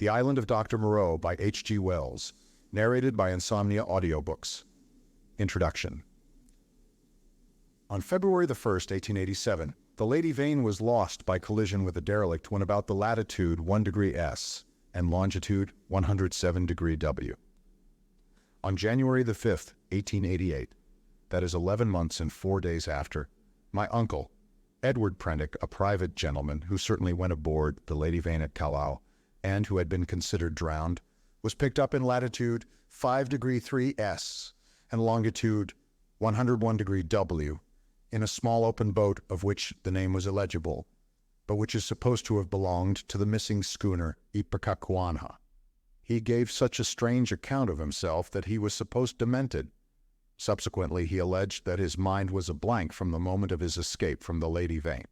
The Island of Doctor Moreau by H.G. Wells, narrated by Insomnia Audiobooks. Introduction. On February the 1st, 1887, the Lady Vane was lost by collision with a derelict when about the latitude 1 degree S and longitude 107 degree W. On January the 5th, 1888, that is 11 months and 4 days after, my uncle, Edward Prendick, a private gentleman who certainly went aboard the Lady Vane at Callao and who had been considered drowned, was picked up in latitude 5 degree 3 S and longitude 101 degree W in a small open boat of which the name was illegible, but which is supposed to have belonged to the missing schooner Ipecacuanha. He gave such a strange account of himself that he was supposed demented. Subsequently, he alleged that his mind was a blank from the moment of his escape from the Lady Vane.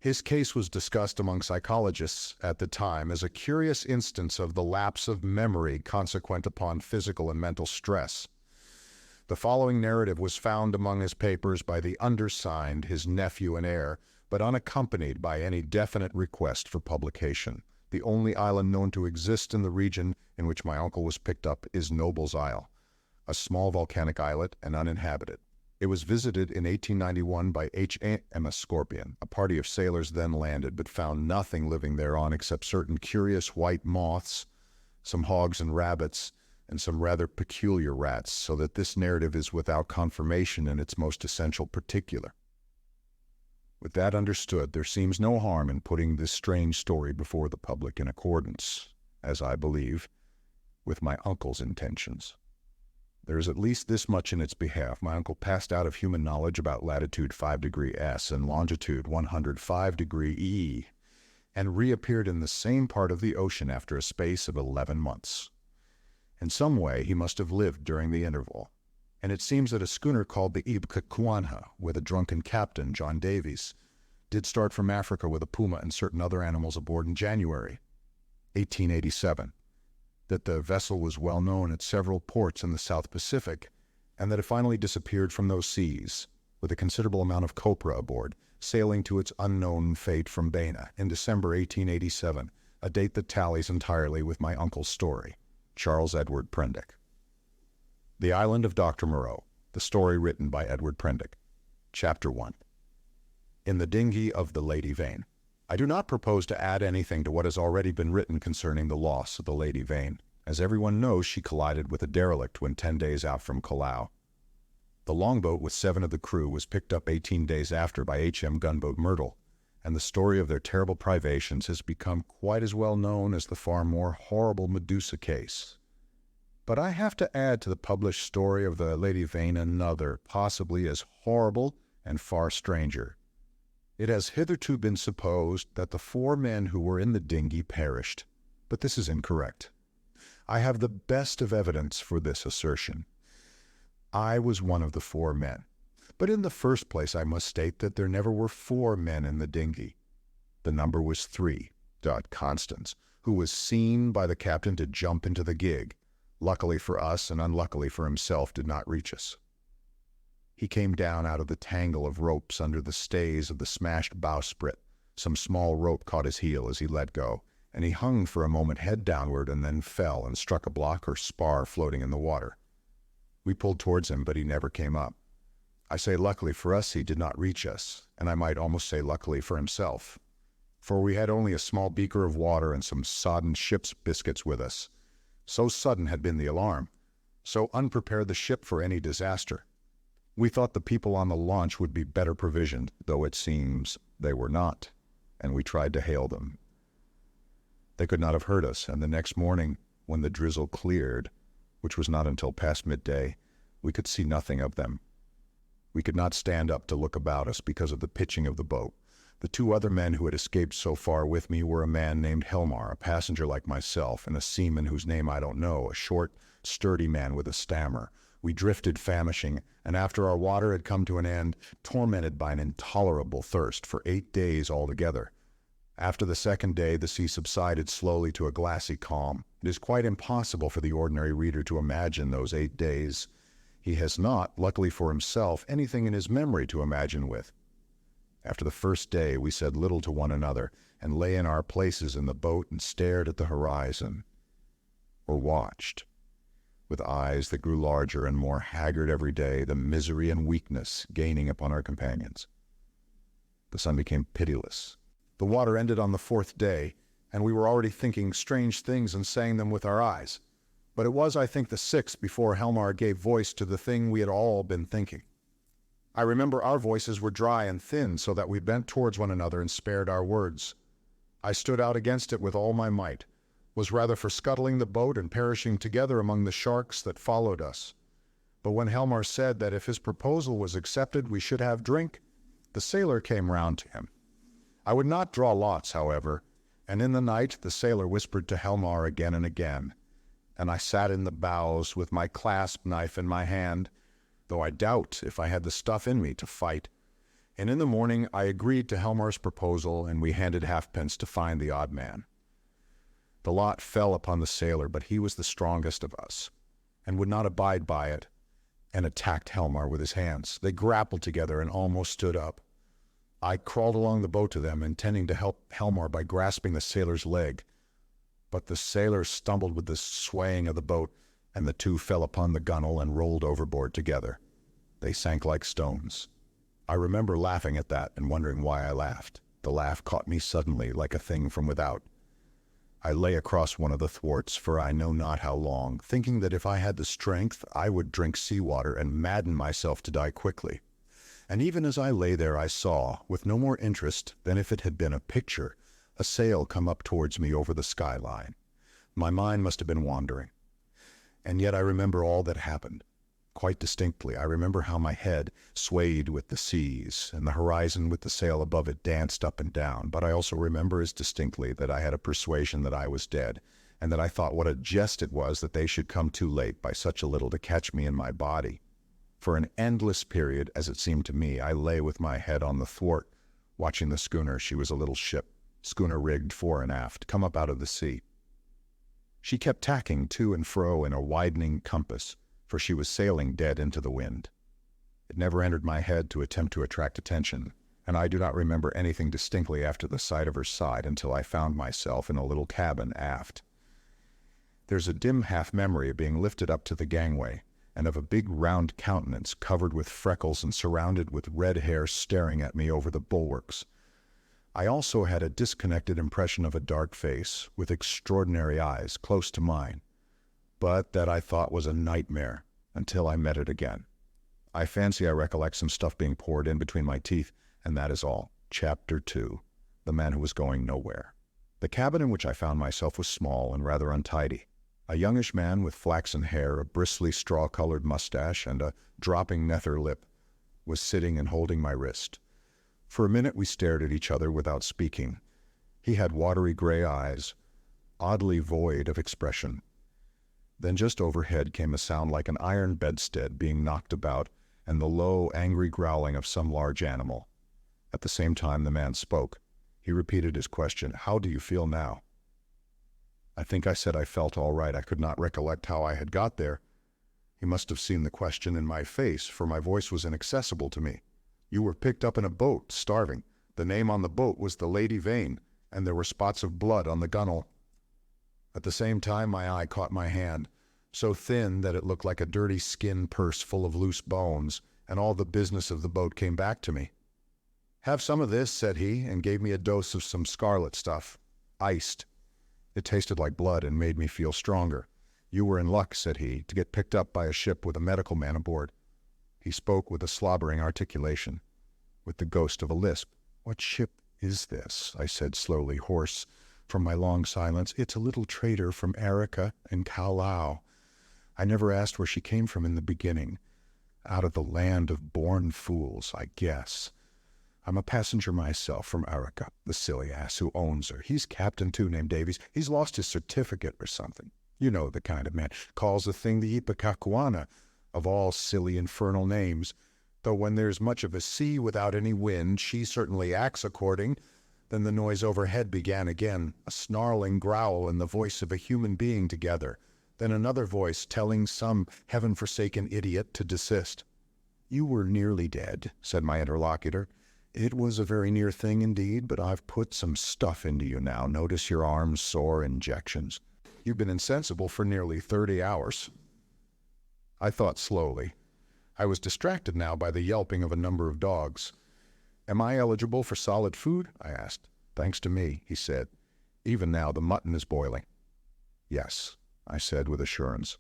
His case was discussed among psychologists at the time as a curious instance of the lapse of memory consequent upon physical and mental stress. The following narrative was found among his papers by the undersigned, his nephew and heir, but unaccompanied by any definite request for publication. The only island known to exist in the region in which my uncle was picked up is Noble's Isle, a small volcanic islet and uninhabited. It was visited in 1891 by H.M.S. Scorpion. A party of sailors then landed, but found nothing living thereon except certain curious white moths, some hogs and rabbits, and some rather peculiar rats, so that this narrative is without confirmation in its most essential particular. With that understood, there seems no harm in putting this strange story before the public in accordance, as I believe, with my uncle's intentions. There is at least this much in its behalf. My uncle passed out of human knowledge about latitude 5 degree S and longitude 105 degree E, and reappeared in the same part of the ocean after a space of 11 months. In some way, he must have lived during the interval, and it seems that a schooner called the Ipecacuanha, with a drunken captain, John Davies, did start from Africa with a puma and certain other animals aboard in January 1887. That the vessel was well known at several ports in the South Pacific, and that it finally disappeared from those seas, with a considerable amount of copra aboard, sailing to its unknown fate from Baena in December 1887, a date that tallies entirely with my uncle's story. Charles Edward Prendick. The Island of Doctor Moreau, the story written by Edward Prendick. Chapter 1. In the dinghy of the Lady Vane. I do not propose to add anything to what has already been written concerning the loss of the Lady Vane. As everyone knows, she collided with a derelict when 10 days out from Callao. The longboat with 7 of the crew was picked up 18 days after by H.M. gunboat Myrtle, and the story of their terrible privations has become quite as well known as the far more horrible Medusa case. But I have to add to the published story of the Lady Vane another, possibly as horrible and far stranger. It has hitherto been supposed that the 4 men who were in the dinghy perished, but this is incorrect. I have the best of evidence for this assertion. I was one of the 4 men, but in the first place I must state that there never were 4 men in the dinghy. The number was 3. Constance, who was seen by the captain to jump into the gig, luckily for us and unluckily for himself, did not reach us. He came down out of the tangle of ropes under the stays of the smashed bowsprit. Some small rope caught his heel as he let go, and he hung for a moment head downward and then fell and struck a block or spar floating in the water. We pulled towards him, but he never came up. I say luckily for us he did not reach us, and I might almost say luckily for himself, for we had only a small beaker of water and some sodden ship's biscuits with us. So sudden had been the alarm, so unprepared the ship for any disaster. We thought the people on the launch would be better provisioned, though it seems they were not, and we tried to hail them. They could not have heard us, and the next morning, when the drizzle cleared, which was not until past midday, we could see nothing of them. We could not stand up to look about us because of the pitching of the boat. The 2 other men who had escaped so far with me were a man named Helmar, a passenger like myself, and a seaman whose name I don't know, a short, sturdy man with a stammer. We drifted famishing, and after our water had come to an end, tormented by an intolerable thirst for 8 days altogether. After the 2nd day, the sea subsided slowly to a glassy calm. It is quite impossible for the ordinary reader to imagine those 8 days. He has not, luckily for himself, anything in his memory to imagine with. After the first day, we said little to one another, and lay in our places in the boat and stared at the horizon, or watched, with eyes that grew larger and more haggard every day, the misery and weakness gaining upon our companions. The sun became pitiless. The water ended on the 4th day, and we were already thinking strange things and saying them with our eyes. But it was, I think, the 6th before Helmar gave voice to the thing we had all been thinking. I remember our voices were dry and thin, so that we bent towards one another and spared our words. I stood out against it with all my might, was rather for scuttling the boat and perishing together among the sharks that followed us. But when Helmar said that if his proposal was accepted we should have drink, the sailor came round to him. I would not draw lots, however, and in the night the sailor whispered to Helmar again and again, and I sat in the bows with my clasp knife in my hand, though I doubt if I had the stuff in me to fight. And in the morning I agreed to Helmar's proposal, and we handed halfpence to find the odd man. The lot fell upon the sailor, but he was the strongest of us, and would not abide by it, and attacked Helmar with his hands. They grappled together and almost stood up. I crawled along the boat to them, intending to help Helmar by grasping the sailor's leg. But the sailor stumbled with the swaying of the boat, and the two fell upon the gunwale and rolled overboard together. They sank like stones. I remember laughing at that and wondering why I laughed. The laugh caught me suddenly, like a thing from without. I lay across one of the thwarts for I know not how long, thinking that if I had the strength, I would drink seawater and madden myself to die quickly. And even as I lay there, I saw, with no more interest than if it had been a picture, a sail come up towards me over the skyline. My mind must have been wandering. And yet I remember all that happened. Quite distinctly, I remember how my head swayed with the seas, and the horizon with the sail above it danced up and down. But I also remember as distinctly that I had a persuasion that I was dead, and that I thought what a jest it was that they should come too late by such a little to catch me in my body. For an endless period, as it seemed to me, I lay with my head on the thwart, watching the schooner. She was a little ship, schooner rigged fore and aft, come up out of the sea. She kept tacking to and fro in a widening compass, for she was sailing dead into the wind. It never entered my head to attempt to attract attention, and I do not remember anything distinctly after the sight of her side until I found myself in a little cabin aft. There's a dim half-memory of being lifted up to the gangway, and of a big round countenance covered with freckles and surrounded with red hair staring at me over the bulwarks. I also had a disconnected impression of a dark face, with extraordinary eyes, close to mine, but that I thought was a nightmare until I met it again. I fancy I recollect some stuff being poured in between my teeth, and that is all. Chapter 2. The Man Who Was Going Nowhere. The cabin in which I found myself was small and rather untidy. A youngish man with flaxen hair, a bristly straw-colored mustache, and a dropping nether lip was sitting and holding my wrist. For a minute we stared at each other without speaking. He had watery gray eyes, oddly void of expression. Then just overhead came a sound like an iron bedstead being knocked about, and the low, angry growling of some large animal. At the same time the man spoke. He repeated his question, "How do you feel now?" I think I said I felt all right. I could not recollect how I had got there. He must have seen the question in my face, for my voice was inaccessible to me. "You were picked up in a boat, starving. The name on the boat was the Lady Vane, and there were spots of blood on the gunwale." At the same time my eye caught my hand, so thin that it looked like a dirty skin purse full of loose bones, and all the business of the boat came back to me. "Have some of this," said he, and gave me a dose of some scarlet stuff, iced. It tasted like blood and made me feel stronger. "You were in luck," said he, "to get picked up by a ship with a medical man aboard." He spoke with a slobbering articulation, with the ghost of a lisp. "What ship is this?" I said slowly, hoarse from my long silence. "It's a little trader from Arica and Callao. I never asked where she came from in the beginning. Out of the land of born fools, I guess. I'm a passenger myself from Arica, the silly ass who owns her. He's captain too, named Davies. He's lost his certificate or something. You know the kind of man. Calls the thing the Ipecacuana, of all silly infernal names. Though when there's much of a sea without any wind, she certainly acts according." Then the noise overhead began again, a snarling growl and the voice of a human being together. Then another voice telling some heaven-forsaken idiot to desist. "You were nearly dead," said my interlocutor. It was a very near thing indeed, but I've put some stuff into you now. Notice your arms sore injections. You've been insensible for nearly 30 hours. I thought slowly. I was distracted now by the yelping of a number of dogs. Am I eligible for solid food? I asked. Thanks to me, he said. Even now the mutton is boiling. Yes, I said with assurance.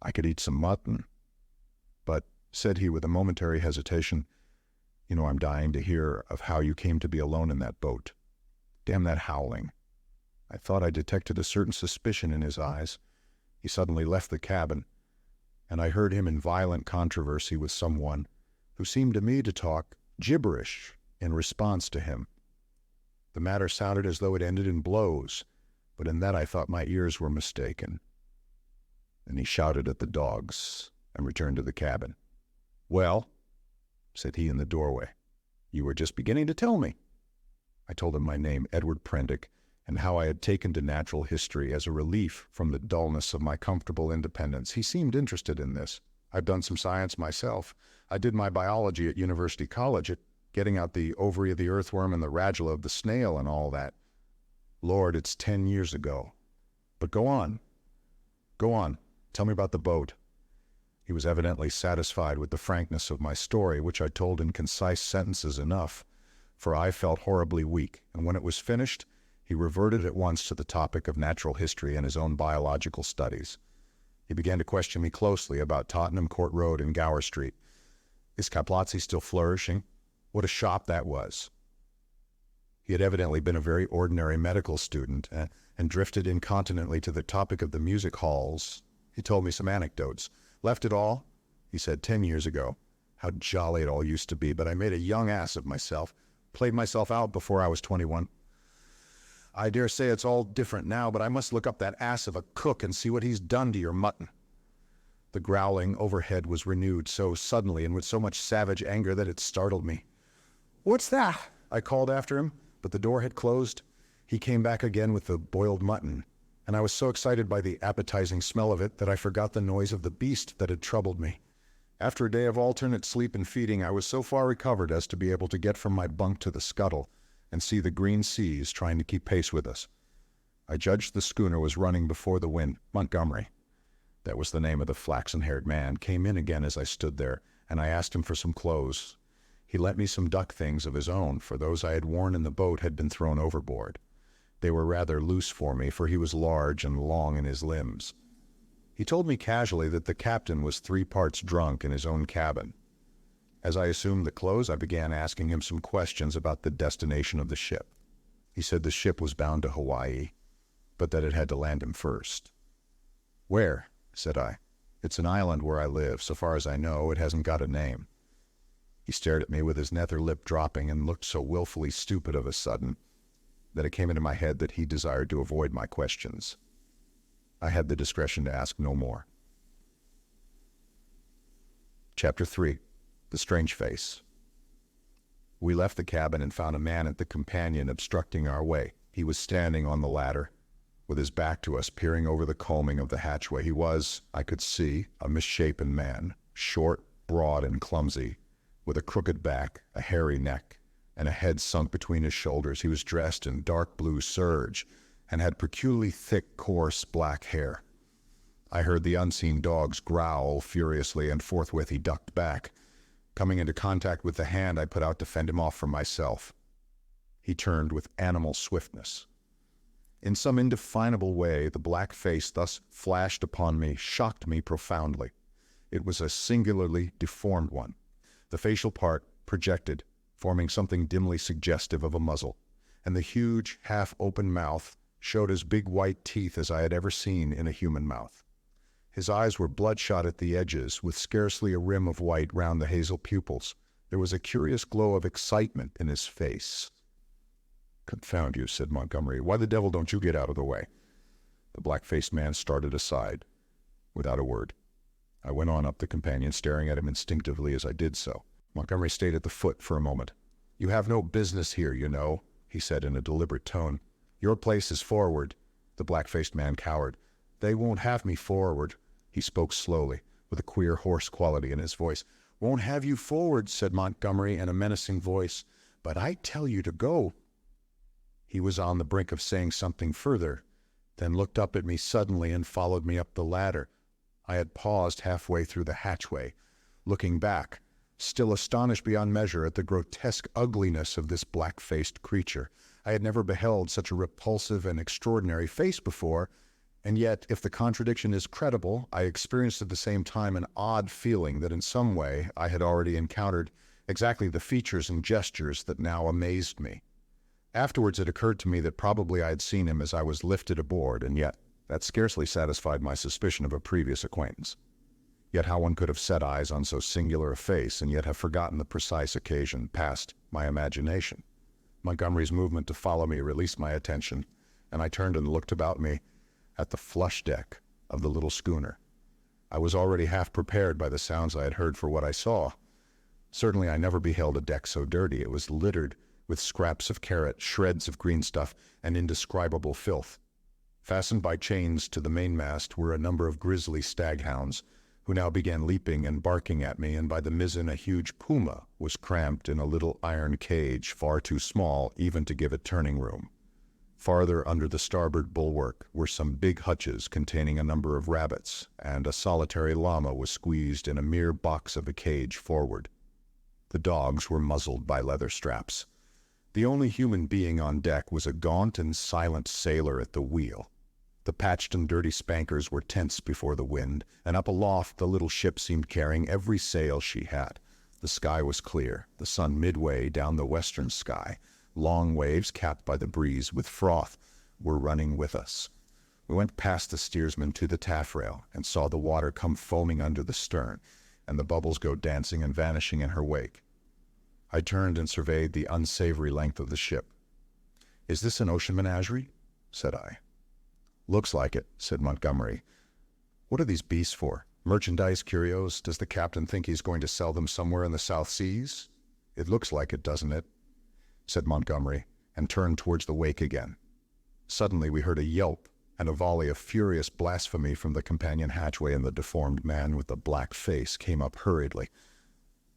I could eat some mutton. But, said he with a momentary hesitation, you know I'm dying to hear of how you came to be alone in that boat. Damn that howling. I thought I detected a certain suspicion in his eyes. He suddenly left the cabin, and I heard him in violent controversy with someone who seemed to me to talk gibberish in response to him. The matter sounded as though it ended in blows, but in that I thought my ears were mistaken. And he shouted at the dogs and returned to the cabin. Well, said he in the doorway, you were just beginning to tell me. I told him my name, Edward Prendick, and how I had taken to natural history as a relief from the dullness of my comfortable independence. He seemed interested in this. I've done some science myself. I did my biology at University College, at getting out the ovary of the earthworm and the radula of the snail and all that. Lord, it's 10 years ago. But go on. Go on. Tell me about the boat. He was evidently satisfied with the frankness of my story, which I told in concise sentences enough, for I felt horribly weak, and when it was finished, he reverted at once to the topic of natural history and his own biological studies. He began to question me closely about Tottenham Court Road and Gower Street. Is Kaplotzi still flourishing? What a shop that was. He had evidently been a very ordinary medical student and drifted incontinently to the topic of the music halls. He told me some anecdotes. Left it all, he said, 10 years ago. How jolly it all used to be, but I made a young ass of myself, played myself out before I was 21. I dare say it's all different now, but I must look up that ass of a cook and see what he's done to your mutton. The growling overhead was renewed so suddenly and with so much savage anger that it startled me. What's that? I called after him, but the door had closed. He came back again with the boiled mutton, and I was so excited by the appetizing smell of it that I forgot the noise of the beast that had troubled me. After a day of alternate sleep and feeding, I was so far recovered as to be able to get from my bunk to the scuttle and see the green seas trying to keep pace with us. I judged the schooner was running before the wind. Montgomery, that was the name of the flaxen-haired man, came in again as I stood there, and I asked him for some clothes. He lent me some duck things of his own, for those I had worn in the boat had been thrown overboard. They were rather loose for me, for he was large and long in his limbs. He told me casually that the captain was 3 parts drunk in his own cabin. As I assumed the clothes, I began asking him some questions about the destination of the ship. He said the ship was bound to Hawaii, but that it had to land him first. Where? Said I. It's an island where I live. So far as I know, it hasn't got a name. He stared at me with his nether lip dropping and looked so willfully stupid of a sudden that it came into my head that he desired to avoid my questions. I had the discretion to ask no more. Chapter 3. The Strange Face. We left the cabin and found a man at the companion obstructing our way. He was standing on the ladder, with his back to us, peering over the combing of the hatchway. He was, I could see, a misshapen man, short, broad, and clumsy, with a crooked back, a hairy neck, and a head sunk between his shoulders. He was dressed in dark blue serge, and had peculiarly thick, coarse, black hair. I heard the unseen dogs growl furiously, and forthwith he ducked back. Coming into contact with the hand I put out to fend him off from myself. He turned with animal swiftness. In some indefinable way, the black face thus flashed upon me shocked me profoundly. It was a singularly deformed one. The facial part projected, forming something dimly suggestive of a muzzle, and the huge, half-open mouth showed as big white teeth as I had ever seen in a human mouth. His eyes were bloodshot at the edges, with scarcely a rim of white round the hazel pupils. There was a curious glow of excitement in his face. "Confound you," said Montgomery. "Why the devil don't you get out of the way?" The black-faced man started aside, without a word. I went on up the companion, staring at him instinctively as I did so. Montgomery stayed at the foot for a moment. "You have no business here, you know," he said in a deliberate tone. "Your place is forward." The black-faced man cowered. "They won't have me forward." He spoke slowly, with a queer, hoarse quality in his voice. "Won't have you forward," said Montgomery in a menacing voice. "But I tell you to go." He was on the brink of saying something further, then looked up at me suddenly and followed me up the ladder. I had paused halfway through the hatchway, looking back, still astonished beyond measure at the grotesque ugliness of this black-faced creature. I had never beheld such a repulsive and extraordinary face before, and yet, if the contradiction is credible, I experienced at the same time an odd feeling that in some way I had already encountered exactly the features and gestures that now amazed me. Afterwards it occurred to me that probably I had seen him as I was lifted aboard, and yet that scarcely satisfied my suspicion of a previous acquaintance. Yet how one could have set eyes on so singular a face and yet have forgotten the precise occasion passed my imagination. Montgomery's movement to follow me released my attention, and I turned and looked about me at the flush deck of the little schooner. I was already half prepared by the sounds I had heard for what I saw. Certainly I never beheld a deck so dirty. It was littered with scraps of carrot, shreds of green stuff, and indescribable filth. Fastened by chains to the mainmast were a number of grisly staghounds, who now began leaping and barking at me, and by the mizzen a huge puma was cramped in a little iron cage far too small even to give it turning room. Farther under the starboard bulwark were some big hutches containing a number of rabbits, and a solitary llama was squeezed in a mere box of a cage forward. The dogs were muzzled by leather straps. The only human being on deck was a gaunt and silent sailor at the wheel. The patched and dirty spankers were tense before the wind, and up aloft the little ship seemed carrying every sail she had. The sky was clear, the sun midway down the western sky. Long waves, capped by the breeze with froth, were running with us. We went past the steersman to the taffrail, and saw the water come foaming under the stern, and the bubbles go dancing and vanishing in her wake. I turned and surveyed the unsavory length of the ship. "Is this an ocean menagerie?" said I. "Looks like it," said Montgomery. "What are these beasts for? Merchandise, curios? Does the captain think he's going to sell them somewhere in the South Seas?" "It looks like it, doesn't it?" said Montgomery, and turned towards the wake again. Suddenly we heard a yelp and a volley of furious blasphemy from the companion hatchway, and the deformed man with the black face came up hurriedly.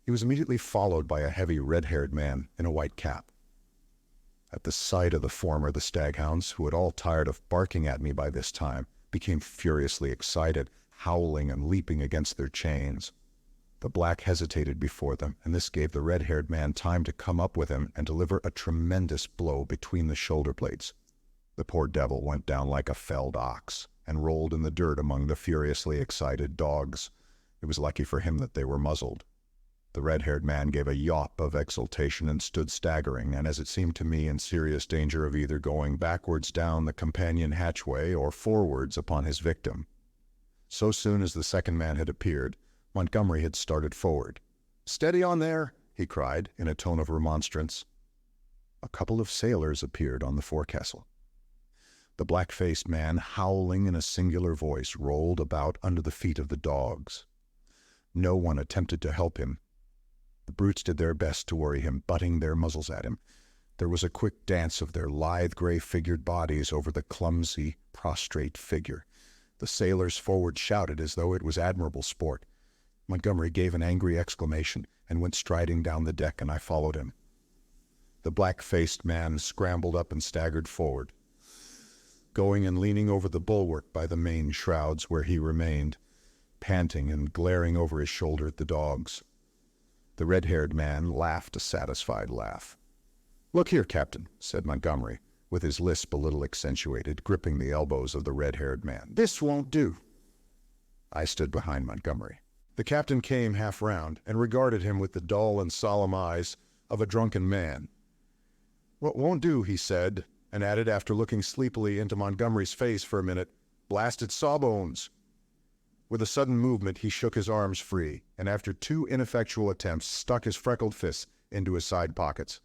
He was immediately followed by a heavy red-haired man in a white cap. At the sight of the former, the staghounds, who had all tired of barking at me by this time, became furiously excited, howling and leaping against their chains. The black hesitated before them, and this gave the red-haired man time to come up with him and deliver a tremendous blow between the shoulder blades. The poor devil went down like a felled ox, and rolled in the dirt among the furiously excited dogs. It was lucky for him that they were muzzled. The red-haired man gave a yawp of exultation and stood staggering, and as it seemed to me in serious danger of either going backwards down the companion hatchway or forwards upon his victim. So soon as the second man had appeared, Montgomery had started forward. "Steady on there!" he cried in a tone of remonstrance. A couple of sailors appeared on the forecastle. The black-faced man, howling in a singular voice, rolled about under the feet of the dogs. No one attempted to help him. The brutes did their best to worry him, butting their muzzles at him. There was a quick dance of their lithe, gray-figured bodies over the clumsy, prostrate figure. The sailors forward shouted as though it was admirable sport. Montgomery gave an angry exclamation and went striding down the deck, and I followed him. The black-faced man scrambled up and staggered forward, going and leaning over the bulwark by the main shrouds, where he remained, panting and glaring over his shoulder at the dogs. The red-haired man laughed a satisfied laugh. "Look here, Captain," said Montgomery, with his lisp a little accentuated, gripping the elbows of the red-haired man. "This won't do." I stood behind Montgomery. The captain came half round and regarded him with the dull and solemn eyes of a drunken man. "What won't do," he said, and added after looking sleepily into Montgomery's face for a minute, "Blasted sawbones." With a sudden movement he shook his arms free, and after 2 ineffectual attempts stuck his freckled fists into his side pockets.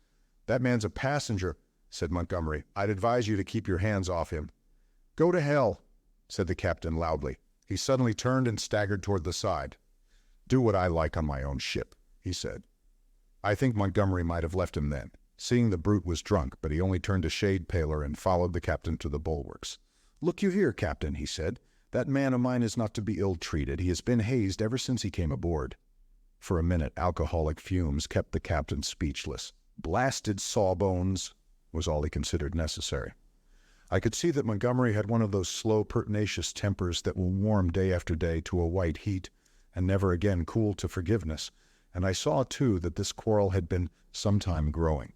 "That man's a passenger," said Montgomery. "I'd advise you to keep your hands off him." "Go to hell," said the captain loudly. He suddenly turned and staggered toward the side. "Do what I like on my own ship," he said. I think Montgomery might have left him then, seeing the brute was drunk, but he only turned a shade paler and followed the captain to the bulwarks. "Look you here, Captain," he said. "That man of mine is not to be ill-treated. He has been hazed ever since he came aboard." For a minute alcoholic fumes kept the captain speechless. Blasted sawbones was all he considered necessary. I could see that Montgomery had one of those slow, pertinacious tempers that will warm day after day to a white heat and never again cool to forgiveness, and I saw, too, that this quarrel had been some time growing.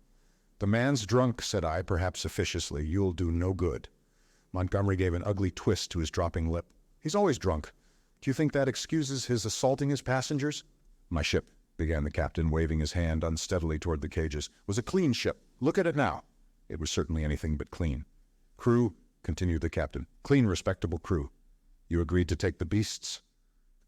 "The man's drunk," said I, perhaps officiously. "You'll do no good." Montgomery gave an ugly twist to his dropping lip. "He's always drunk. Do you think that excuses his assaulting his passengers?" "My ship," began the captain, waving his hand unsteadily toward the cages, "was a clean ship. Look at it now." It was certainly anything but clean. "Crew," continued the captain, "clean, respectable crew. You agreed to take the beasts?"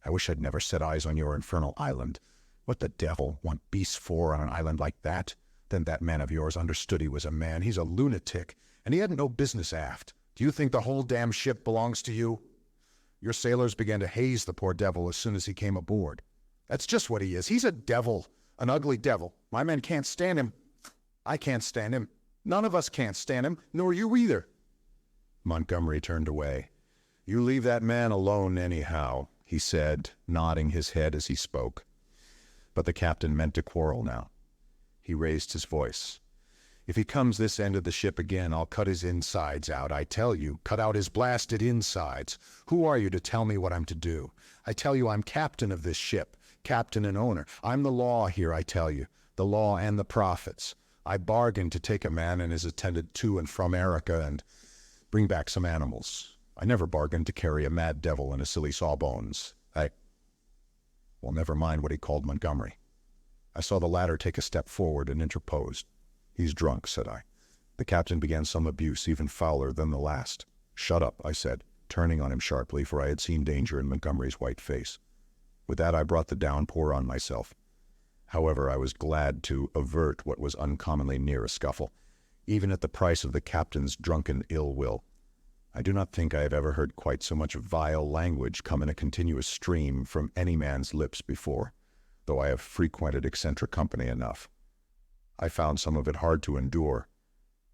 "I wish I'd never set eyes on your infernal island. What the devil want beasts for on an island like that? Then that man of yours understood he was a man. He's a lunatic, and he hadn't no business aft. Do you think the whole damn ship belongs to you? Your sailors began to haze the poor devil as soon as he came aboard. That's just what he is. He's a devil, an ugly devil. My men can't stand him. I can't stand him. None of us can't stand him, nor you either." Montgomery turned away. "You leave that man alone anyhow," he said, nodding his head as he spoke. But the captain meant to quarrel now. He raised his voice. "If he comes this end of the ship again, I'll cut his insides out. I tell you, cut out his blasted insides. Who are you to tell me what I'm to do? I tell you I'm captain of this ship, captain and owner. I'm the law here, I tell you, the law and the prophets. I bargained to take a man and his attendant to and from America and bring back some animals. I never bargained to carry a mad devil and a silly sawbones. Well, never mind what he called Montgomery." I saw the latter take a step forward and interposed. "He's drunk," said I. The captain began some abuse even fouler than the last. "Shut up," I said, turning on him sharply, for I had seen danger in Montgomery's white face. With that I brought the downpour on myself. However, I was glad to avert what was uncommonly near a scuffle, even at the price of the captain's drunken ill will. I do not think I have ever heard quite so much vile language come in a continuous stream from any man's lips before, though I have frequented eccentric company enough. I found some of it hard to endure,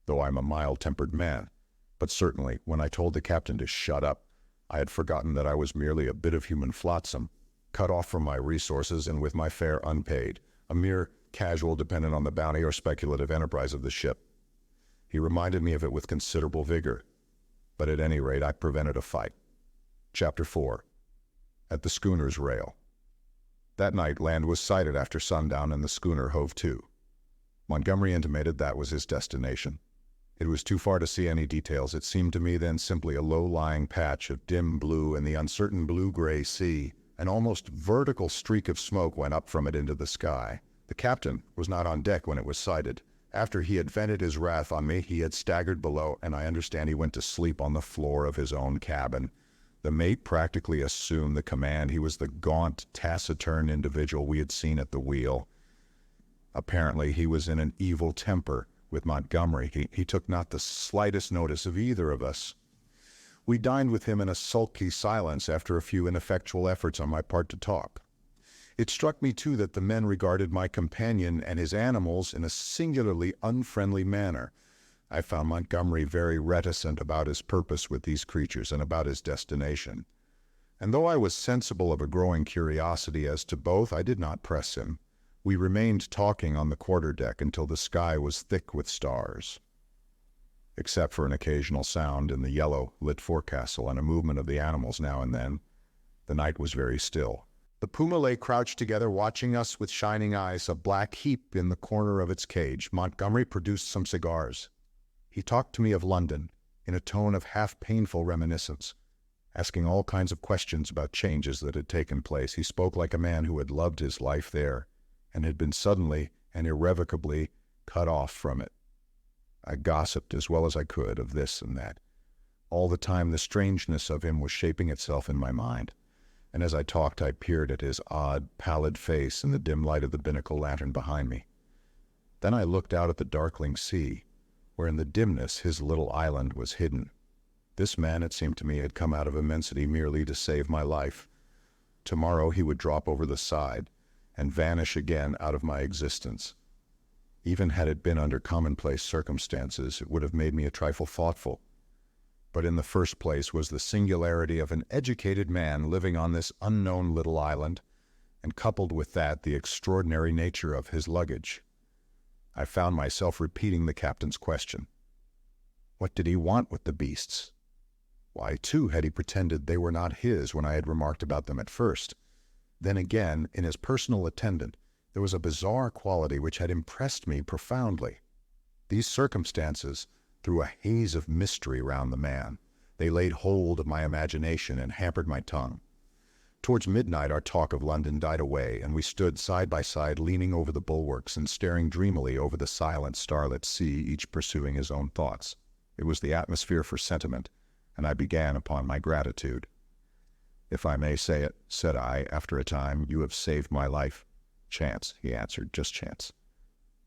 though I'm a mild-tempered man, but certainly when I told the captain to shut up, I had forgotten that I was merely a bit of human flotsam, cut off from my resources and with my fare unpaid, a mere casual dependent on the bounty or speculative enterprise of the ship. He reminded me of it with considerable vigor, but at any rate I prevented a fight. Chapter 4. At the schooner's rail. That night land was sighted after sundown and the schooner hove to. Montgomery intimated that was his destination. It was too far to see any details. It seemed to me then simply a low-lying patch of dim blue in the uncertain blue-gray sea. An almost vertical streak of smoke went up from it into the sky. The captain was not on deck when it was sighted. After he had vented his wrath on me, he had staggered below, and I understand he went to sleep on the floor of his own cabin. The mate practically assumed the command. He was the gaunt, taciturn individual we had seen at the wheel. Apparently he was in an evil temper with Montgomery. He took not the slightest notice of either of us. We dined with him in a sulky silence after a few ineffectual efforts on my part to talk. It struck me, too, that the men regarded my companion and his animals in a singularly unfriendly manner. I found Montgomery very reticent about his purpose with these creatures and about his destination. And though I was sensible of a growing curiosity as to both, I did not press him. We remained talking on the quarter-deck until the sky was thick with stars. Except for an occasional sound in the yellow-lit forecastle and a movement of the animals now and then, the night was very still. The puma lay crouched together, watching us with shining eyes, a black heap in the corner of its cage. Montgomery produced some cigars. He talked to me of London, in a tone of half-painful reminiscence, asking all kinds of questions about changes that had taken place. He spoke like a man who had loved his life there, and had been suddenly and irrevocably cut off from it. I gossiped as well as I could of this and that. All the time the strangeness of him was shaping itself in my mind, and as I talked I peered at his odd, pallid face in the dim light of the binnacle lantern behind me. Then I looked out at the darkling sea, where in the dimness his little island was hidden. This man, it seemed to me, had come out of immensity merely to save my life. Tomorrow he would drop over the side and vanish again out of my existence. Even had it been under commonplace circumstances, it would have made me a trifle thoughtful. But in the first place was the singularity of an educated man living on this unknown little island, and coupled with that the extraordinary nature of his luggage. I found myself repeating the captain's question. What did he want with the beasts? Why, too, had he pretended they were not his when I had remarked about them at first? Then again, in his personal attendant, there was a bizarre quality which had impressed me profoundly. These circumstances threw a haze of mystery round the man. They laid hold of my imagination and hampered my tongue. Towards midnight our talk of London died away, and we stood side by side leaning over the bulwarks and staring dreamily over the silent starlit sea, each pursuing his own thoughts. It was the atmosphere for sentiment, and I began upon my gratitude. "If I may say it," said I, after a time, "you have saved my life." "Chance," he answered, "just chance."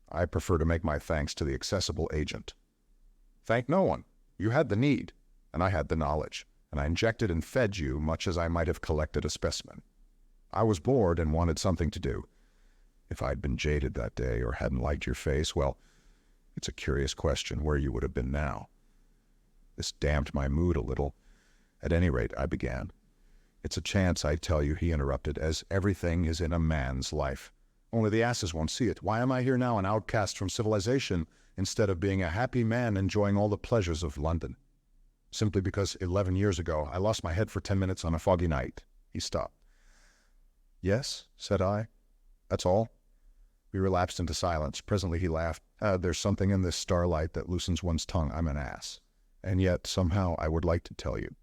"I prefer to make my thanks to the accessible agent." "Thank no one. You had the need, and I had the knowledge, and I injected and fed you much as I might have collected a specimen. I was bored and wanted something to do. If I'd been jaded that day or hadn't liked your face, well, it's a curious question where you would have been now." This damped my mood a little. "At any rate," I began. "It's a chance, I tell you," he interrupted, "as everything is in a man's life. Only the asses won't see it. Why am I here now, an outcast from civilization, instead of being a happy man enjoying all the pleasures of London? Simply because 11 years ago I lost my head for 10 minutes on a foggy night." He stopped. "Yes," said I. "That's all." We relapsed into silence. Presently he laughed. "There's something in this starlight that loosens one's tongue. I'm an ass. And yet, somehow, I would like to tell you."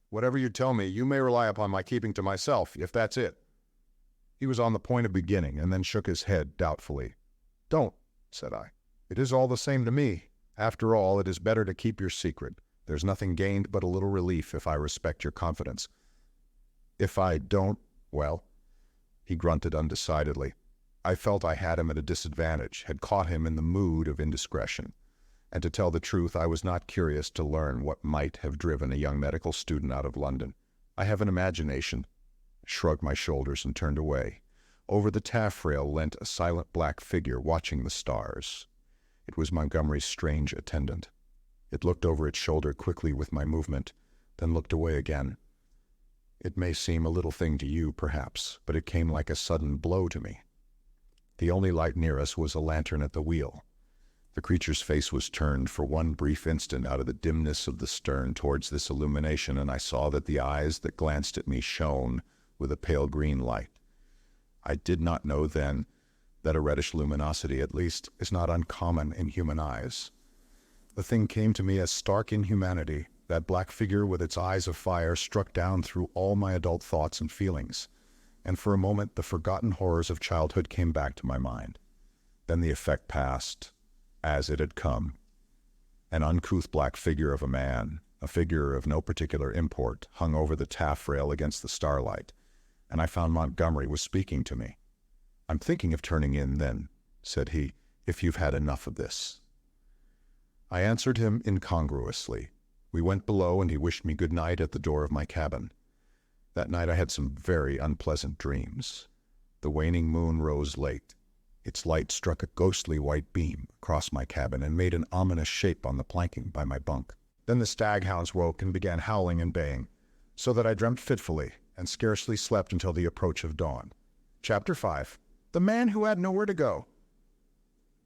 "Whatever you tell me, you may rely upon my keeping to myself, if that's it." He was on the point of beginning, and then shook his head doubtfully. "Don't," said I. "It is all the same to me. After all, it is better to keep your secret. There's nothing gained but a little relief if I respect your confidence. If I don't, well," he grunted undecidedly. I felt I had him at a disadvantage, had caught him in the mood of indiscretion. And to tell the truth, I was not curious to learn what might have driven a young medical student out of London. I have an imagination. I shrugged my shoulders and turned away. Over the taffrail leant a silent black figure watching the stars. It was Montgomery's strange attendant. It looked over its shoulder quickly with my movement, then looked away again. It may seem a little thing to you, perhaps, but it came like a sudden blow to me. The only light near us was a lantern at the wheel. The creature's face was turned for one brief instant out of the dimness of the stern towards this illumination, and I saw that the eyes that glanced at me shone with a pale green light. I did not know then that a reddish luminosity, at least, is not uncommon in human eyes. The thing came to me as stark inhumanity. That black figure with its eyes of fire struck down through all my adult thoughts and feelings, and for a moment the forgotten horrors of childhood came back to my mind. Then the effect passed, as it had come. An uncouth black figure of a man, a figure of no particular import, hung over the taffrail against the starlight, and I found Montgomery was speaking to me. "I'm thinking of turning in, then," said he, "if you've had enough of this." I answered him incongruously. We went below, and he wished me good night at the door of my cabin. That night I had some very unpleasant dreams. The waning moon rose late. Its light struck a ghostly white beam across my cabin and made an ominous shape on the planking by my bunk. Then the staghounds woke and began howling and baying, so that I dreamt fitfully and scarcely slept until the approach of dawn. Chapter 5. The Man Who Had Nowhere to Go.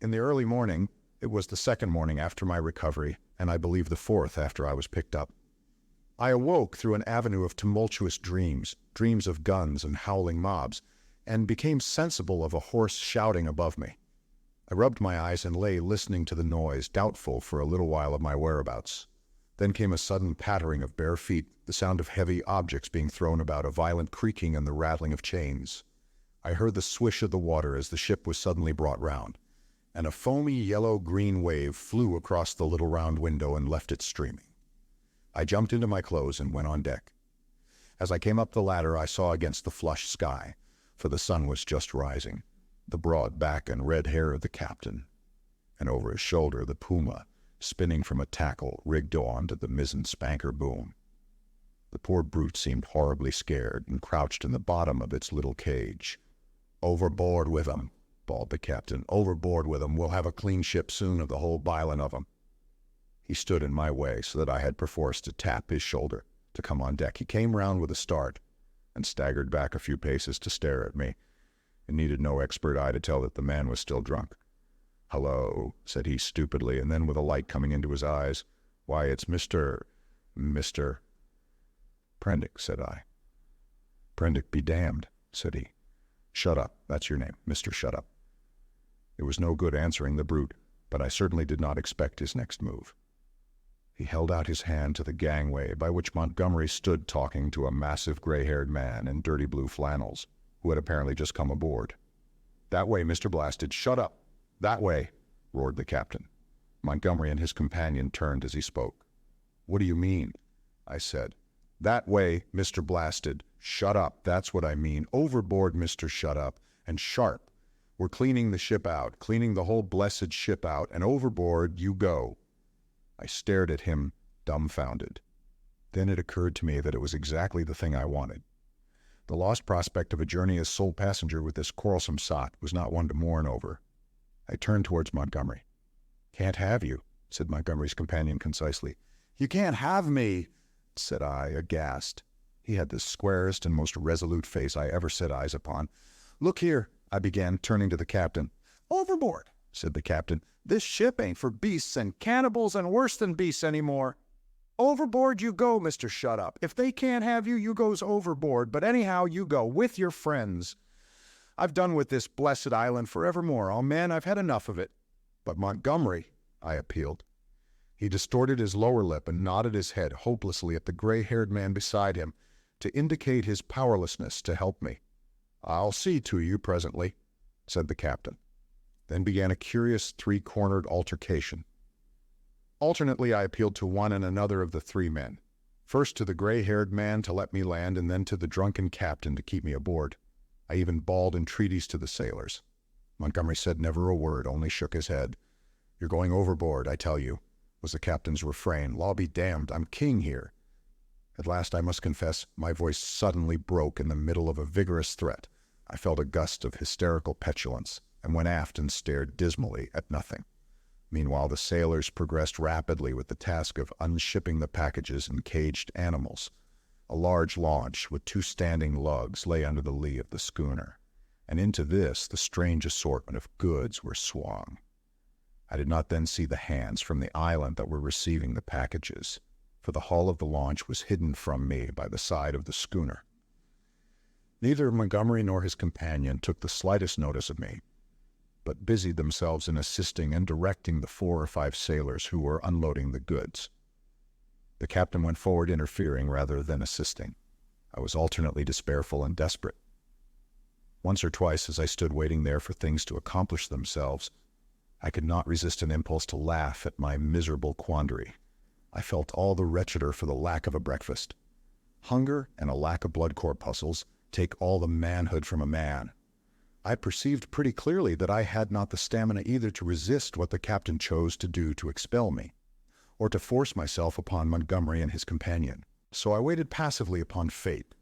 In the early morning, it was the second morning after my recovery, and I believe the fourth after I was picked up, I awoke through an avenue of tumultuous dreams, dreams of guns and howling mobs, and became sensible of a hoarse shouting above me. I rubbed my eyes and lay listening to the noise, doubtful for a little while of my whereabouts. Then came a sudden pattering of bare feet, the sound of heavy objects being thrown about, a violent creaking and the rattling of chains. I heard the swish of the water as the ship was suddenly brought round, and a foamy yellow-green wave flew across the little round window and left it streaming. I jumped into my clothes and went on deck. As I came up the ladder, I saw against the flushed sky, for the sun was just rising, the broad back and red hair of the captain, and over his shoulder the puma, spinning from a tackle rigged on to the mizzen spanker boom. The poor brute seemed horribly scared and crouched in the bottom of its little cage. "Overboard with 'em," bawled the captain. "Overboard with 'em. We'll have a clean ship soon of the whole bilin' of 'em." He stood in my way so that I had perforce to tap his shoulder to come on deck. He came round with a start and staggered back a few paces to stare at me. It needed no expert eye to tell that the man was still drunk. "Hello," said he stupidly, and then with a light coming into his eyes, "Why, it's Mr. Prendick," said I. "Prendick be damned," said he. "Shut up, that's your name, Mr. Shut Up." It was no good answering the brute, but I certainly did not expect his next move. He held out his hand to the gangway by which Montgomery stood talking to a massive gray-haired man in dirty blue flannels, who had apparently just come aboard. "That way, Mr. Blasted, shut up! That way!" roared the captain. Montgomery and his companion turned as he spoke. "What do you mean?" I said. "That way, Mr. Blasted, shut up, that's what I mean. Overboard, Mr. Shut Up, and sharp. We're cleaning the ship out, cleaning the whole blessed ship out, and overboard you go." I stared at him, dumbfounded. Then it occurred to me that it was exactly the thing I wanted. The lost prospect of a journey as sole passenger with this quarrelsome sot was not one to mourn over. I turned towards Montgomery. "Can't have you," said Montgomery's companion concisely. "You can't have me," said I, aghast. He had the squarest and most resolute face I ever set eyes upon. "Look here," I began, turning to the captain. "Overboard," said the captain. "This ship ain't for beasts and cannibals and worse than beasts anymore. Overboard you go, Mr. Shut Up. If they can't have you, you goes overboard, but anyhow you go, with your friends. I've done with this blessed island forevermore. Oh, man, I've had enough of it." "But Montgomery," I appealed. He distorted his lower lip and nodded his head hopelessly at the gray-haired man beside him to indicate his powerlessness to help me. "I'll see to you presently," said the captain. Then began a curious three-cornered altercation. Alternately, I appealed to one and another of the three men. First to the gray-haired man to let me land, and then to the drunken captain to keep me aboard. I even bawled entreaties to the sailors. Montgomery said never a word, only shook his head. "You're going overboard, I tell you," was the captain's refrain. "Law be damned, I'm king here." At last, I must confess, my voice suddenly broke in the middle of a vigorous threat. I felt a gust of hysterical petulance, and went aft and stared dismally at nothing. Meanwhile, the sailors progressed rapidly with the task of unshipping the packages and caged animals. A large launch with 2 standing lugs lay under the lee of the schooner, and into this the strange assortment of goods were swung. I did not then see the hands from the island that were receiving the packages, for the hull of the launch was hidden from me by the side of the schooner. Neither Montgomery nor his companion took the slightest notice of me, but busied themselves in assisting and directing the 4 or 5 sailors who were unloading the goods. The captain went forward interfering rather than assisting. I was alternately despairful and desperate. Once or twice as I stood waiting there for things to accomplish themselves, I could not resist an impulse to laugh at my miserable quandary. I felt all the wretcheder for the lack of a breakfast. Hunger and a lack of blood corpuscles take all the manhood from a man. I perceived pretty clearly that I had not the stamina either to resist what the captain chose to do to expel me, or to force myself upon Montgomery and his companion. So I waited passively upon fate,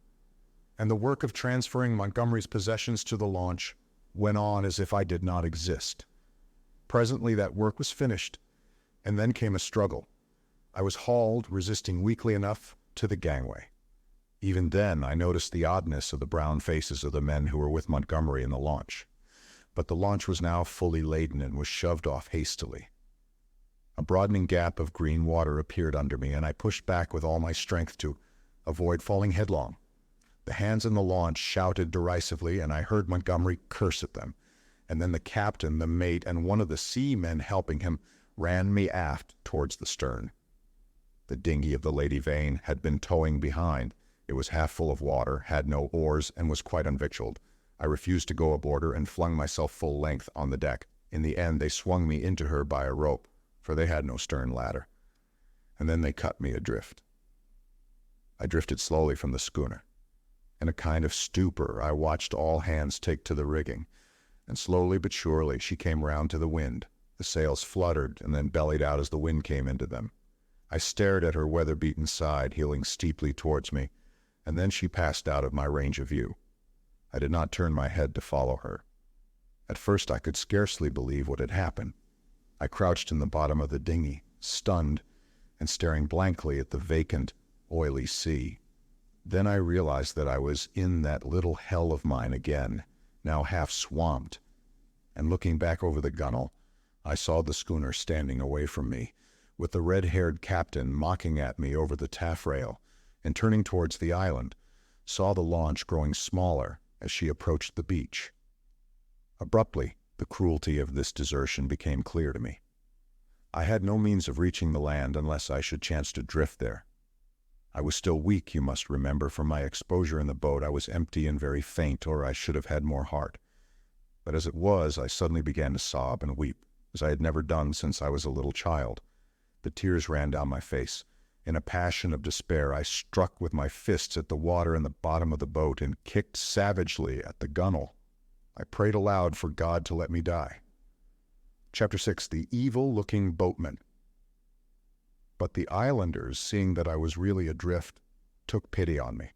and the work of transferring Montgomery's possessions to the launch went on as if I did not exist. Presently that work was finished, and then came a struggle. I was hauled, resisting weakly enough, to the gangway. Even then I noticed the oddness of the brown faces of the men who were with Montgomery in the launch. But the launch was now fully laden and was shoved off hastily. A broadening gap of green water appeared under me, and I pushed back with all my strength to avoid falling headlong. The hands in the launch shouted derisively, and I heard Montgomery curse at them. And then the captain, the mate, and one of the seamen helping him ran me aft towards the stern. The dinghy of the Lady Vane had been towing behind. It was half full of water, had no oars, and was quite unvictualled. I refused to go aboard her and flung myself full length on the deck. In the end, they swung me into her by a rope, for they had no stern ladder. And then they cut me adrift. I drifted slowly from the schooner. In a kind of stupor, I watched all hands take to the rigging, and slowly but surely she came round to the wind. The sails fluttered and then bellied out as the wind came into them. I stared at her weather-beaten side, heeling steeply towards me, and then she passed out of my range of view. I did not turn my head to follow her. At first I could scarcely believe what had happened. I crouched in the bottom of the dinghy, stunned, and staring blankly at the vacant, oily sea. Then I realized that I was in that little hell of mine again, now half swamped, and looking back over the gunwale, I saw the schooner standing away from me, with the red-haired captain mocking at me over the taffrail, and turning towards the island, saw the launch growing smaller as she approached the beach. Abruptly, the cruelty of this desertion became clear to me. I had no means of reaching the land unless I should chance to drift there. I was still weak, you must remember, from my exposure in the boat. I was empty and very faint, or I should have had more heart. But as it was, I suddenly began to sob and weep, as I had never done since I was a little child. The tears ran down my face. In a passion of despair, I struck with my fists at the water in the bottom of the boat and kicked savagely at the gunwale. I prayed aloud for God to let me die. Chapter 6. The Evil-Looking Boatman. But the islanders, seeing that I was really adrift, took pity on me.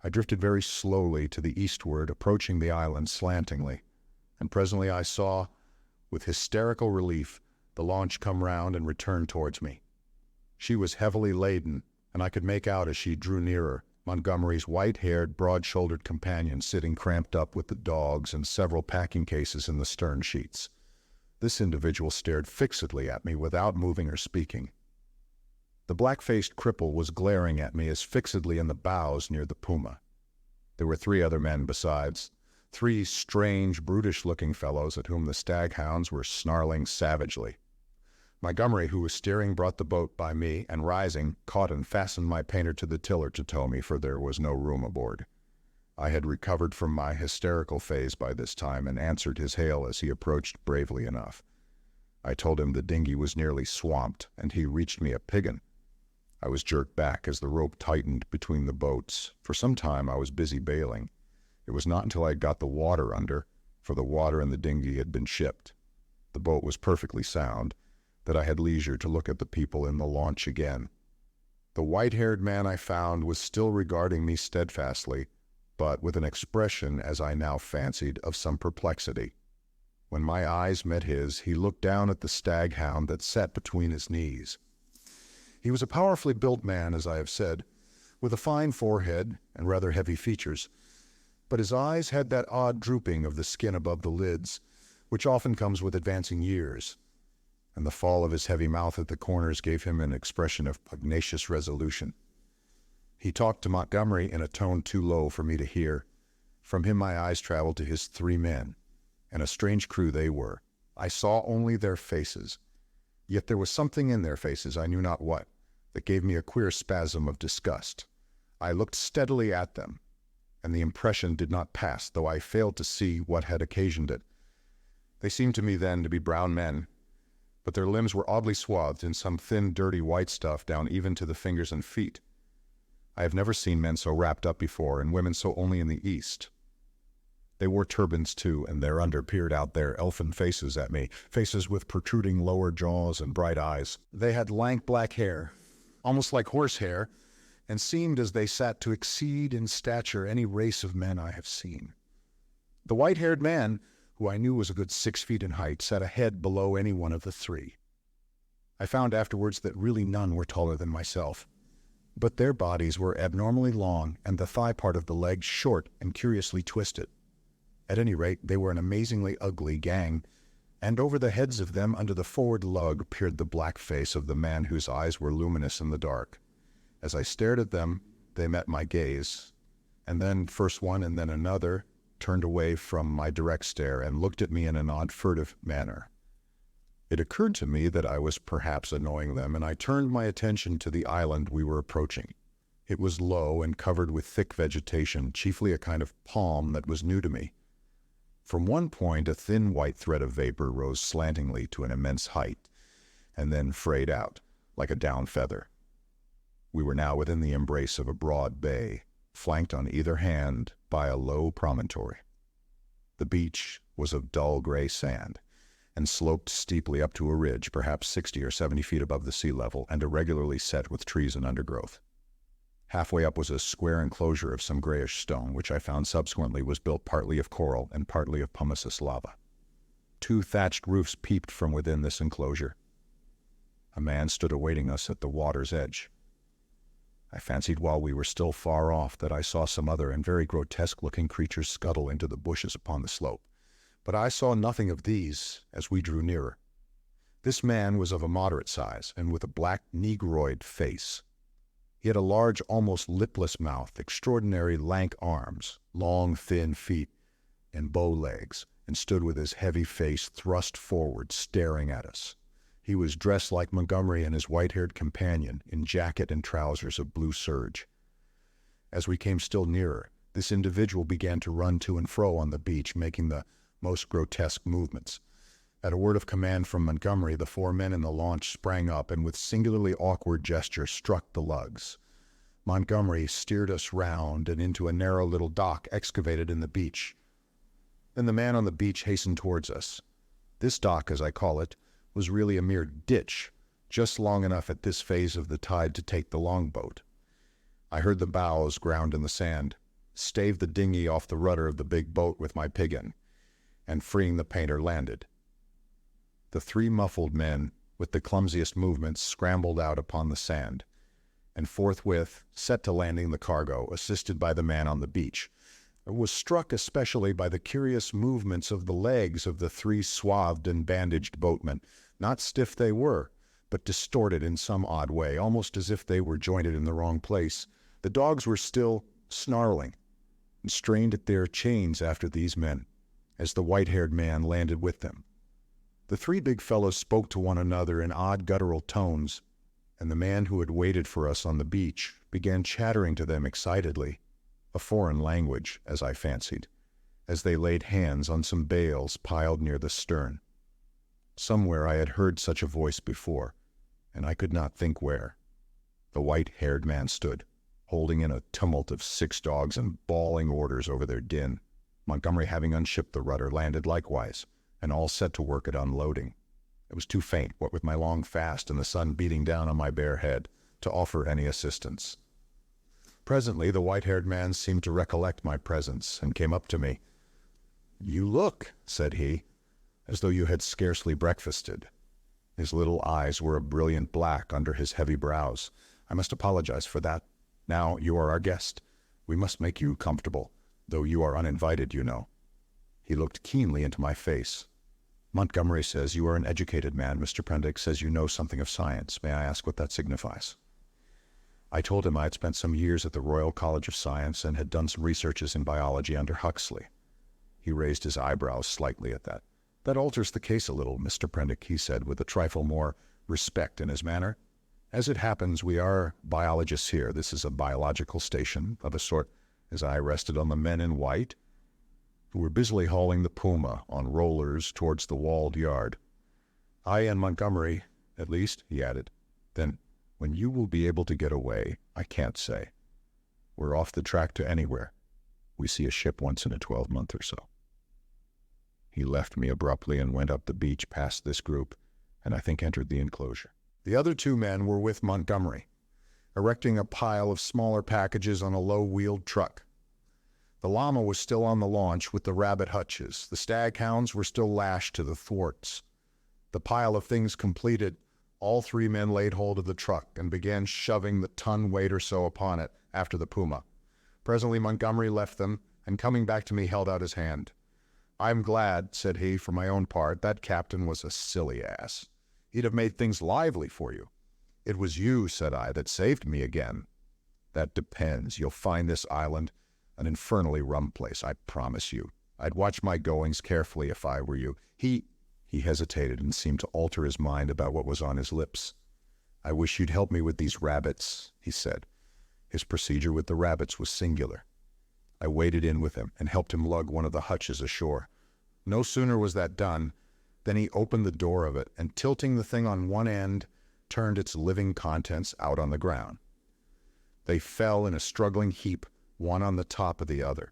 I drifted very slowly to the eastward, approaching the island slantingly, and presently I saw, with hysterical relief, the launch come round and return towards me. She was heavily laden, and I could make out as she drew nearer, Montgomery's white-haired, broad-shouldered companion sitting cramped up with the dogs and several packing cases in the stern sheets. This individual stared fixedly at me without moving or speaking. The black-faced cripple was glaring at me as fixedly in the bows near the Puma. There were 3 other men besides, 3 strange, brutish-looking fellows at whom the staghounds were snarling savagely. Montgomery, who was steering, brought the boat by me, and rising, caught and fastened my painter to the tiller to tow me, for there was no room aboard. I had recovered from my hysterical phase by this time, and answered his hail as he approached bravely enough. I told him the dinghy was nearly swamped, and he reached me a piggin. I was jerked back as the rope tightened between the boats. For some time I was busy bailing. It was not until I had got the water under, for the water in the dinghy had been shipped, the boat was perfectly sound, that I had leisure to look at the people in the launch again. The white-haired man I found was still regarding me steadfastly, but with an expression, as I now fancied, of some perplexity. When my eyes met his, he looked down at the staghound that sat between his knees. He was a powerfully built man, as I have said, with a fine forehead and rather heavy features, but his eyes had that odd drooping of the skin above the lids, which often comes with advancing years, and the fall of his heavy mouth at the corners gave him an expression of pugnacious resolution. He talked to Montgomery in a tone too low for me to hear. From him my eyes traveled to his 3 men, and a strange crew they were. I saw only their faces, yet there was something in their faces, I knew not what, that gave me a queer spasm of disgust. I looked steadily at them, and the impression did not pass, though I failed to see what had occasioned it. They seemed to me then to be brown men, but their limbs were oddly swathed in some thin, dirty white stuff down even to the fingers and feet. I have never seen men so wrapped up before, and women so only in the East. They wore turbans too, and thereunder peered out their elfin faces at me, faces with protruding lower jaws and bright eyes. They had lank black hair, almost like horsehair, and seemed as they sat to exceed in stature any race of men I have seen. The white-haired man, who I knew was a good 6 feet in height, sat a head below any one of the 3. I found afterwards that really none were taller than myself, but their bodies were abnormally long and the thigh part of the legs short and curiously twisted. At any rate, they were an amazingly ugly gang, and over the heads of them under the forward lug peered the black face of the man whose eyes were luminous in the dark. As I stared at them, they met my gaze, and then first one and then another turned away from my direct stare and looked at me in an odd furtive manner. It occurred to me that I was perhaps annoying them, and I turned my attention to the island we were approaching. It was low and covered with thick vegetation, chiefly a kind of palm that was new to me. From one point a thin white thread of vapor rose slantingly to an immense height, and then frayed out, like a down feather. We were now within the embrace of a broad bay, flanked on either hand by a low promontory. The beach was of dull gray sand, and sloped steeply up to a ridge, perhaps 60 or 70 feet above the sea level, and irregularly set with trees and undergrowth. Halfway up was a square enclosure of some grayish stone, which I found subsequently was built partly of coral and partly of pumiceous lava. 2 thatched roofs peeped from within this enclosure. A man stood awaiting us at the water's edge. I fancied while we were still far off that I saw some other and very grotesque-looking creatures scuttle into the bushes upon the slope, but I saw nothing of these as we drew nearer. This man was of a moderate size and with a black negroid face. He had a large, almost lipless mouth, extraordinary lank arms, long, thin feet, and bow legs, and stood with his heavy face thrust forward, staring at us. He was dressed like Montgomery and his white-haired companion, in jacket and trousers of blue serge. As we came still nearer, this individual began to run to and fro on the beach, making the most grotesque movements. At a word of command from Montgomery, the 4 men in the launch sprang up and with singularly awkward gesture struck the lugs. Montgomery steered us round and into a narrow little dock excavated in the beach. Then the man on the beach hastened towards us. This dock, as I call it, was really a mere ditch, just long enough at this phase of the tide to take the longboat. I heard the bows ground in the sand, staved the dinghy off the rudder of the big boat with my piggin, and freeing the painter landed. The 3 muffled men, with the clumsiest movements, scrambled out upon the sand, and forthwith set to landing the cargo, assisted by the man on the beach. I was struck especially by the curious movements of the legs of the 3 swathed and bandaged boatmen. Not stiff they were, but distorted in some odd way, almost as if they were jointed in the wrong place. The dogs were still snarling and strained at their chains after these men, as the white-haired man landed with them. The 3 big fellows spoke to one another in odd guttural tones, and the man who had waited for us on the beach began chattering to them excitedly, a foreign language, as I fancied, as they laid hands on some bales piled near the stern. Somewhere I had heard such a voice before, and I could not think where. The white-haired man stood, holding in a tumult of 6 dogs and bawling orders over their din. Montgomery, having unshipped the rudder, landed likewise, and all set to work at unloading. It was too faint, what with my long fast and the sun beating down on my bare head, to offer any assistance. Presently the white-haired man seemed to recollect my presence, and came up to me. "You look," said he, "as though you had scarcely breakfasted." His little eyes were a brilliant black under his heavy brows. "I must apologize for that. Now you are our guest. We must make you comfortable, though you are uninvited, you know." He looked keenly into my face. "Montgomery says you are an educated man. Mr. Prendick says you know something of science. May I ask what that signifies?" I told him I had spent some years at the Royal College of Science and had done some researches in biology under Huxley. He raised his eyebrows slightly at that. "That alters the case a little, Mr. Prendick," he said, with a trifle more respect in his manner. "As it happens, we are biologists here. This is a biological station, of a sort," as I rested on the men in white, who were busily hauling the Puma on rollers towards the walled yard. "I and Montgomery, at least," he added. "Then, when you will be able to get away, I can't say. We're off the track to anywhere. We see a ship once in a 12-month or so." He left me abruptly and went up the beach past this group, and I think entered the enclosure. The other 2 men were with Montgomery, erecting a pile of smaller packages on a low-wheeled truck. The llama was still on the launch with the rabbit hutches. The staghounds were still lashed to the thwarts. The pile of things completed, all 3 men laid hold of the truck and began shoving the ton weight or so upon it after the Puma. Presently Montgomery left them, and coming back to me held out his hand. "I'm glad," said he, "for my own part, that captain was a silly ass. He'd have made things lively for you." "It was you," said I, "that saved me again." "That depends. You'll find this island an infernally rum place, I promise you. I'd watch my goings carefully if I were you." He hesitated and seemed to alter his mind about what was on his lips. "I wish you'd help me with these rabbits," he said. His procedure with the rabbits was singular. I waded in with him and helped him lug one of the hutches ashore. No sooner was that done than he opened the door of it and, tilting the thing on one end, turned its living contents out on the ground. They fell in a struggling heap, one on the top of the other.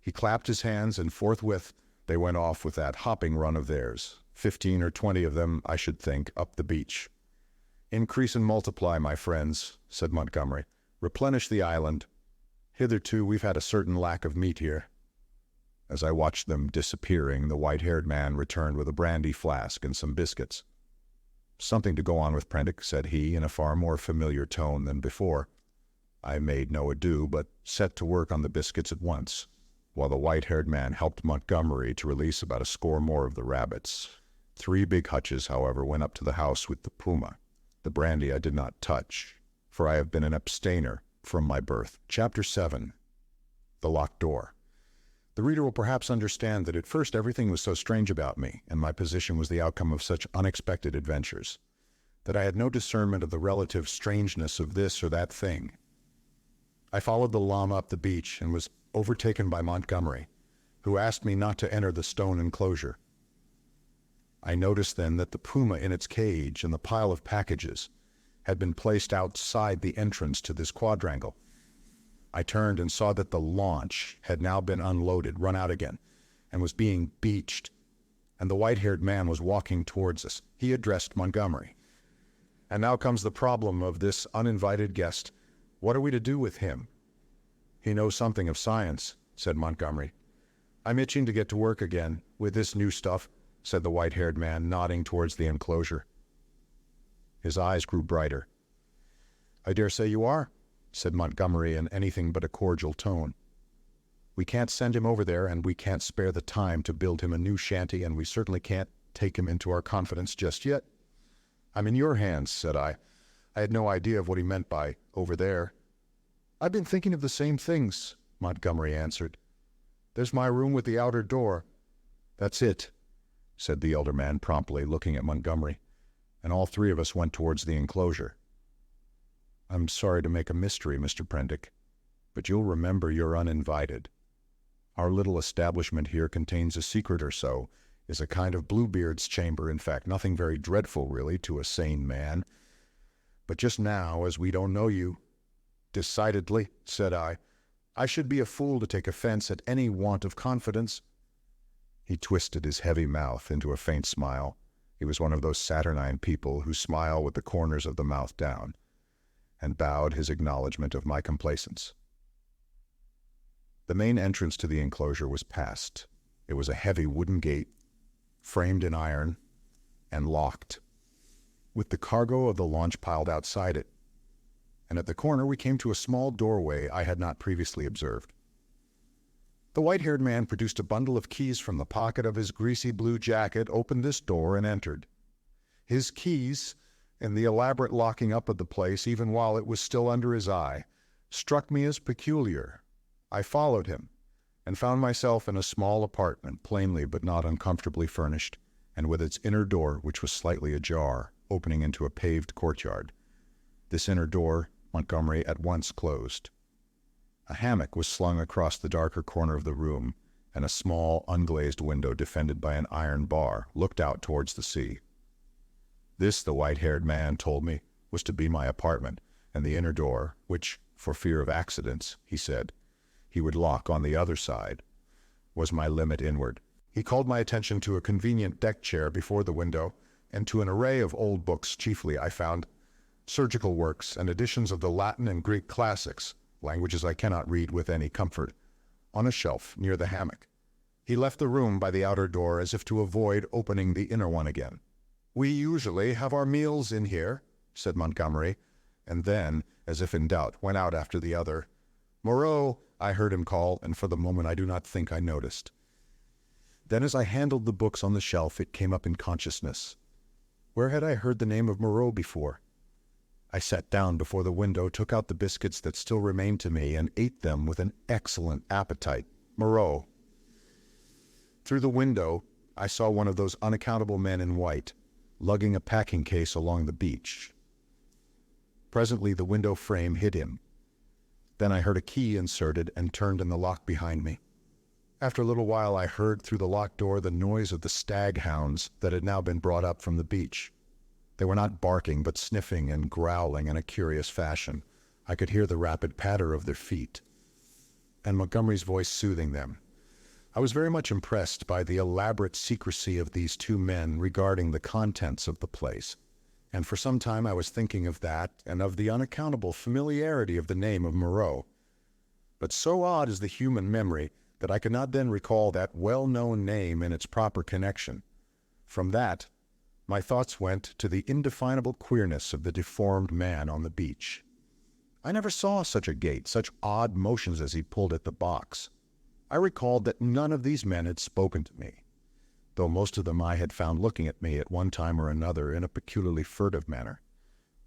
He clapped his hands, and forthwith they went off with that hopping run of theirs, 15 or 20 of them, I should think, up the beach. "Increase and multiply, my friends," said Montgomery. "Replenish the island. Hitherto we've had a certain lack of meat here." As I watched them disappearing, the white-haired man returned with a brandy flask and some biscuits. "Something to go on with, Prendick," said he, in a far more familiar tone than before. I made no ado, but set to work on the biscuits at once, while the white-haired man helped Montgomery to release about a score more of the rabbits. 3 big hutches, however, went up to the house with the puma. The brandy I did not touch, for I have been an abstainer from my birth. Chapter 7. The Locked Door. The reader will perhaps understand that at first everything was so strange about me, and my position was the outcome of such unexpected adventures, that I had no discernment of the relative strangeness of this or that thing. I followed the llama up the beach and was overtaken by Montgomery, who asked me not to enter the stone enclosure. I noticed then that the puma in its cage and the pile of packages had been placed outside the entrance to this quadrangle. I turned and saw that the launch had now been unloaded, run out again, and was being beached, and the white-haired man was walking towards us. He addressed Montgomery. And now comes the problem of this uninvited guest. What are we to do with him? He knows something of science, said Montgomery. I'm itching to get to work again with this new stuff, said the white-haired man, nodding towards the enclosure. His eyes grew brighter. I dare say you are, said Montgomery in anything but a cordial tone. We can't send him over there, and we can't spare the time to build him a new shanty, and we certainly can't take him into our confidence just yet. I'm in your hands, said I. I had no idea of what he meant by over there. I've been thinking of the same things, Montgomery answered. There's my room with the outer door. That's it, said the elder man promptly, looking at Montgomery, and all 3 of us went towards the enclosure. I'm sorry to make a mystery, Mr. Prendick, but you'll remember you're uninvited. Our little establishment here contains a secret or so, is a kind of Bluebeard's chamber, in fact, nothing very dreadful, really, to a sane man. But just now, as we don't know you— Decidedly, said I should be a fool to take offense at any want of confidence. He twisted his heavy mouth into a faint smile. He was one of those saturnine people who smile with the corners of the mouth down, and bowed his acknowledgment of my complacence. The main entrance to the enclosure was passed. It was a heavy wooden gate, framed in iron, and locked, with the cargo of the launch piled outside it. And at the corner we came to a small doorway I had not previously observed. The white-haired man produced a bundle of keys from the pocket of his greasy blue jacket, opened this door, and entered. His keys, and the elaborate locking up of the place, even while it was still under his eye, struck me as peculiar. I followed him, and found myself in a small apartment, plainly but not uncomfortably furnished, and with its inner door, which was slightly ajar, opening into a paved courtyard. This inner door Montgomery at once closed. A hammock was slung across the darker corner of the room, and a small, unglazed window defended by an iron bar looked out towards the sea. This, the white-haired man told me, was to be my apartment, and the inner door, which, for fear of accidents, he said, he would lock on the other side, was my limit inward. He called my attention to a convenient deck chair before the window, and to an array of old books, chiefly, I found, surgical works and editions of the Latin and Greek classics, languages I cannot read with any comfort, on a shelf near the hammock. He left the room by the outer door as if to avoid opening the inner one again. We usually have our meals in here, said Montgomery, and then, as if in doubt, went out after the other. Moreau, I heard him call, and for the moment I do not think I noticed. Then as I handled the books on the shelf, it came up in consciousness. Where had I heard the name of Moreau before? I sat down before the window, took out the biscuits that still remained to me, and ate them with an excellent appetite. Moreau. Through the window, I saw one of those unaccountable men in white, lugging a packing case along the beach. Presently the window frame hid him. Then I heard a key inserted and turned in the lock behind me. After a little while I heard through the locked door the noise of the stag-hounds that had now been brought up from the beach. They were not barking, but sniffing and growling in a curious fashion. I could hear the rapid patter of their feet, and Montgomery's voice soothing them. I was very much impressed by the elaborate secrecy of these 2 men regarding the contents of the place, and for some time I was thinking of that and of the unaccountable familiarity of the name of Moreau. But so odd is the human memory that I could not then recall that well-known name in its proper connection. From that, my thoughts went to the indefinable queerness of the deformed man on the beach. I never saw such a gait, such odd motions as he pulled at the box. I recalled that none of these men had spoken to me. though most of them I had found looking at me at one time or another in a peculiarly furtive manner,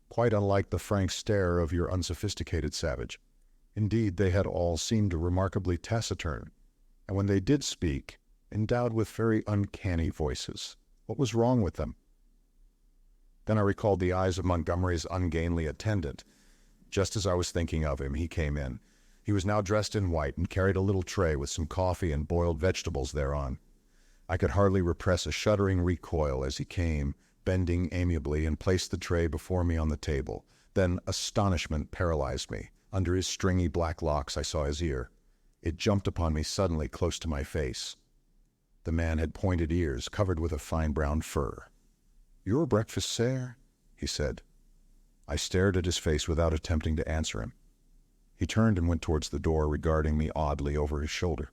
quite unlike the frank stare of your unsophisticated savage. Indeed, they had all seemed remarkably taciturn, and when they did speak, endowed with very uncanny voices. What was wrong with them? Then I recalled the eyes of Montgomery's ungainly attendant. Just as I was thinking of him, he came in. He was now dressed in white and carried a little tray with some coffee and boiled vegetables thereon. I could hardly repress a shuddering recoil as he came, bending amiably, and placed the tray before me on the table. Then astonishment paralyzed me. Under his stringy black locks I saw his ear. It jumped upon me suddenly close to my face. The man had pointed ears covered with a fine brown fur. "Your breakfast, sir?" he said. I stared at his face without attempting to answer him. He turned and went towards the door, regarding me oddly over his shoulder.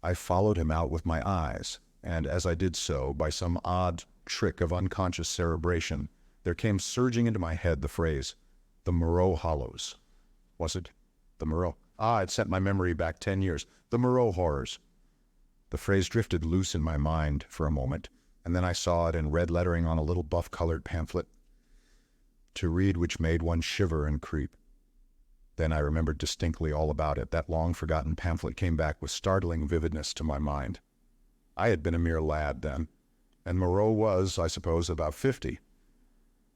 I followed him out with my eyes, and as I did so, by some odd trick of unconscious cerebration, there came surging into my head the phrase, "The Moreau Hollows." Was it? The Moreau? It sent my memory back 10 years. The Moreau horrors. The phrase drifted loose in my mind for a moment, and then I saw it in red lettering on a little buff-colored pamphlet, to read which made one shiver and creep. Then I remembered distinctly all about it. That long-forgotten pamphlet came back with startling vividness to my mind. I had been a mere lad then, and Moreau was, I suppose, about 50.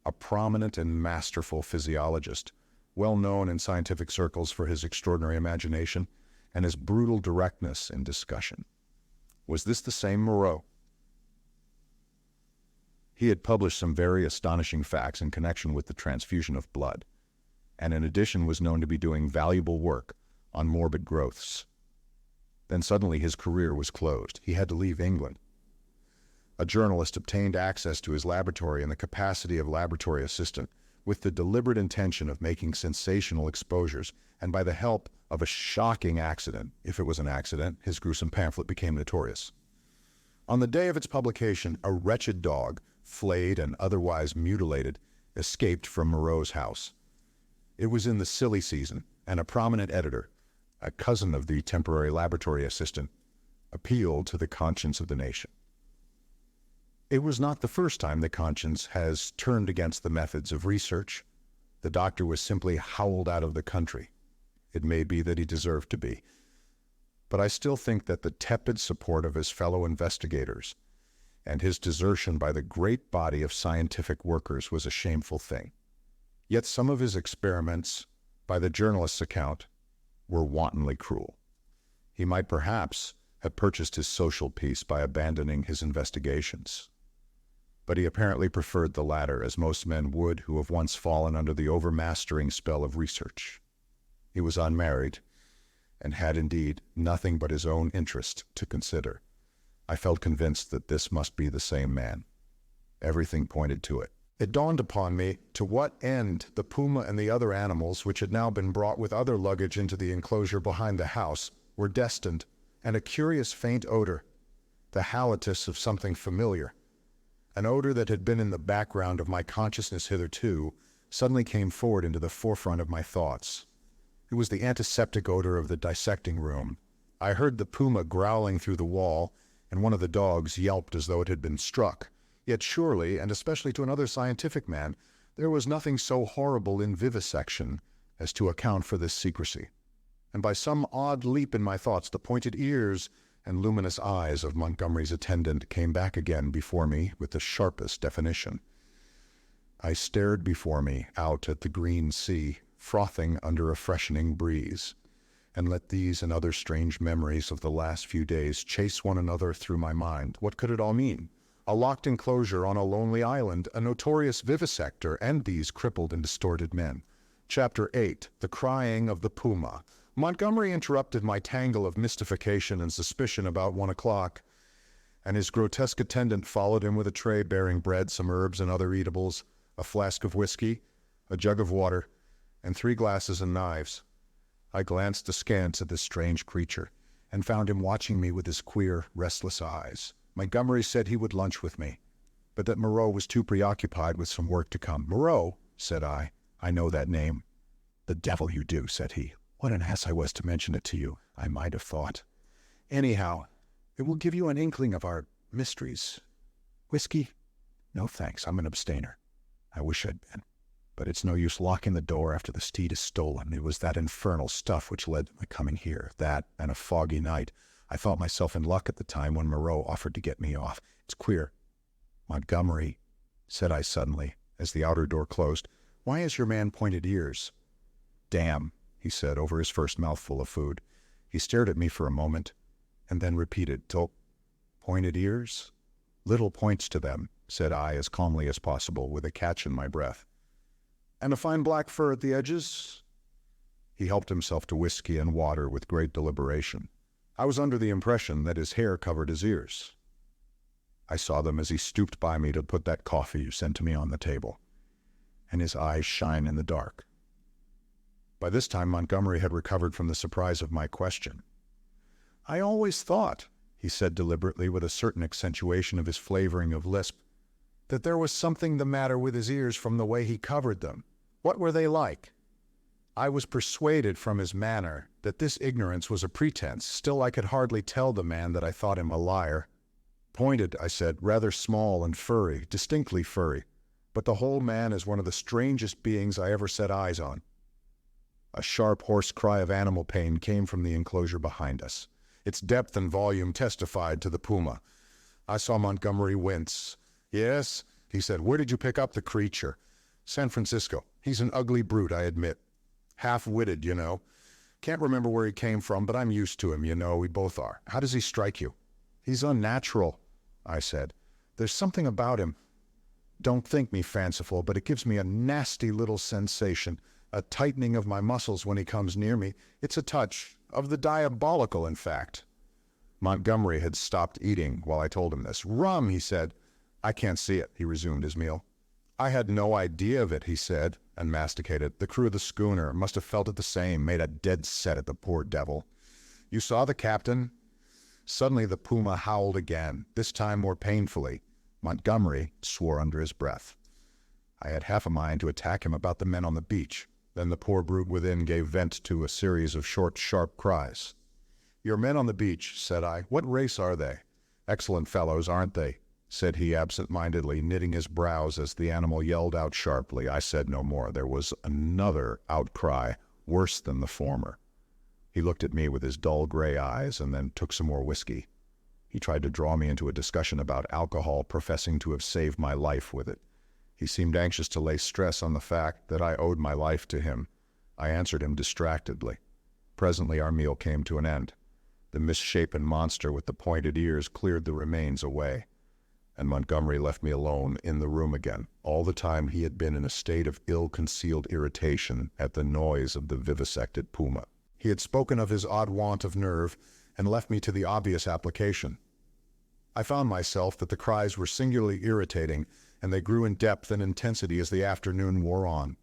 A prominent and masterful physiologist, well known in scientific circles for his extraordinary imagination and his brutal directness in discussion. Was this the same Moreau? He had published some very astonishing facts in connection with the transfusion of blood, and in addition was known to be doing valuable work on morbid growths. Then suddenly his career was closed. He had to leave England. A journalist obtained access to his laboratory in the capacity of laboratory assistant, with the deliberate intention of making sensational exposures, and by the help of a shocking accident, if it was an accident, his gruesome pamphlet became notorious. On the day of its publication, a wretched dog, flayed and otherwise mutilated, escaped from Moreau's house. It was in the silly season, and a prominent editor, a cousin of the temporary laboratory assistant, appealed to the conscience of the nation. It was not the first time the conscience has turned against the methods of research. The doctor was simply howled out of the country. It may be that he deserved to be. But I still think that the tepid support of his fellow investigators and his desertion by the great body of scientific workers was a shameful thing. Yet some of his experiments, by the journalist's account, were wantonly cruel. He might perhaps have purchased his social peace by abandoning his investigations. But he apparently preferred the latter, as most men would who have once fallen under the overmastering spell of research. He was unmarried, and had indeed nothing but his own interest to consider. I felt convinced that this must be the same man. Everything pointed to it. It dawned upon me to what end the puma and the other animals, which had now been brought with other luggage into the enclosure behind the house, were destined, and a curious faint odor, the halitus of something familiar, an odor that had been in the background of my consciousness hitherto, suddenly came forward into the forefront of my thoughts. It was the antiseptic odor of the dissecting room. I heard the puma growling through the wall, and one of the dogs yelped as though it had been struck. Yet surely, and especially to another scientific man, there was nothing so horrible in vivisection as to account for this secrecy. And by some odd leap in my thoughts, the pointed ears and luminous eyes of Montgomery's attendant came back again before me with the sharpest definition. I stared before me out at the green sea, frothing under a freshening breeze, and let these and other strange memories of the last few days chase one another through my mind. What could it all mean? A locked enclosure on a lonely island, a notorious vivisector, and these crippled and distorted men. Chapter 8. The Crying of the Puma. Montgomery interrupted my tangle of mystification and suspicion about 1 o'clock, and his grotesque attendant followed him with a tray bearing bread, some herbs and other eatables, a flask of whiskey, a jug of water, and 3 glasses and knives. I glanced askance at this strange creature, and found him watching me with his queer, restless eyes. Montgomery said he would lunch with me, but that Moreau was too preoccupied with some work to come. "Moreau," said I know that name. "The devil you do," said he. "What an ass I was to mention it to you, I might have thought. Anyhow, it will give you an inkling of our Mysteries. Whiskey? No thanks, I'm an abstainer. I wish I'd been. But it's no use locking the door after the steed is stolen. It was that infernal stuff which led to my coming here. That and a foggy night. I thought myself in luck at the time when Moreau offered to get me off. It's queer. Montgomery, said I suddenly, as the outer door closed, why has your man pointed ears? Damn, he said over his first mouthful of food. He stared at me for a moment, and then repeated, pointed ears? Little points to them, said I as calmly as possible, with a catch in my breath. And a fine black fur at the edges? He helped himself to whiskey and water with great deliberation. I was under the impression that his hair covered his ears. I saw them as he stooped by me to put that coffee you sent to me on the table, and his eyes shine in the dark. By this time, Montgomery had recovered from the surprise of my question. I always thought, he said deliberately with a certain accentuation of his flavoring of lisp, that there was something the matter with his ears from the way he covered them. What were they like? I was persuaded from his manner that this ignorance was a pretense. Still, I could hardly tell the man that I thought him a liar. Pointed, I said, rather small and furry, distinctly furry, but the whole man is one of the strangest beings I ever set eyes on. A sharp, hoarse cry of animal pain came from the enclosure behind us. Its depth and volume testified to the puma. I saw Montgomery wince. Yes, he said, where did you pick up the creature? San Francisco. He's an ugly brute, I admit. Half-witted, you know. Can't remember where he came from, but I'm used to him, you know, we both are. How does he strike you? He's unnatural, I said. There's something about him. Don't think me fanciful, but it gives me a nasty little sensation, a tightening of my muscles when he comes near me. It's a touch of the diabolical, in fact. Montgomery had stopped eating while I told him this. Rum, he said. I can't see it, he resumed his meal. I had no idea of it, he said, and masticated. The crew of the schooner must have felt it the same, made a dead set at the poor devil. You saw the captain? Suddenly the puma howled again, this time more painfully. Montgomery swore under his breath. I had half a mind to attack him about the men on the beach. Then the poor brute within gave vent to a series of short, sharp cries. Your men on the beach, said I. What race are they? Excellent fellows, aren't they? Said he absent-mindedly, knitting his brows as the animal yelled out sharply. I said no more. There was another outcry, worse than the former. He looked at me with his dull gray eyes and then took some more whiskey. He tried to draw me into a discussion about alcohol, professing to have saved my life with it. He seemed anxious to lay stress on the fact that I owed my life to him. I answered him distractedly. Presently our meal came to an end. The misshapen monster with the pointed ears cleared the remains away, and Montgomery left me alone in the room again. All the time he had been in a state of ill-concealed irritation at the noise of the vivisected puma. He had spoken of his odd want of nerve and left me to the obvious application. I found myself that the cries were singularly irritating, and they grew in depth and intensity as the afternoon wore on.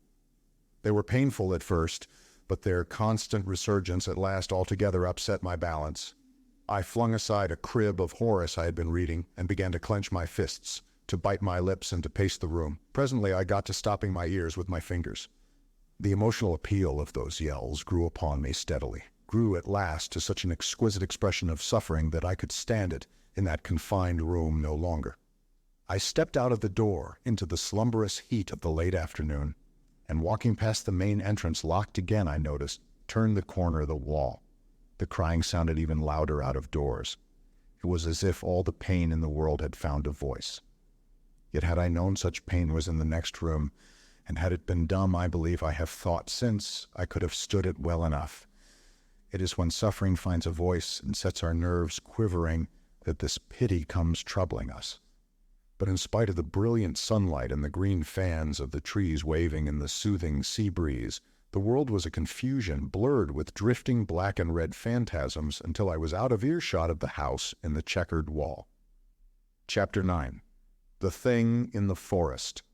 They were painful at first, but their constant resurgence at last altogether upset my balance. I flung aside a crib of Horace I had been reading and began to clench my fists, to bite my lips and to pace the room. Presently I got to stopping my ears with my fingers. The emotional appeal of those yells grew upon me steadily, grew at last to such an exquisite expression of suffering that I could stand it in that confined room no longer. I stepped out of the door into the slumberous heat of the late afternoon, and walking past the main entrance, locked again, I noticed, turned the corner of the wall. The crying sounded even louder out of doors. It was as if all the pain in the world had found a voice. Yet had I known such pain was in the next room, and had it been dumb, I believe I have thought since, I could have stood it well enough. It is when suffering finds a voice and sets our nerves quivering that this pity comes troubling us. But in spite of the brilliant sunlight and the green fans of the trees waving in the soothing sea breeze, the world was a confusion blurred with drifting black and red phantasms until I was out of earshot of the house in the checkered wall. Chapter 9. The Thing in the Forest.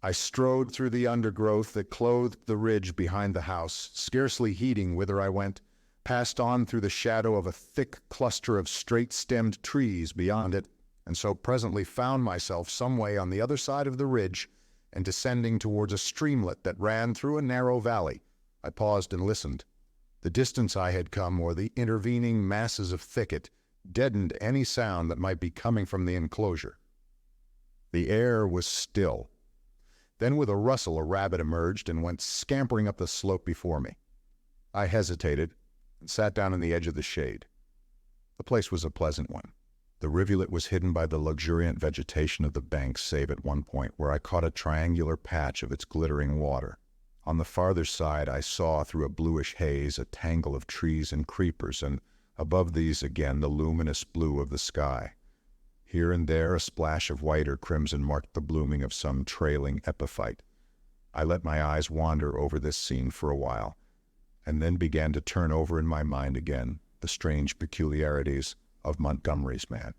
I strode through the undergrowth that clothed the ridge behind the house, scarcely heeding whither I went, passed on through the shadow of a thick cluster of straight-stemmed trees beyond it, and so presently found myself some way on the other side of the ridge and descending towards a streamlet that ran through a narrow valley. I paused and listened. The distance I had come, or the intervening masses of thicket, deadened any sound that might be coming from the enclosure. The air was still. Then with a rustle, a rabbit emerged and went scampering up the slope before me. I hesitated and sat down on the edge of the shade. The place was a pleasant one. The rivulet was hidden by the luxuriant vegetation of the banks, save at one point where I caught a triangular patch of its glittering water. On the farther side I saw through a bluish haze a tangle of trees and creepers, and above these again the luminous blue of the sky. Here and there a splash of white or crimson marked the blooming of some trailing epiphyte. I let my eyes wander over this scene for a while, and then began to turn over in my mind again the strange peculiarities of Montgomery's man.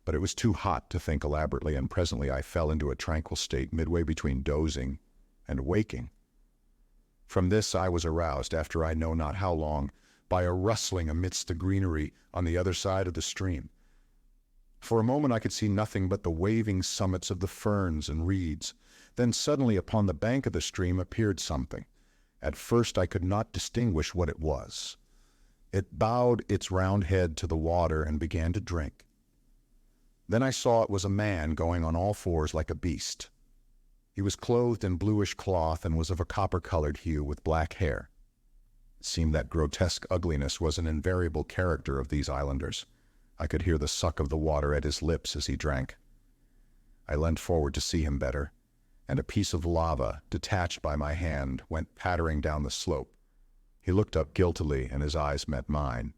But it was too hot to think elaborately, and presently I fell into a tranquil state midway between dozing and waking. From this I was aroused, after I know not how long, by a rustling amidst the greenery on the other side of the stream. For a moment I could see nothing but the waving summits of the ferns and reeds. Then suddenly upon the bank of the stream appeared something. At first I could not distinguish what it was. It bowed its round head to the water and began to drink. Then I saw it was a man going on all fours like a beast. He was clothed in bluish cloth and was of a copper-colored hue with black hair. It seemed that grotesque ugliness was an invariable character of these islanders. I could hear the suck of the water at his lips as he drank. I leant forward to see him better, and a piece of lava, detached by my hand, went pattering down the slope. He looked up guiltily, and his eyes met mine.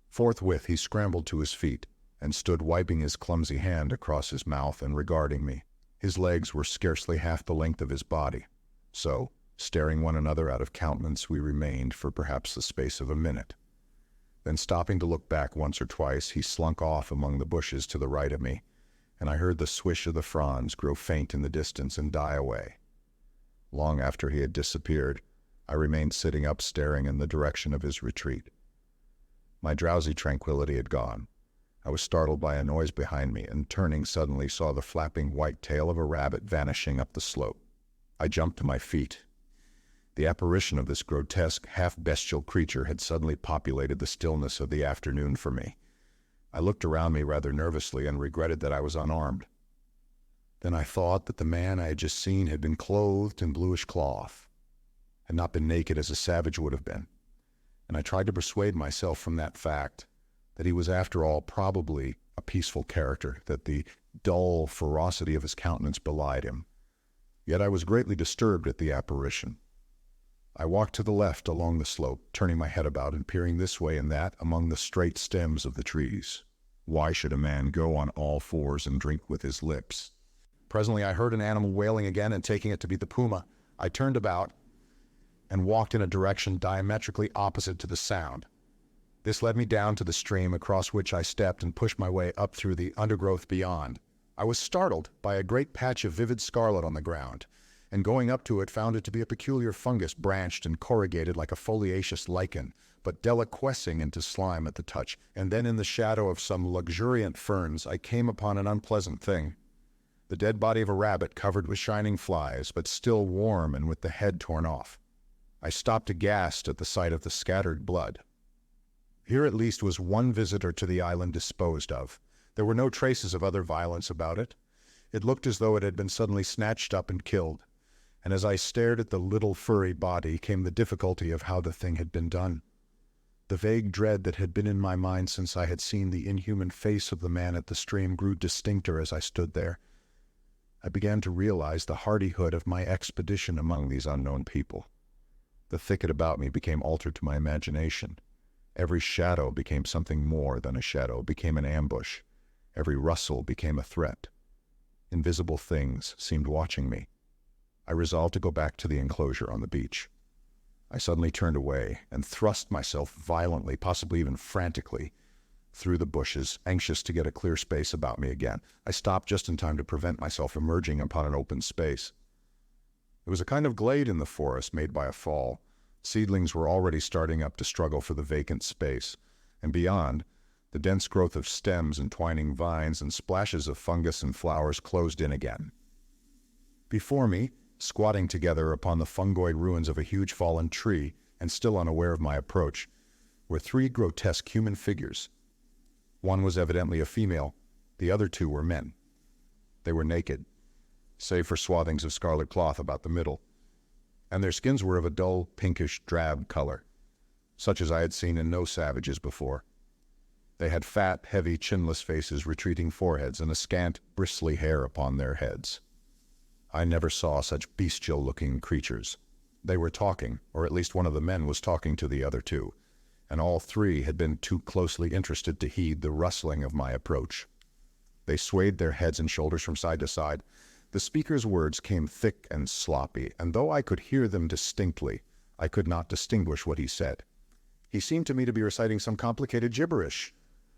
Forthwith he scrambled to his feet, and stood wiping his clumsy hand across his mouth and regarding me. His legs were scarcely half the length of his body. So, staring one another out of countenance, we remained for perhaps the space of a minute. Then stopping to look back once or twice, he slunk off among the bushes to the right of me, and I heard the swish of the fronds grow faint in the distance and die away. Long after he had disappeared, I remained sitting up staring in the direction of his retreat. My drowsy tranquility had gone. I was startled by a noise behind me, and turning suddenly saw the flapping white tail of a rabbit vanishing up the slope. I jumped to my feet. The apparition of this grotesque, half-bestial creature had suddenly populated the stillness of the afternoon for me. I looked around me rather nervously and regretted that I was unarmed. Then I thought that the man I had just seen had been clothed in bluish cloth, had not been naked as a savage would have been, and I tried to persuade myself from that fact that he was after all probably a peaceful character, that the dull ferocity of his countenance belied him. Yet I was greatly disturbed at the apparition. I walked to the left along the slope, turning my head about and peering this way and that among the straight stems of the trees. Why should a man go on all fours and drink with his lips? Presently I heard an animal wailing again, and taking it to be the puma, I turned about and walked in a direction diametrically opposite to the sound. This led me down to the stream, across which I stepped and pushed my way up through the undergrowth beyond. I was startled by a great patch of vivid scarlet on the ground, and going up to it found it to be a peculiar fungus, branched and corrugated like a foliaceous lichen, but deliquescing into slime at the touch. And then in the shadow of some luxuriant ferns I came upon an unpleasant thing. The dead body of a rabbit covered with shining flies, but still warm and with the head torn off. I stopped aghast at the sight of the scattered blood. Here at least was one visitor to the island disposed of. There were no traces of other violence about it. It looked as though it had been suddenly snatched up and killed. And as I stared at the little furry body came the difficulty of how the thing had been done. The vague dread that had been in my mind since I had seen the inhuman face of the man at the stream grew distincter as I stood there. I began to realize the hardihood of my expedition among these unknown people. The thicket about me became altered to my imagination. Every shadow became something more than a shadow, became an ambush. Every rustle became a threat. Invisible things seemed watching me. I resolved to go back to the enclosure on the beach. I suddenly turned away and thrust myself violently, possibly even frantically, through the bushes, anxious to get a clear space about me again. I stopped just in time to prevent myself emerging upon an open space. There was a kind of glade in the forest made by a fall. Seedlings were already starting up to struggle for the vacant space, and beyond, the dense growth of stems and twining vines and splashes of fungus and flowers closed in again. Before me, squatting together upon the fungoid ruins of a huge fallen tree, and still unaware of my approach, were three grotesque human figures, One was evidently a female. The other two were men. They were naked, save for swathings of scarlet cloth about the middle, and their skins were of a dull pinkish drab color, such as I had seen in no savages before. They had fat, heavy, chinless faces, retreating foreheads, and a scant, bristly hair upon their heads. I never saw such bestial-looking creatures. They were talking, or at least one of the men was talking to the other two, and all three had been too closely interested to heed the rustling of my approach. They swayed their heads and shoulders from side to side. The speaker's words came thick and sloppy, and though I could hear them distinctly, I could not distinguish what he said. He seemed to me to be reciting some complicated gibberish.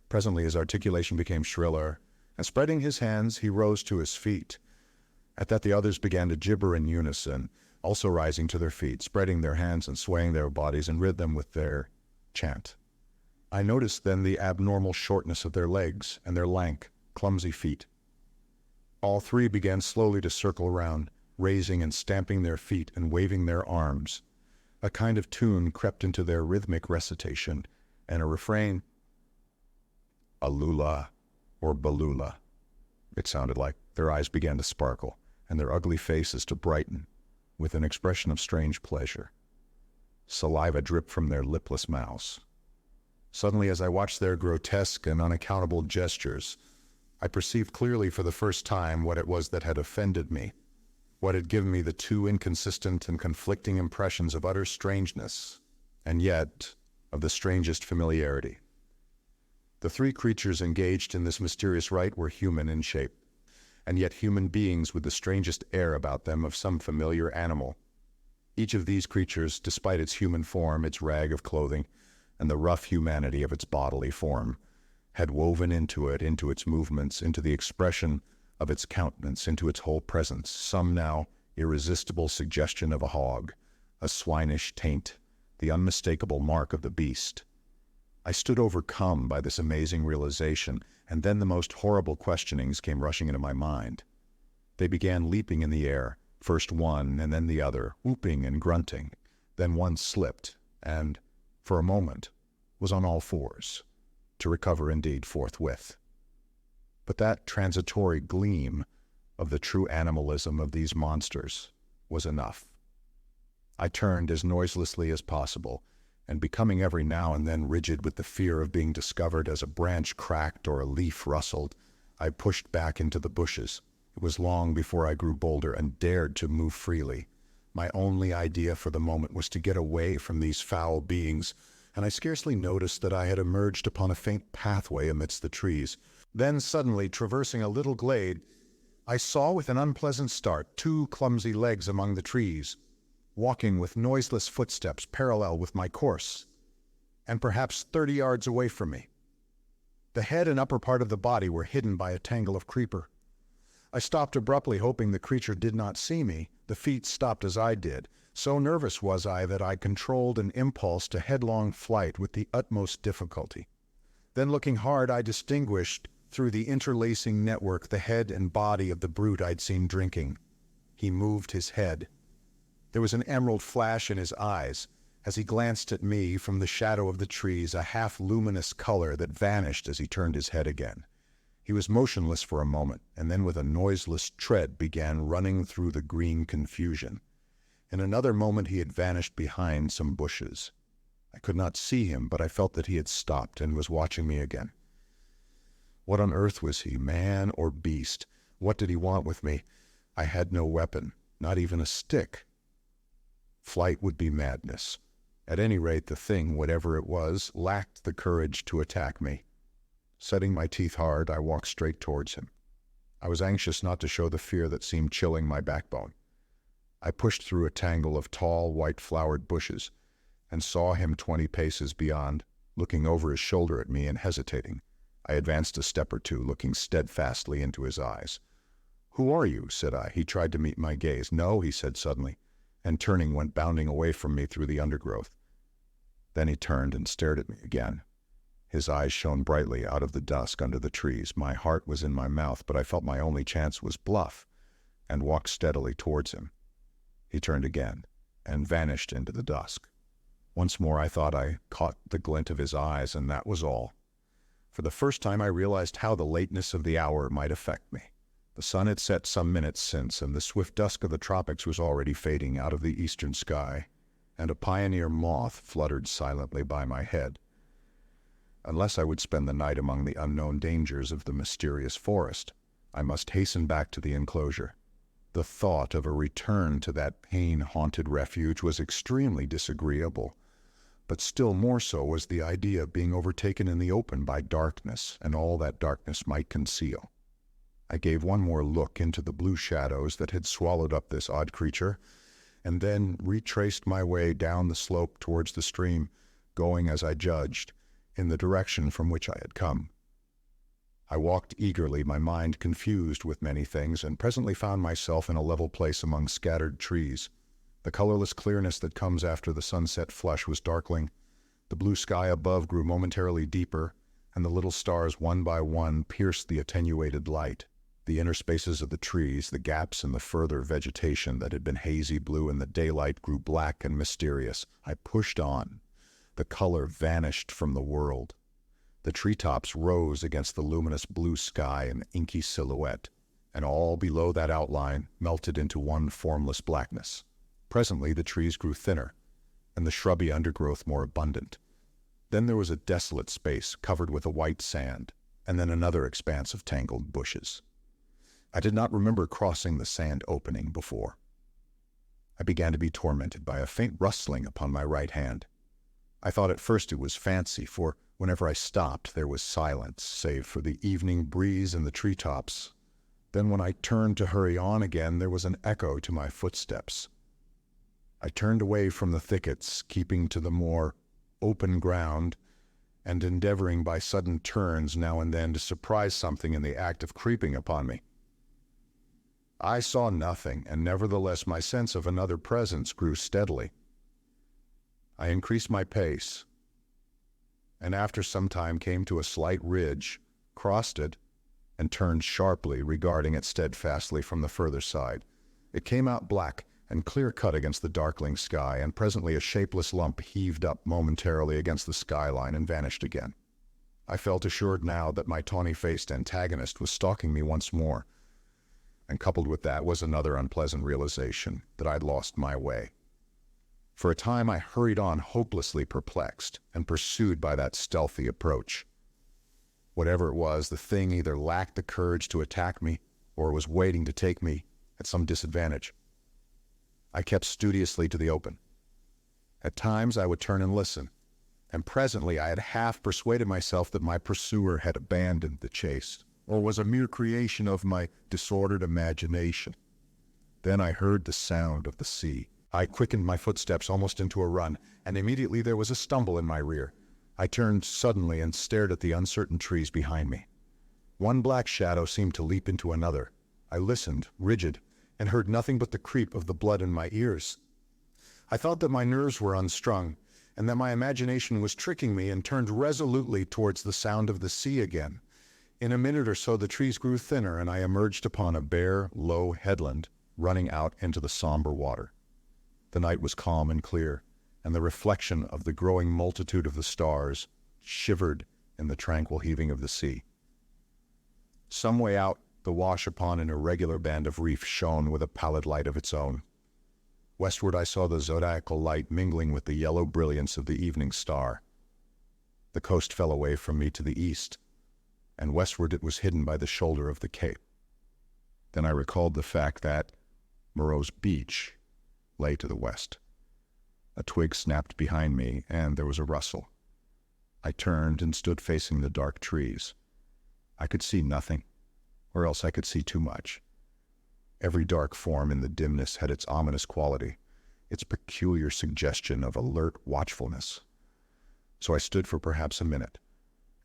Presently his articulation became shriller, and spreading his hands, he rose to his feet. At that the others began to gibber in unison, also rising to their feet, spreading their hands and swaying their bodies in rhythm with their chant. I noticed then the abnormal shortness of their legs and their lank, clumsy feet. All three began slowly to circle round, raising and stamping their feet and waving their arms. A kind of tune crept into their rhythmic recitation, and a refrain, Alula or Balula, it sounded like. Their eyes began to sparkle, and their ugly faces to brighten, with an expression of strange pleasure. Saliva dripped from their lipless mouths. Suddenly, as I watched their grotesque and unaccountable gestures, I perceived clearly for the first time what it was that had offended me, what had given me the two inconsistent and conflicting impressions of utter strangeness, and yet of the strangest familiarity. The three creatures engaged in this mysterious rite were human in shape, and yet human beings with the strangest air about them of some familiar animal. Each of these creatures, despite its human form, its rag of clothing, and the rough humanity of its bodily form, had woven into it, into its movements, into the expression of its countenance, into its whole presence, some now irresistible suggestion of a hog, a swinish taint, the unmistakable mark of the beast. I stood overcome by this amazing realization, and then the most horrible questionings came rushing into my mind. They began leaping in the air, first one and then the other, whooping and grunting. Then one slipped, and, for a moment, was on all fours, to recover indeed forthwith. But that transitory gleam of the true animalism of these monsters was enough. I turned as noiselessly as possible, and becoming every now and then rigid with the fear of being discovered as a branch cracked or a leaf rustled, I pushed back into the bushes. It was long before I grew bolder and dared to move freely. My only idea for the moment was to get away from these foul beings, and I scarcely noticed that I had emerged upon a faint pathway amidst the trees. Then suddenly, traversing a little glade, I saw with an unpleasant start two clumsy legs among the trees, walking with noiseless footsteps parallel with my course, and perhaps 30 yards away from me. The head and upper part of the body were hidden by a tangle of creeper. I stopped abruptly, hoping the creature did not see me. The feet stopped as I did. So nervous was I that I controlled an impulse to headlong flight with the utmost difficulty. Then, looking hard, I distinguished through the interlacing network the head and body of the brute I'd seen drinking. He moved his head. There was an emerald flash in his eyes. As he glanced at me from the shadow of the trees, a half-luminous color that vanished as he turned his head again. He was motionless for a moment, and then with a noiseless tread began running through the green confusion. In another moment he had vanished behind some bushes. I could not see him, but I felt that he had stopped and was watching me again. What on earth was he, man or beast? What did he want with me? I had no weapon, not even a stick. Flight would be madness. At any rate, the thing, whatever it was, lacked the courage to attack me. Setting my teeth hard, I walked straight towards him. I was anxious not to show the fear that seemed chilling my backbone. I pushed through a tangle of tall, white-flowered bushes, and saw him 20 paces beyond, looking over his shoulder at me and hesitating. I advanced a step or two, looking steadfastly into his eyes. "Who are you?" said I. He tried to meet my gaze. "No," he said suddenly, and turning went bounding away from me through the undergrowth. Then he turned and stared at me again. His eyes shone brightly out of the dusk under the trees. My heart was in my mouth, but I felt my only chance was bluff, and walked steadily towards him. He turned again, and vanished into the dusk. Once more I thought I caught the glint of his eyes, and that was all. For the first time I realized how the lateness of the hour might affect me. The sun had set some minutes since, and the swift dusk of the tropics was already fading out of the eastern sky, and a pioneer moth fluttered silently by my head. Unless I would spend the night among the unknown dangers of the mysterious forest, I must hasten back to the enclosure. The thought of a return to that pain-haunted refuge was extremely disagreeable, but still more so was the idea of being overtaken in the open by darkness and all that darkness might conceal. I gave one more look into the blue shadows that had swallowed up this odd creature, and then retraced my way down the slope towards the stream, going, as I judged, in the direction from which I had come. I walked eagerly, my mind confused with many things, and presently found myself in a level place among scattered trees. The colorless clearness that comes after the sunset flush was darkling. The blue sky above grew momentarily deeper, and the little stars one by one pierced the attenuated light. The inner spaces of the trees, the gaps in the further vegetation that had been hazy blue in the daylight, grew black and mysterious. I pushed on. The color vanished from the world. The treetops rose against the luminous blue sky in inky silhouette, and all below that outline melted into one formless blackness. Presently the trees grew thinner, and the shrubby undergrowth more abundant. Then there was a desolate space covered with a white sand, and then another expanse of tangled bushes. I did not remember crossing the sand opening before. I began to be tormented by a faint rustling upon my right hand. I thought at first it was fancy, for whenever I stopped there was silence, save for the evening breeze in the treetops. Then when I turned to hurry on again, there was an echo to my footsteps. I turned away from the thickets, keeping to the more open ground, and endeavoring by sudden turns now and then to surprise something in the act of creeping upon me. I saw nothing, and nevertheless my sense of another presence grew steadily. I increased my pace, and after some time came to a slight ridge, crossed it, and turned sharply, regarding it steadfastly from the further side. It came out black and clear-cut against the darkling sky, and presently a shapeless lump heaved up momentarily against the skyline and vanished again. I felt assured now that my tawny-faced antagonist was stalking me once more, and coupled with that was another unpleasant realization that I'd lost my way. For a time I hurried on hopelessly perplexed and pursued by that stealthy approach. Whatever it was, the thing either lacked the courage to attack me or was waiting to take me at some disadvantage. I kept studiously to the open. At times I would turn and listen, and presently I had half persuaded myself that my pursuer had abandoned the chase, or was a mere creation of my disordered imagination. Then I heard the sound of the sea. I quickened my footsteps almost into a run, and immediately there was a stumble in my rear. I turned suddenly and stared at the uncertain trees behind me. One black shadow seemed to leap into another. I listened, rigid, and heard nothing but the creep of the blood in my ears. I thought that my nerves were unstrung, and that my imagination was tricking me, and turned resolutely towards the sound of the sea again. In a minute or so the trees grew thinner, and I emerged upon a bare, low headland running out into the somber water. The night was calm and clear, and the reflection of the growing multitude of the stars shivered in the tranquil heaving of the sea. Some way out, the wash upon an irregular band of reef shone with a pallid light of its own. Westward I saw the zodiacal light mingling with the yellow brilliance of the evening star. The coast fell away from me to the east, and westward it was hidden by the shoulder of the cape. Then I recalled the fact that Moreau's beach lay to the west. A twig snapped behind me, and there was a rustle. I turned and stood facing the dark trees. I could see nothing, or else I could see too much. Every dark form in the dimness had its ominous quality, its peculiar suggestion of alert watchfulness. So I stood for perhaps a minute,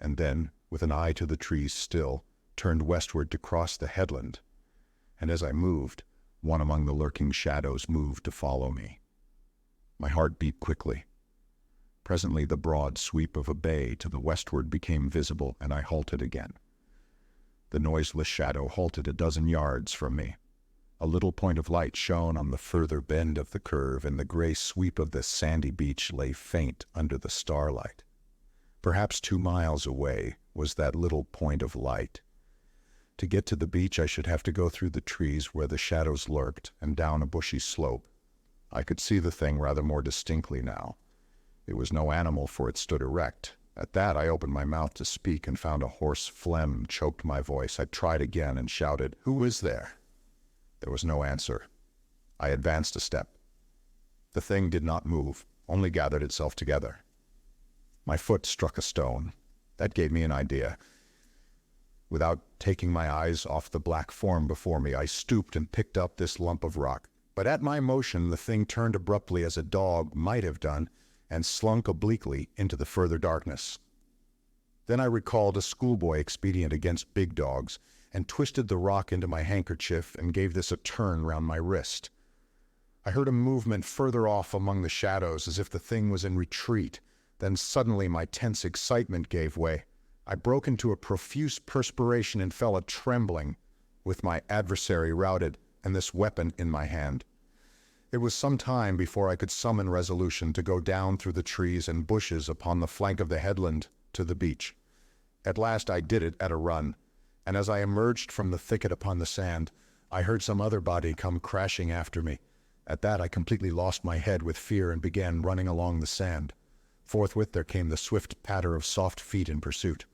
and then, with an eye to the trees still, turned westward to cross the headland, and as I moved, one among the lurking shadows moved to follow me. My heart beat quickly. Presently the broad sweep of a bay to the westward became visible, and I halted again. The noiseless shadow halted a dozen yards from me. A little point of light shone on the further bend of the curve, and the gray sweep of the sandy beach lay faint under the starlight. Perhaps 2 miles away was that little point of light. To get to the beach, I should have to go through the trees where the shadows lurked and down a bushy slope. I could see the thing rather more distinctly now. It was no animal, for it stood erect. At that, I opened my mouth to speak and found a hoarse phlegm choked my voice. I tried again and shouted, "Who is there?" There was no answer. I advanced a step. The thing did not move, only gathered itself together. My foot struck a stone. That gave me an idea. Without taking my eyes off the black form before me, I stooped and picked up this lump of rock. But at my motion, the thing turned abruptly as a dog might have done and slunk obliquely into the further darkness. Then I recalled a schoolboy expedient against big dogs and twisted the rock into my handkerchief and gave this a turn round my wrist. I heard a movement further off among the shadows as if the thing was in retreat. Then suddenly my tense excitement gave way. I broke into a profuse perspiration and fell a trembling, with my adversary routed and this weapon in my hand. It was some time before I could summon resolution to go down through the trees and bushes upon the flank of the headland to the beach. At last I did it at a run, and as I emerged from the thicket upon the sand, I heard some other body come crashing after me. At that I completely lost my head with fear and began running along the sand. Forthwith there came the swift patter of soft feet in pursuit.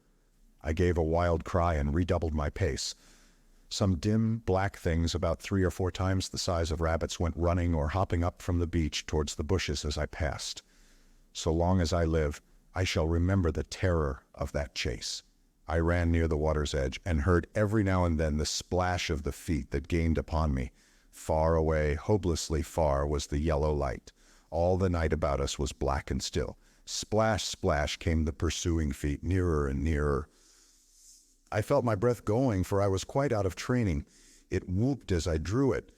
I gave a wild cry and redoubled my pace. Some dim, black things about 3 or 4 times the size of rabbits went running or hopping up from the beach towards the bushes as I passed. So long as I live, I shall remember the terror of that chase. I ran near the water's edge and heard every now and then the splash of the feet that gained upon me. Far away, hopelessly far, was the yellow light. All the night about us was black and still. Splash, splash came the pursuing feet, nearer and nearer. I felt my breath going, for I was quite out of training. It whooped as I drew it,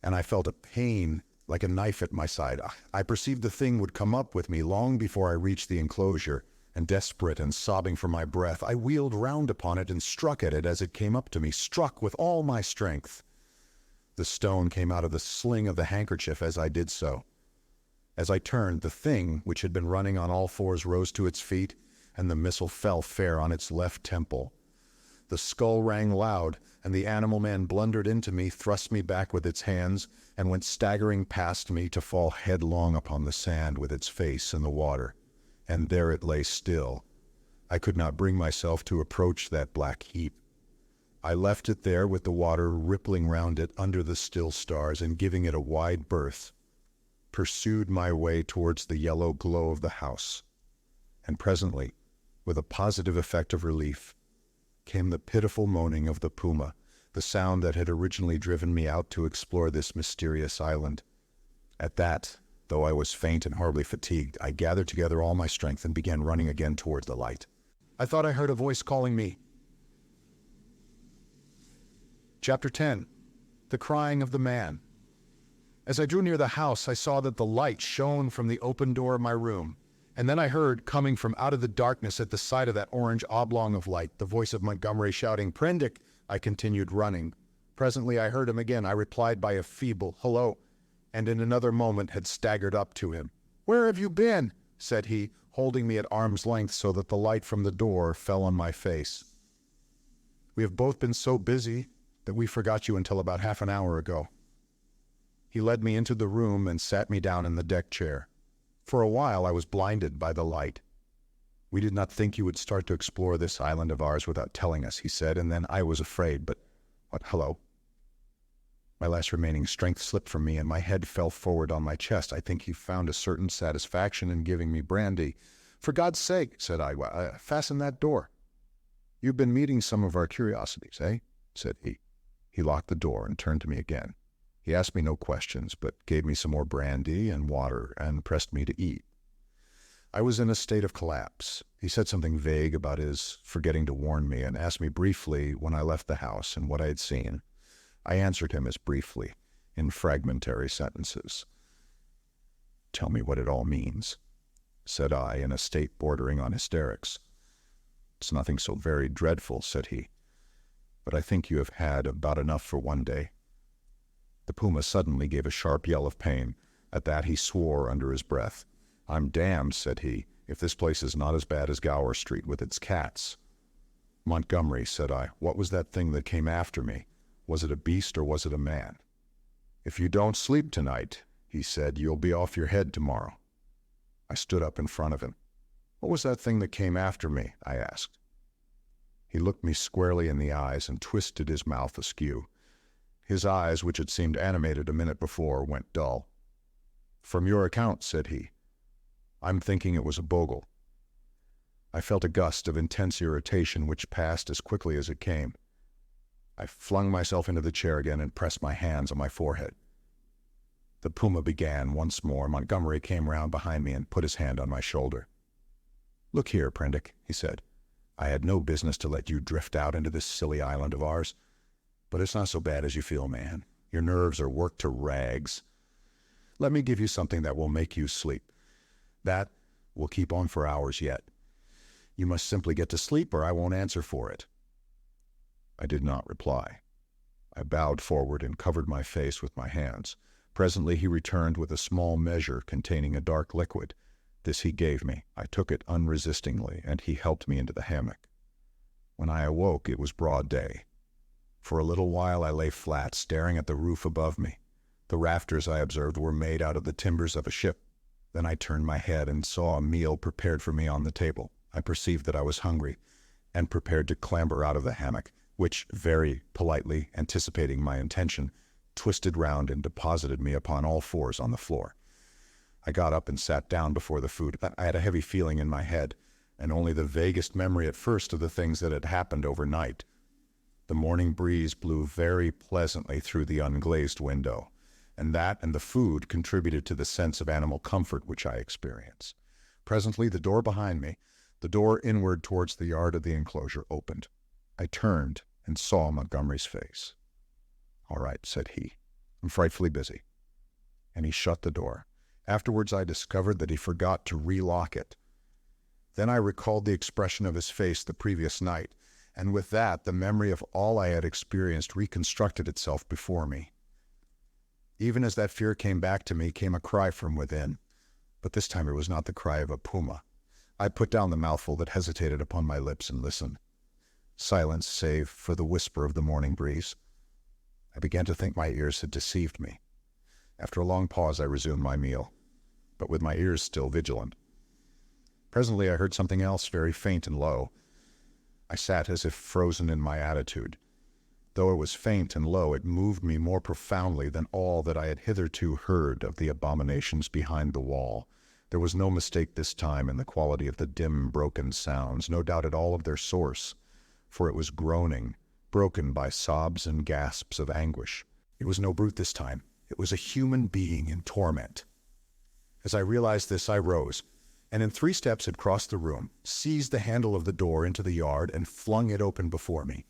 and I felt a pain like a knife at my side. I perceived the thing would come up with me long before I reached the enclosure, and desperate and sobbing for my breath, I wheeled round upon it and struck at it as it came up to me, struck with all my strength. The stone came out of the sling of the handkerchief as I did so. As I turned, the thing, which had been running on all fours, rose to its feet, and the missile fell fair on its left temple. The skull rang loud, and the animal man blundered into me, thrust me back with its hands, and went staggering past me to fall headlong upon the sand with its face in the water. And there it lay still. I could not bring myself to approach that black heap. I left it there with the water rippling round it under the still stars and giving it a wide berth, pursued my way towards the yellow glow of the house. And presently, with a positive effect of relief, came the pitiful moaning of the puma, the sound that had originally driven me out to explore this mysterious island. At that, though I was faint and horribly fatigued, I gathered together all my strength and began running again towards the light. I thought I heard a voice calling me. Chapter 10. The Crying of the Man. As I drew near the house, I saw that the light shone from the open door of my room, and then I heard, coming from out of the darkness at the side of that orange oblong of light, the voice of Montgomery shouting, "Prendick!" I continued running. Presently I heard him again. I replied by a feeble "hello," and in another moment had staggered up to him. "Where have you been?" said he, holding me at arm's length so that the light from the door fell on my face. "We have both been so busy that we forgot you until about half an hour ago." He led me into the room and sat me down in the deck chair. For a while I was blinded by the light. "We did not think you would start to explore this island of ours without telling us," he said, and then I was afraid, but hello. My last remaining strength slipped from me and my head fell forward on my chest. I think he found a certain satisfaction in giving me brandy. "For God's sake," said I, "fasten that door." "You've been meeting some of our curiosities, eh?" said he. He locked the door and turned to me again. He asked me no questions, but gave me some more brandy and water and pressed me to eat. I was in a state of collapse. He said something vague about his forgetting to warn me and asked me briefly when I left the house and what I had seen. I answered him as briefly, in fragmentary sentences. "Tell me what it all means," said I, in a state bordering on hysterics. "It's nothing so very dreadful," said he, "but I think you have had about enough for one day." The puma suddenly gave a sharp yell of pain. At that he swore under his breath. "I'm damned," said he, "if this place is not as bad as Gower Street with its cats." "Montgomery," said I, "what was that thing that came after me? Was it a beast or was it a man?" "If you don't sleep tonight," he said, "you'll be off your head tomorrow." I stood up in front of him. "What was that thing that came after me?" I asked. He looked me squarely in the eyes and twisted his mouth askew. His eyes, which had seemed animated a minute before, went dull. "From your account," said he, "I'm thinking it was a bogle." I felt a gust of intense irritation which passed as quickly as it came. I flung myself into the chair again and pressed my hands on my forehead. The puma began once more. Montgomery came round behind me and put his hand on my shoulder. "Look here, Prendick," he said. "I had no business to let you drift out into this silly island of ours. But it's not so bad as you feel, man. Your nerves are worked to rags. Let me give you something that will make you sleep. That will keep on for hours yet. You must simply get to sleep or I won't answer for it." I did not reply. I bowed forward and covered my face with my hands. Presently he returned with a small measure containing a dark liquid. This he gave me. I took it unresistingly, and he helped me into the hammock. When I awoke, it was broad day. For a little while I lay flat, staring at the roof above me. The rafters, I observed, were made out of the timbers of a ship. Then I turned my head and saw a meal prepared for me on the table. I perceived that I was hungry, and prepared to clamber out of the hammock, which, very politely anticipating my intention, twisted round and deposited me upon all fours on the floor. I got up and sat down before the food. I had a heavy feeling in my head, and only the vaguest memory at first of the things that had happened overnight. The morning breeze blew very pleasantly through the unglazed window, and that and the food contributed to the sense of animal comfort which I experienced. Presently the door behind me, the door inward towards the yard of the enclosure, opened. I turned and saw Montgomery's face. "All right," said he. "I'm frightfully busy." And he shut the door. Afterwards I discovered that he forgot to relock it. Then I recalled the expression of his face the previous night, and with that the memory of all I had experienced reconstructed itself before me. Even as that fear came back to me came a cry from within, but this time it was not the cry of a puma. I put down the mouthful that hesitated upon my lips and listened. Silence save for the whisper of the morning breeze. I began to think my ears had deceived me. After a long pause I resumed my meal, but with my ears still vigilant. Presently I heard something else very faint and low. I sat as if frozen in my attitude. Though it was faint and low, it moved me more profoundly than all that I had hitherto heard of the abominations behind the wall. There was no mistake this time in the quality of the dim, broken sounds, no doubt at all of their source, for it was groaning, broken by sobs and gasps of anguish. It was no brute this time. It was a human being in torment. As I realized this, I rose, and in 3 steps had crossed the room, seized the handle of the door into the yard, and flung it open before me.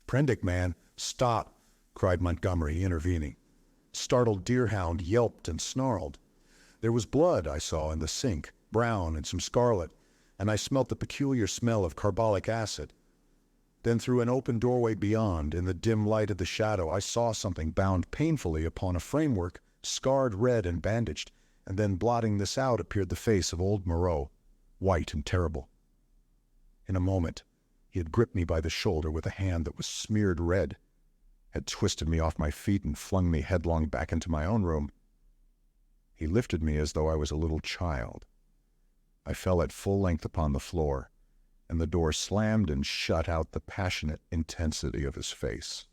"Prendick, man, stop!" cried Montgomery, intervening. Startled deerhound yelped and snarled. There was blood, I saw, in the sink, brown and some scarlet, and I smelt the peculiar smell of carbolic acid. Then through an open doorway beyond, in the dim light of the shadow, I saw something bound painfully upon a framework, scarred red and bandaged, and then blotting this out appeared the face of old Moreau, white and terrible. In a moment, he had gripped me by the shoulder with a hand that was smeared red, had twisted me off my feet and flung me headlong back into my own room. He lifted me as though I was a little child. I fell at full length upon the floor, and the door slammed and shut out the passionate intensity of his face.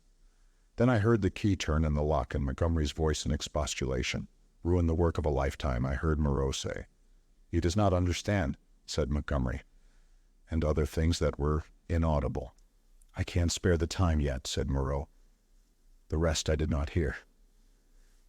Then I heard the key turn in the lock and Montgomery's voice in expostulation. "Ruin the work of a lifetime," I heard Moreau say. "He does not understand," said Montgomery, and other things that were inaudible. "I can't spare the time yet," said Moreau. The rest I did not hear.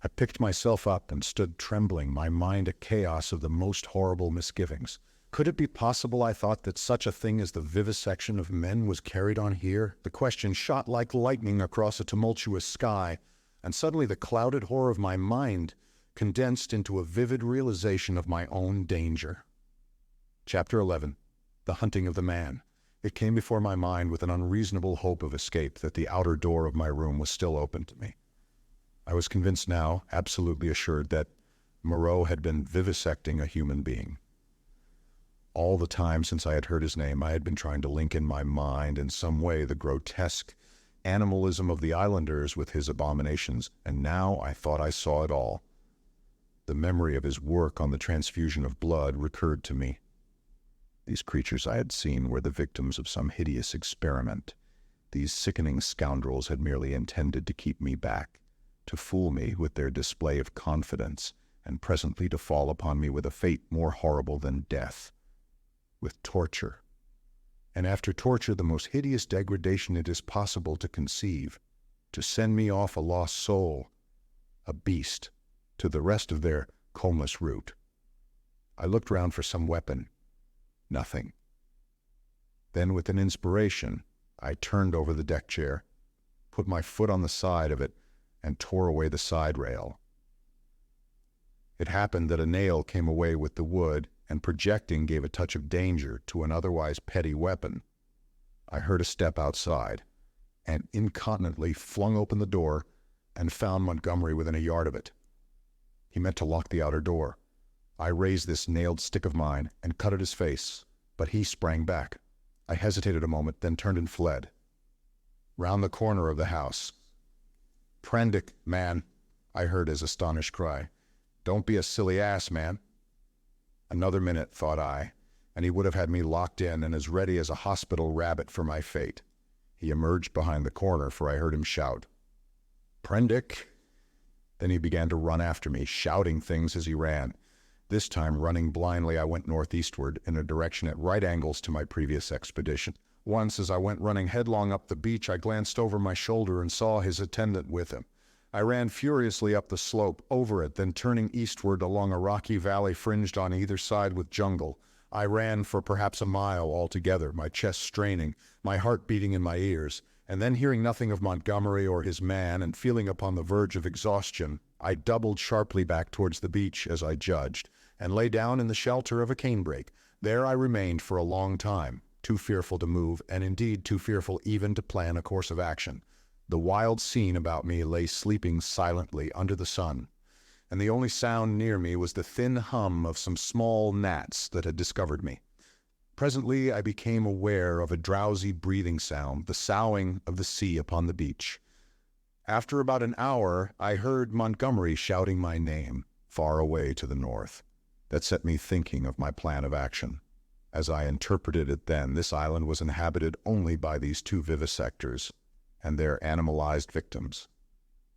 I picked myself up and stood trembling, my mind a chaos of the most horrible misgivings. Could it be possible, I thought, that such a thing as the vivisection of men was carried on here? The question shot like lightning across a tumultuous sky, and suddenly the clouded horror of my mind condensed into a vivid realization of my own danger. Chapter 11. The Hunting of the Man. It came before my mind with an unreasonable hope of escape that the outer door of my room was still open to me. I was convinced now, absolutely assured, that Moreau had been vivisecting a human being. All the time since I had heard his name, I had been trying to link in my mind in some way the grotesque animalism of the islanders with his abominations, and now I thought I saw it all. The memory of his work on the transfusion of blood recurred to me. These creatures I had seen were the victims of some hideous experiment. These sickening scoundrels had merely intended to keep me back, to fool me with their display of confidence, and presently to fall upon me with a fate more horrible than death, with torture. And after torture, the most hideous degradation it is possible to conceive, to send me off a lost soul, a beast, to the rest of their combless route. I looked round for some weapon. Nothing. Then, with an inspiration, I turned over the deck chair, put my foot on the side of it, and tore away the side rail. It happened that a nail came away with the wood, and projecting gave a touch of danger to an otherwise petty weapon. I heard a step outside, and incontinently flung open the door and found Montgomery within a yard of it. He meant to lock the outer door. I raised this nailed stick of mine and cut at his face, but he sprang back. I hesitated a moment, then turned and fled. Round the corner of the house. "Prendick, man," I heard his astonished cry. "Don't be a silly ass, man." Another minute, thought I, and he would have had me locked in and as ready as a hospital rabbit for my fate. He emerged behind the corner, for I heard him shout, "Prendick!" Then he began to run after me, shouting things as he ran. This time, running blindly, I went northeastward in a direction at right angles to my previous expedition. Once, as I went running headlong up the beach, I glanced over my shoulder and saw his attendant with him. I ran furiously up the slope, over it, then turning eastward along a rocky valley fringed on either side with jungle. I ran for perhaps a mile altogether, my chest straining, my heart beating in my ears, and then hearing nothing of Montgomery or his man and feeling upon the verge of exhaustion, I doubled sharply back towards the beach, as I judged, and lay down in the shelter of a canebrake. There I remained for a long time, too fearful to move, and indeed too fearful even to plan a course of action. The wild scene about me lay sleeping silently under the sun, and the only sound near me was the thin hum of some small gnats that had discovered me. Presently I became aware of a drowsy breathing sound, the soughing of the sea upon the beach. After about an hour, I heard Montgomery shouting my name, far away to the north. That set me thinking of my plan of action. As I interpreted it then, this island was inhabited only by these two vivisectors and their animalized victims.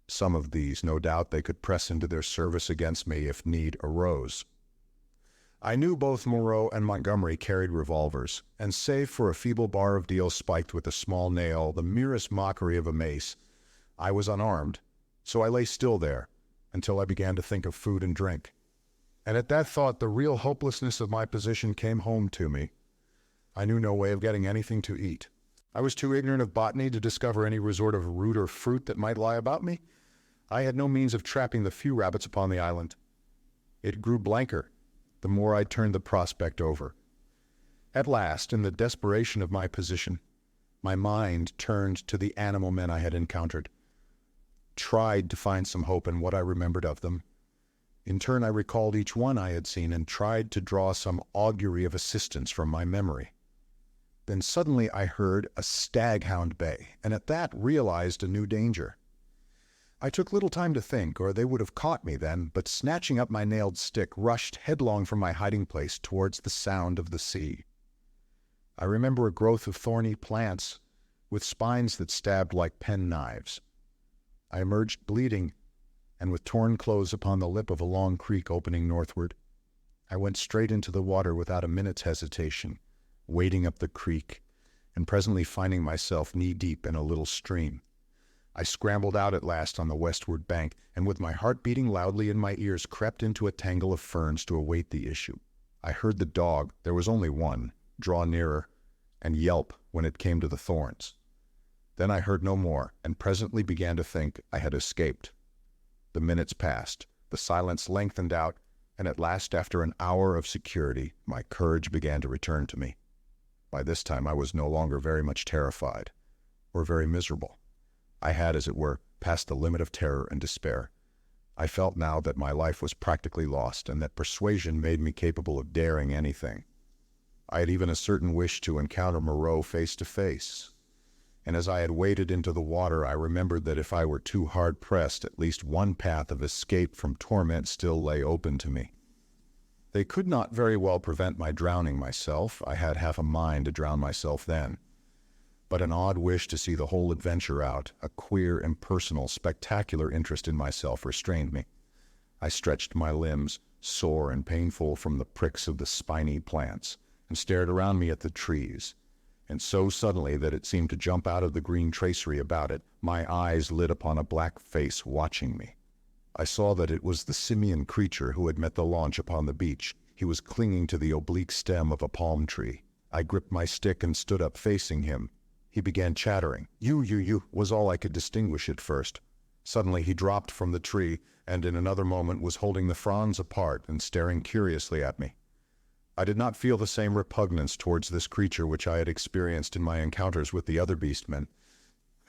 Some of these, no doubt, they could press into their service against me if need arose. I knew both Moreau and Montgomery carried revolvers, and save for a feeble bar of deal spiked with a small nail, the merest mockery of a mace, I was unarmed, so I lay still there until I began to think of food and drink. And at that thought, the real hopelessness of my position came home to me. I knew no way of getting anything to eat. I was too ignorant of botany to discover any resort of root or fruit that might lie about me. I had no means of trapping the few rabbits upon the island. It grew blanker the more I turned the prospect over. At last, in the desperation of my position, my mind turned to the animal men I had encountered, tried to find some hope in what I remembered of them. In turn, I recalled each one I had seen and tried to draw some augury of assistance from my memory. Then suddenly I heard a staghound bay, and at that realized a new danger. I took little time to think, or they would have caught me then, but snatching up my nailed stick, rushed headlong from my hiding place towards the sound of the sea. I remember a growth of thorny plants with spines that stabbed like penknives. I emerged bleeding and with torn clothes upon the lip of a long creek opening northward. I went straight into the water without a minute's hesitation, wading up the creek, and presently finding myself knee-deep in a little stream. I scrambled out at last on the westward bank, and with my heart beating loudly in my ears, crept into a tangle of ferns to await the issue. I heard the dog, there was only one, draw nearer, and yelp when it came to the thorns. Then I heard no more, and presently began to think I had escaped. The minutes passed, the silence lengthened out, and at last, after an hour of security, my courage began to return to me. By this time I was no longer very much terrified, or very miserable. I had, as it were, passed the limit of terror and despair. I felt now that my life was practically lost, and that persuasion made me capable of daring anything. I had even a certain wish to encounter Moreau face to face. And as I had waded into the water, I remembered that if I were too hard-pressed, at least one path of escape from torment still lay open to me. They could not very well prevent my drowning myself. I had half a mind to drown myself then. But an odd wish to see the whole adventure out, a queer, impersonal, spectacular interest in myself restrained me. I stretched my limbs, sore and painful from the pricks of the spiny plants, and stared around me at the trees. And so suddenly that it seemed to jump out of the green tracery about it, my eyes lit upon a black face watching me. I saw that it was the simian creature who had met the launch upon the beach. He was clinging to the oblique stem of a palm tree. I gripped my stick and stood up facing him. He began chattering. You, was all I could distinguish at first. Suddenly he dropped from the tree, and in another moment was holding the fronds apart and staring curiously at me. I did not feel the same repugnance towards this creature which I had experienced in my encounters with the other beastmen.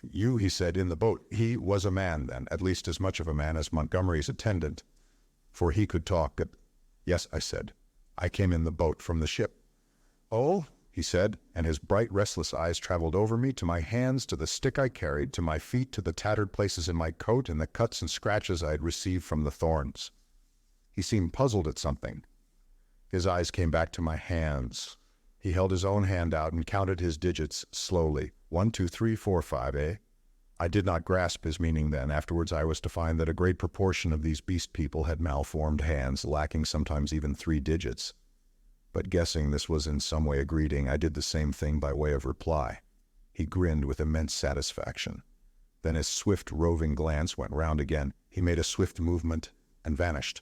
You, he said, in the boat. He was a man, then, at least as much of a man as Montgomery's attendant, for he could talk. Yes, I said. I came in the boat from the ship. Oh, he said, and his bright, restless eyes traveled over me, to my hands, to the stick I carried, to my feet, to the tattered places in my coat, and the cuts and scratches I had received from the thorns. He seemed puzzled at something. His eyes came back to my hands. He held his own hand out and counted his digits slowly. 1, 2, 3, 4, 5, eh? I did not grasp his meaning then. Afterwards I was to find that a great proportion of these beast people had malformed hands, lacking sometimes even 3 digits. But guessing this was in some way a greeting, I did the same thing by way of reply. He grinned with immense satisfaction. Then his swift roving glance went round again. He made a swift movement and vanished.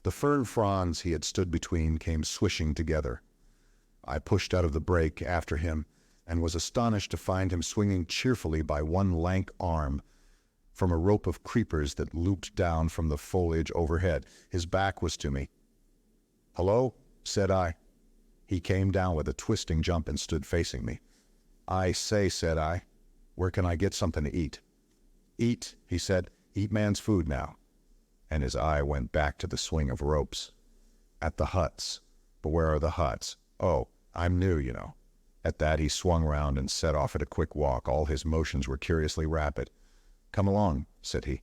The fern fronds he had stood between came swishing together. I pushed out of the brake after him, and was astonished to find him swinging cheerfully by one lank arm from a rope of creepers that looped down from the foliage overhead. His back was to me. "Hello?" said I. He came down with a twisting jump and stood facing me. "I say," said I, "where can I get something to eat?" "Eat," he said. "Eat man's food now." And his eye went back to the swing of ropes. "At the huts. But where are the huts? Oh, I'm new, you know." At that he swung round and set off at a quick walk. All his motions were curiously rapid. "Come along," said he.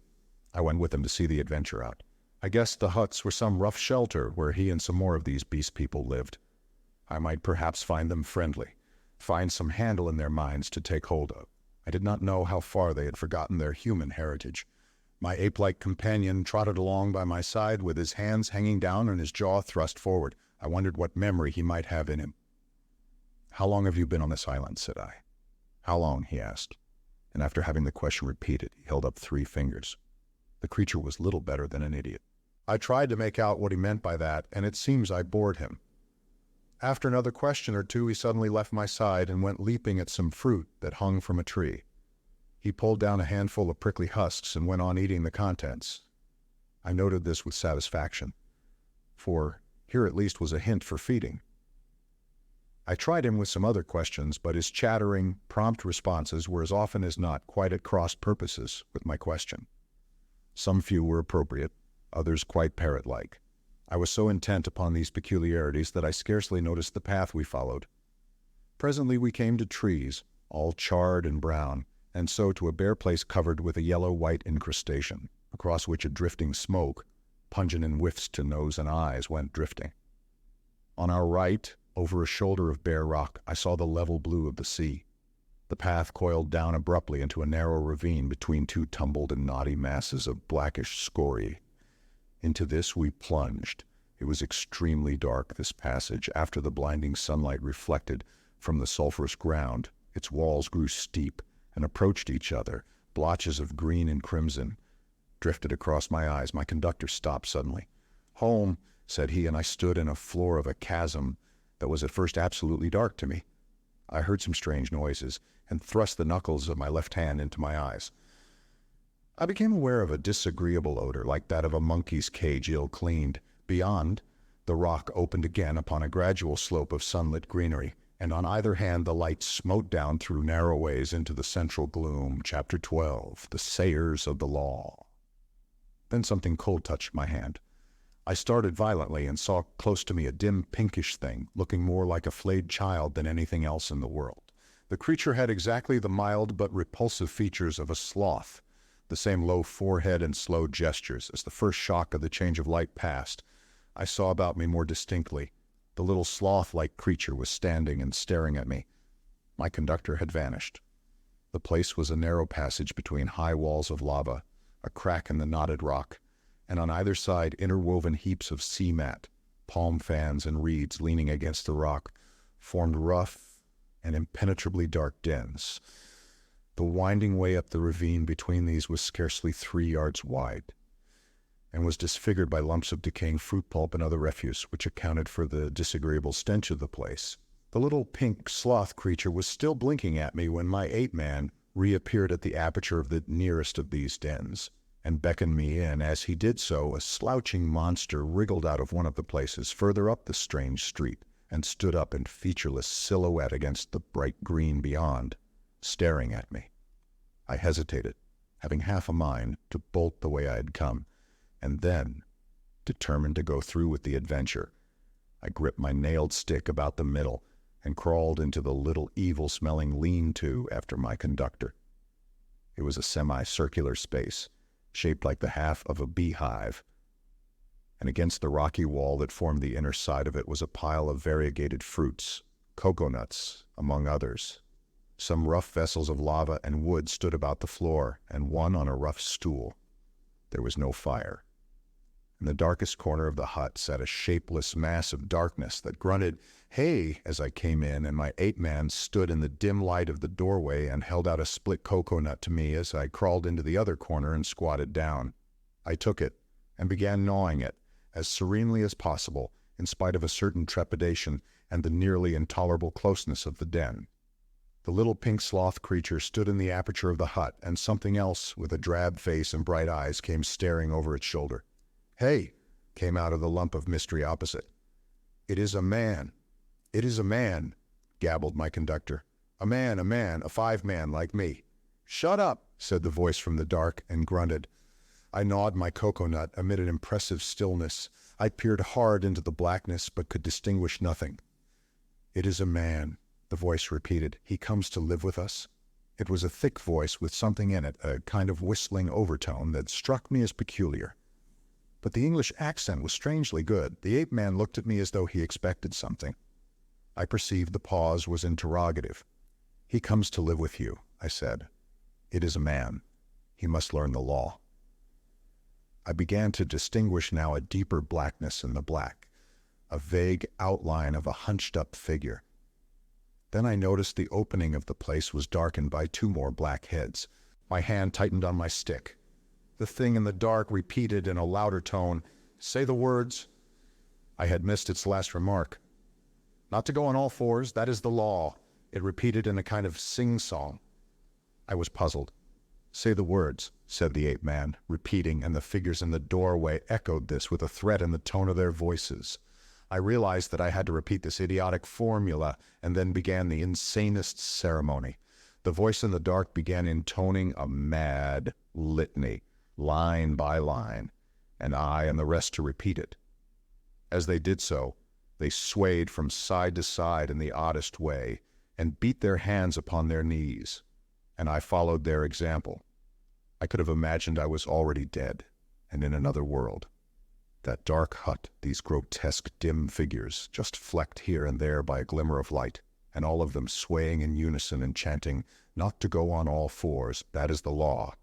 I went with him to see the adventure out. I guessed the huts were some rough shelter where he and some more of these beast people lived. I might perhaps find them friendly, find some handle in their minds to take hold of. I did not know how far they had forgotten their human heritage. My ape-like companion trotted along by my side with his hands hanging down and his jaw thrust forward. I wondered what memory he might have in him. "How long have you been on this island?" said I. "How long?" he asked. And after having the question repeated, he held up 3 fingers. The creature was little better than an idiot. I tried to make out what he meant by that, and it seems I bored him. After another question or two, he suddenly left my side and went leaping at some fruit that hung from a tree. He pulled down a handful of prickly husks and went on eating the contents. I noted this with satisfaction, for here at least was a hint for feeding. I tried him with some other questions, but his chattering, prompt responses were as often as not quite at cross purposes with my question. Some few were appropriate, others quite parrot-like. I was so intent upon these peculiarities that I scarcely noticed the path we followed. Presently we came to trees, all charred and brown, and so to a bare place covered with a yellow-white incrustation, across which a drifting smoke, pungent in whiffs to nose and eyes, went drifting. On our right, over a shoulder of bare rock, I saw the level blue of the sea. The path coiled down abruptly into a narrow ravine between 2 tumbled and knotty masses of blackish scoriae. Into this we plunged. It was extremely dark, this passage, after the blinding sunlight reflected from the sulphurous ground. Its walls grew steep and approached each other. Blotches of green and crimson drifted across my eyes. My conductor stopped suddenly. "Home," said he, and I stood in a floor of a chasm that was at first absolutely dark to me. I heard some strange noises, and thrust the knuckles of my left hand into my eyes. I became aware of a disagreeable odor, like that of a monkey's cage ill-cleaned. Beyond, the rock opened again upon a gradual slope of sunlit greenery, and on either hand the light smote down through narrow ways into the central gloom. Chapter 12, The Sayers of the Law. Then something cold touched my hand. I started violently and saw close to me a dim pinkish thing, looking more like a flayed child than anything else in the world. The creature had exactly the mild but repulsive features of a sloth, the same low forehead and slow gestures. As the first shock of the change of light passed, I saw about me more distinctly. The little sloth-like creature was standing and staring at me. My conductor had vanished. The place was a narrow passage between high walls of lava, a crack in the knotted rock, and on either side interwoven heaps of sea mat, palm fans and reeds leaning against the rock, formed rough and impenetrably dark dens. The winding way up the ravine between these was scarcely 3 yards wide, and was disfigured by lumps of decaying fruit pulp and other refuse, which accounted for the disagreeable stench of the place. The little pink sloth creature was still blinking at me when my ape-man reappeared at the aperture of the nearest of these dens, and beckoned me in. As he did so, a slouching monster wriggled out of one of the places further up the strange street, and stood up in featureless silhouette against the bright green beyond, staring at me. I hesitated, having half a mind to bolt the way I had come, and then, determined to go through with the adventure, I gripped my nailed stick about the middle and crawled into the little evil-smelling lean-to after my conductor. It was a semicircular space, shaped like the half of a beehive, and against the rocky wall that formed the inner side of it was a pile of variegated fruits, coconuts, among others. Some rough vessels of lava and wood stood about the floor, and one on a rough stool. There was no fire. In the darkest corner of the hut sat a shapeless mass of darkness that grunted, "Hey," as I came in, and my ape-man stood in the dim light of the doorway and held out a split coconut to me as I crawled into the other corner and squatted down. I took it and began gnawing it, as serenely as possible, in spite of a certain trepidation and the nearly intolerable closeness of the den. The little pink sloth creature stood in the aperture of the hut, and something else with a drab face and bright eyes came staring over its shoulder. "Hey," came out of the lump of mystery opposite. "It is a man. It is a man," gabbled my conductor. A man, a 5-man like me." "Shut up," said the voice from the dark, and grunted. I gnawed my coconut amid an impressive stillness. I peered hard into the blackness, but could distinguish nothing. "It is a man," the voice repeated. "He comes to live with us." It was a thick voice with something in it, a kind of whistling overtone that struck me as peculiar. But the English accent was strangely good. The ape-man looked at me as though he expected something. I perceived the pause was interrogative. "He comes to live with you," I said. "It is a man. He must learn the law." I began to distinguish now a deeper blackness in the black, a vague outline of a hunched-up figure. Then I noticed the opening of the place was darkened by 2 more black heads. My hand tightened on my stick. The thing in the dark repeated in a louder tone, "Say the words." I had missed its last remark. "Not to go on all fours, that is the law," it repeated in a kind of sing-song. I was puzzled. "Say the words," said the ape-man, repeating, and the figures in the doorway echoed this with a threat in the tone of their voices. I realized that I had to repeat this idiotic formula, and then began the insanest ceremony. The voice in the dark began intoning a mad litany, line by line, and I and the rest to repeat it. As they did so, they swayed from side to side in the oddest way, and beat their hands upon their knees, and I followed their example. I could have imagined I was already dead, and in another world. That dark hut, these grotesque dim figures, just flecked here and there by a glimmer of light, and all of them swaying in unison and chanting, "Not to go on all fours, that is the law.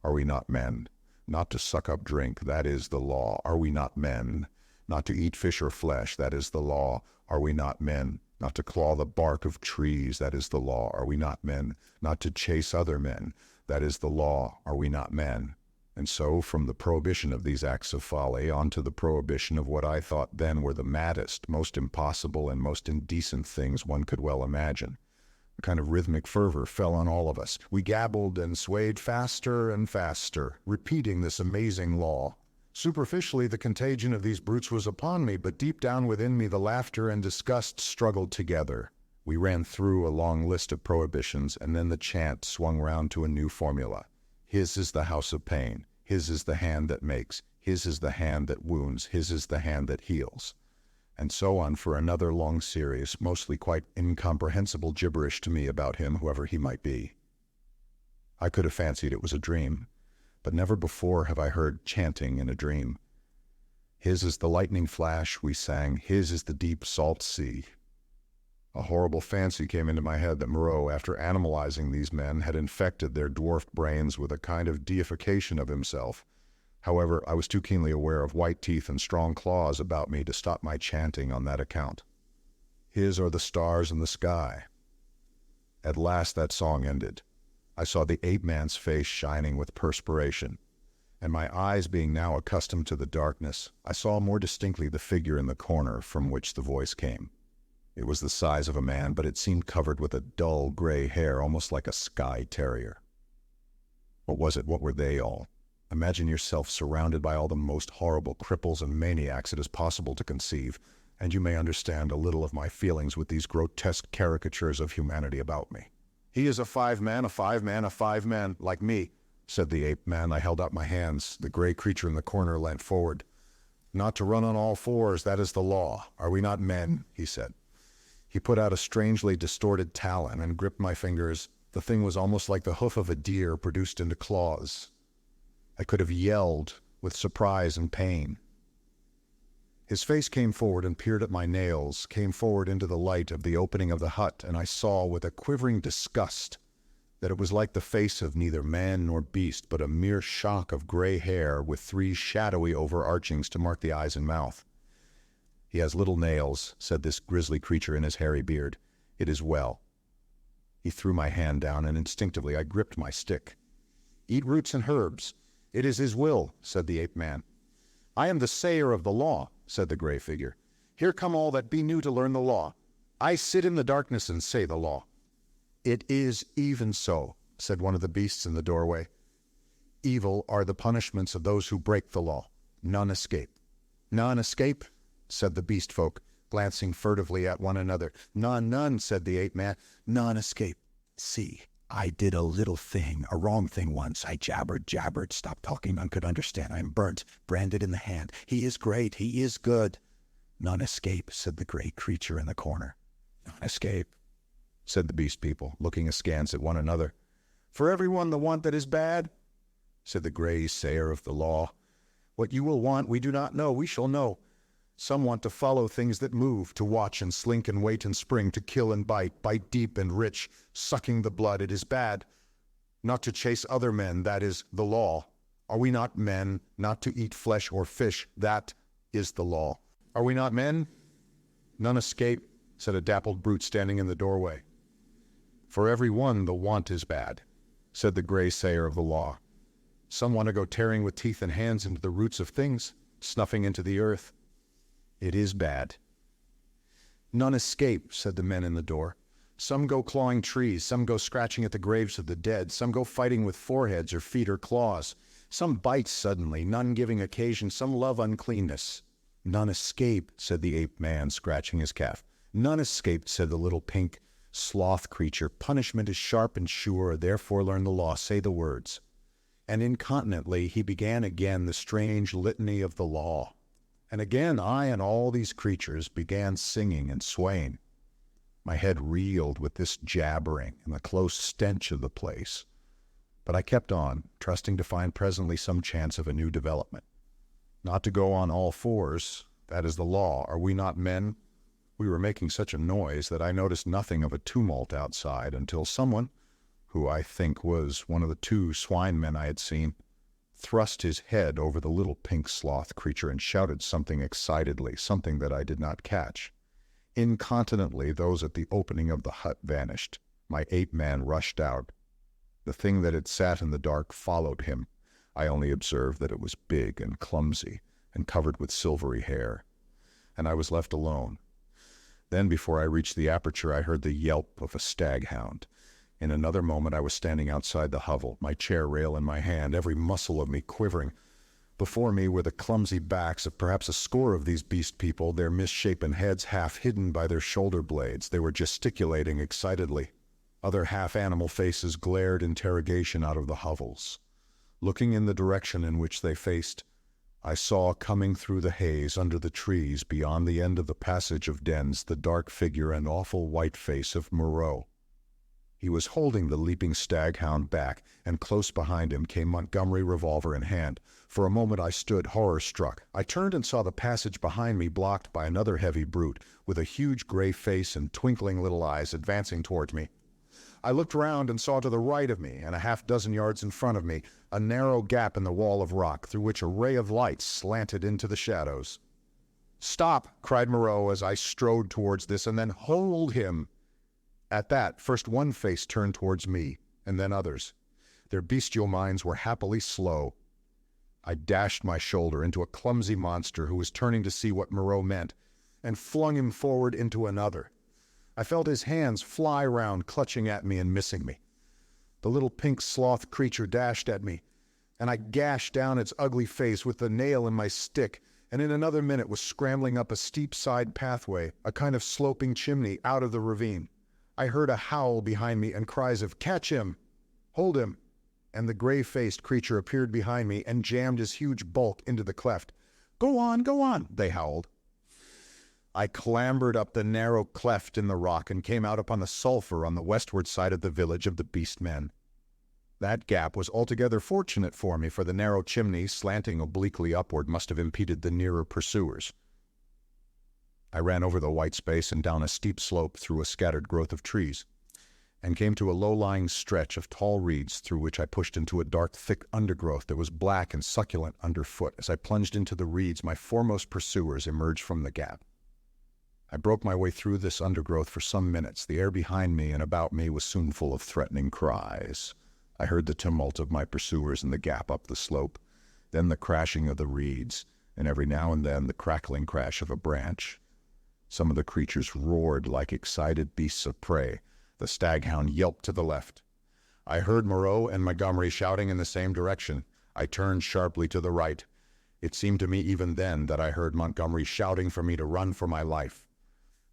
Are we not men? Not to suck up drink, that is the law. Are we not men? Not to eat fish or flesh, that is the law. Are we not men? Not to claw the bark of trees, that is the law. Are we not men? Not to chase other men, that is the law. Are we not men?" And so, from the prohibition of these acts of folly on to the prohibition of what I thought then were the maddest, most impossible, and most indecent things one could well imagine. A kind of rhythmic fervor fell on all of us. We gabbled and swayed faster and faster, repeating this amazing law. Superficially, the contagion of these brutes was upon me, but deep down within me the laughter and disgust struggled together. We ran through a long list of prohibitions, and then the chant swung round to a new formula. "His is the house of pain. His is the hand that makes. His is the hand that wounds, his is the hand that heals. And so on for another long series, mostly quite incomprehensible gibberish to me about him, whoever he might be. I could have fancied it was a dream, but never before have I heard chanting in a dream. His is the lightning flash, we sang, his is the deep salt sea. A horrible fancy came into my head that Moreau, after animalizing these men, had infected their dwarfed brains with a kind of deification of himself. However, I was too keenly aware of white teeth and strong claws about me to stop my chanting on that account. His are the stars in the sky. At last that song ended. I saw the ape-man's face shining with perspiration, and my eyes being now accustomed to the darkness, I saw more distinctly the figure in the corner from which the voice came. It was the size of a man, but it seemed covered with a dull gray hair, almost like a sky terrier. What was it? What were they all? Imagine yourself surrounded by all the most horrible cripples and maniacs it is possible to conceive, and you may understand a little of my feelings with these grotesque caricatures of humanity about me. He is a five-man, like me, said the ape-man. I held out my hands. The gray creature in the corner leant forward. Not to run on all fours, that is the law. Are we not men? He said. He put out a strangely distorted talon and gripped my fingers. The thing was almost like the hoof of a deer produced into claws. I could have yelled with surprise and pain. His face came forward and peered at my nails, came forward into the light of the opening of the hut, and I saw with a quivering disgust that it was like the face of neither man nor beast, but a mere shock of gray hair with three shadowy overarchings to mark the eyes and mouth. He has little nails, said this grisly creature in his hairy beard. It is well. He threw my hand down, and instinctively I gripped my stick. Eat roots and herbs. It is his will, said the ape-man. I am the sayer of the law, said the gray figure. Here come all that be new to learn the law. I sit in the darkness and say the law. It is even so, said one of the beasts in the doorway. Evil are the punishments of those who break the law. None escape. None escape, said the beast folk, glancing furtively at one another. None, said the ape-man. None escape. See, I did a little thing, a wrong thing once. I jabbered. Stop talking, none could understand. I am burnt, branded in the hand. He is great, he is good. None escape, said the great creature in the corner. None escape, said the beast people, looking askance at one another. For everyone the want that is bad, said the gray sayer of the law. What you will want we do not know, we shall know. Some want to follow things that move, to watch and slink and wait and spring, to kill and bite deep and rich, sucking the blood, it is bad. Not to chase other men, that is the law. Are we not men? Not to eat flesh or fish, that is the law. Are we not men? None escape, said a dappled brute standing in the doorway. For every one the want is bad, said the gray sayer of the law. Some want to go tearing with teeth and hands into the roots of things, snuffing into the earth. It is bad. None escape, said the men in the door. Some go clawing trees, some go scratching at the graves of the dead, some go fighting with foreheads or feet or claws. Some bite suddenly, none giving occasion, some love uncleanness. None escape, said the ape-man, scratching his calf. None escaped, said the little pink sloth creature. Punishment is sharp and sure, therefore learn the law, say the words. And incontinently he began again the strange litany of the law. And again I and all these creatures began singing and swaying. My head reeled with this jabbering and the close stench of the place. But I kept on, trusting to find presently some chance of a new development. Not to go on all fours, that is the law. Are we not men? We were making such a noise that I noticed nothing of a tumult outside until someone, who I think was one of the two swine men I had seen, thrust his head over the little pink sloth creature and shouted something excitedly, something that I did not catch. Incontinently, those at the opening of the hut vanished. My ape-man rushed out. The thing that had sat in the dark followed him. I only observed that it was big and clumsy and covered with silvery hair. And I was left alone. Then, before I reached the aperture, I heard the yelp of a staghound. In another moment I was standing outside the hovel, my chair rail in my hand, every muscle of me quivering. Before me were the clumsy backs of perhaps a score of these beast people, their misshapen heads half hidden by their shoulder blades. They were gesticulating excitedly. Other half-animal faces glared interrogation out of the hovels. Looking in the direction in which they faced, I saw coming through the haze under the trees beyond the end of the passage of dens the dark figure and awful white face of Moreau. He was holding the leaping staghound back, and close behind him came Montgomery, revolver in hand. For a moment I stood horror-struck. I turned and saw the passage behind me blocked by another heavy brute, with a huge gray face and twinkling little eyes advancing towards me. I looked round and saw to the right of me, and a half-dozen yards in front of me, a narrow gap in the wall of rock through which a ray of light slanted into the shadows. "Stop!" cried Moreau as I strode towards this, and then, "Hold him!" At that, first one face turned towards me, and then others. Their bestial minds were happily slow. I dashed my shoulder into a clumsy monster who was turning to see what Moreau meant, and flung him forward into another. I felt his hands fly round, clutching at me and missing me. The little pink sloth creature dashed at me, and I gashed down its ugly face with the nail in my stick, and in another minute was scrambling up a steep side pathway, a kind of sloping chimney, out of the ravine. I heard a howl behind me and cries of, "Catch him! Hold him!" And the gray-faced creature appeared behind me and jammed his huge bulk into the cleft. Go on," they howled. I clambered up the narrow cleft in the rock and came out upon the sulphur on the westward side of the village of the beast men. That gap was altogether fortunate for me, for the narrow chimney, slanting obliquely upward, must have impeded the nearer pursuers. I ran over the white space and down a steep slope through a scattered growth of trees, and came to a low-lying stretch of tall reeds through which I pushed into a dark, thick undergrowth that was black and succulent underfoot. As I plunged into the reeds, my foremost pursuers emerged from the gap. I broke my way through this undergrowth for some minutes. The air behind me and about me was soon full of threatening cries. I heard the tumult of my pursuers in the gap up the slope, then the crashing of the reeds, and every now and then the crackling crash of a branch. Some of the creatures roared like excited beasts of prey. The staghound yelped to the left. I heard Moreau and Montgomery shouting in the same direction. I turned sharply to the right. It seemed to me even then that I heard Montgomery shouting for me to run for my life.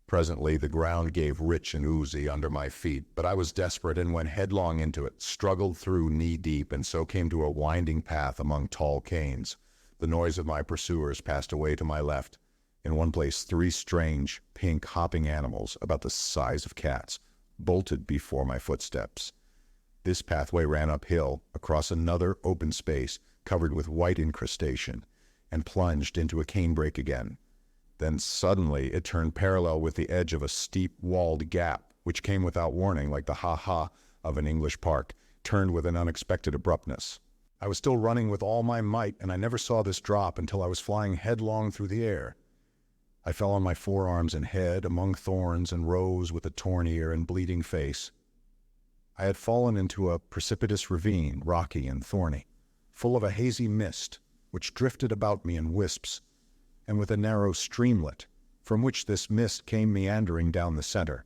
Presently the ground gave rich and oozy under my feet, but I was desperate and went headlong into it, struggled through knee-deep, and so came to a winding path among tall canes. The noise of my pursuers passed away to my left. In one place 3 strange, pink, hopping animals, about the size of cats, bolted before my footsteps. This pathway ran uphill, across another open space, covered with white incrustation, and plunged into a canebrake again. Then suddenly it turned parallel with the edge of a steep, walled gap, which came without warning, like the ha-ha of an English park, turned with an unexpected abruptness. I was still running with all my might, and I never saw this drop until I was flying headlong through the air. I fell on my forearms and head among thorns and rose with a torn ear and bleeding face. I had fallen into a precipitous ravine, rocky and thorny, full of a hazy mist, which drifted about me in wisps, and with a narrow streamlet, from which this mist came meandering down the center.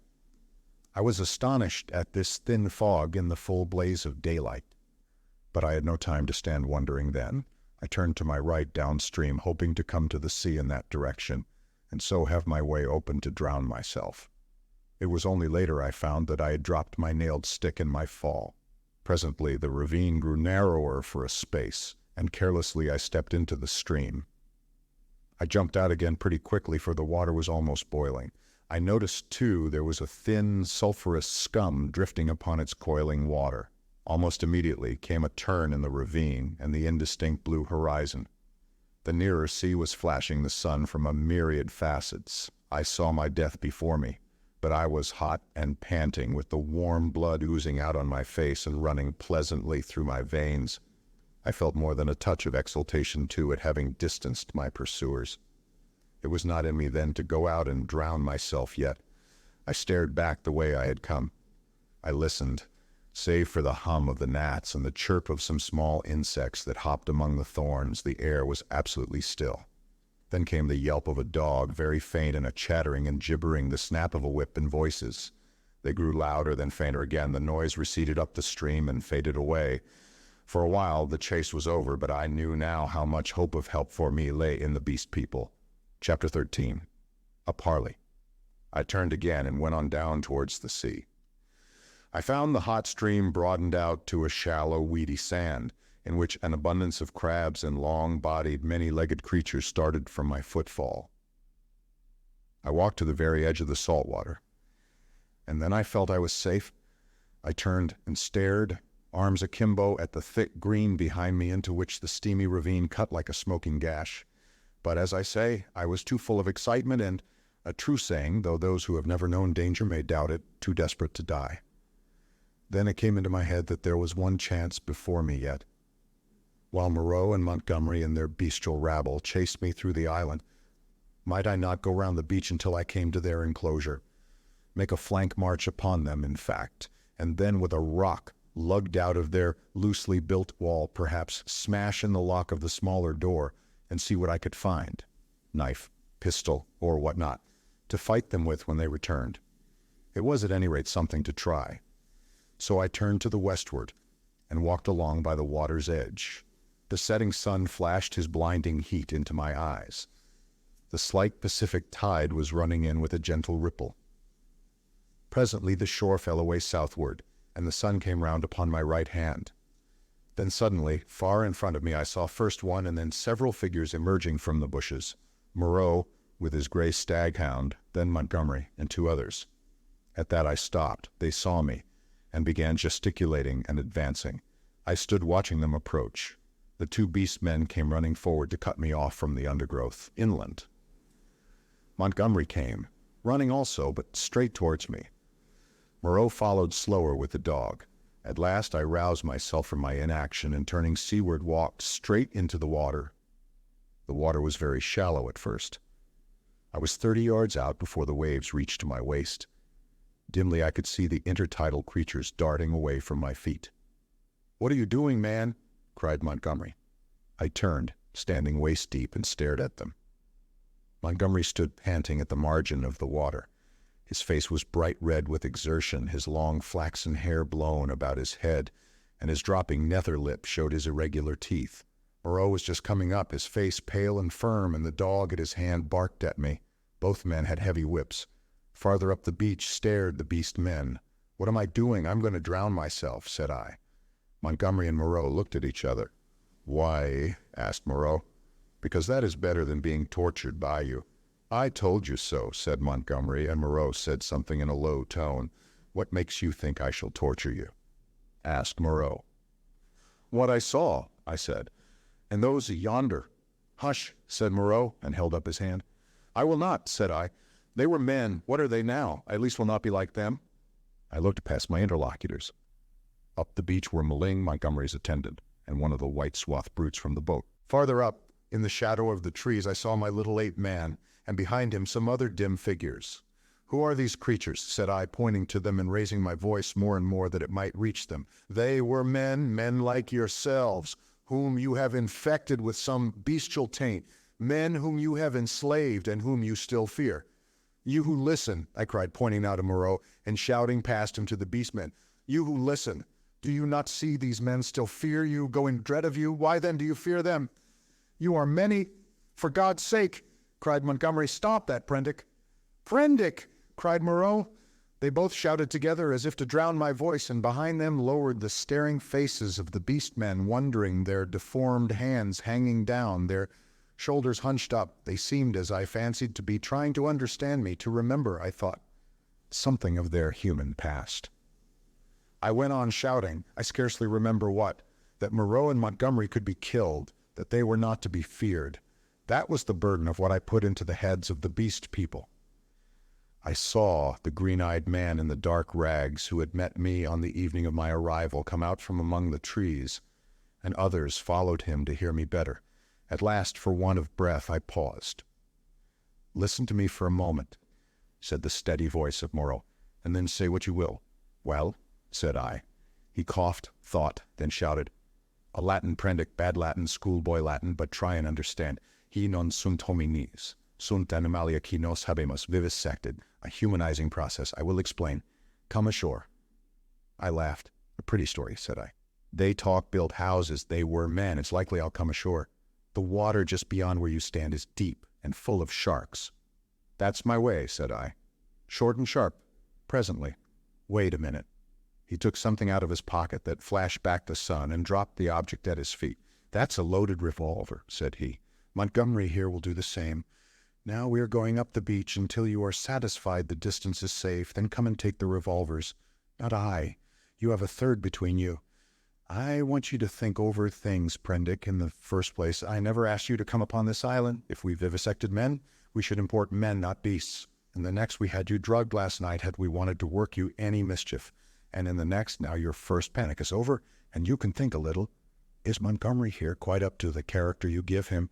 I was astonished at this thin fog in the full blaze of daylight, but I had no time to stand wondering then. I turned to my right downstream, hoping to come to the sea in that direction, and so have my way open to drown myself. It was only later I found that I had dropped my nailed stick in my fall. Presently the ravine grew narrower for a space, and carelessly I stepped into the stream. I jumped out again pretty quickly, for the water was almost boiling. I noticed, too, there was a thin, sulphurous scum drifting upon its coiling water. Almost immediately came a turn in the ravine and the indistinct blue horizon. The nearer sea was flashing the sun from a myriad facets. I saw my death before me, but I was hot and panting, with the warm blood oozing out on my face and running pleasantly through my veins. I felt more than a touch of exultation, too, at having distanced my pursuers. It was not in me then to go out and drown myself yet. I stared back the way I had come. I listened. Save for the hum of the gnats and the chirp of some small insects that hopped among the thorns, the air was absolutely still. Then came the yelp of a dog, very faint, and a chattering and gibbering, the snap of a whip, and voices. They grew louder, then fainter again. The noise receded up the stream and faded away. For a while the chase was over, but I knew now how much hope of help for me lay in the beast people. Chapter 13. A Parley. I turned again and went on down towards the sea. I found the hot stream broadened out to a shallow, weedy sand. in which an abundance of crabs and long-bodied, many-legged creatures started from my footfall. I walked to the very edge of the salt water, and then I felt I was safe. I turned and stared, arms akimbo, at the thick green behind me into which the steamy ravine cut like a smoking gash. But as I say, I was too full of excitement and, a true saying, though those who have never known danger may doubt it, too desperate to die. Then it came into my head that there was one chance before me yet. While Moreau and Montgomery and their bestial rabble chased me through the island, might I not go round the beach until I came to their enclosure, make a flank march upon them, in fact, and then with a rock lugged out of their loosely built wall, perhaps smash in the lock of the smaller door and see what I could find, knife, pistol, or what not, to fight them with when they returned. It was at any rate something to try. So I turned to the westward and walked along by the water's edge. The setting sun flashed his blinding heat into my eyes. The slight Pacific tide was running in with a gentle ripple. Presently the shore fell away southward, and the sun came round upon my right hand. Then suddenly, far in front of me, I saw first one and then several figures emerging from the bushes. Moreau, with his gray staghound, then Montgomery, and two others. At that I stopped. They saw me, and began gesticulating and advancing. I stood watching them approach. The two beast men came running forward to cut me off from the undergrowth, inland. Montgomery came, running also, but straight towards me. Moreau followed slower with the dog. At last I roused myself from my inaction and turning seaward walked straight into the water. The water was very shallow at first. I was 30 yards out before the waves reached my waist. Dimly I could see the intertidal creatures darting away from my feet. "What are you doing, man?" cried Montgomery. I turned, standing waist-deep, and stared at them. Montgomery stood panting at the margin of the water. His face was bright red with exertion, his long flaxen hair blown about his head, and his dropping nether lip showed his irregular teeth. Moreau was just coming up, his face pale and firm, and the dog at his hand barked at me. Both men had heavy whips. Farther up the beach stared the beast men. "What am I doing? I'm going to drown myself," said I. Montgomery and Moreau looked at each other. "Why?" asked Moreau. "Because that is better than being tortured by you." "I told you so," said Montgomery, and Moreau said something in a low tone. "What makes you think I shall torture you?" asked Moreau. "What I saw," I said, "and those yonder." "Hush," said Moreau, and held up his hand. "I will not," said I. "They were men. What are they now? I at least will not be like them." I looked past my interlocutors. Up the beach were Maling, Montgomery's attendant, and one of the white-swathed brutes from the boat. Farther up, in the shadow of the trees, I saw my little ape man, and behind him some other dim figures. "Who are these creatures?" said I, pointing to them and raising my voice more and more that it might reach them. "They were men like yourselves, whom you have infected with some bestial taint, men whom you have enslaved and whom you still fear. You who listen," I cried, pointing now to Moreau and shouting past him to the beastmen, "you who listen, do you not see these men still fear you, go in dread of you? Why then do you fear them? You are many. For God's sake," cried Montgomery. "Stop that, Prendick." "Prendick!" cried Moreau. They both shouted together as if to drown my voice, and behind them lowered the staring faces of the beast men, wondering, their deformed hands hanging down, their shoulders hunched up. They seemed, as I fancied, to be trying to understand me, to remember, I thought, something of their human past. I went on shouting, I scarcely remember what, that Moreau and Montgomery could be killed, that they were not to be feared. That was the burden of what I put into the heads of the beast people. I saw the green-eyed man in the dark rags who had met me on the evening of my arrival come out from among the trees, and others followed him to hear me better. At last, for want of breath, I paused. "Listen to me for a moment," said the steady voice of Moreau, "and then say what you will." "Well," said I. He coughed, thought, then shouted, "A Latin, Prendick, bad Latin, schoolboy Latin, but try and understand. He non sunt homines, sunt animalia qui nos habemus vivisected, a humanizing process. I will explain. Come ashore." I laughed. "A pretty story," said I. "They talk, build houses, they were men. It's likely I'll come ashore. The water just beyond where you stand is deep and full of sharks." "That's my way," said I. "Short and sharp. Presently. Wait a minute." He took something out of his pocket that flashed back the sun and dropped the object at his feet. "That's a loaded revolver," said he. "Montgomery here will do the same. Now we are going up the beach until you are satisfied the distance is safe. Then come and take the revolvers. Not I. You have a third between you. I want you to think over things, Prendick. In the first place, I never asked you to come upon this island. If we vivisected men, we should import men, not beasts. In the next, we had you drugged last night had we wanted to work you any mischief. And in the next, now your first panic is over, and you can think a little. Is Montgomery here quite up to the character you give him?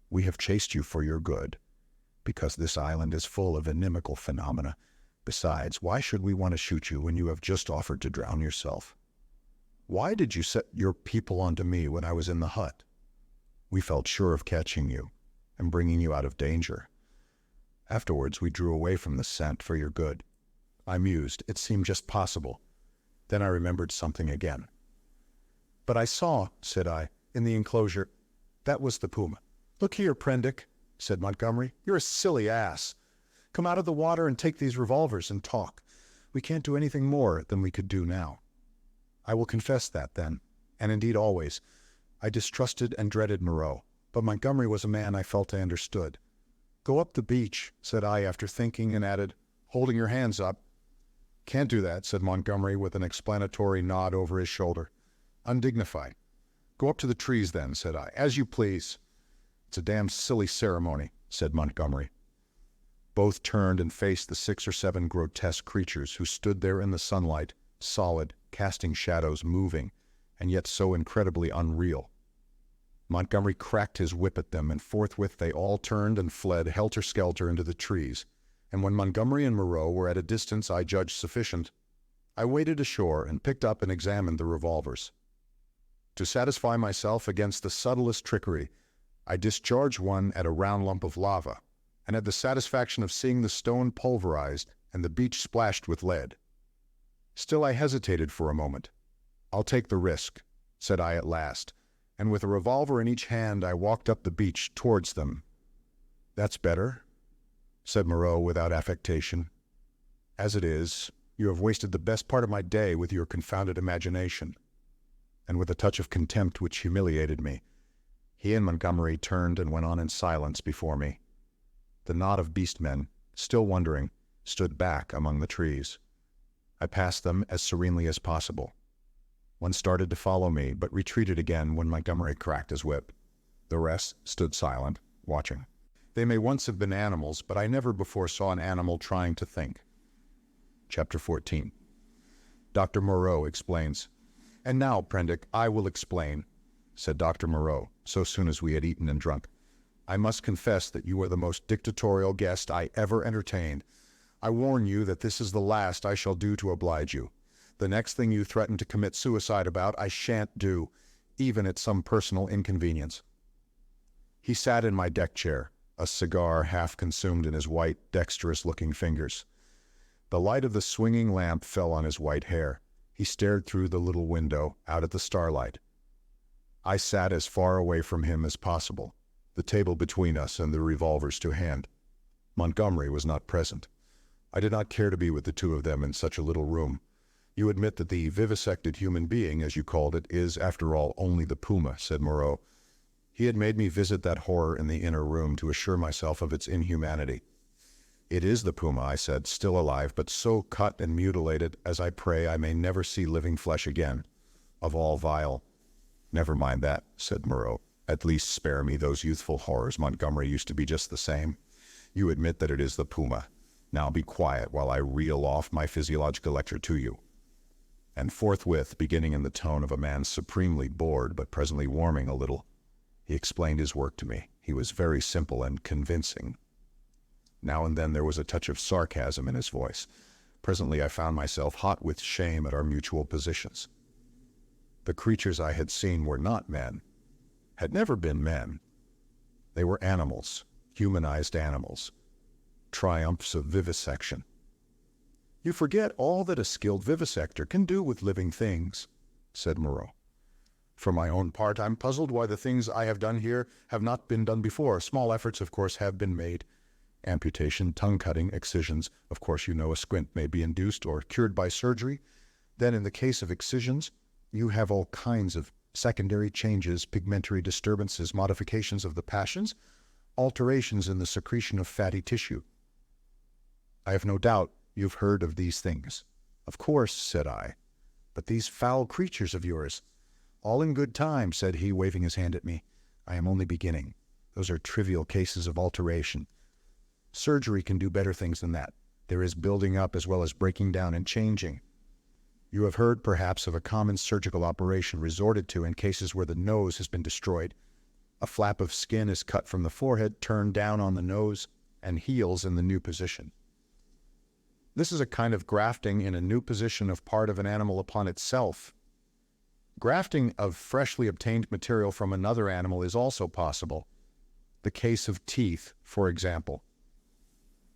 We have chased you for your good, because this island is full of inimical phenomena. Besides, why should we want to shoot you when you have just offered to drown yourself? Why did you set your people onto me when I was in the hut? We felt sure of catching you and bringing you out of danger. Afterwards, we drew away from the scent for your good. I mused. It seemed just possible. Then I remembered something again. But I saw, said I, in the enclosure. That was the puma. Look here, Prendick, said Montgomery. You're a silly ass. Come out of the water and take these revolvers and talk. We can't do anything more than we could do now. I will confess that then, and indeed always. I distrusted and dreaded Moreau, but Montgomery was a man I felt I understood. Go up the beach, said I after thinking, and added, holding your hands up. Can't do that, said Montgomery with an explanatory nod over his shoulder. Undignified. Go up to the trees then, said I. As you please. It's a damn silly ceremony, said Montgomery. Both turned and faced the 6 or 7 grotesque creatures who stood there in the sunlight, solid, casting shadows, moving, and yet so incredibly unreal. Montgomery cracked his whip at them, and forthwith they all turned and fled helter-skelter into the trees, and when Montgomery and Moreau were at a distance I judged sufficient, I waded ashore and picked up and examined the revolvers. To satisfy myself against the subtlest trickery, I discharged one at a round lump of lava, and had the satisfaction of seeing the stone pulverized and the beach splashed with lead. Still I hesitated for a moment. I'll take the risk, said I at last, and with a revolver in each hand I walked up the beach towards them. That's better, said Moreau without affectation. As it is, you have wasted the best part of my day with your confounded imagination. And with a touch of contempt which humiliated me, he and Montgomery turned and went on in silence before me. The knot of beast-men, still wondering, stood back among the trees. I passed them as serenely as possible. One started to follow me, but retreated again when Montgomery cracked his whip. The rest stood silent, watching. They may once have been animals, but I never before saw an animal trying to think. Chapter 14. Dr. Moreau explains. And now, Prendick, I will explain, said Dr. Moreau, so soon as we had eaten and drunk. I must confess that you are the most dictatorial guest I ever entertained. I warn you that this is the last I shall do to oblige you. The next thing you threaten to commit suicide about, I shan't do, even at some personal inconvenience. He sat in my deck chair, a cigar half consumed in his white, dexterous-looking fingers. The light of the swinging lamp fell on his white hair. He stared through the little window, out at the starlight. I sat as far away from him as possible, the table between us and the revolvers to hand. Montgomery was not present. I did not care to be with the two of them in such a little room. You admit that the vivisected human being, as you called it, is, after all, only the puma, said Moreau. He had made me visit that horror in the inner room to assure myself of its inhumanity. It is the puma, I said, still alive, but so cut and mutilated as I pray I may never see living flesh again, of all vile. Never mind that, said Moreau. At least spare me those youthful horrors. Montgomery used to be just the same. You admit that it is the puma. Now be quiet while I reel off my physiological lecture to you. And forthwith, beginning in the tone of a man supremely bored but presently warming a little, he explained his work to me. He was very simple and convincing. Now and then there was a touch of sarcasm in his voice. Presently I found myself hot with shame at our mutual positions. The creatures I had seen were not men, had never been men. They were animals, humanized animals, triumphs of vivisection. You forget all that a skilled vivisector can do with living things, said Moreau. For my own part, I'm puzzled why the things I have done here have not been done before. Small efforts, of course, have been made. Amputation, tongue-cutting, excisions. Of course, you know a squint may be induced or cured by surgery. Then in the case of excisions, you have all kinds of secondary changes, pigmentary disturbances, modifications of the passions, alterations in the secretion of fatty tissue. I have no doubt you've heard of these things. Of course, said I. But these foul creatures of yours. All in good time, said he, waving his hand at me. I am only beginning. Those are trivial cases of alteration. Surgery can do better things than that. There is building up as well as breaking down and changing. You have heard, perhaps, of a common surgical operation resorted to in cases where the nose has been destroyed. A flap of skin is cut from the forehead, turned down on the nose, and heals in the new position. This is a kind of grafting in a new position of part of an animal upon itself. Grafting of freshly obtained material from another animal is also possible. The case of teeth, for example.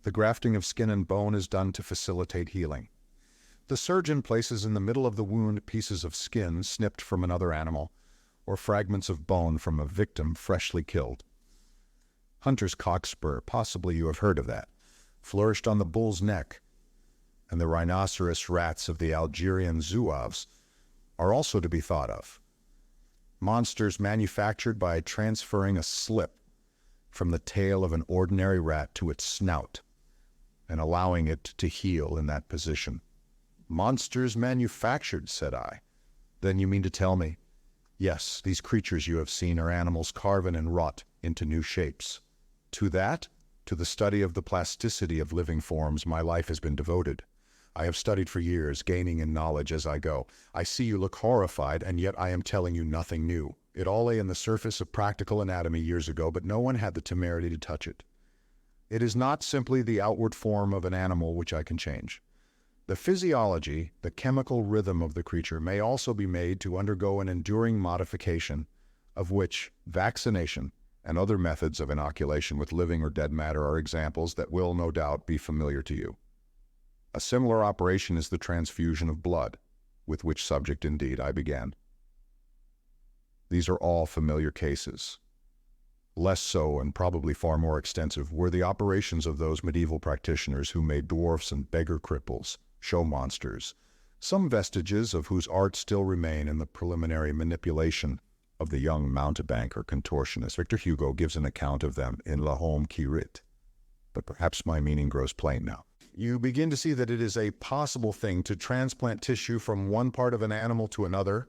The grafting of skin and bone is done to facilitate healing. The surgeon places in the middle of the wound pieces of skin snipped from another animal, or fragments of bone from a victim freshly killed. Hunter's cockspur, possibly you have heard of that, flourished on the bull's neck, and the rhinoceros rats of the Algerian zouaves are also to be thought of. Monsters manufactured by transferring a slip from the tail of an ordinary rat to its snout, and allowing it to heal in that position. Monsters manufactured, said I. Then you mean to tell me, yes, these creatures you have seen are animals carven and wrought into new shapes. To that, to the study of the plasticity of living forms, my life has been devoted. I have studied for years, gaining in knowledge as I go. I see you look horrified, and yet I am telling you nothing new. It all lay in the surface of practical anatomy years ago, but no one had the temerity to touch it. It is not simply the outward form of an animal which I can change. The physiology, the chemical rhythm of the creature may also be made to undergo an enduring modification, of which vaccination and other methods of inoculation with living or dead matter are examples that will, no doubt, be familiar to you. A similar operation is the transfusion of blood, with which subject, indeed, I began. These are all familiar cases. Less so, and probably far more extensive, were the operations of those medieval practitioners who made dwarfs and beggar cripples, show monsters, some vestiges of whose art still remain in the preliminary manipulation of the young mountebank or contortionist. Victor Hugo gives an account of them in L'Homme qui rit. But perhaps my meaning grows plain now. You begin to see that it is a possible thing to transplant tissue from one part of an animal to another,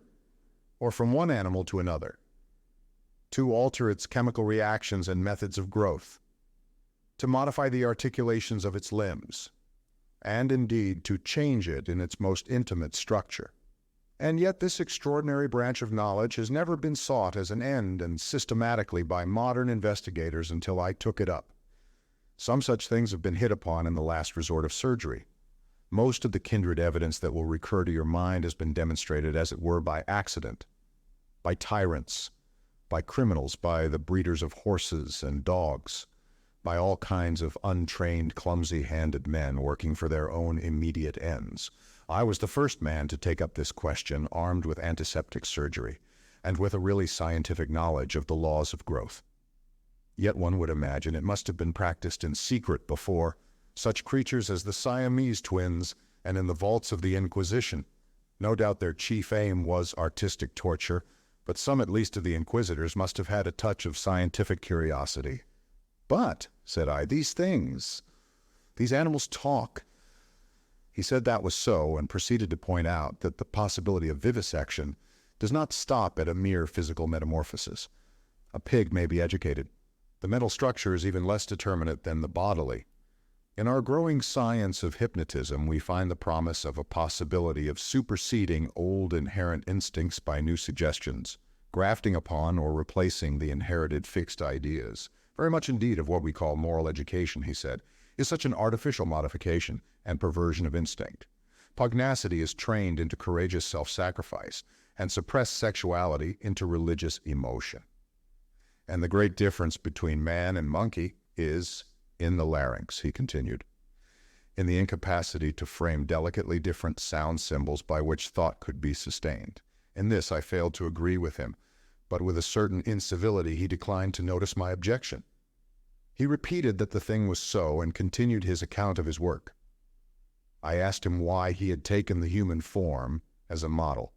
or from one animal to another, to alter its chemical reactions and methods of growth, to modify the articulations of its limbs, and indeed to change it in its most intimate structure. And yet this extraordinary branch of knowledge has never been sought as an end and systematically by modern investigators until I took it up. Some such things have been hit upon in the last resort of surgery. Most of the kindred evidence that will recur to your mind has been demonstrated, as it were, by accident, by tyrants, by criminals, by the breeders of horses and dogs, by all kinds of untrained, clumsy-handed men working for their own immediate ends. I was the first man to take up this question, armed with antiseptic surgery, and with a really scientific knowledge of the laws of growth. Yet one would imagine it must have been practiced in secret before. Such creatures as the Siamese twins, and in the vaults of the Inquisition. No doubt their chief aim was artistic torture, but some at least of the inquisitors must have had a touch of scientific curiosity. But, said I, these animals talk. He said that was so, and proceeded to point out that the possibility of vivisection does not stop at a mere physical metamorphosis. A pig may be educated. The mental structure is even less determinate than the bodily. In our growing science of hypnotism, we find the promise of a possibility of superseding old inherent instincts by new suggestions, grafting upon or replacing the inherited fixed ideas. Very much indeed of what we call moral education, he said, is such an artificial modification and perversion of instinct. Pugnacity is trained into courageous self-sacrifice, and suppressed sexuality into religious emotion. And the great difference between man and monkey is in the larynx, he continued, in the incapacity to frame delicately different sound symbols by which thought could be sustained. In this I failed to agree with him, but with a certain incivility he declined to notice my objection. He repeated that the thing was so, and continued his account of his work. I asked him why he had taken the human form as a model.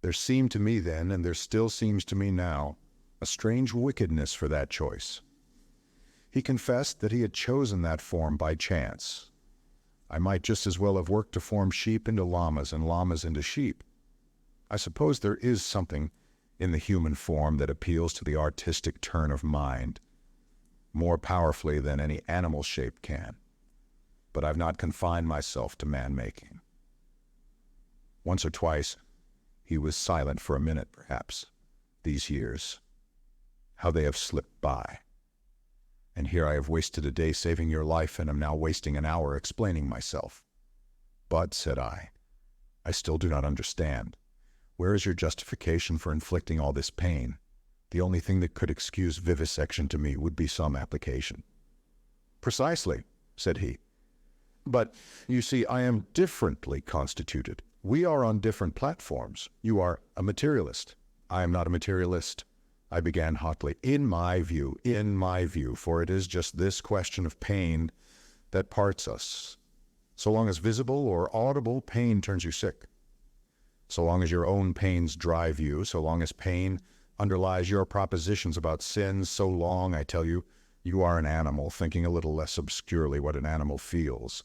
There seemed to me then, and there still seems to me now, a strange wickedness for that choice. He confessed that he had chosen that form by chance. I might just as well have worked to form sheep into llamas and llamas into sheep. I suppose there is something in the human form that appeals to the artistic turn of mind more powerfully than any animal shape can. But I've not confined myself to man-making. Once or twice, he was silent for a minute, perhaps. These years, how they have slipped by. And here I have wasted a day saving your life and am now wasting an hour explaining myself. But, said I still do not understand. Where is your justification for inflicting all this pain? The only thing that could excuse vivisection to me would be some application. Precisely, said he. But, you see, I am differently constituted. We are on different platforms. You are a materialist. I am not a materialist. I began hotly. In my view, for it is just this question of pain that parts us. So long as visible or audible pain turns you sick, so long as your own pains drive you, so long as pain underlies your propositions about sins, so long, I tell you, you are an animal, thinking a little less obscurely what an animal feels.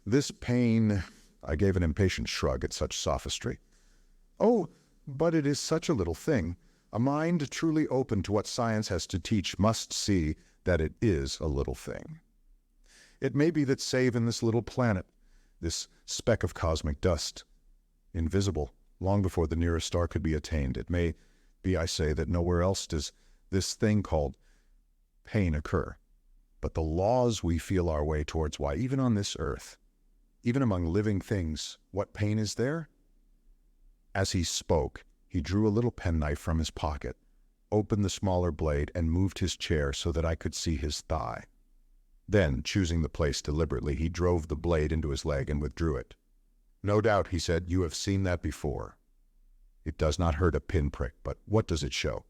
This pain, I gave an impatient shrug at such sophistry. Oh, but it is such a little thing. A mind truly open to what science has to teach must see that it is a little thing. It may be that save in this little planet, this speck of cosmic dust, invisible long before the nearest star could be attained, it may be, I say, that nowhere else does this thing called pain occur. But the laws we feel our way towards, why, even on this earth, even among living things, what pain is there? As he spoke, he drew a little penknife from his pocket, opened the smaller blade, and moved his chair so that I could see his thigh. Then, choosing the place deliberately, he drove the blade into his leg and withdrew it. No doubt, he said, you have seen that before. It does not hurt a pinprick, but what does it show?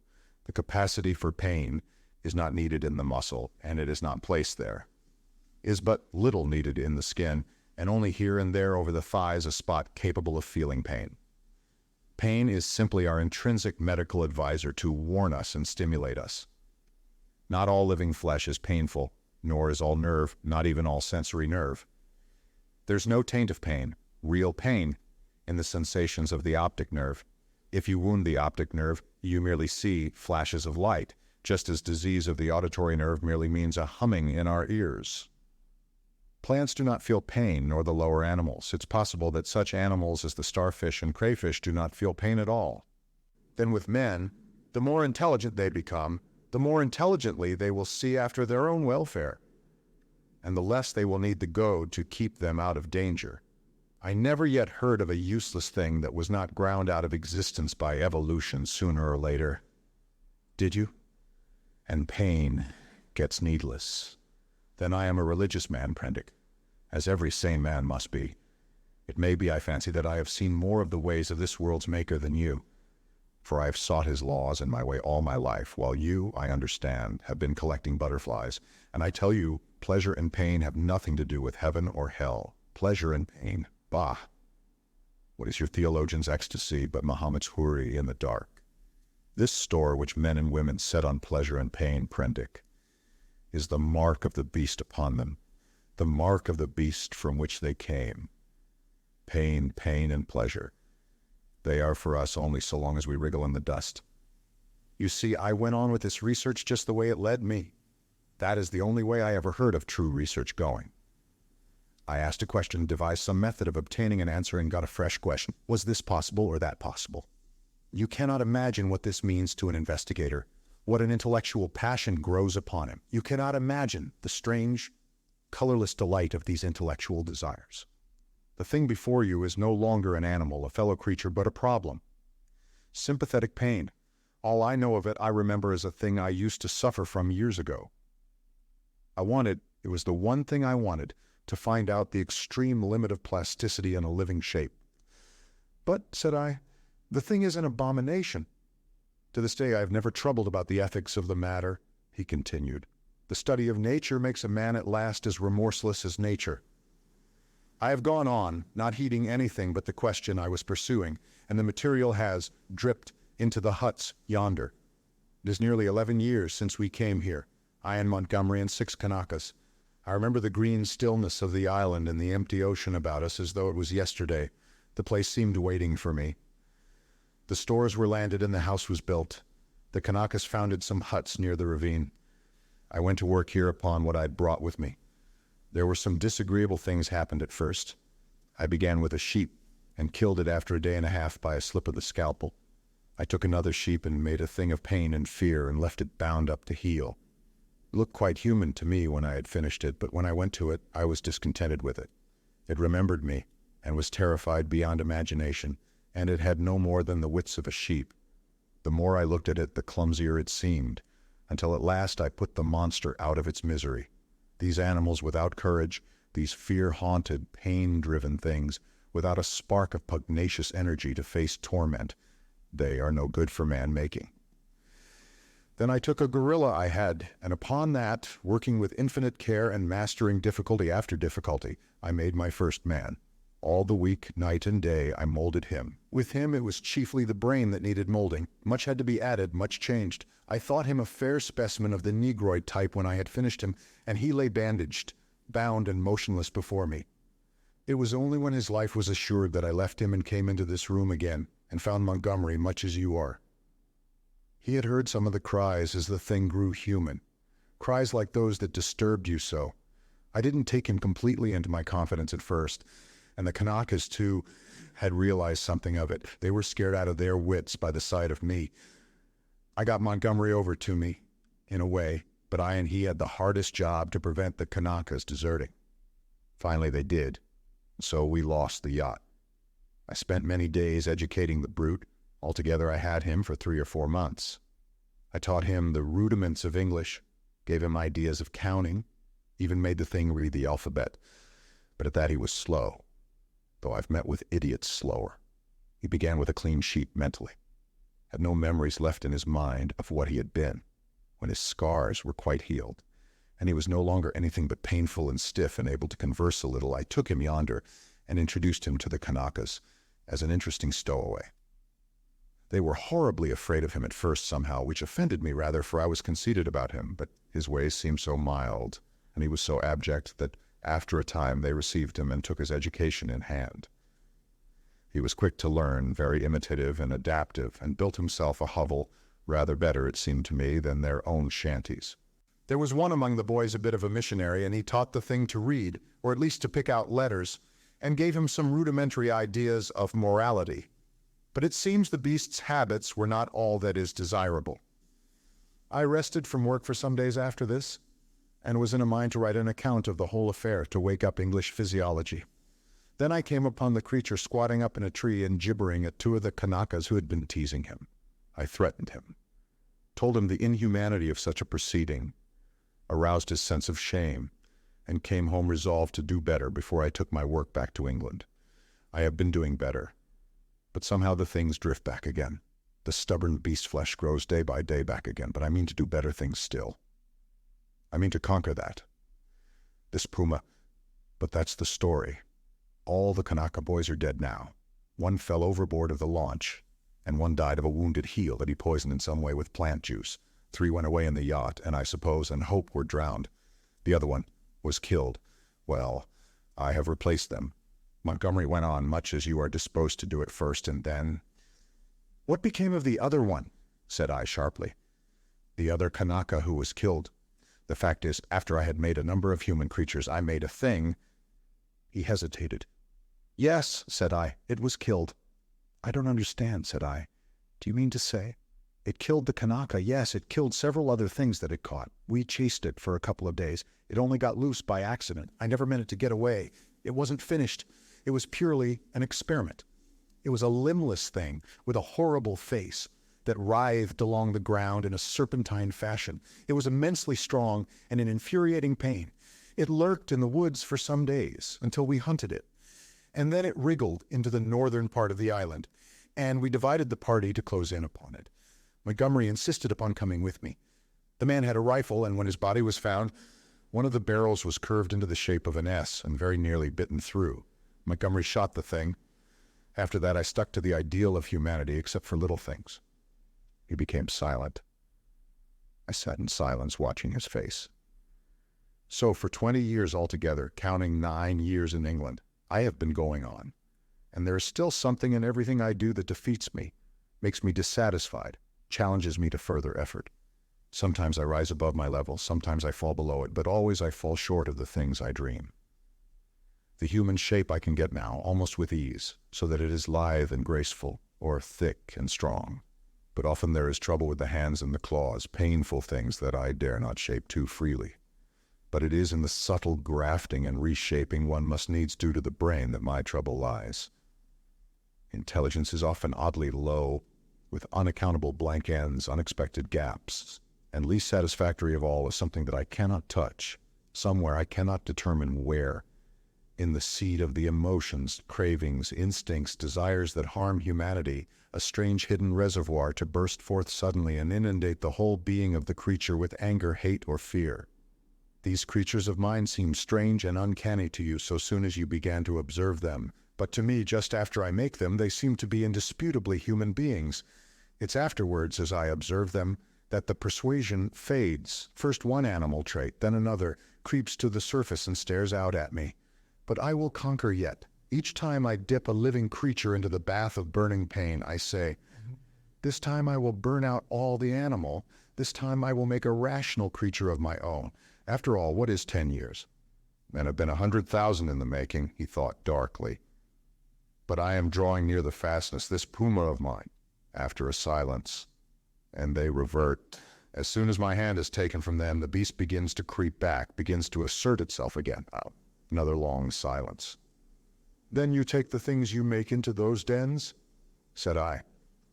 The capacity for pain is not needed in the muscle, and it is not placed there. Is but little needed in the skin, and only here and there over the thighs a spot capable of feeling pain. Pain is simply our intrinsic medical advisor to warn us and stimulate us. Not all living flesh is painful, nor is all nerve, not even all sensory nerve. There's no taint of pain, real pain, in the sensations of the optic nerve. If you wound the optic nerve, you merely see flashes of light, just as disease of the auditory nerve merely means a humming in our ears. Plants do not feel pain, nor the lower animals. It's possible that such animals as the starfish and crayfish do not feel pain at all. Then with men, the more intelligent they become, the more intelligently they will see after their own welfare, and the less they will need the goad to keep them out of danger. I never yet heard of a useless thing that was not ground out of existence by evolution sooner or later. Did you? And pain gets needless. Then I am a religious man, Prendick, as every sane man must be. It may be, I fancy, that I have seen more of the ways of this world's maker than you, for I have sought his laws in my way all my life, while you, I understand, have been collecting butterflies. And I tell you, pleasure and pain have nothing to do with heaven or hell. Pleasure and pain, bah! What is your theologian's ecstasy but Muhammad's houri in the dark? This store which men and women set on pleasure and pain, Prendick, is the mark of the beast upon them, the mark of the beast from which they came. Pain, pain, and pleasure. They are for us only so long as we wriggle in the dust. You see, I went on with this research just the way it led me. That is the only way I ever heard of true research going. I asked a question, devised some method of obtaining an answer, and got a fresh question. Was this possible or that possible? You cannot imagine what this means to an investigator, what an intellectual passion grows upon him. You cannot imagine the strange, colorless delight of these intellectual desires. The thing before you is no longer an animal, a fellow creature, but a problem. Sympathetic pain. All I know of it, I remember as a thing I used to suffer from years ago. It was the one thing I wanted, to find out the extreme limit of plasticity in a living shape. But, said I, the thing is an abomination. To this day I have never troubled about the ethics of the matter, he continued. The study of nature makes a man at last as remorseless as nature. I have gone on, not heeding anything but the question I was pursuing, and the material has dripped into the huts yonder. It is nearly 11 years since we came here, I and Montgomery and 6 Kanakas. I remember the green stillness of the island and the empty ocean about us as though it was yesterday. The place seemed waiting for me. The stores were landed and the house was built. The Kanakas founded some huts near the ravine. I went to work here upon what I'd brought with me. There were some disagreeable things happened at first. I began with a sheep and killed it after a day and a half by a slip of the scalpel. I took another sheep and made a thing of pain and fear and left it bound up to heal. It looked quite human to me when I had finished it, but when I went to it, I was discontented with it. It remembered me and was terrified beyond imagination, and it had no more than the wits of a sheep. The more I looked at it, the clumsier it seemed, until at last I put the monster out of its misery. These animals without courage, these fear-haunted, pain-driven things, without a spark of pugnacious energy to face torment, they are no good for man-making. Then I took a gorilla I had, and upon that, working with infinite care and mastering difficulty after difficulty, I made my first man. All the week, night and day, I molded him. With him, it was chiefly the brain that needed molding. Much had to be added, much changed. I thought him a fair specimen of the negroid type when I had finished him, and he lay bandaged, bound and motionless before me. It was only when his life was assured that I left him and came into this room again, and found Montgomery much as you are. He had heard some of the cries as the thing grew human, cries like those that disturbed you so. I didn't take him completely into my confidence at first, and the Kanakas, too, had realized something of it. They were scared out of their wits by the sight of me. I got Montgomery over to me, in a way, but I and he had the hardest job to prevent the Kanakas deserting. Finally they did, so we lost the yacht. I spent many days educating the brute. Altogether I had him for 3 or 4 months. I taught him the rudiments of English, gave him ideas of counting, even made the thing read the alphabet. But at that he was slow, though I've met with idiots slower. He began with a clean sheet mentally, had no memories left in his mind of what he had been, when his scars were quite healed, and he was no longer anything but painful and stiff and able to converse a little. I took him yonder and introduced him to the Kanakas as an interesting stowaway. They were horribly afraid of him at first somehow, which offended me rather, for I was conceited about him, but his ways seemed so mild, and he was so abject that after a time they received him and took his education in hand. He was quick to learn, very imitative and adaptive, and built himself a hovel, rather better, it seemed to me, than their own shanties. There was one among the boys a bit of a missionary, and he taught the thing to read, or at least to pick out letters, and gave him some rudimentary ideas of morality. But it seems the beast's habits were not all that is desirable. I rested from work for some days after this, and was in a mind to write an account of the whole affair to wake up English physiology. Then I came upon the creature squatting up in a tree and gibbering at 2 of the Kanakas who had been teasing him. I threatened him, told him the inhumanity of such a proceeding, aroused his sense of shame, and came home resolved to do better before I took my work back to England. I have been doing better, but somehow the things drift back again. The stubborn beast flesh grows day by day back again, but I mean to do better things still. I mean to conquer that. This puma, but that's the story. All the Kanaka boys are dead now. One fell overboard of the launch, and one died of a wounded heel that he poisoned in some way with plant juice. 3 went away in the yacht, and I suppose and hope were drowned. The other one was killed. Well, I have replaced them. Montgomery went on much as you are disposed to do at first, and then— "What became of the other one?" said I sharply. "The other Kanaka who was killed. The fact is, after I had made a number of human creatures, I made a thing—" He hesitated. "Yes," said I, "it was killed." "I don't understand," said I. "Do you mean to say—" "It killed the Kanaka, yes, it killed several other things that it caught. We chased it for a couple of days. It only got loose by accident. I never meant it to get away. It wasn't finished. It was purely an experiment. It was a limbless thing with a horrible face that writhed along the ground in a serpentine fashion. It was immensely strong and in infuriating pain. It lurked in the woods for some days until we hunted it. And then it wriggled into the northern part of the island, and we divided the party to close in upon it. Montgomery insisted upon coming with me. The man had a rifle, and when his body was found, one of the barrels was curved into the shape of an S and very nearly bitten through. Montgomery shot the thing. After that, I stuck to the ideal of humanity, except for little things. He became silent. I sat in silence, watching his face. So for 20 years altogether, counting 9 years in England, I have been going on. And there is still something in everything I do that defeats me, makes me dissatisfied, challenges me to further effort. Sometimes I rise above my level, sometimes I fall below it, but always I fall short of the things I dream. The human shape I can get now, almost with ease, so that it is lithe and graceful, or thick and strong. But often there is trouble with the hands and the claws, painful things that I dare not shape too freely. But it is in the subtle grafting and reshaping one must needs do to the brain that my trouble lies. Intelligence is often oddly low, with unaccountable blank ends, unexpected gaps, and least satisfactory of all is something that I cannot touch, somewhere I cannot determine where, in the seed of the emotions, cravings, instincts, desires that harm humanity, a strange hidden reservoir to burst forth suddenly and inundate the whole being of the creature with anger, hate, or fear. These creatures of mine seem strange and uncanny to you so soon as you began to observe them, but to me, just after I make them, they seem to be indisputably human beings. It's afterwards, as I observe them, that the persuasion fades. First one animal trait, then another, creeps to the surface and stares out at me. But I will conquer yet. Each time I dip a living creature into the bath of burning pain, I say, this time I will burn out all the animal. This time I will make a rational creature of my own. After all, what is 10 years? Men have been 100,000 in the making, he thought darkly. But I am drawing near the fastness, this puma of mine, after a silence. And they revert. As soon as my hand is taken from them, the beast begins to creep back, begins to assert itself again. Another long silence. Then you take the things you make into those dens? Said I.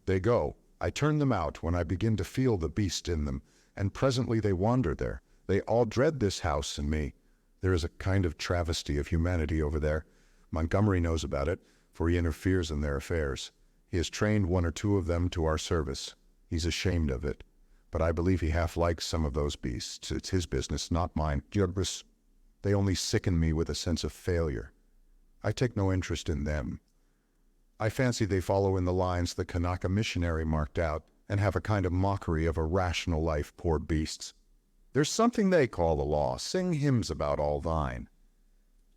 They go. I turn them out when I begin to feel the beast in them, and presently they wander there. They all dread this house and me. There is a kind of travesty of humanity over there. Montgomery knows about it, for he interferes in their affairs. He has trained 1 or 2 of them to our service. He's ashamed of it, but I believe he half likes some of those beasts. It's his business, not mine. They only sicken me with a sense of failure. I take no interest in them. I fancy they follow in the lines the Kanaka missionary marked out, and have a kind of mockery of a rational life, poor beasts. There's something they call the law. Sing hymns about all thine.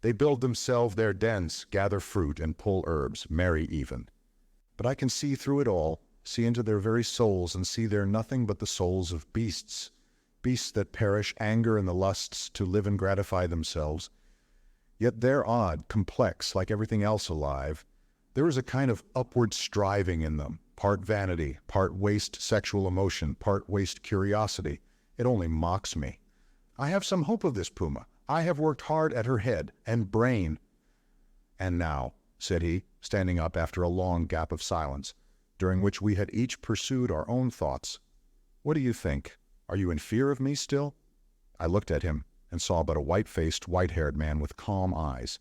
They build themselves their dens, gather fruit, and pull herbs, marry even. But I can see through it all, see into their very souls, and see they're nothing but the souls of beasts. Beasts that perish, anger and the lusts to live and gratify themselves. Yet they're odd, complex, like everything else alive. There is a kind of upward striving in them, part vanity, part waste sexual emotion, part waste curiosity. It only mocks me. I have some hope of this puma. I have worked hard at her head and brain. And now, said he, standing up after a long gap of silence, during which we had each pursued our own thoughts, what do you think? Are you in fear of me still? I looked at him and saw but a white-faced, white-haired man with calm eyes.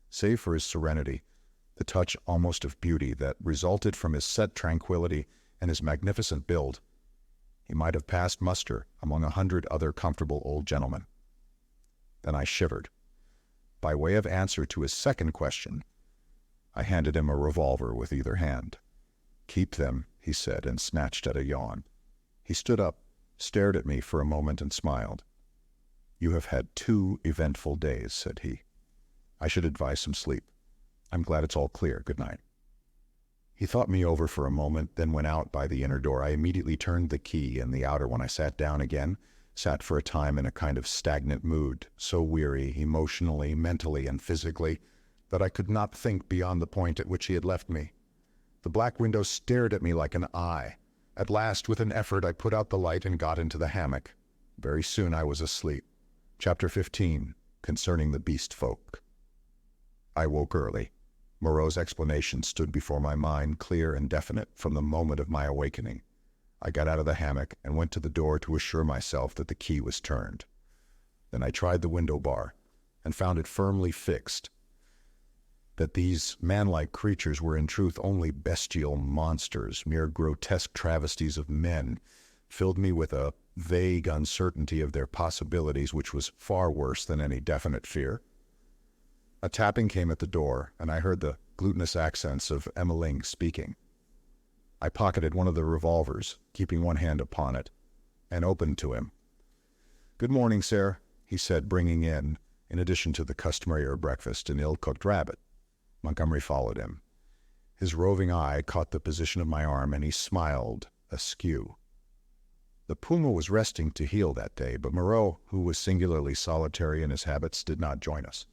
Save for his serenity, the touch almost of beauty that resulted from his set tranquility and his magnificent build, he might have passed muster among 100 other comfortable old gentlemen. Then I shivered. By way of answer to his second question, I handed him a revolver with either hand. Keep them, he said, and snatched at a yawn. He stood up, stared at me for a moment, and smiled. You have had 2 eventful days, said he. I should advise some sleep. I'm glad it's all clear. Good night. He thought me over for a moment, then went out by the inner door. I immediately turned the key in the outer one. I sat down again, sat for a time in a kind of stagnant mood, so weary, emotionally, mentally, and physically, that I could not think beyond the point at which he had left me. The black window stared at me like an eye. At last, with an effort, I put out the light and got into the hammock. Very soon I was asleep. Chapter 15, Concerning the Beast Folk. I woke early. Moreau's explanation stood before my mind, clear and definite, from the moment of my awakening. I got out of the hammock and went to the door to assure myself that the key was turned. Then I tried the window bar and found it firmly fixed. That these man-like creatures were in truth only bestial monsters, mere grotesque travesties of men, filled me with a vague uncertainty of their possibilities which was far worse than any definite fear. A tapping came at the door, and I heard the glutinous accents of Emmeline speaking. I pocketed one of the revolvers, keeping one hand upon it, and opened to him. "Good morning, sir," he said, bringing in addition to the customary breakfast, an ill-cooked rabbit. Montgomery followed him. His roving eye caught the position of my arm, and he smiled askew. The puma was resting to heal that day, but Moreau, who was singularly solitary in his habits, did not join us.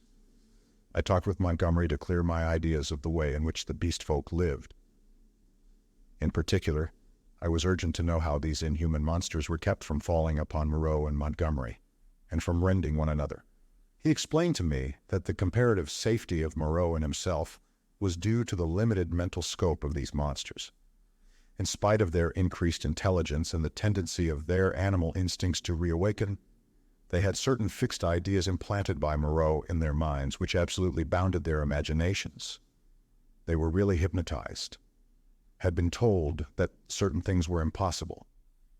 I talked with Montgomery to clear my ideas of the way in which the beast folk lived. In particular, I was urgent to know how these inhuman monsters were kept from falling upon Moreau and Montgomery, and from rending one another. He explained to me that the comparative safety of Moreau and himself was due to the limited mental scope of these monsters. In spite of their increased intelligence and the tendency of their animal instincts to reawaken, they had certain fixed ideas implanted by Moreau in their minds which absolutely bounded their imaginations. They were really hypnotized, had been told that certain things were impossible,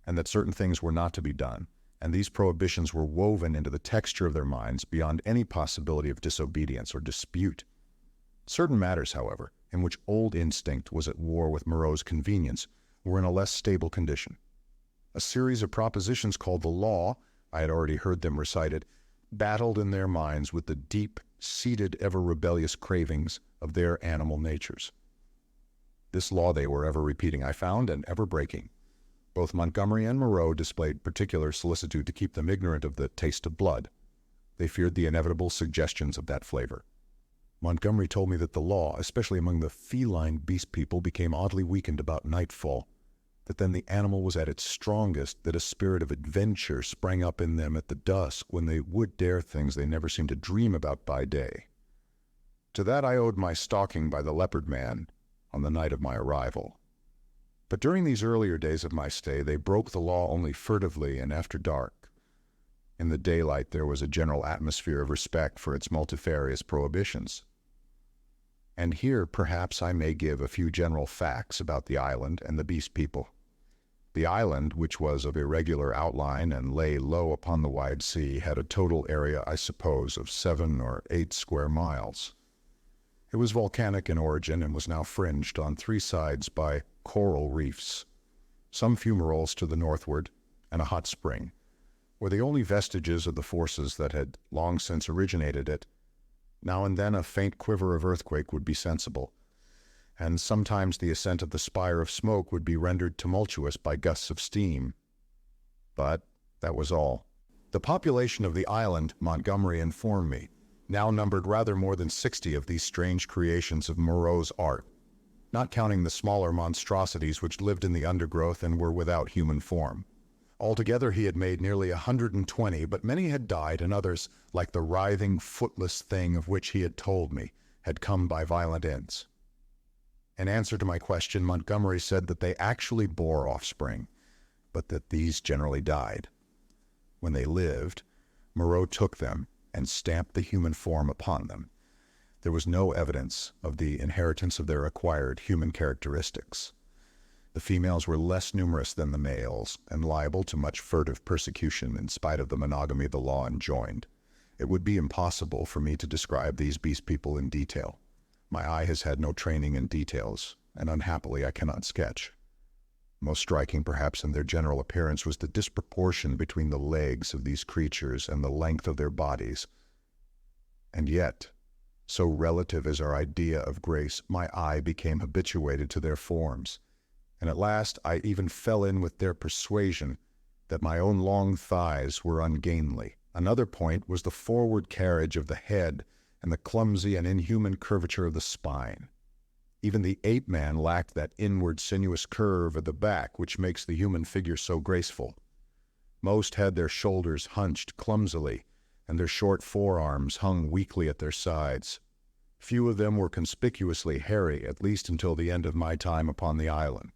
and that certain things were not to be done, and these prohibitions were woven into the texture of their minds beyond any possibility of disobedience or dispute. Certain matters, however, in which old instinct was at war with Moreau's convenience, were in a less stable condition. A series of propositions called the law, I had already heard them recited, battled in their minds with the deep-seated, ever-rebellious cravings of their animal natures. This law they were ever repeating, I found, and ever breaking. Both Montgomery and Moreau displayed particular solicitude to keep them ignorant of the taste of blood. They feared the inevitable suggestions of that flavor. Montgomery told me that the law, especially among the feline beast people, became oddly weakened about nightfall, that then the animal was at its strongest, that a spirit of adventure sprang up in them at the dusk when they would dare things they never seemed to dream about by day. To that I owed my stalking by the Leopard-Man on the night of my arrival. But during these earlier days of my stay, they broke the law only furtively and after dark. In the daylight there was a general atmosphere of respect for its multifarious prohibitions. And here, perhaps, I may give a few general facts about the island and the beast people. The island, which was of irregular outline and lay low upon the wide sea, had a total area, I suppose, of 7 or 8 square miles. It was volcanic in origin and was now fringed on 3 sides by coral reefs. Some fumaroles to the northward, and a hot spring, were the only vestiges of the forces that had long since originated it. Now and then a faint quiver of earthquake would be sensible, and sometimes the ascent of the spire of smoke would be rendered tumultuous by gusts of steam. But that was all. The population of the island, Montgomery informed me, now numbered rather more than 60 of these strange creations of Moreau's art, not counting the smaller monstrosities which lived in the undergrowth and were without human form. Altogether he had made nearly 120, but many had died, and others, like the writhing, footless thing of which he had told me, had come by violent ends. In answer to my question, Montgomery said that they actually bore offspring, but that these generally died. When they lived, Moreau took them and stamped the human form upon them. There was no evidence of the inheritance of their acquired human characteristics. The females were less numerous than the males, and liable to much furtive persecution in spite of the monogamy the law enjoined. It would be impossible for me to describe these beast people in detail. My eye has had no training in details, and unhappily I cannot sketch. Most striking, perhaps, in their general appearance was the disproportion between the legs of these creatures and the length of their bodies. And yet, so relative is our idea of grace, my eye became habituated to their forms, and at last I even fell in with their persuasion that my own long thighs were ungainly. Another point was the forward carriage of the head and the clumsy and inhuman curvature of the spine. Even the ape-man lacked that inward sinuous curve at the back which makes the human figure so graceful. Most had their shoulders hunched clumsily, and their short forearms hung weakly at their sides. Few of them were conspicuously hairy, at least until the end of my time upon the island.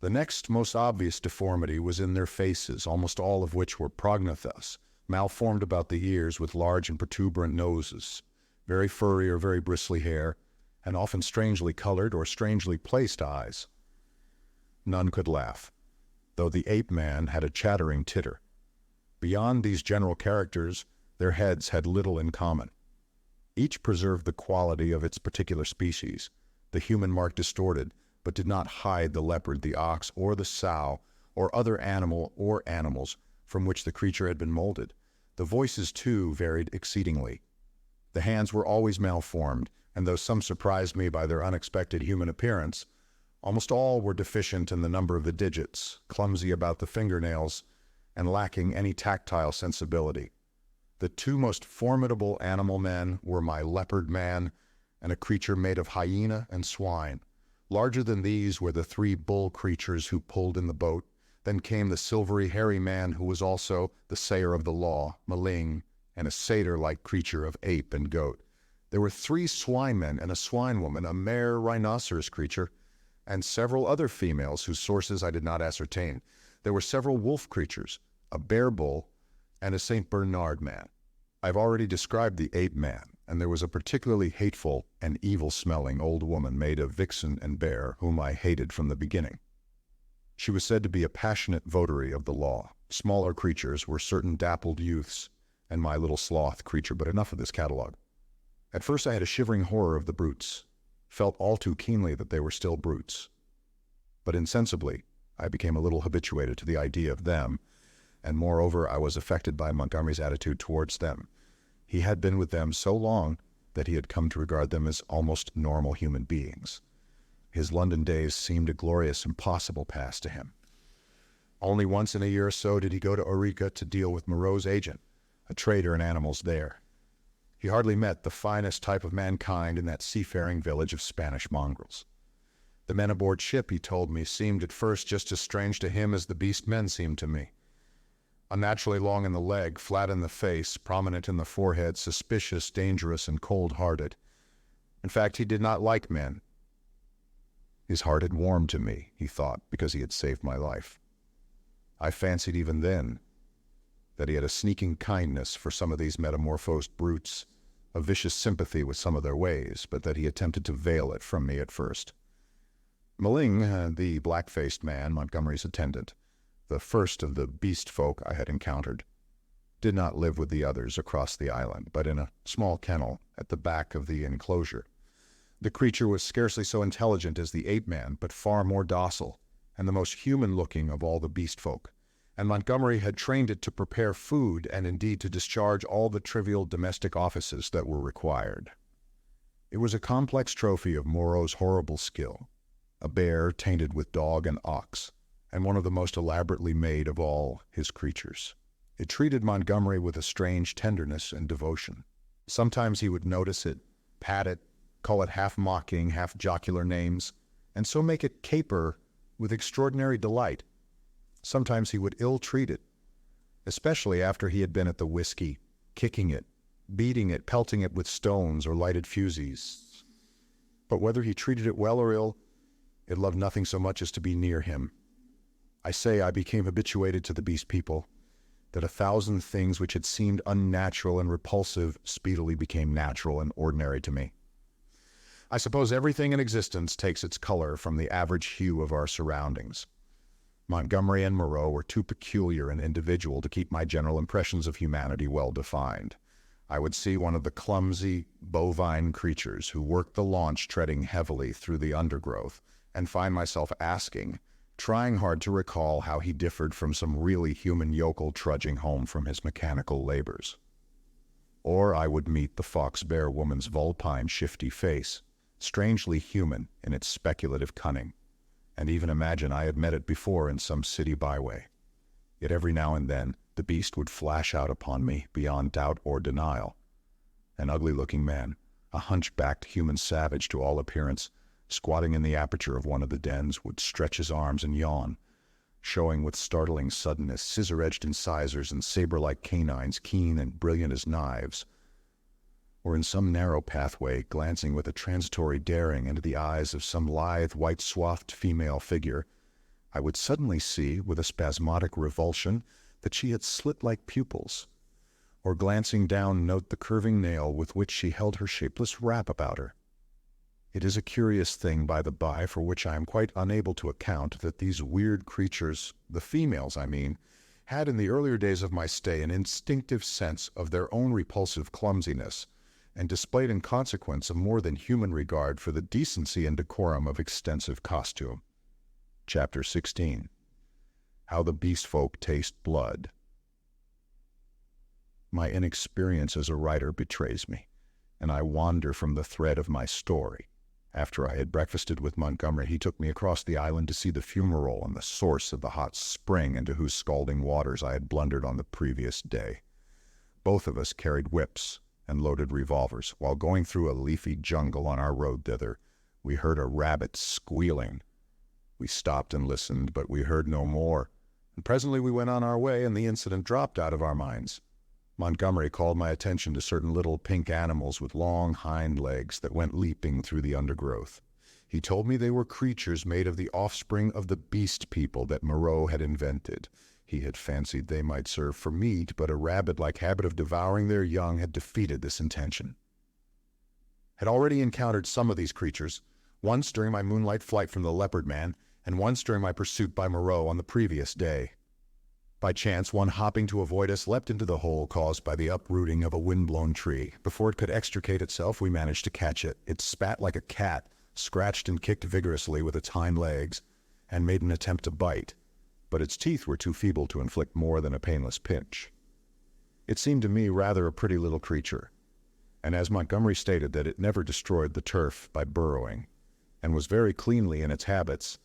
The next most obvious deformity was in their faces, almost all of which were prognathous, malformed about the ears with large and protuberant noses, very furry or very bristly hair, and often strangely colored or strangely placed eyes. None could laugh, though the ape-man had a chattering titter. Beyond these general characters, their heads had little in common. Each preserved the quality of its particular species. The human mark distorted, but did not hide the leopard, the ox, or the sow, or other animal or animals from which the creature had been molded. The voices, too, varied exceedingly. The hands were always malformed, and though some surprised me by their unexpected human appearance, almost all were deficient in the number of the digits, clumsy about the fingernails, and lacking any tactile sensibility. The two most formidable animal men were my Leopard-Man and a creature made of hyena and swine. Larger than these were the three bull creatures who pulled in the boat. Then came the silvery hairy man who was also the sayer of the law, Maling, and a satyr-like creature of ape and goat. There were 3 swine men and a swine woman, a mare rhinoceros creature, and several other females whose sources I did not ascertain. There were several wolf creatures, a bear bull, and a St. Bernard man. I've already described the ape man, and there was a particularly hateful and evil-smelling old woman made of vixen and bear, whom I hated from the beginning. She was said to be a passionate votary of the law. Smaller creatures were certain dappled youths, and my little sloth creature, but enough of this catalogue. At first I had a shivering horror of the brutes, felt all too keenly that they were still brutes. But insensibly, I became a little habituated to the idea of them, and moreover I was affected by Montgomery's attitude towards them. He had been with them so long that he had come to regard them as almost normal human beings. His London days seemed a glorious, impossible past to him. Only once in a year or so did he go to Eureka to deal with Moreau's agent, a trader in animals there. He hardly met the finest type of mankind in that seafaring village of Spanish mongrels. The men aboard ship, he told me, seemed at first just as strange to him as the beast men seemed to me. Unnaturally long in the leg, flat in the face, prominent in the forehead, suspicious, dangerous, and cold-hearted. In fact, he did not like men. His heart had warmed to me, he thought, because he had saved my life. I fancied even then that he had a sneaking kindness for some of these metamorphosed brutes, a vicious sympathy with some of their ways, but that he attempted to veil it from me at first. Maling, the black-faced man, Montgomery's attendant, the first of the beast folk I had encountered, did not live with the others across the island, but in a small kennel at the back of the enclosure. The creature was scarcely so intelligent as the ape-man, but far more docile, and the most human-looking of all the beast folk, and Montgomery had trained it to prepare food and indeed to discharge all the trivial domestic offices that were required. It was a complex trophy of Moreau's horrible skill, a bear tainted with dog and ox, and one of the most elaborately made of all his creatures. It treated Montgomery with a strange tenderness and devotion. Sometimes he would notice it, pat it, call it half-mocking, half-jocular names, and so make it caper with extraordinary delight. Sometimes he would ill-treat it, especially after he had been at the whiskey, kicking it, beating it, pelting it with stones or lighted fusees. But whether he treated it well or ill, it loved nothing so much as to be near him. I say I became habituated to the beast people, that 1,000 things which had seemed unnatural and repulsive speedily became natural and ordinary to me. I suppose everything in existence takes its color from the average hue of our surroundings. Montgomery and Moreau were too peculiar and individual to keep my general impressions of humanity well defined. I would see one of the clumsy, bovine creatures who worked the launch treading heavily through the undergrowth, and find myself asking, trying hard to recall how he differed from some really human yokel trudging home from his mechanical labors. Or I would meet the fox-bear woman's vulpine, shifty face, strangely human in its speculative cunning, and even imagine I had met it before in some city byway. Yet every now and then the beast would flash out upon me beyond doubt or denial. An ugly-looking man, a hunchbacked human savage to all appearance, squatting in the aperture of one of the dens, would stretch his arms and yawn, showing with startling suddenness scissor-edged incisors and saber-like canines keen and brilliant as knives, or in some narrow pathway glancing with a transitory daring into the eyes of some lithe, white-swathed female figure, I would suddenly see, with a spasmodic revulsion, that she had slit-like pupils, or glancing down note the curving nail with which she held her shapeless wrap about her. It is a curious thing, by the by, for which I am quite unable to account, that these weird creatures, the females I mean, had in the earlier days of my stay an instinctive sense of their own repulsive clumsiness, and displayed in consequence a more than human regard for the decency and decorum of extensive costume. Chapter 16. How the Beast Folk Taste Blood. My inexperience as a writer betrays me, and I wander from the thread of my story. After I had breakfasted with Montgomery, he took me across the island to see the fumarole and the source of the hot spring into whose scalding waters I had blundered on the previous day. Both of us carried whips and loaded revolvers. While going through a leafy jungle on our road thither, we heard a rabbit squealing. We stopped and listened, but we heard no more, and presently we went on our way, and the incident dropped out of our minds. Montgomery called my attention to certain little pink animals with long hind legs that went leaping through the undergrowth. He told me they were creatures made of the offspring of the beast people that Moreau had invented. He had fancied they might serve for meat, but a rabbit-like habit of devouring their young had defeated this intention. Had already encountered some of these creatures, once during my moonlight flight from the Leopard-Man, and once during my pursuit by Moreau on the previous day. By chance, one hopping to avoid us leapt into the hole caused by the uprooting of a wind-blown tree. Before it could extricate itself, we managed to catch it. It spat like a cat, scratched and kicked vigorously with its hind legs, and made an attempt to bite, but its teeth were too feeble to inflict more than a painless pinch. It seemed to me rather a pretty little creature, and as Montgomery stated that it never destroyed the turf by burrowing, and was very cleanly in its habits,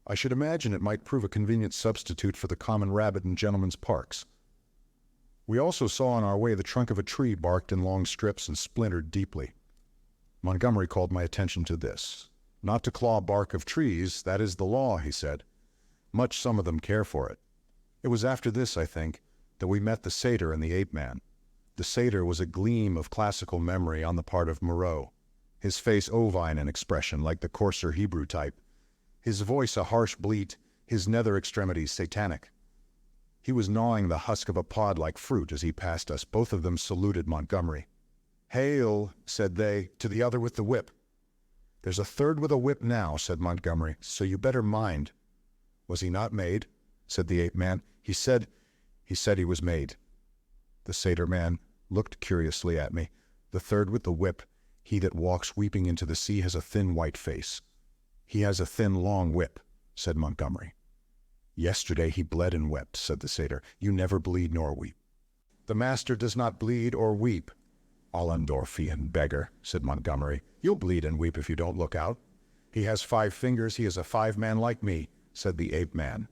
I should imagine it might prove a convenient substitute for the common rabbit in gentlemen's parks. We also saw on our way the trunk of a tree barked in long strips and splintered deeply. Montgomery called my attention to this. Not to claw bark of trees, that is the law, he said. Much some of them care for it. It was after this, I think, that we met the satyr and the ape-man. The satyr was a gleam of classical memory on the part of Moreau, his face ovine in expression like the coarser Hebrew type, his voice a harsh bleat, his nether extremities satanic. He was gnawing the husk of a pod like fruit as he passed us. Both of them saluted Montgomery. "Hail," said they, "to the other with the whip." "There's a third with a whip now," said Montgomery, "so you better mind." "Was he not made?" said the ape-man. He said he was made." The satyr-man looked curiously at me. "The third with the whip, he that walks weeping into the sea, has a thin white face." "He has a thin long whip," said Montgomery. "Yesterday he bled and wept," said the satyr. "You never bleed nor weep." "The master does not bleed or weep." "Allendorfian beggar," said Montgomery. "You'll bleed and weep if you don't look out." "He has 5 fingers, he is a 5-man like me," said the ape-man.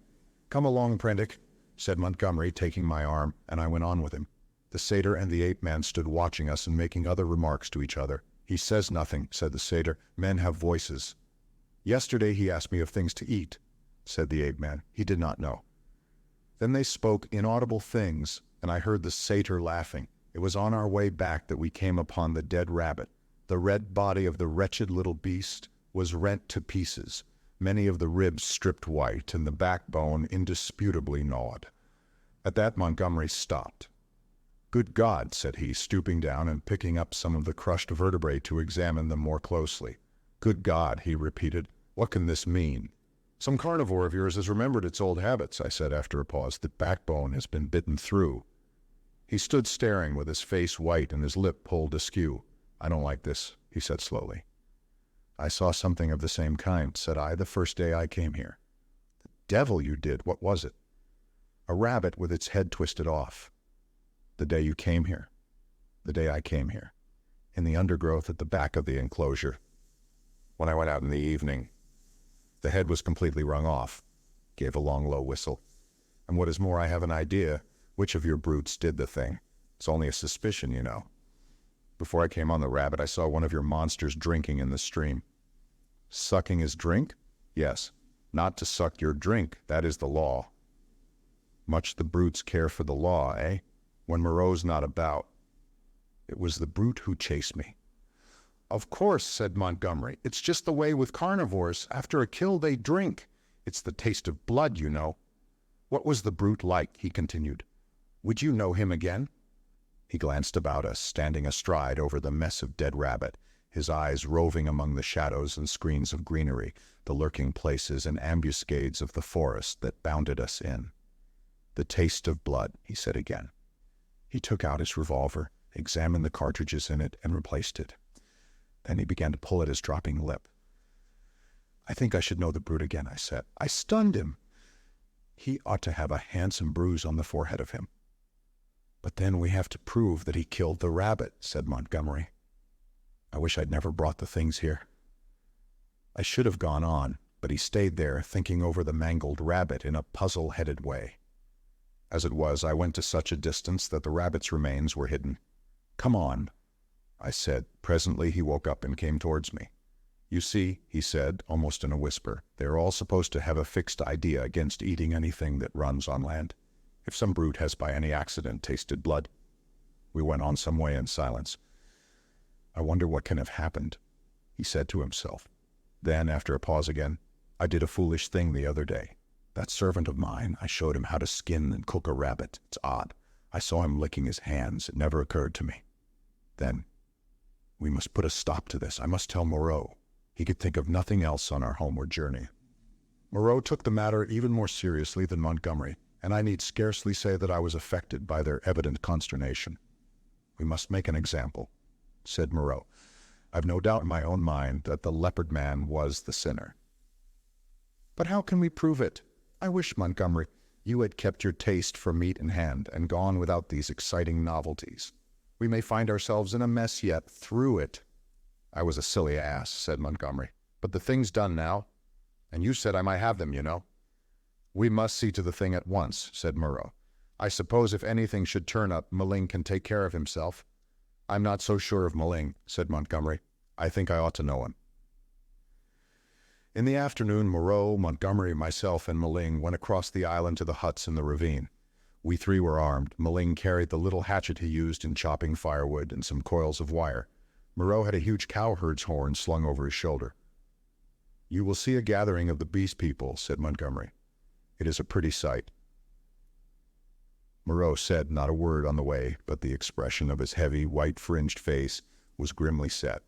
"Come along, Prendick," said Montgomery, taking my arm, and I went on with him. The satyr and the ape-man stood watching us and making other remarks to each other. "He says nothing," said the satyr. "Men have voices." "Yesterday he asked me of things to eat," said the ape-man. He did not know. Then they spoke inaudible things, and I heard the satyr laughing. It was on our way back that we came upon the dead rabbit. The red body of the wretched little beast was rent to pieces, many of the ribs stripped white, and the backbone indisputably gnawed. At that Montgomery stopped. "Good God," said he, stooping down and picking up some of the crushed vertebrae to examine them more closely. "Good God," he repeated. "What can this mean?" "Some carnivore of yours has remembered its old habits," I said after a pause. "The backbone has been bitten through." He stood staring with his face white and his lip pulled askew. "I don't like this," he said slowly. "I saw something of the same kind," said I, "the first day I came here." "The devil you did! What was it?" "A rabbit with its head twisted off." "The day you came here?" "The day I came here. In the undergrowth at the back of the enclosure. When I went out in the evening, the head was completely wrung off." Gave a long, low whistle. "And what is more, I have an idea which of your brutes did the thing. It's only a suspicion, you know. Before I came on the rabbit, I saw one of your monsters drinking in the stream." "Sucking his drink?" "Yes. Not to suck your drink. That is the law." "Much the brutes care for the law, eh? When Moreau's not about." "It was the brute who chased me." "Of course," said Montgomery. "It's just the way with carnivores. After a kill, they drink. It's the taste of blood, you know." "What was the brute like?" he continued. "Would you know him again?" He glanced about us, standing astride over the mess of dead rabbit, his eyes roving among the shadows and screens of greenery, the lurking places and ambuscades of the forest that bounded us in. "The taste of blood," he said again. He took out his revolver, examined the cartridges in it, and replaced it. Then he began to pull at his dropping lip. "I think I should know the brute again," I said. "I stunned him. He ought to have a handsome bruise on the forehead of him." "But then we have to prove that he killed the rabbit," said Montgomery. I wish I'd never brought the things here. I should have gone on, but he stayed there, thinking over the mangled rabbit in a puzzle-headed way. As it was, I went to such a distance that the rabbit's remains were hidden. "Come on," I said. Presently he woke up and came towards me. "You see," he said, almost in a whisper, "they are all supposed to have a fixed idea against eating anything that runs on land. If some brute has by any accident tasted blood." We went on some way in silence. "I wonder what can have happened," he said to himself. Then, after a pause again, "I did a foolish thing the other day. That servant of mine, I showed him how to skin and cook a rabbit. It's odd. I saw him licking his hands. It never occurred to me. Then, we must put a stop to this. I must tell Moreau. He could think of nothing else on our homeward journey." Moreau took the matter even more seriously than Montgomery, and I need scarcely say that I was affected by their evident consternation. "We must make an example," said Moreau. "I've no doubt in my own mind that the Leopard-Man was the sinner." "But how can we prove it? I wish, Montgomery, you had kept your taste for meat in hand and gone without these exciting novelties. We may find ourselves in a mess yet through it." "I was a silly ass," said Montgomery. "But the thing's done now, and you said I might have them, you know." "We must see to the thing at once," said Moreau. "I suppose if anything should turn up, Maling can take care of himself." "I'm not so sure of Maling," said Montgomery. "I think I ought to know him." In the afternoon, Moreau, Montgomery, myself, and Maling went across the island to the huts in the ravine. We three were armed. Maling carried the little hatchet he used in chopping firewood and some coils of wire. Moreau had a huge cowherd's horn slung over his shoulder. "You will see a gathering of the beast people," said Montgomery. "It is a pretty sight." Moreau said not a word on the way, but the expression of his heavy, white-fringed face was grimly set.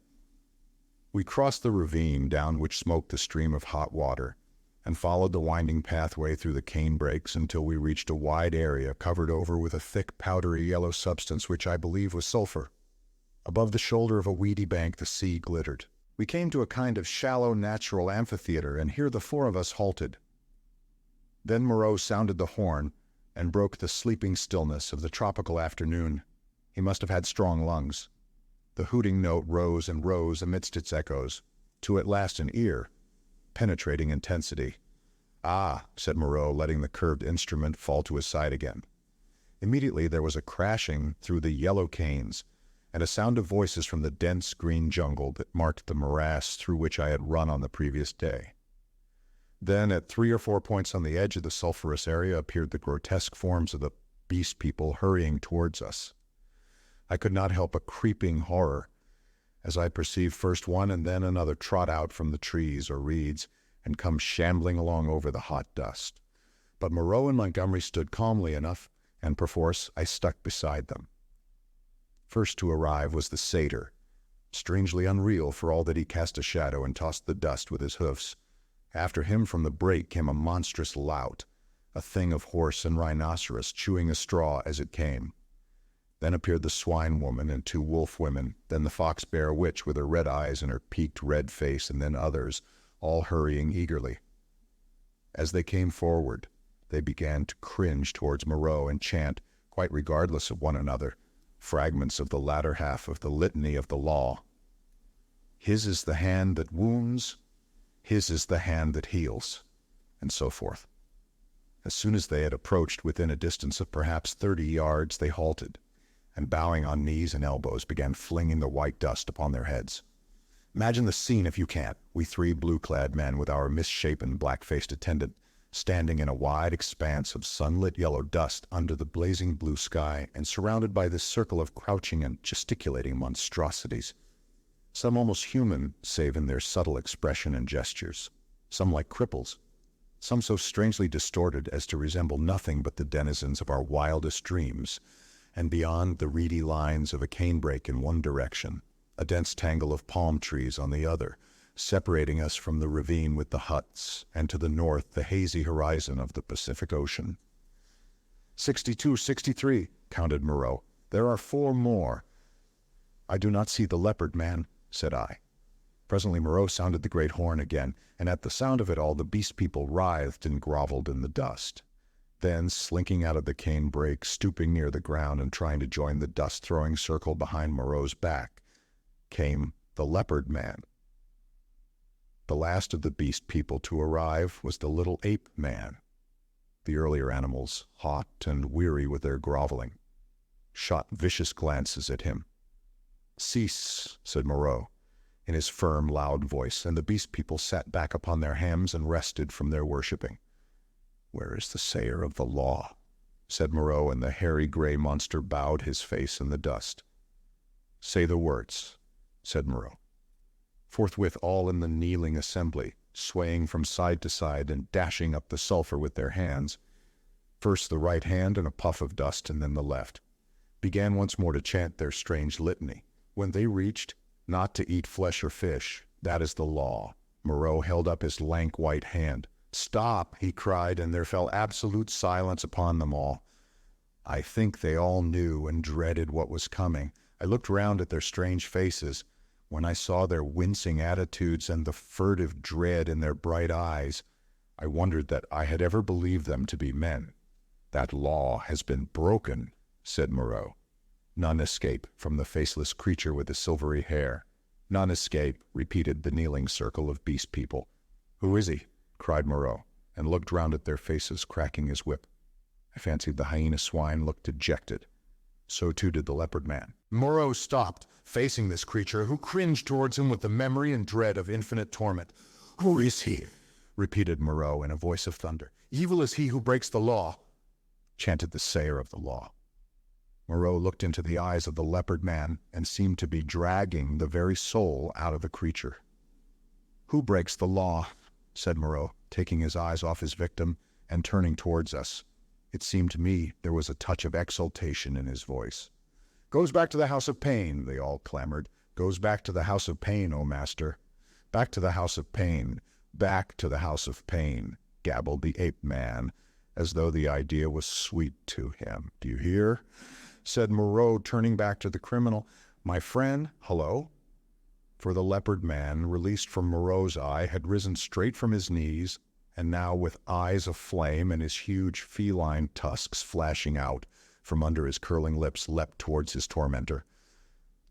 We crossed the ravine down which smoked the stream of hot water, and followed the winding pathway through the cane brakes until we reached a wide area covered over with a thick, powdery yellow substance which I believe was sulfur. Above the shoulder of a weedy bank the sea glittered. We came to a kind of shallow natural amphitheater, and here the four of us halted. Then Moreau sounded the horn and broke the sleeping stillness of the tropical afternoon. He must have had strong lungs. The hooting note rose and rose amidst its echoes, to at last an ear, penetrating intensity. "Ah," said Moreau, letting the curved instrument fall to his side again. Immediately there was a crashing through the yellow canes, and a sound of voices from the dense green jungle that marked the morass through which I had run on the previous day. Then, at 3 or 4 points on the edge of the sulphurous area, appeared the grotesque forms of the beast people hurrying towards us. I could not help a creeping horror as I perceived first one and then another trot out from the trees or reeds and come shambling along over the hot dust. But Moreau and Montgomery stood calmly enough, and perforce I stuck beside them. First to arrive was the satyr, strangely unreal for all that he cast a shadow and tossed the dust with his hoofs. After him from the brake came a monstrous lout, a thing of horse and rhinoceros chewing a straw as it came. Then appeared the swine woman and 2 wolf women, then the fox bear witch with her red eyes and her peaked red face, and then others, all hurrying eagerly. As they came forward, they began to cringe towards Moreau and chant, quite regardless of one another, fragments of the latter half of the litany of the law. "His is the hand that wounds, his is the hand that heals," and so forth. As soon as they had approached within a distance of perhaps 30 yards, they halted, and bowing on knees and elbows began flinging the white dust upon their heads. Imagine the scene if you can't. We 3 blue-clad men with our misshapen, black-faced attendant standing in a wide expanse of sunlit yellow dust under the blazing blue sky and surrounded by this circle of crouching and gesticulating monstrosities, some almost human save in their subtle expression and gestures, some like cripples, some so strangely distorted as to resemble nothing but the denizens of our wildest dreams, and beyond the reedy lines of a canebrake in one direction, a dense tangle of palm trees on the other, separating us from the ravine with the huts, and to the north the hazy horizon of the Pacific Ocean. 62, 63, counted Moreau. "There are 4 more. "I do not see the Leopard-Man," said I. Presently Moreau sounded the great horn again, and at the sound of it all the beast people writhed and groveled in the dust. Then, slinking out of the cane brake, stooping near the ground and trying to join the dust-throwing circle behind Moreau's back, came the Leopard-Man. The last of the beast people to arrive was the little ape-man. The earlier animals, hot and weary with their groveling, shot vicious glances at him. "Cease," said Moreau, in his firm, loud voice, and the beast people sat back upon their hams and rested from their worshipping. "Where is the sayer of the law?" said Moreau, and the hairy gray monster bowed his face in the dust. "Say the words," said Moreau. Forthwith all in the kneeling assembly, swaying from side to side and dashing up the sulphur with their hands, first the right hand in a puff of dust and then the left, began once more to chant their strange litany. When they reached, "Not to eat flesh or fish, that is the law," Moreau held up his lank white hand. "Stop," he cried, and there fell absolute silence upon them all. I think they all knew and dreaded what was coming. I looked round at their strange faces. When I saw their wincing attitudes and the furtive dread in their bright eyes, I wondered that I had ever believed them to be men. "That law has been broken," said Moreau. "None escape from the faceless creature with the silvery hair." "None escape," repeated the kneeling circle of beast people. "Who is he?" cried Moreau, and looked round at their faces, cracking his whip. I fancied the Hyena-Swine looked dejected. So too did the Leopard-Man. Moreau stopped, facing this creature, who cringed towards him with the memory and dread of infinite torment. "Who is he?" repeated Moreau in a voice of thunder. "Evil is he who breaks the law," chanted the sayer of the law. Moreau looked into the eyes of the Leopard-Man and seemed to be dragging the very soul out of the creature. "Who breaks the law?" said Moreau, taking his eyes off his victim and turning towards us. It seemed to me there was a touch of exultation in his voice. "Goes back to the house of pain," they all clamored. "Goes back to the house of pain, O master." "Back to the house of pain, back to the house of pain," gabbled the ape-man, as though the idea was sweet to him. "Do you hear?" said Moreau, turning back to the criminal. "My friend, hello?" For the Leopard-Man, released from Moreau's eye, had risen straight from his knees, and now with eyes aflame and his huge feline tusks flashing out from under his curling lips, leapt towards his tormentor.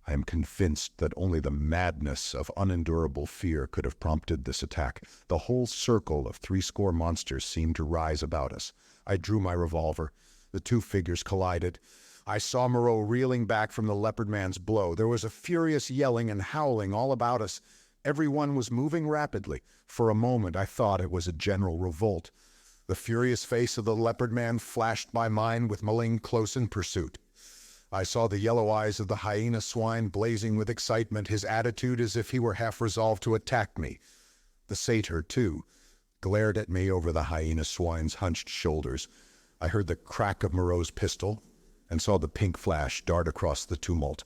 I am convinced that only the madness of unendurable fear could have prompted this attack. The whole circle of 80 monsters seemed to rise about us. I drew my revolver. The two figures collided. I saw Moreau reeling back from the Leopard-Man's blow. There was a furious yelling and howling all about us. Everyone was moving rapidly. For a moment I thought it was a general revolt. The furious face of the Leopard-Man flashed by mine with Maling close in pursuit. I saw the yellow eyes of the Hyena-Swine blazing with excitement, his attitude as if he were half resolved to attack me. The satyr, too, glared at me over the Hyena-Swine's hunched shoulders. I heard the crack of Moreau's pistol and saw the pink flash dart across the tumult.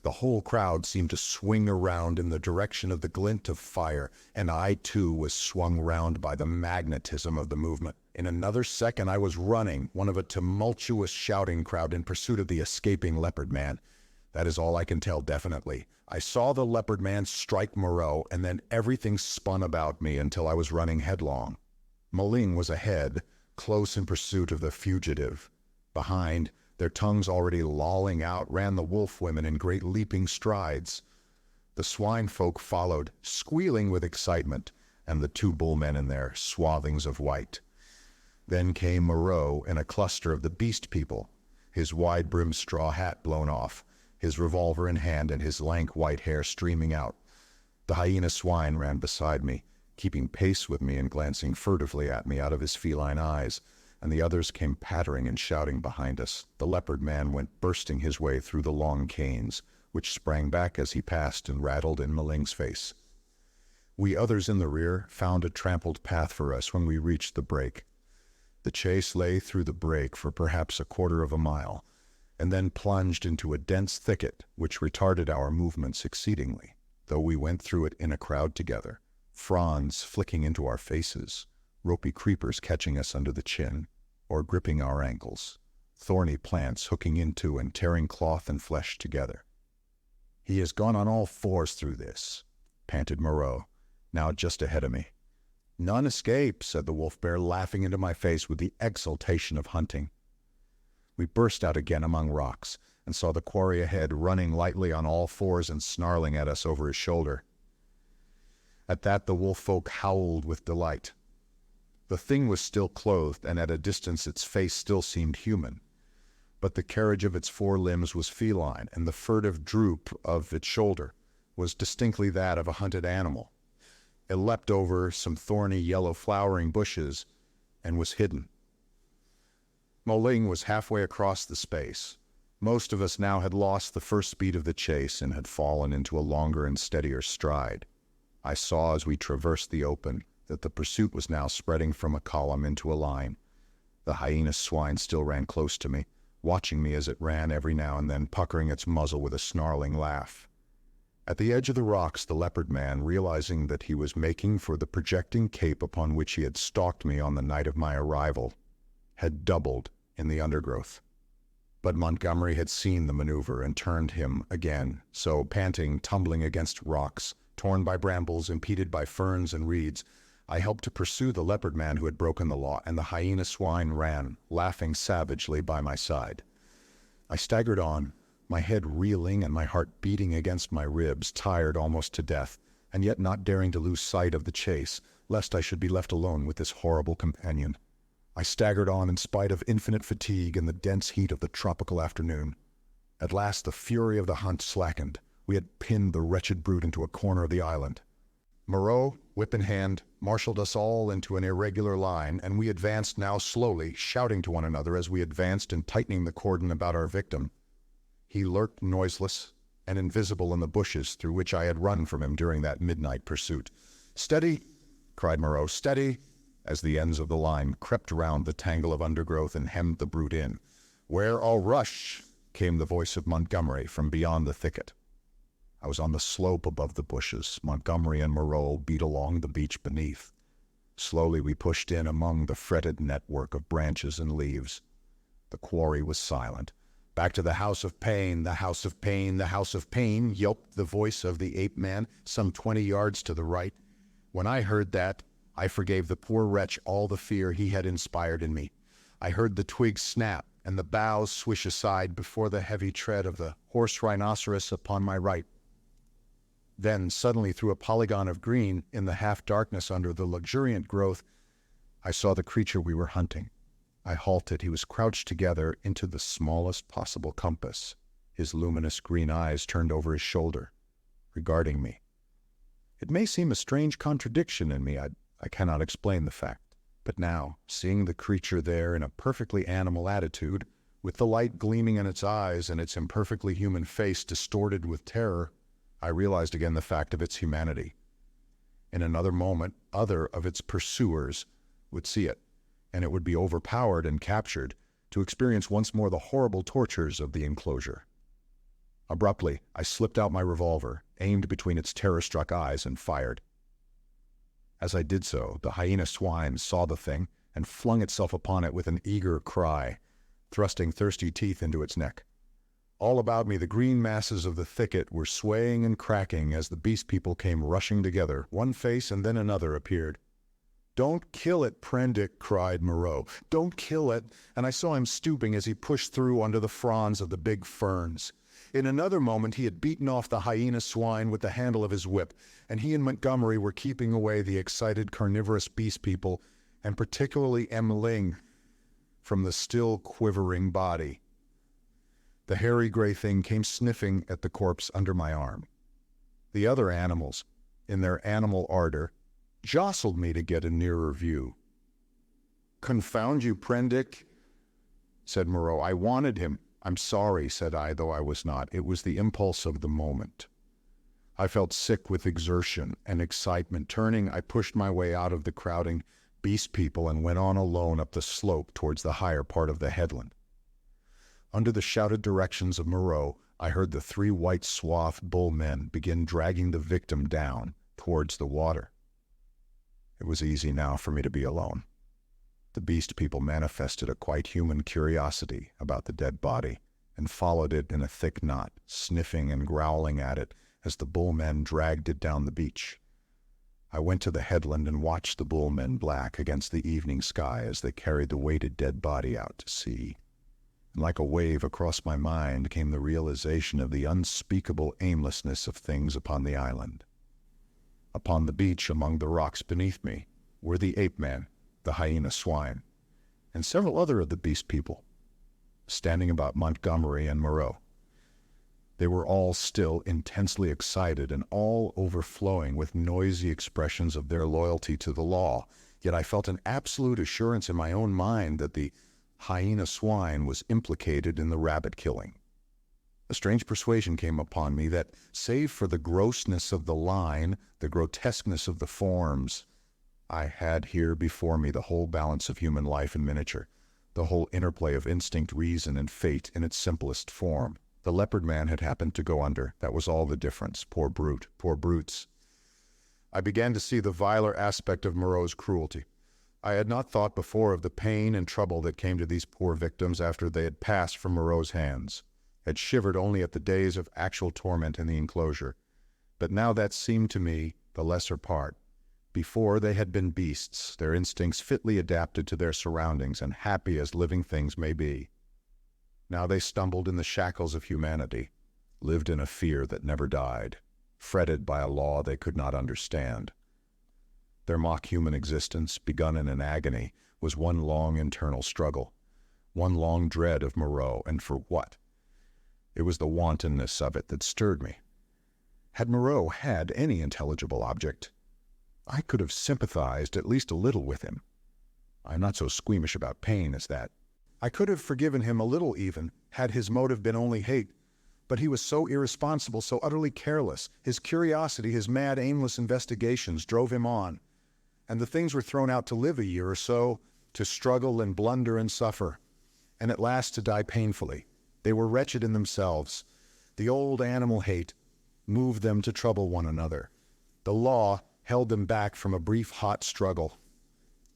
The whole crowd seemed to swing around in the direction of the glint of fire, and I, too, was swung round by the magnetism of the movement. In another second I was running, one of a tumultuous shouting crowd in pursuit of the escaping Leopard-Man. That is all I can tell definitely. I saw the Leopard-Man strike Moreau, and then everything spun about me until I was running headlong. Maling was ahead, close in pursuit of the fugitive. Behind, their tongues already lolling out, ran the wolf women in great leaping strides. The swine folk followed, squealing with excitement, and the two bullmen in their swathings of white. Then came Moreau in a cluster of the beast people, his wide-brimmed straw hat blown off, his revolver in hand and his lank white hair streaming out. The Hyena-Swine ran beside me, keeping pace with me and glancing furtively at me out of his feline eyes, and the others came pattering and shouting behind us. The Leopard-Man went bursting his way through the long canes, which sprang back as he passed and rattled in Maling's face. We others in the rear found a trampled path for us when we reached the break. The chase lay through the break for perhaps a quarter of a mile, and then plunged into a dense thicket which retarded our movements exceedingly, though we went through it in a crowd together, fronds flicking into our faces, ropey creepers catching us under the chin, or gripping our ankles, thorny plants hooking into and tearing cloth and flesh together. "He has gone on all fours through this," panted Moreau, now just ahead of me. "None escape," said the wolf bear, laughing into my face with the exultation of hunting. We burst out again among rocks, and saw the quarry ahead running lightly on all fours and snarling at us over his shoulder. At that the wolf folk howled with delight. The thing was still clothed, and at a distance its face still seemed human. But the carriage of its four limbs was feline, and the furtive droop of its shoulder was distinctly that of a hunted animal. It leapt over some thorny yellow flowering bushes and was hidden. Moling was halfway across the space. Most of us now had lost the first speed of the chase and had fallen into a longer and steadier stride. I saw as we traversed the open that the pursuit was now spreading from a column into a line. The Hyena-Swine still ran close to me, watching me as it ran every now and then, puckering its muzzle with a snarling laugh. At the edge of the rocks, the Leopard-Man, realizing that he was making for the projecting cape upon which he had stalked me on the night of my arrival, had doubled in the undergrowth. But Montgomery had seen the maneuver and turned him again, so, panting, tumbling against rocks, torn by brambles, impeded by ferns and reeds, I helped to pursue the Leopard-Man who had broken the law, and the Hyena-Swine ran, laughing savagely, by my side. I staggered on, my head reeling and my heart beating against my ribs, tired almost to death, and yet not daring to lose sight of the chase, lest I should be left alone with this horrible companion. I staggered on in spite of infinite fatigue and the dense heat of the tropical afternoon. At last the fury of the hunt slackened. We had pinned the wretched brute into a corner of the island. Moreau, whip in hand, marshaled us all into an irregular line, and we advanced now slowly, shouting to one another as we advanced and tightening the cordon about our victim. He lurked noiseless and invisible in the bushes through which I had run from him during that midnight pursuit. "Steady!" cried Moreau, "steady!" as the ends of the line crept round the tangle of undergrowth and hemmed the brute in. "Where I'll rush!" came the voice of Montgomery from beyond the thicket. I was on the slope above the bushes. Montgomery and Moreau beat along the beach beneath. Slowly we pushed in among the fretted network of branches and leaves. The quarry was silent. "Back to the house of pain, the house of pain, the house of pain," yelped the voice of the ape-man some 20 yards to the right. When I heard that, I forgave the poor wretch all the fear he had inspired in me. I heard the twigs snap and the boughs swish aside before the heavy tread of the horse rhinoceros upon my right. Then, suddenly, through a polygon of green, in the half-darkness under the luxuriant growth, I saw the creature we were hunting. I halted. He was crouched together into the smallest possible compass, his luminous green eyes turned over his shoulder, regarding me. It may seem a strange contradiction in me. I cannot explain the fact. But now, seeing the creature there in a perfectly animal attitude, with the light gleaming in its eyes and its imperfectly human face distorted with terror, I realized again the fact of its humanity. In another moment, other of its pursuers would see it, and it would be overpowered and captured, to experience once more the horrible tortures of the enclosure. Abruptly, I slipped out my revolver, aimed between its terror-struck eyes, and fired. As I did so, the Hyena-Swine saw the thing and flung itself upon it with an eager cry, thrusting thirsty teeth into its neck. All about me the green masses of the thicket were swaying and cracking as the beast people came rushing together. One face and then another appeared. "Don't kill it, Prendick," cried Moreau. "Don't kill it," and I saw him stooping as he pushed through under the fronds of the big ferns. In another moment he had beaten off the Hyena-Swine with the handle of his whip, and he and Montgomery were keeping away the excited carnivorous beast people, and particularly Ling, from the still quivering body. The hairy gray thing came sniffing at the corpse under my arm. The other animals, in their animal ardor, jostled me to get a nearer view. "Confound you, Prendick," said Moreau. "I wanted him." "I'm sorry," said I, though I was not. It was the impulse of the moment. I felt sick with exertion and excitement. Turning, I pushed my way out of the crowding beast people and went on alone up the slope towards the higher part of the headland. Under the shouted directions of Moreau, I heard the 3 white-swathed bull men begin dragging the victim down towards the water. It was easy now for me to be alone. The beast people manifested a quite human curiosity about the dead body, and followed it in a thick knot, sniffing and growling at it as the bullmen dragged it down the beach. I went to the headland and watched the bullmen black against the evening sky as they carried the weighted dead body out to sea. And like a wave across my mind came the realization of the unspeakable aimlessness of things upon the island. Upon the beach among the rocks beneath me were the ape-man, the Hyena-Swine, and several other of the beast people, standing about Montgomery and Moreau. They were all still intensely excited and all overflowing with noisy expressions of their loyalty to the law, yet I felt an absolute assurance in my own mind that the Hyena-Swine was implicated in the rabbit killing. A strange persuasion came upon me that, save for the grossness of the line, the grotesqueness of the forms, I had here before me the whole balance of human life in miniature, the whole interplay of instinct, reason, and fate in its simplest form. The Leopard-Man had happened to go under. That was all the difference. Poor brute, poor brutes. I began to see the viler aspect of Moreau's cruelty. I had not thought before of the pain and trouble that came to these poor victims after they had passed from Moreau's hands, had shivered only at the days of actual torment in the enclosure. But now that seemed to me the lesser part. Before they had been beasts, their instincts fitly adapted to their surroundings and happy as living things may be. Now they stumbled in the shackles of humanity, lived in a fear that never died, fretted by a law they could not understand. Their mock-human existence, begun in an agony, was one long internal struggle, one long dread of Moreau, and for what? It was the wantonness of it that stirred me. Had Moreau had any intelligible object, I could have sympathized at least a little with him. I am not so squeamish about pain as that. I could have forgiven him a little even, had his motive been only hate, but he was so irresponsible, so utterly careless. His curiosity, his mad, aimless investigations drove him on, and the things were thrown out to live a year or so, to struggle and blunder and suffer, and at last to die painfully. They were wretched in themselves. The old animal hate moved them to trouble one another. The law held them back from a brief hot struggle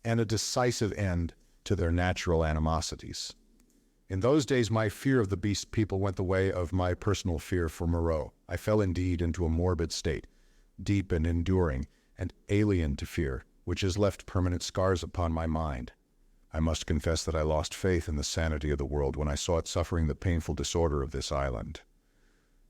and a decisive end to their natural animosities. In those days, my fear of the beast people went the way of my personal fear for Moreau. I fell indeed into a morbid state, deep and enduring, and alien to fear, which has left permanent scars upon my mind. I must confess that I lost faith in the sanity of the world when I saw it suffering the painful disorder of this island.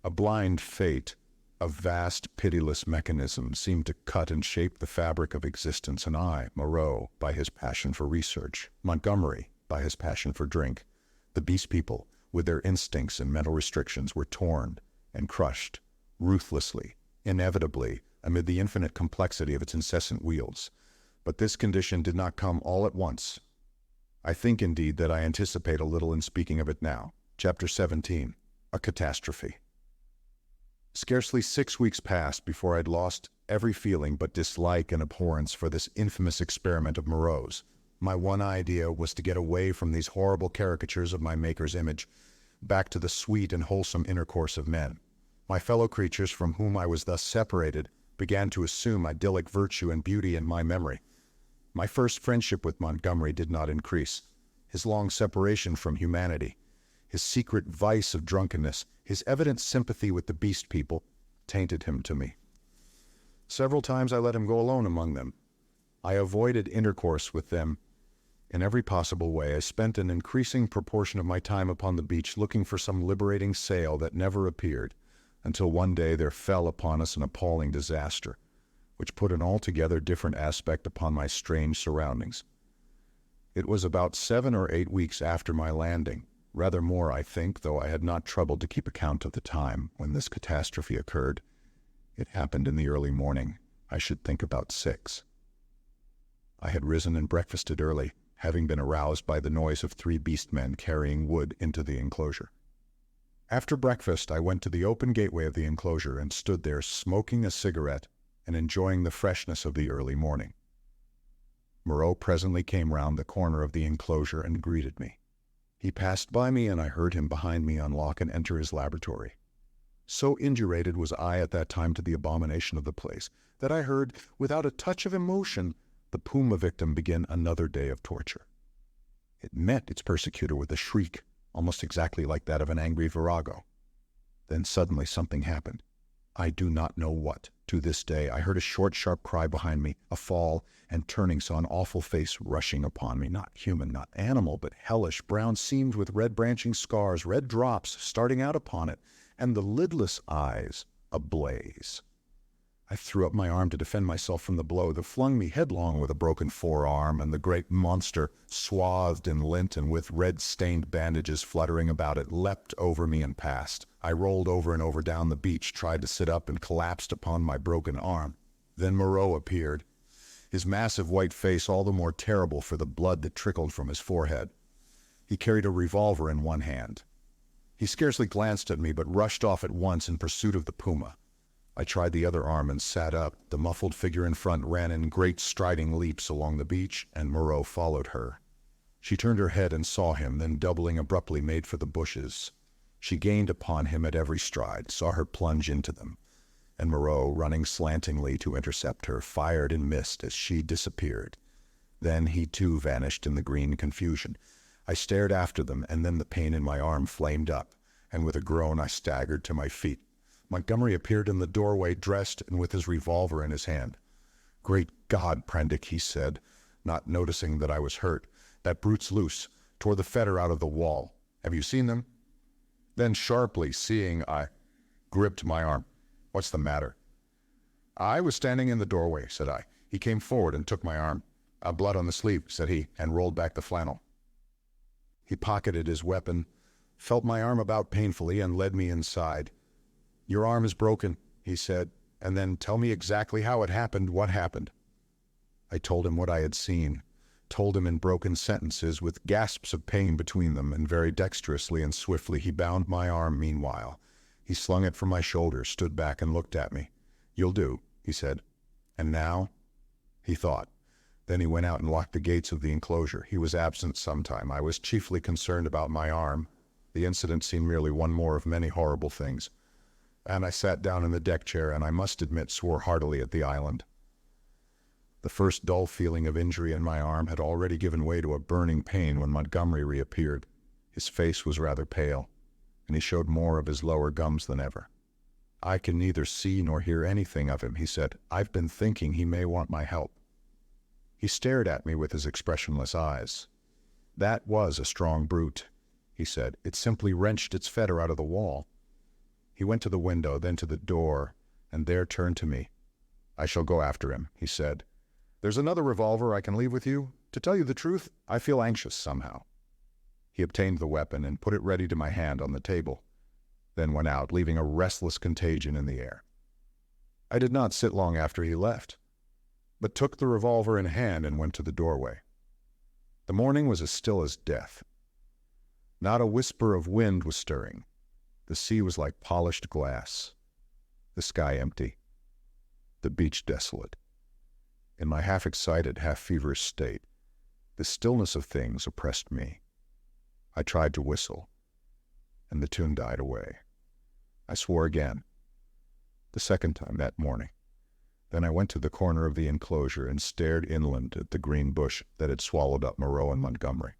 A blind fate, a vast, pitiless mechanism seemed to cut and shape the fabric of existence, and I, Moreau, by his passion for research, Montgomery, by his passion for drink, the beast people, with their instincts and mental restrictions, were torn and crushed, ruthlessly, inevitably, amid the infinite complexity of its incessant wheels. But this condition did not come all at once. I think, indeed, that I anticipate a little in speaking of it now. Chapter 17, A Catastrophe. Scarcely 6 weeks passed before I'd lost every feeling but dislike and abhorrence for this infamous experiment of Moreau's. My one idea was to get away from these horrible caricatures of my Maker's image, back to the sweet and wholesome intercourse of men. My fellow creatures, from whom I was thus separated, began to assume idyllic virtue and beauty in my memory. My first friendship with Montgomery did not increase. His long separation from humanity, his secret vice of drunkenness, his evident sympathy with the beast people, tainted him to me. Several times I let him go alone among them. I avoided intercourse with them in every possible way. I spent an increasing proportion of my time upon the beach looking for some liberating sail that never appeared, until one day there fell upon us an appalling disaster, which put an altogether different aspect upon my strange surroundings. It was about 7 or 8 weeks after my landing, rather more, I think, though I had not troubled to keep account of the time, when this catastrophe occurred. It happened in the early morning, I should think about 6. I had risen and breakfasted early, having been aroused by the noise of 3 beast-men carrying wood into the enclosure. After breakfast, I went to the open gateway of the enclosure and stood there smoking a cigarette and enjoying the freshness of the early morning. Moreau presently came round the corner of the enclosure and greeted me. He passed by me, and I heard him behind me unlock and enter his laboratory. So indurated was I at that time to the abomination of the place, that I heard, without a touch of emotion, the puma victim begin another day of torture. It met its persecutor with a shriek, almost exactly like that of an angry virago. Then suddenly something happened. I do not know what. To this day, I heard a short, sharp cry behind me, a fall, and turning saw an awful face rushing upon me, not human, not animal, but hellish, brown, seamed with red branching scars, red drops starting out upon it, and the lidless eyes ablaze. I threw up my arm to defend myself from the blow that flung me headlong with a broken forearm, and the great monster, swathed in lint and with red-stained bandages fluttering about it, leapt over me and passed. I rolled over and over down the beach, tried to sit up, and collapsed upon my broken arm. Then Moreau appeared, his massive white face all the more terrible for the blood that trickled from his forehead. He carried a revolver in one hand. He scarcely glanced at me, but rushed off at once in pursuit of the puma. I tried the other arm and sat up. The muffled figure in front ran in great striding leaps along the beach, and Moreau followed her. She turned her head and saw him, then doubling abruptly made for the bushes. She gained upon him at every stride, saw her plunge into them, and Moreau, running slantingly to intercept her, fired and missed as she disappeared. Then he too vanished in the green confusion. I stared after them, and then the pain in my arm flamed up, and with a groan I staggered to my feet. Montgomery appeared in the doorway, dressed and with his revolver in his hand. "Great God, Prendick," he said, not noticing that I was hurt. "That brute's loose, tore the fetter out of the wall. Have you seen them?" Then sharply, seeing I gripped my arm. "What's the matter?" "I was standing in the doorway," said I. He came forward and took my arm. "Blood on the sleeve," said he, and rolled back the flannel. He pocketed his weapon, felt my arm about painfully, and led me inside. "Your arm is broken," he said, "and then tell me exactly how it happened, what happened." I told him what I had seen, told him in broken sentences with gasps of pain between them, and very dexterously and swiftly he bound my arm meanwhile. He slung it from my shoulder, stood back and looked at me. "You'll do," he said. "And now?" He thought. Then he went out and locked the gates of the enclosure. He was absent some time. I was chiefly concerned about my arm. The incident seemed merely one more of many horrible things. And I sat down in the deck chair, and I must admit swore heartily at the island. The first dull feeling of injury in my arm had already given way to a burning pain when Montgomery reappeared. His face was rather pale, and he showed more of his lower gums than ever. "I can neither see nor hear anything of him," he said. "I've been thinking he may want my help." He stared at me with his expressionless eyes. "That was a strong brute," he said. "It simply wrenched its fetter out of the wall." He went to the window, then to the door, and there turned to me. "I shall go after him," he said. "There's another revolver I can leave with you. To tell you the truth, I feel anxious somehow." He obtained the weapon and put it ready to my hand on the table, then went out, leaving a restless contagion in the air. I did not sit long after he left, but took the revolver in hand and went to the doorway. The morning was as still as death. Not a whisper of wind was stirring. The sea was like polished glass, the sky empty, the beach desolate. In my half-excited, half-feverish state, the stillness of things oppressed me. I tried to whistle, and the tune died away. I swore again, the second time that morning. Then I went to the corner of the enclosure and stared inland at the green bush that had swallowed up Moreau and Montgomery.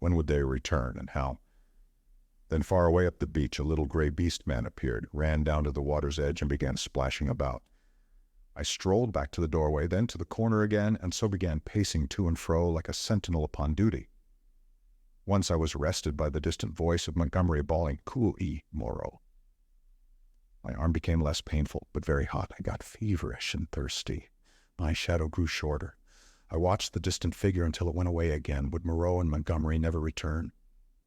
When would they return, and how? Then far away up the beach, a little gray beast man appeared, ran down to the water's edge, and began splashing about. I strolled back to the doorway, then to the corner again, and so began pacing to and fro like a sentinel upon duty. Once I was arrested by the distant voice of Montgomery bawling, "Coo-ee, Moreau." My arm became less painful, but very hot. I got feverish and thirsty. My shadow grew shorter. I watched the distant figure until it went away again. Would Moreau and Montgomery never return?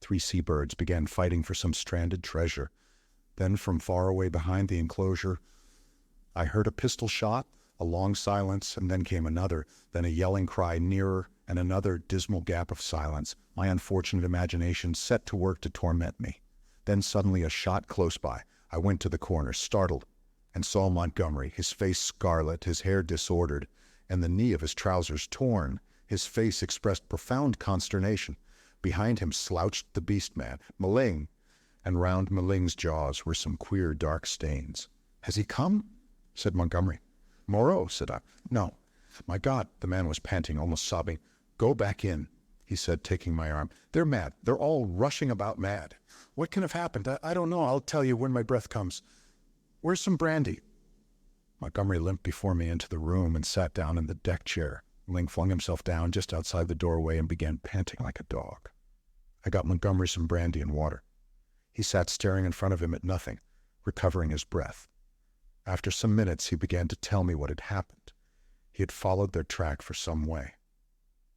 3 seabirds began fighting for some stranded treasure. Then from far away behind the enclosure, I heard a pistol shot, a long silence, and then came another, then a yelling cry nearer, and another dismal gap of silence. My unfortunate imagination set to work to torment me. Then suddenly a shot close by. I went to the corner, startled, and saw Montgomery, his face scarlet, his hair disordered, and the knee of his trousers torn. His face expressed profound consternation. Behind him slouched the beast man, Maling, and round Maling's jaws were some queer dark stains. "Has he come?" said Montgomery. "Moreau," said I. "No." "My God," the man was panting, almost sobbing. "Go back in. he said, taking my arm. "They're mad. They're all rushing about mad. What can have happened? I don't know. I'll tell you when my breath comes. Where's some brandy?" Montgomery limped before me into the room and sat down in the deck chair. Ling flung himself down just outside the doorway and began panting like a dog. I got Montgomery some brandy and water. He sat staring in front of him at nothing, recovering his breath. After some minutes, he began to tell me what had happened. He had followed their track for some way.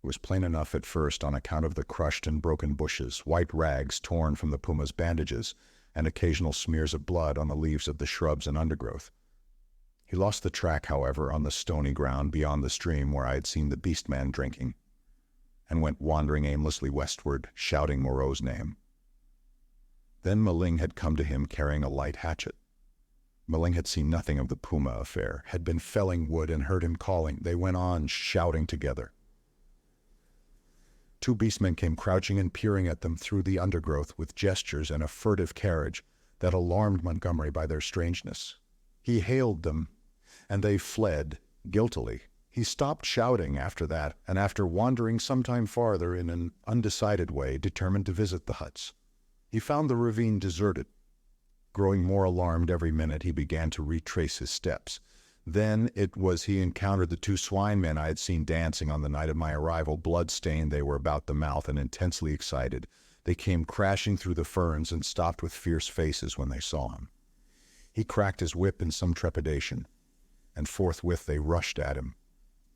It was plain enough at first on account of the crushed and broken bushes, white rags torn from the puma's bandages, and occasional smears of blood on the leaves of the shrubs and undergrowth. He lost the track, however, on the stony ground beyond the stream where I had seen the beast-man drinking, and went wandering aimlessly westward, shouting Moreau's name. Then Maling had come to him carrying a light hatchet. Maling had seen nothing of the puma affair, had been felling wood and heard him calling. They went on shouting together. Two beastmen came crouching and peering at them through the undergrowth with gestures and a furtive carriage that alarmed Montgomery by their strangeness. He hailed them, and they fled, guiltily. He stopped shouting after that, and after wandering some time farther in an undecided way, determined to visit the huts. He found the ravine deserted. Growing more alarmed every minute, he began to retrace his steps. Then it was he encountered the two swine men I had seen dancing on the night of my arrival. Blood-stained, they were about the mouth and intensely excited. They came crashing through the ferns and stopped with fierce faces when they saw him. He cracked his whip in some trepidation, and forthwith they rushed at him.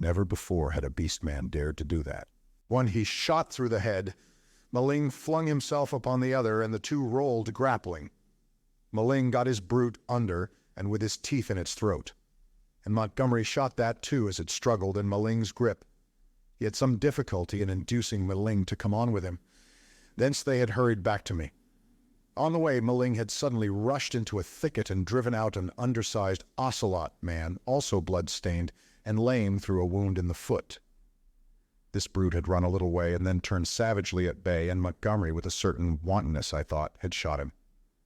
Never before had a beast-man dared to do that. One he shot through the head. Maling flung himself upon the other, and the two rolled, grappling. Maling got his brute under, and with his teeth in its throat. And Montgomery shot that too as it struggled in Maling's grip. He had some difficulty in inducing Maling to come on with him. Thence they had hurried back to me. On the way, Maling had suddenly rushed into a thicket and driven out an undersized ocelot man, also blood-stained and lame through a wound in the foot. This brute had run a little way and then turned savagely at bay, and Montgomery, with a certain wantonness, I thought, had shot him.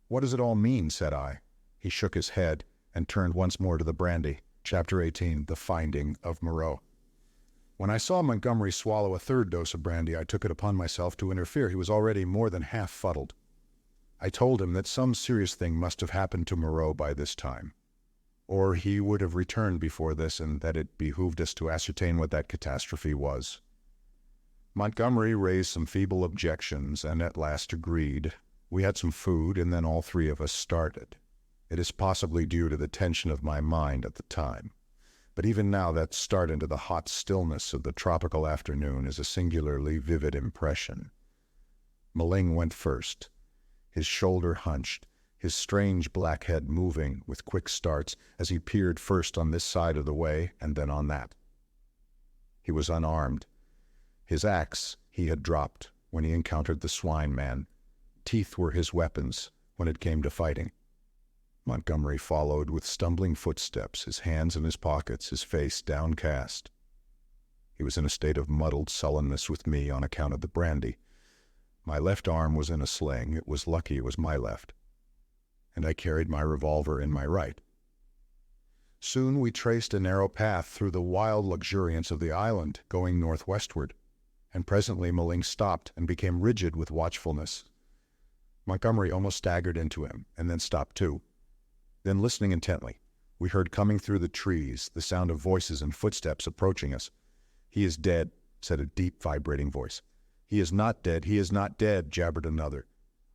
"What does it all mean?" said I. He shook his head and turned once more to the brandy. Chapter 18, The Finding of Moreau. When I saw Montgomery swallow a third dose of brandy, I took it upon myself to interfere. He was already more than half fuddled. I told him that some serious thing must have happened to Moreau by this time, or he would have returned before this, and that it behooved us to ascertain what that catastrophe was. Montgomery raised some feeble objections, and at last agreed. We had some food, and then all three of us started. It is possibly due to the tension of my mind at the time, but even now that start into the hot stillness of the tropical afternoon is a singularly vivid impression. Maling went first, his shoulder hunched, his strange black head moving with quick starts as he peered first on this side of the way and then on that. He was unarmed. His axe he had dropped when he encountered the swine man. Teeth were his weapons when it came to fighting. Montgomery followed with stumbling footsteps, his hands in his pockets, his face downcast. He was in a state of muddled sullenness with me on account of the brandy. My left arm was in a sling. It was lucky it was my left, and I carried my revolver in my right. Soon we traced a narrow path through the wild luxuriance of the island, going northwestward, and presently Maling stopped and became rigid with watchfulness. Montgomery almost staggered into him, and then stopped too. Then, listening intently, we heard coming through the trees the sound of voices and footsteps approaching us. "He is dead," said a deep, vibrating voice. "He is not dead, he is not dead," jabbered another.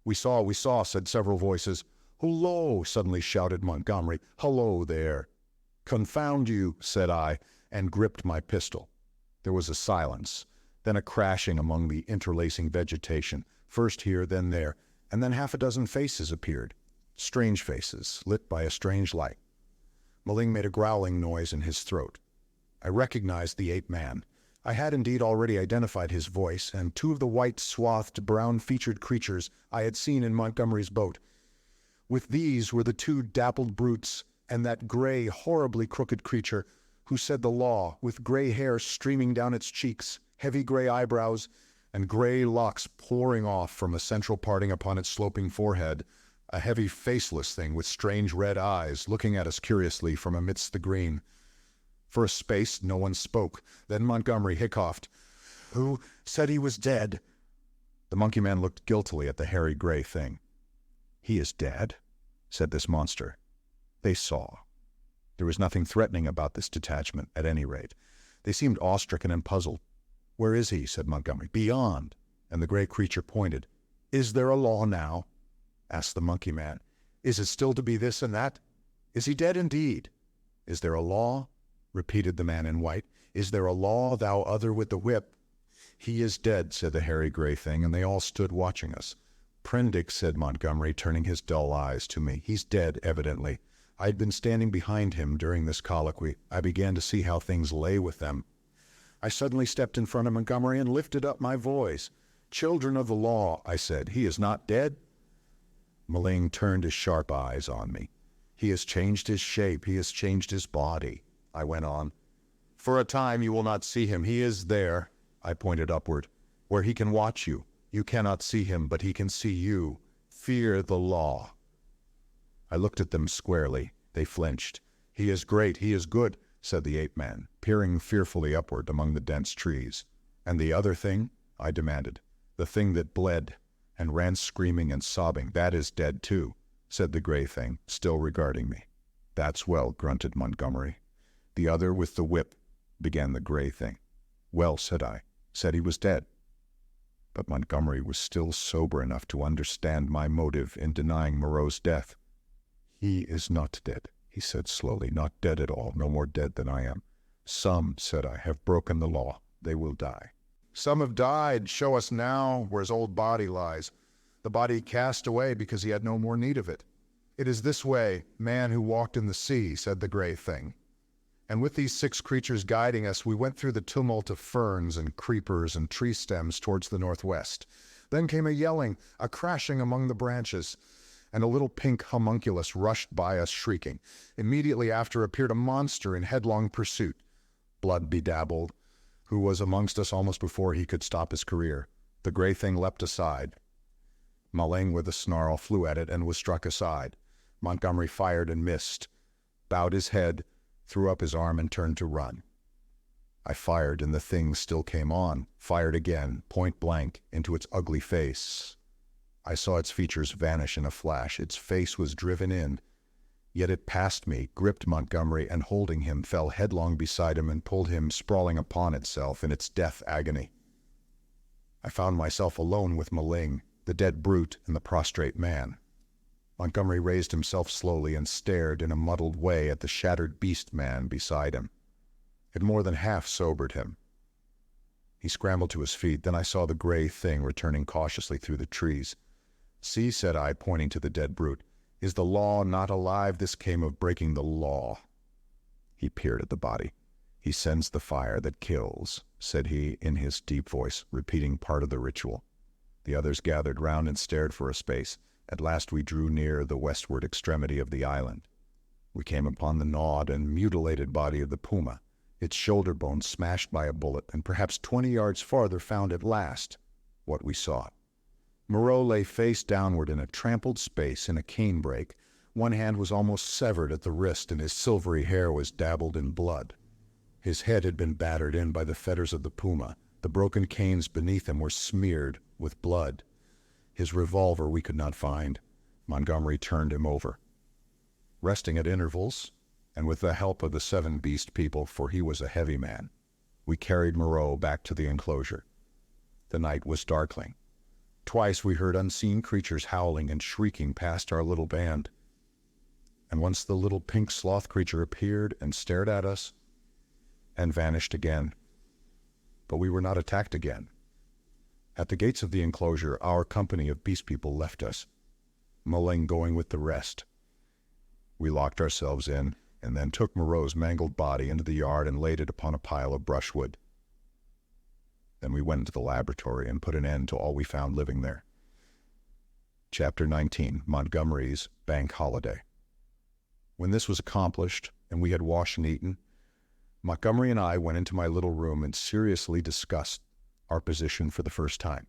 We saw," said several voices. "Hullo!" suddenly shouted Montgomery. "Hullo there!" "Confound you," said I, and gripped my pistol. There was a silence, then a crashing among the interlacing vegetation, first here, then there, and then half a dozen faces appeared. Strange faces, lit by a strange light. Maling made a growling noise in his throat. I recognized the ape-man. I had indeed already identified his voice, and two of the white-swathed, brown-featured creatures I had seen in Montgomery's boat. With these were the two dappled brutes, and that gray, horribly crooked creature who said the law, with gray hair streaming down its cheeks, heavy gray eyebrows, and gray locks pouring off from a central parting upon its sloping forehead, a heavy faceless thing with strange red eyes looking at us curiously from amidst the green. For a space no one spoke. Then Montgomery hiccoughed, Who said he was dead?" The monkey man looked guiltily at the hairy gray thing. "He is dead," said this monster. They saw. There was nothing threatening about this detachment, at any rate. They seemed awestricken and puzzled. "Where is he?" said Montgomery. "Beyond." And the gray creature pointed. "Is there a law now?" asked the monkey man. "Is it still to be this and that? Is he dead indeed?" "Is there a law?" repeated the man in white. "Is there a law, thou other with the whip?" "He is dead," said the hairy gray thing, and they all stood watching us. "Prendick," said Montgomery, turning his dull eyes to me. "He's dead, evidently. I had been standing behind him during this colloquy. I began to see how things lay with them. I suddenly stepped in front of Montgomery and lifted up my voice. "Children of the law," I said, "he is not dead?" Maling turned his sharp eyes on me. "He has changed his shape. He has changed his body," I went on. "For a time you will not see him. He is there," I pointed upward, "where he can watch you. You cannot see him, but he can see you. Fear the law." I looked at them squarely. They flinched. "He is great. He is good," said the ape-man, peering fearfully upward among the dense trees. "And the other thing?" I demanded. "The thing that bled and ran screaming and sobbing, that is dead too," said the gray thing, still regarding me. "That's well," grunted Montgomery. "The other with the whip," began the gray thing. "Well," said I, "said he was dead." But Montgomery was still sober enough to understand my motive in denying Moreau's death. "He is not dead," he said slowly, "not dead at all, no more dead than I am. Some," said I, "have broken the law. They will die." "Some have died. Show us now where his old body lies. The body he cast away because he had no more need of it." "It is this way, man who walked in the sea," said the gray thing. And with these 6 creatures guiding us, we went through the tumult of ferns and creepers and tree stems towards the northwest. Then came a yelling, a crashing among the branches, and a little pink homunculus rushed by us shrieking. Immediately after appeared a monster in headlong pursuit, blood bedabbled, who was amongst us almost before he could stop his career. The gray thing leapt aside. Maling with a snarl flew at it and was struck aside. Montgomery fired and missed, bowed his head, threw up his arm and turned to run. I fired and the thing still came on, fired again, point blank, into its ugly face. I saw its features vanish in a flash. Its face was driven in. Yet it passed me, gripped Montgomery, and holding him, fell headlong beside him and pulled him sprawling upon itself in its death agony. I found myself alone with Maling, the dead brute, and the prostrate man. Montgomery raised himself slowly and stared in a muddled way at the shattered beast man beside him. It more than half sobered him. He scrambled to his feet. Then I saw the gray thing returning cautiously through the trees. "See," said I, pointing to the dead brute, "is the law not alive? This came of breaking the law." He peered at the body. "He sends the fire that kills," said he in his deep voice, repeating part of the ritual. The others gathered round and stared for a space. At last we drew near the westward extremity of the island. We came upon the gnawed and mutilated body of the puma, its shoulder bone smashed by a bullet, and perhaps 20 yards farther found at last what we sought. Moreau lay face downward in a trampled space in a canebrake. One hand was almost severed at the wrist, and his silvery hair was dabbled in blood. His head had been battered in by the fetters of the puma. The broken canes beneath him were smeared with blood. His revolver we could not find. Montgomery turned him over. Resting at intervals, and with the help of the 7 beast people, for he was a heavy man, we carried Moreau back to the enclosure. The night was darkling. Twice we heard unseen creatures howling and shrieking past our little band. And once the little pink sloth creature appeared and stared at us and vanished again. But we were not attacked again. At the gates of the enclosure, our company of beast people left us, Maling going with the rest. We locked ourselves in, and then took Moreau's mangled body into the yard and laid it upon a pile of brushwood. Then we went into the laboratory and put an end to all we found living there. Chapter 19, Montgomery's Bank Holiday. When this was accomplished, and we had washed and eaten, Montgomery and I went into my little room and seriously discussed our position for the first time.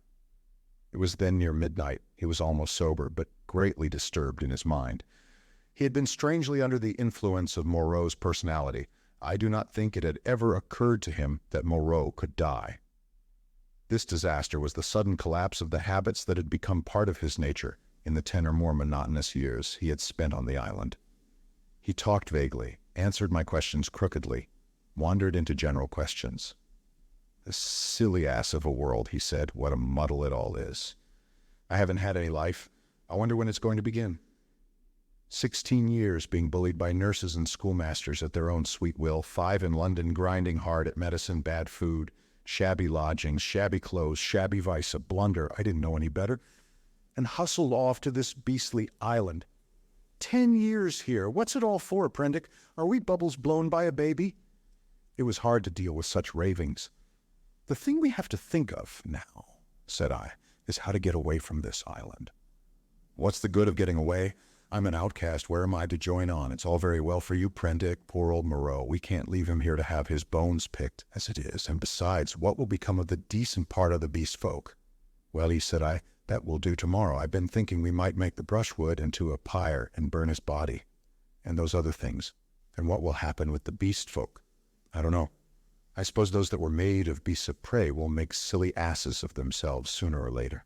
It was then near midnight. He was almost sober, but greatly disturbed in his mind. He had been strangely under the influence of Moreau's personality. I do not think it had ever occurred to him that Moreau could die. This disaster was the sudden collapse of the habits that had become part of his nature in the 10 or more monotonous years he had spent on the island. He talked vaguely, answered my questions crookedly, wandered into general questions. "This silly ass of a world," he said. "What a muddle it all is. I haven't had any life. I wonder when it's going to begin. 16 years being bullied by nurses and schoolmasters at their own sweet will, 5 in London grinding hard at medicine, bad food, shabby lodgings, shabby clothes, shabby vice, a blunder, I didn't know any better, and hustled off to this beastly island. 10 years here. What's it all for, Prendick? Are we bubbles blown by a baby?" It was hard to deal with such ravings. "The thing we have to think of now," said I, "is how to get away from this island." "What's the good of getting away? I'm an outcast. Where am I to join on? It's all very well for you, Prendick, poor old Moreau. We can't leave him here to have his bones picked, as it is. And besides, what will become of the decent part of the beast folk?" "Well," said I, "that will do tomorrow. I've been thinking we might make the brushwood into a pyre and burn his body, and those other things. And what will happen with the beast folk? I don't know. I suppose those that were made of beasts of prey will make silly asses of themselves sooner or later.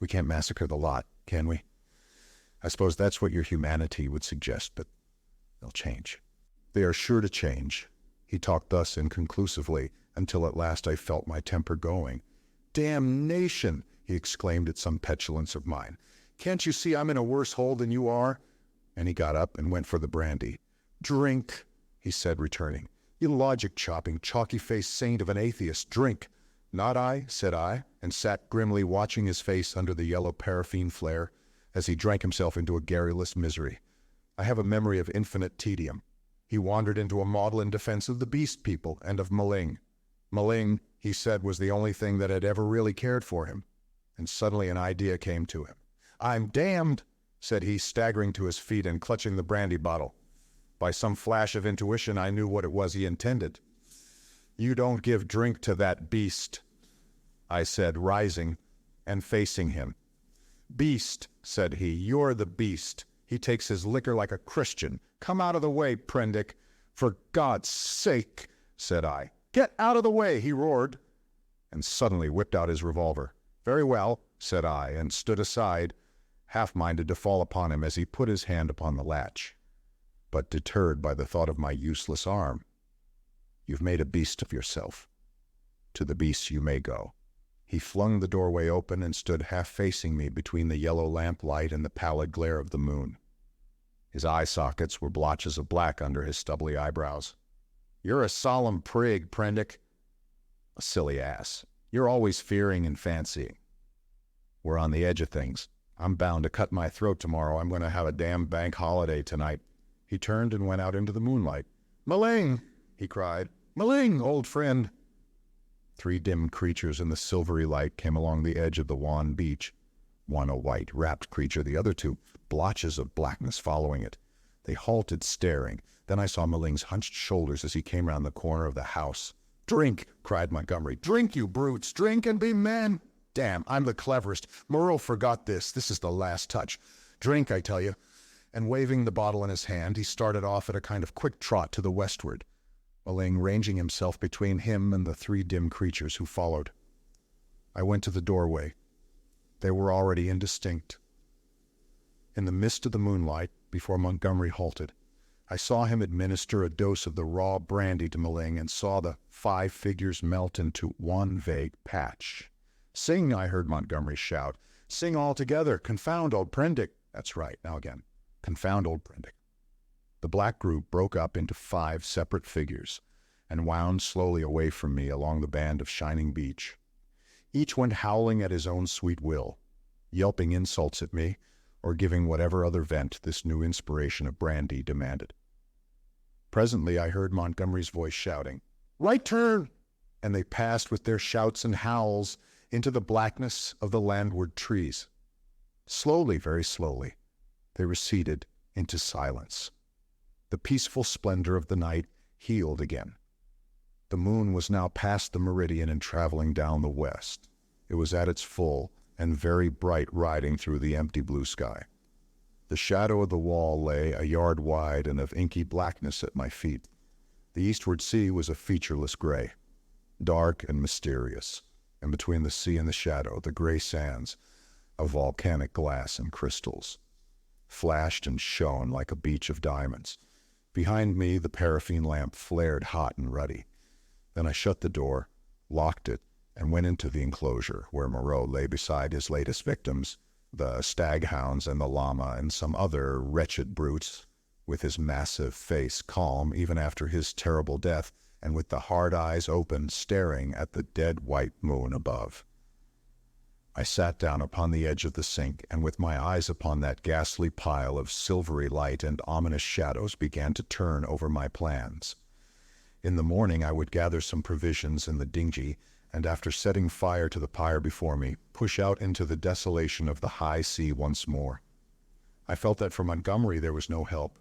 We can't massacre the lot, can we? I suppose that's what your humanity would suggest, but they'll change. They are sure to change." He talked thus inconclusively until at last I felt my temper going. "Damnation!" he exclaimed at some petulance of mine. "Can't you see I'm in a worse hole than you are?" And he got up and went for the brandy. "Drink," he said, returning. "You logic-chopping, chalky-faced saint of an atheist, drink." "Not I," said I, and sat grimly watching his face under the yellow paraffin flare as he drank himself into a garrulous misery. I have a memory of infinite tedium. He wandered into a model in defense of the beast people and of Maling. Maling, he said, was the only thing that had ever really cared for him. And suddenly an idea came to him. "I'm damned," said he, staggering to his feet and clutching the brandy bottle. By some flash of intuition, I knew what it was he intended. "You don't give drink to that beast," I said, rising and facing him. "Beast," said he, "you're the beast. He takes his liquor like a Christian. Come out of the way, Prendick." "For God's sake," said I. "Get out of the way," he roared, and suddenly whipped out his revolver. "Very well," said I, and stood aside, half-minded to fall upon him as he put his hand upon the latch, but deterred by the thought of my useless arm. "You've made a beast of yourself. To the beast you may go." He flung the doorway open and stood half-facing me between the yellow lamplight and the pallid glare of the moon. His eye sockets were blotches of black under his stubbly eyebrows. "You're a solemn prig, Prendick." "A silly ass. You're always fearing and fancying. We're on the edge of things. I'm bound to cut my throat tomorrow. I'm going to have a damn bank holiday tonight." He turned and went out into the moonlight. "Maling!" he cried. "Maling, old friend!" 3 dim creatures in the silvery light came along the edge of the wan beach. One a white, wrapped creature, the other 2 blotches of blackness following it. They halted, staring. Then I saw Maling's hunched shoulders as he came round the corner of the house. "Drink!" cried Montgomery. "Drink, you brutes! Drink and be men! Damn, I'm the cleverest. Moreau forgot this. This is the last touch. Drink, I tell you." And waving the bottle in his hand, he started off at a kind of quick trot to the westward, Maling ranging himself between him and the 3 dim creatures who followed. I went to the doorway. They were already indistinct. In the mist of the moonlight, before Montgomery halted, I saw him administer a dose of the raw brandy to Maling and saw the 5 figures melt into one vague patch. "Sing," I heard Montgomery shout. "Sing all together. Confound old Prendick." That's right. Now again. Confound old Prendick. The black group broke up into 5 separate figures and wound slowly away from me along the band of shining beach. Each went howling at his own sweet will, yelping insults at me, or giving whatever other vent this new inspiration of brandy demanded. Presently I heard Montgomery's voice shouting, "Right turn!" And they passed with their shouts and howls into the blackness of the landward trees. Slowly, very slowly, they receded into silence. The peaceful splendor of the night healed again. The moon was now past the meridian and traveling down the west. It was at its full and very bright riding through the empty blue sky. The shadow of the wall lay a yard wide and of inky blackness at my feet. The eastward sea was a featureless gray, dark and mysterious. and between the sea and the shadow, the gray sands of volcanic glass and crystals flashed and shone like a beach of diamonds. Behind me, the paraffin lamp flared hot and ruddy. Then I shut the door, locked it, and went into the enclosure where Moreau lay beside his latest victims, the staghounds and the llama and some other wretched brutes, with his massive face calm even after his terrible death, and with the hard eyes open, staring at the dead white moon above. I sat down upon the edge of the sink, and with my eyes upon that ghastly pile of silvery light and ominous shadows began to turn over my plans. In the morning I would gather some provisions in the dinghy, and after setting fire to the pyre before me, push out into the desolation of the high sea once more. I felt that for Montgomery there was no help,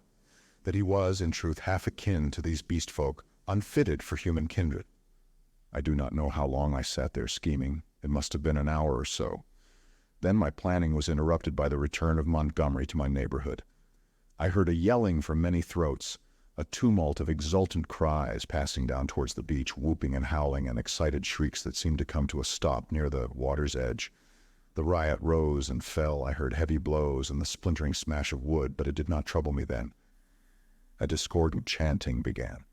that he was, in truth, half akin to these beast folk, unfitted for human kindred. I do not know how long I sat there scheming. It must have been an hour or so. Then my planning was interrupted by the return of Montgomery to my neighborhood. I heard a yelling from many throats, a tumult of exultant cries passing down towards the beach, whooping and howling, and excited shrieks that seemed to come to a stop near the water's edge. The riot rose and fell. I heard heavy blows and the splintering smash of wood, but it did not trouble me then. A discordant chanting began.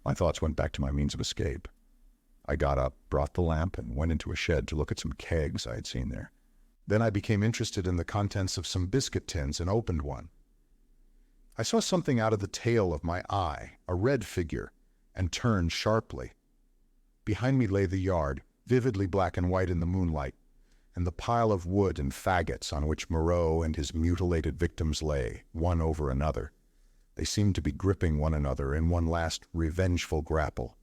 My thoughts went back to my means of escape. I got up, brought the lamp, and went into a shed to look at some kegs I had seen there. Then I became interested in the contents of some biscuit tins and opened one. I saw something out of the tail of my eye, a red figure, and turned sharply. Behind me lay the yard, vividly black and white in the moonlight, and the pile of wood and faggots on which Moreau and his mutilated victims lay, one over another. They seemed to be gripping one another in one last revengeful grapple.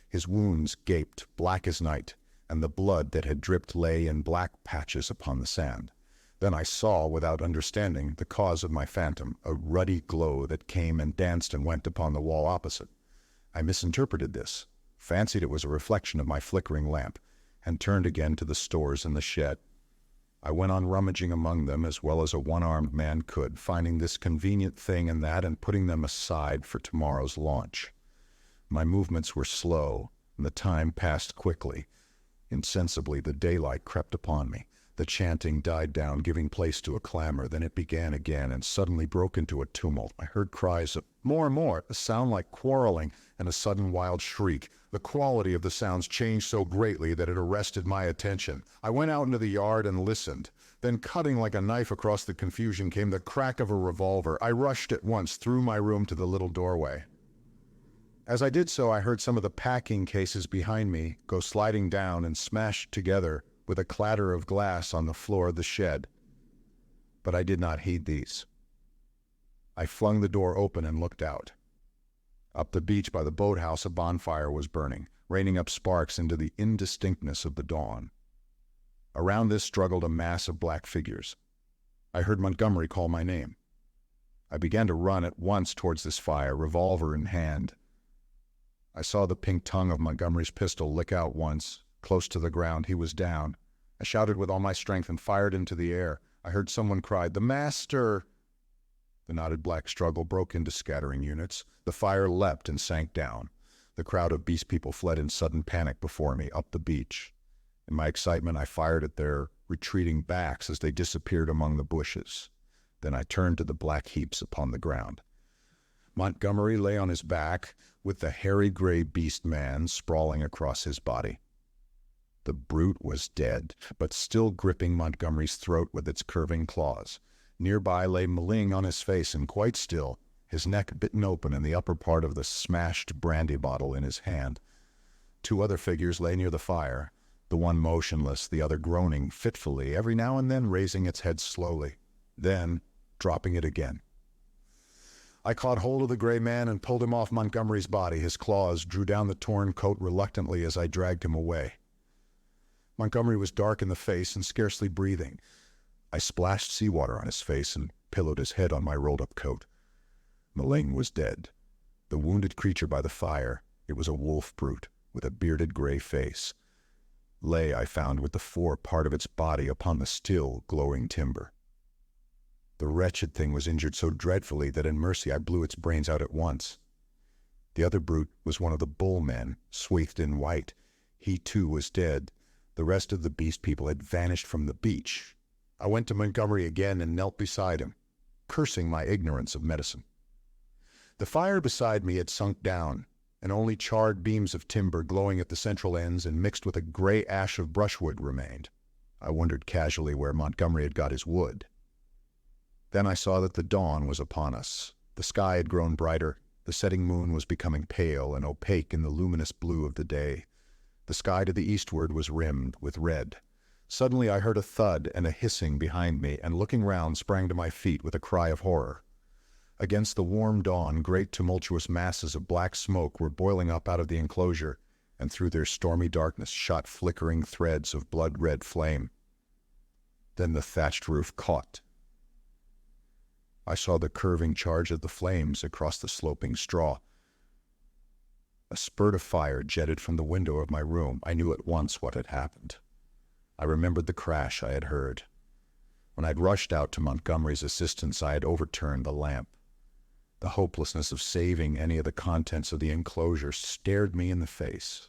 His wounds gaped, black as night, and the blood that had dripped lay in black patches upon the sand. Then I saw, without understanding, the cause of my phantom, a ruddy glow that came and danced and went upon the wall opposite. I misinterpreted this, fancied it was a reflection of my flickering lamp, and turned again to the stores in the shed. I went on rummaging among them as well as a one-armed man could, finding this convenient thing and that and putting them aside for tomorrow's launch. My movements were slow, and the time passed quickly. Insensibly, the daylight crept upon me. The chanting died down, giving place to a clamor. Then it began again, and suddenly broke into a tumult. I heard cries of more and more, a sound like quarreling, and a sudden wild shriek. The quality of the sounds changed so greatly that it arrested my attention. I went out into the yard and listened. Then, cutting like a knife across the confusion, came the crack of a revolver. I rushed at once through my room to the little doorway. As I did so, I heard some of the packing cases behind me go sliding down and smash together with a clatter of glass on the floor of the shed. But I did not heed these. I flung the door open and looked out. Up the beach by the boathouse, a bonfire was burning, raining up sparks into the indistinctness of the dawn. Around this struggled a mass of black figures. I heard Montgomery call my name. I began to run at once towards this fire, revolver in hand. I saw the pink tongue of Montgomery's pistol lick out once. Close to the ground, he was down. I shouted with all my strength and fired into the air. I heard someone cry, "The master!" The knotted black struggle broke into scattering units. The fire leapt and sank down. The crowd of beast people fled in sudden panic before me, up the beach. In my excitement, I fired at their retreating backs as they disappeared among the bushes. Then I turned to the black heaps upon the ground. Montgomery lay on his back, with the hairy gray beast man sprawling across his body. The brute was dead, but still gripping Montgomery's throat with its curving claws. Nearby lay Maling on his face and quite still, his neck bitten open and the upper part of the smashed brandy bottle in his hand. Two other figures lay near the fire, the one motionless, the other groaning fitfully, every now and then raising its head slowly, then dropping it again. I caught hold of the gray man and pulled him off Montgomery's body. His claws drew down the torn coat reluctantly as I dragged him away. Montgomery was dark in the face and scarcely breathing. I splashed seawater on his face and pillowed his head on my rolled-up coat. Maling was dead. The wounded creature by the fire, it was a wolf brute with a bearded gray face, lay, I found, with the fore part of its body upon the still, glowing timber. The wretched thing was injured so dreadfully that in mercy I blew its brains out at once. The other brute was one of the bull men, swathed in white. He too was dead. The rest of the beast people had vanished from the beach. I went to Montgomery again and knelt beside him, cursing my ignorance of medicine. The fire beside me had sunk down, and only charred beams of timber glowing at the central ends and mixed with a gray ash of brushwood remained. I wondered casually where Montgomery had got his wood. Then I saw that the dawn was upon us. The sky had grown brighter. The setting moon was becoming pale and opaque in the luminous blue of the day. The sky to the eastward was rimmed with red. Suddenly I heard a thud and a hissing behind me, and looking round sprang to my feet with a cry of horror. Against the warm dawn, great tumultuous masses of black smoke were boiling up out of the enclosure, and through their stormy darkness shot flickering threads of blood-red flame. Then the thatched roof caught. I saw the curving charge of the flames across the sloping straw. A spurt of fire jetted from the window of my room. I knew at once what had happened. I remembered the crash I had heard. When I'd rushed out to Montgomery's assistance, I had overturned the lamp. The hopelessness of saving any of the contents of the enclosure stared me in the face.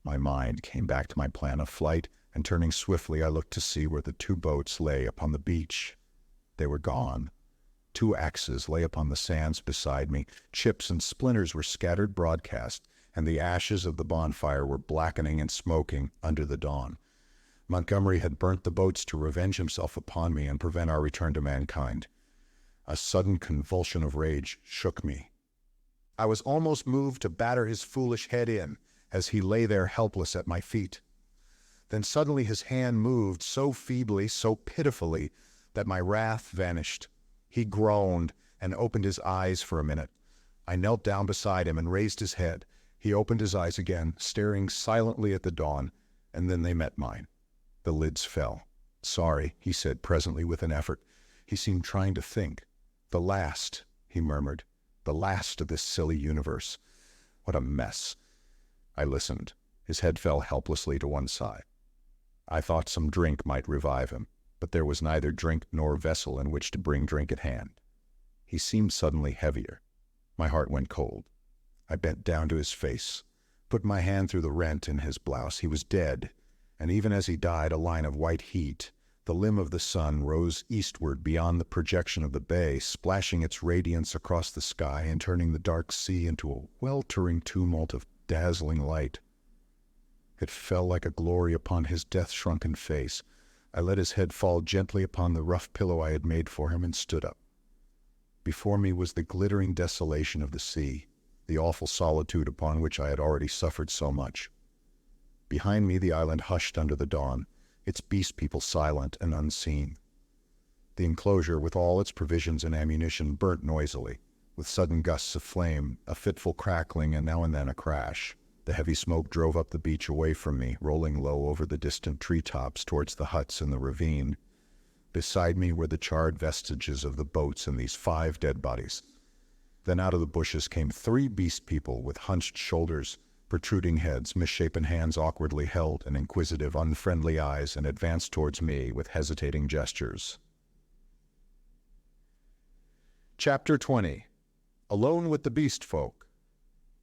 My mind came back to my plan of flight, and turning swiftly, I looked to see where the 2 boats lay upon the beach. They were gone. 2 axes lay upon the sands beside me. Chips and splinters were scattered broadcast, and the ashes of the bonfire were blackening and smoking under the dawn. Montgomery had burnt the boats to revenge himself upon me and prevent our return to mankind. A sudden convulsion of rage shook me. I was almost moved to batter his foolish head in as he lay there helpless at my feet. Then suddenly his hand moved so feebly, so pitifully, that my wrath vanished. He groaned and opened his eyes for a minute. I knelt down beside him and raised his head. He opened his eyes again, staring silently at the dawn, and then they met mine. The lids fell. "Sorry," he said presently with an effort. He seemed trying to think. "The last," he murmured. "The last of this silly universe. What a mess." I listened. His head fell helplessly to one side. I thought some drink might revive him, but there was neither drink nor vessel in which to bring drink at hand. He seemed suddenly heavier. My heart went cold. I bent down to his face, put my hand through the rent in his blouse. He was dead, and even as he died, a line of white heat, the limb of the sun, rose eastward beyond the projection of the bay, splashing its radiance across the sky and turning the dark sea into a weltering tumult of dazzling light. It fell like a glory upon his death-shrunken face. I let his head fall gently upon the rough pillow I had made for him and stood up. Before me was the glittering desolation of the sea, the awful solitude upon which I had already suffered so much. Behind me the island hushed under the dawn, its beast people silent and unseen. The enclosure, with all its provisions and ammunition, burnt noisily, with sudden gusts of flame, a fitful crackling, and now and then a crash. The heavy smoke drove up the beach away from me, rolling low over the distant treetops towards the huts in the ravine. Beside me were the charred vestiges of the boats and these 5 dead bodies. Then out of the bushes came 3 beast people with hunched shoulders, protruding heads, misshapen hands awkwardly held, and inquisitive, unfriendly eyes, and advanced towards me with hesitating gestures. Chapter 20. Alone with the beast folk.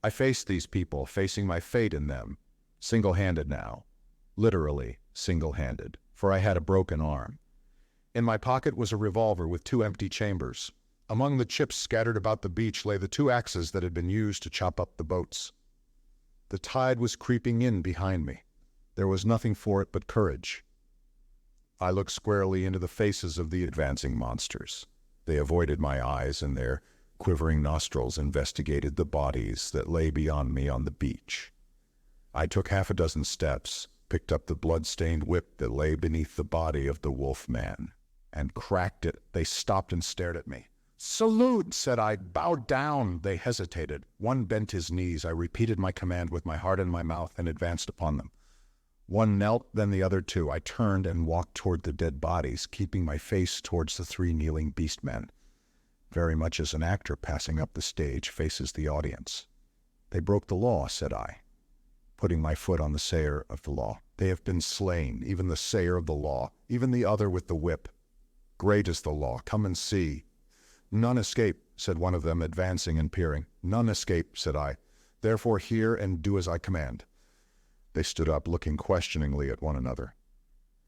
I faced these people, facing my fate in them, single-handed now. Literally single-handed, for I had a broken arm. In my pocket was a revolver with 2 empty chambers. Among the chips scattered about the beach lay the 2 axes that had been used to chop up the boats. The tide was creeping in behind me. There was nothing for it but courage. I looked squarely into the faces of the advancing monsters. They avoided my eyes, and their quivering nostrils investigated the bodies that lay beyond me on the beach. I took 6 steps, picked up the blood-stained whip that lay beneath the body of the wolf-man, and cracked it. They stopped and stared at me. "Salute," said I. "Bow down." They hesitated. One bent his knees. I repeated my command with my heart in my mouth and advanced upon them. One knelt, then the other 2. I turned and walked toward the dead bodies, keeping my face towards the 3 kneeling beast-men, very much as an actor passing up the stage faces the audience. "They broke the law," said I, putting my foot on the sayer of the law. "They have been slain, even the sayer of the law, even the other with the whip. Great is the law. Come and see." "None escape," said one of them, advancing and peering. "None escape," said I. "Therefore hear and do as I command." They stood up, looking questioningly at one another.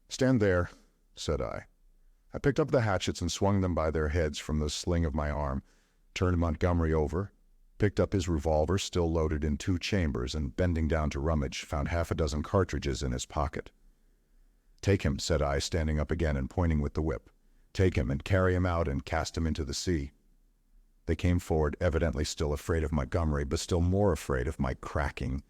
"Stand there," said I. I picked up the hatchets and swung them by their heads from the sling of my arm, turned Montgomery over, picked up his revolver still loaded in 2 chambers, and bending down to rummage, found half a dozen cartridges in his pocket. "Take him," said I, standing up again and pointing with the whip. "Take him and carry him out and cast him into the sea." They came forward, evidently still afraid of Montgomery, but still more afraid of my cracking,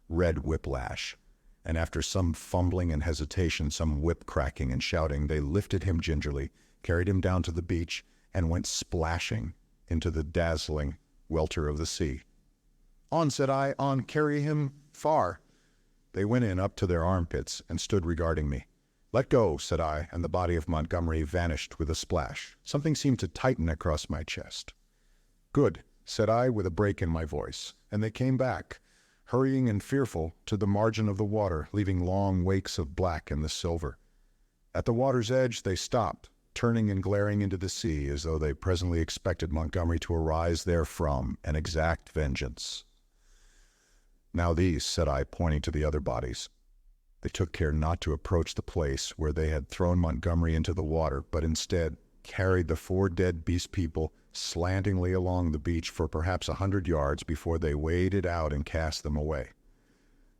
red whiplash. And after some fumbling and hesitation, some whip cracking and shouting, they lifted him gingerly, carried him down to the beach, and went splashing into the dazzling welter of the sea. "On," said I, "on, carry him far." They went in up to their armpits and stood regarding me. "Let go," said I, and the body of Montgomery vanished with a splash. Something seemed to tighten across my chest. "Good," said I, with a break in my voice, and they came back, hurrying and fearful, to the margin of the water, leaving long wakes of black in the silver. At the water's edge they stopped, turning and glaring into the sea as though they presently expected Montgomery to arise therefrom and exact vengeance. "Now these," said I, pointing to the other bodies. They took care not to approach the place where they had thrown Montgomery into the water, but instead carried the 4 dead beast people slantingly along the beach for perhaps 100 yards before they waded out and cast them away.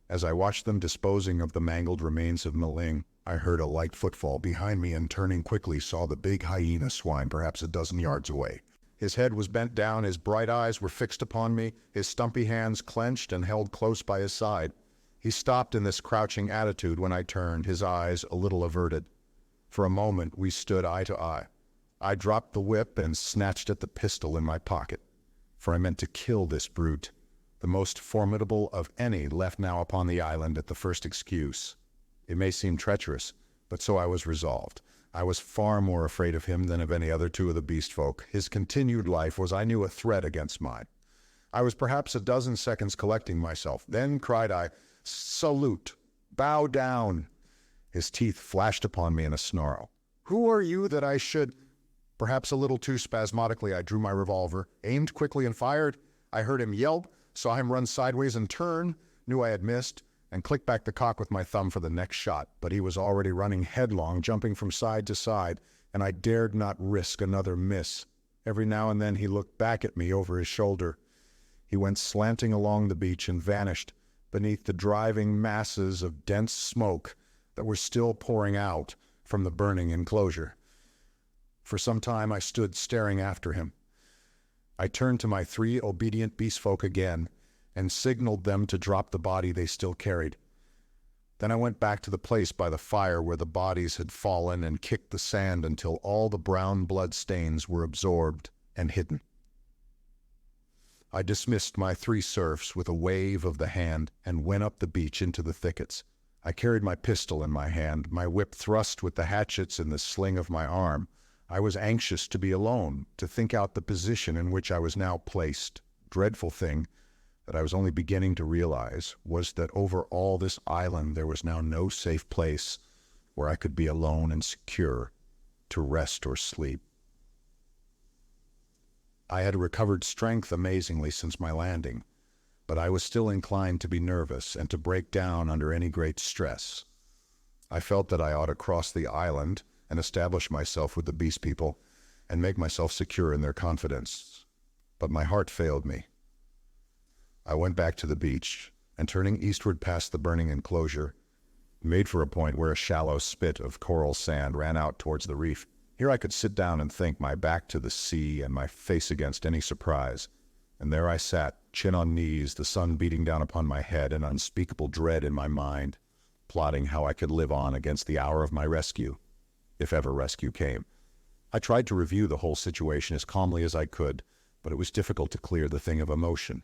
As I watched them disposing of the mangled remains of Maling, I heard a light footfall behind me and turning quickly saw the big Hyena-Swine perhaps a dozen yards away. His head was bent down, his bright eyes were fixed upon me, his stumpy hands clenched and held close by his side. He stopped in this crouching attitude when I turned, his eyes a little averted. For a moment we stood eye to eye. I dropped the whip and snatched at the pistol in my pocket, for I meant to kill this brute, the most formidable of any left now upon the island at the first excuse. It may seem treacherous, but so I was resolved. I was far more afraid of him than of any other 2 of the beast folk. His continued life was, I knew, a threat against mine. I was perhaps a dozen seconds collecting myself. Then cried I, "Salute! Bow down!" His teeth flashed upon me in a snarl. "Who are you that I should—" Perhaps a little too spasmodically I drew my revolver, aimed quickly and fired. I heard him yelp, saw him run sideways and turn, knew I had missed, and clicked back the cock with my thumb for the next shot. But he was already running headlong, jumping from side to side, and I dared not risk another miss. Every now and then he looked back at me over his shoulder. He went slanting along the beach and vanished beneath the driving masses of dense smoke that were still pouring out from the burning enclosure. For some time I stood staring after him. I turned to my 3 obedient beast folk again and signaled them to drop the body they still carried. Then I went back to the place by the fire where the bodies had fallen and kicked the sand until all the brown blood stains were absorbed and hidden. I dismissed my 3 serfs with a wave of the hand and went up the beach into the thickets. I carried my pistol in my hand, my whip thrust with the hatchets in the sling of my arm. I was anxious to be alone, to think out the position in which I was now placed. Dreadful thing that I was only beginning to realize was that over all this island there was now no safe place where I could be alone and secure to rest or sleep. I had recovered strength amazingly since my landing, but I was still inclined to be nervous and to break down under any great stress. I felt that I ought to cross the island and establish myself with the beast people and make myself secure in their confidence. But my heart failed me. I went back to the beach, and turning eastward past the burning enclosure, made for a point where a shallow spit of coral sand ran out towards the reef. Here I could sit down and think, my back to the sea and my face against any surprise. And there I sat, chin on knees, the sun beating down upon my head, and unspeakable dread in my mind, plotting how I could live on against the hour of my rescue, if ever rescue came. I tried to review the whole situation as calmly as I could, but it was difficult to clear the thing of emotion.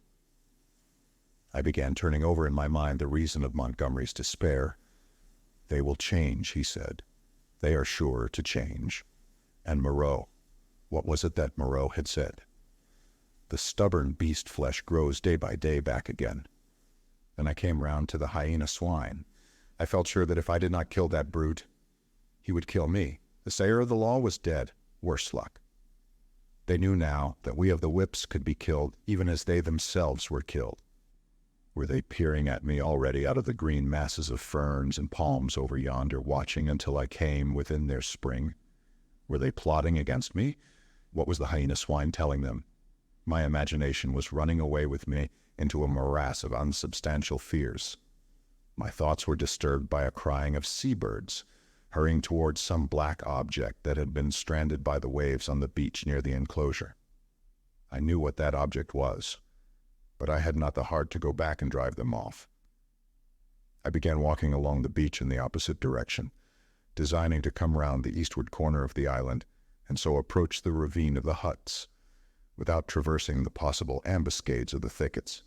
I began turning over in my mind the reason of Montgomery's despair. "They will change," he said. "They are sure to change." And Moreau, what was it that Moreau had said? The stubborn beast flesh grows day by day back again. Then I came round to the Hyena-Swine. I felt sure that if I did not kill that brute, he would kill me. The sayer of the law was dead. Worse luck. They knew now that we of the whips could be killed even as they themselves were killed. Were they peering at me already out of the green masses of ferns and palms over yonder, watching until I came within their spring? Were they plotting against me? What was the Hyena-Swine telling them? My imagination was running away with me into a morass of unsubstantial fears. My thoughts were disturbed by a crying of seabirds, hurrying towards some black object that had been stranded by the waves on the beach near the enclosure. I knew what that object was, but I had not the heart to go back and drive them off. I began walking along the beach in the opposite direction, designing to come round the eastward corner of the island and so approach the ravine of the huts, without traversing the possible ambuscades of the thickets.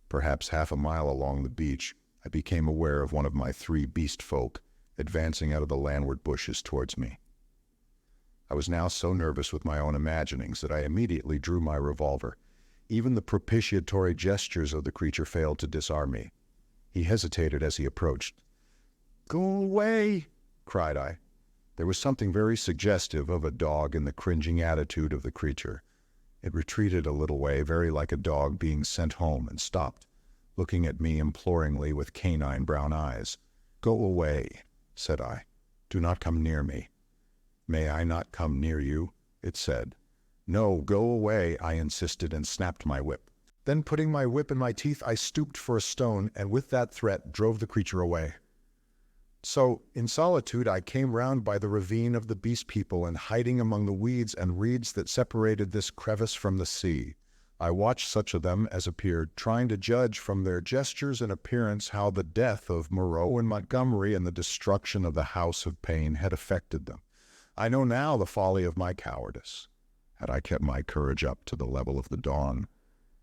Perhaps half a mile along the beach, I became aware of one of my 3 beast folk advancing out of the landward bushes towards me. I was now so nervous with my own imaginings that I immediately drew my revolver. Even the propitiatory gestures of the creature failed to disarm me. He hesitated as he approached. "Go away!" cried I. There was something very suggestive of a dog in the cringing attitude of the creature. It retreated a little way, very like a dog being sent home, and stopped, looking at me imploringly with canine brown eyes. "Go away," said I. "Do not come near me." "May I not come near you?" it said. "No, go away," I insisted, and snapped my whip. Then, putting my whip in my teeth, I stooped for a stone, and with that threat drove the creature away. So, in solitude, I came round by the ravine of the beast people, and hiding among the weeds and reeds that separated this crevice from the sea, I watched such of them as appeared, trying to judge from their gestures and appearance how the death of Moreau and Montgomery and the destruction of the House of Pain had affected them. I know now the folly of my cowardice. Had I kept my courage up to the level of the dawn,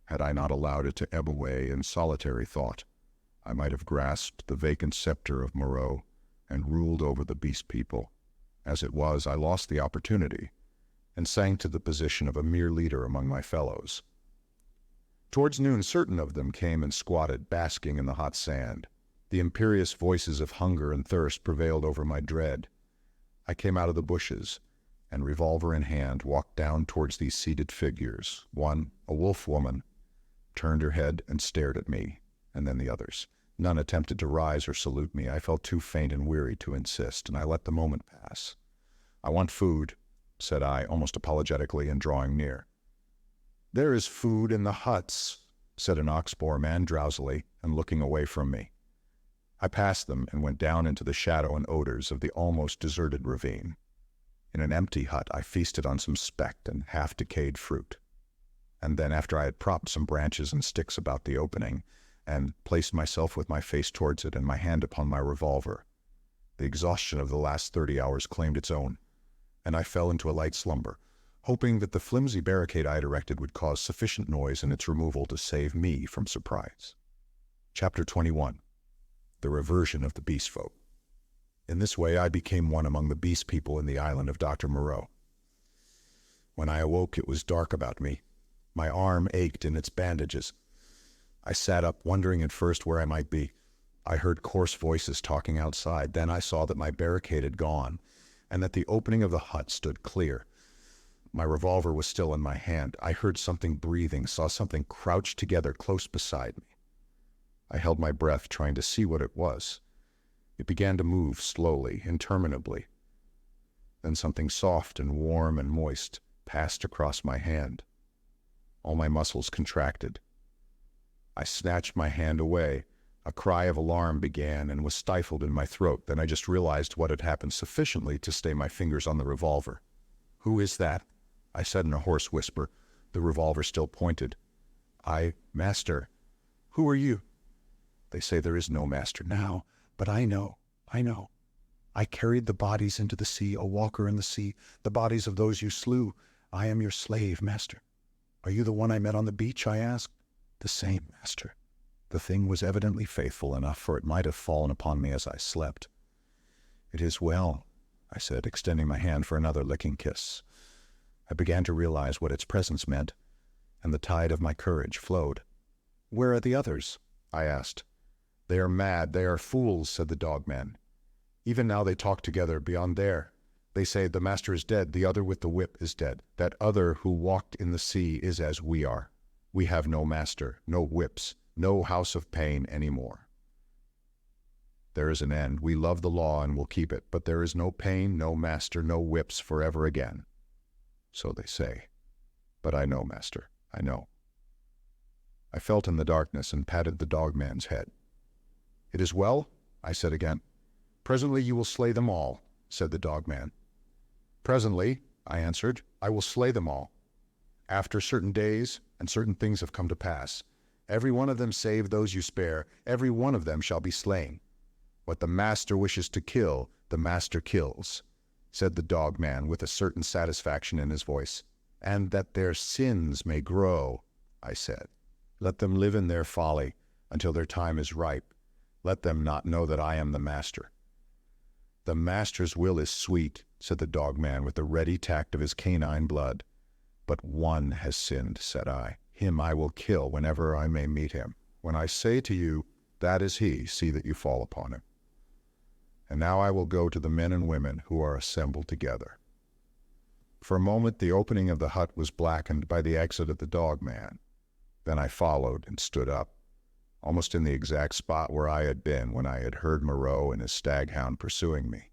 had I not allowed it to ebb away in solitary thought, I might have grasped the vacant scepter of Moreau and ruled over the beast people. As it was, I lost the opportunity, and sank to the position of a mere leader among my fellows. Towards noon, certain of them came and squatted, basking in the hot sand. The imperious voices of hunger and thirst prevailed over my dread. I came out of the bushes, and revolver in hand, walked down towards these seated figures. One, a wolf woman, turned her head and stared at me, and then the others. None attempted to rise or salute me. I felt too faint and weary to insist, and I let the moment pass. "I want food," said I, almost apologetically, and drawing near. "There is food in the huts," said an ox-boar man drowsily, and looking away from me. I passed them and went down into the shadow and odors of the almost deserted ravine. In an empty hut, I feasted on some specked and half-decayed fruit. And then, after I had propped some branches and sticks about the opening, and placed myself with my face towards it and my hand upon my revolver, the exhaustion of the last 30 hours claimed its own, and I fell into a light slumber, hoping that the flimsy barricade I had erected would cause sufficient noise in its removal to save me from surprise. Chapter 21. The Reversion of the Beast Folk. In this way I became one among the beast people in the Island of Doctor Moreau. When I awoke, it was dark about me. My arm ached in its bandages. I sat up, wondering at first where I might be. I heard coarse voices talking outside. Then I saw that my barricade had gone, and that the opening of the hut stood clear. My revolver was still in my hand. I heard something breathing, saw something crouched together close beside me. I held my breath, trying to see what it was. It began to move slowly, interminably. Then something soft and warm and moist passed across my hand. All my muscles contracted. I snatched my hand away. A cry of alarm began and was stifled in my throat. Then I just realized what had happened sufficiently to stay my fingers on the revolver. "Who is that?" I said in a hoarse whisper, the revolver still pointed. Master." "Who are you?" "They say there is no master now, but I know. I carried the bodies into the sea, a walker in the sea, the bodies of those you slew. I am your slave, master." "Are you the one I met on the beach?" I asked. "The same, master." The thing was evidently faithful enough, for it might have fallen upon me as I slept. "It is well," I said, extending my hand for another licking kiss. I began to realize what its presence meant, and the tide of my courage flowed. "Where are the others?" I asked. "They are mad, they are fools," said the dogman. "Even now they talk together beyond there. They say the master is dead, the other with the whip is dead. That other who walked in the sea is as we are. We have no master, no whips, No house of pain anymore. There is an end. We love the law and will keep it, but there is no pain, no master, no whips forever again. So they say. But I know, master, I know. I felt in the darkness and patted the dog-man's head. It is well, I said again. Presently you will slay them all, said the dog-man. Presently, I answered, I will slay them all. After certain days and certain things have come to pass, every one of them save those you spare, every one of them shall be slain. What the master wishes to kill, the master kills, said the dog-man with a certain satisfaction in his voice. And that their sins may grow, I said. Let them live in their folly until their time is ripe. Let them not know that I am the master. The master's will is sweet, said the dog-man with the ready tact of his canine blood. But one has sinned, said I. Him I will kill whenever I may meet him. When I say to you, that is he, see that you fall upon him. And now I will go to the men and women who are assembled together. For a moment the opening of the hut was blackened by the exit of the dog-man. Then I followed and stood up, almost in the exact spot where I had been when I had heard Moreau and his staghound pursuing me.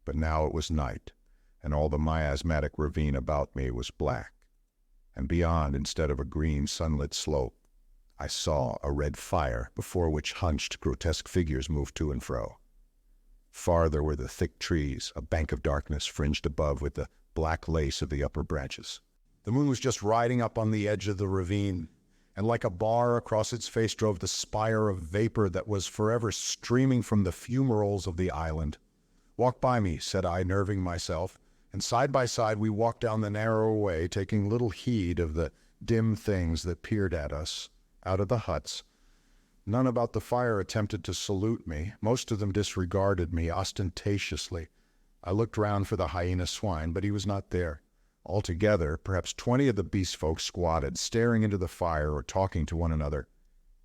But now it was night, and all the miasmatic ravine about me was black. And beyond, instead of a green sunlit slope, I saw a red fire before which hunched, grotesque figures moved to and fro. Farther were the thick trees, a bank of darkness fringed above with the black lace of the upper branches. The moon was just riding up on the edge of the ravine, and like a bar across its face drove the spire of vapor that was forever streaming from the fumaroles of the island. Walk by me, said I, nerving myself, and side by side we walked down the narrow way, taking little heed of the dim things that peered at us out of the huts. None about the fire attempted to salute me. Most of them disregarded me ostentatiously. I looked round for the Hyena-Swine, but he was not there. Altogether, perhaps 20 of the beast folk squatted, staring into the fire or talking to one another.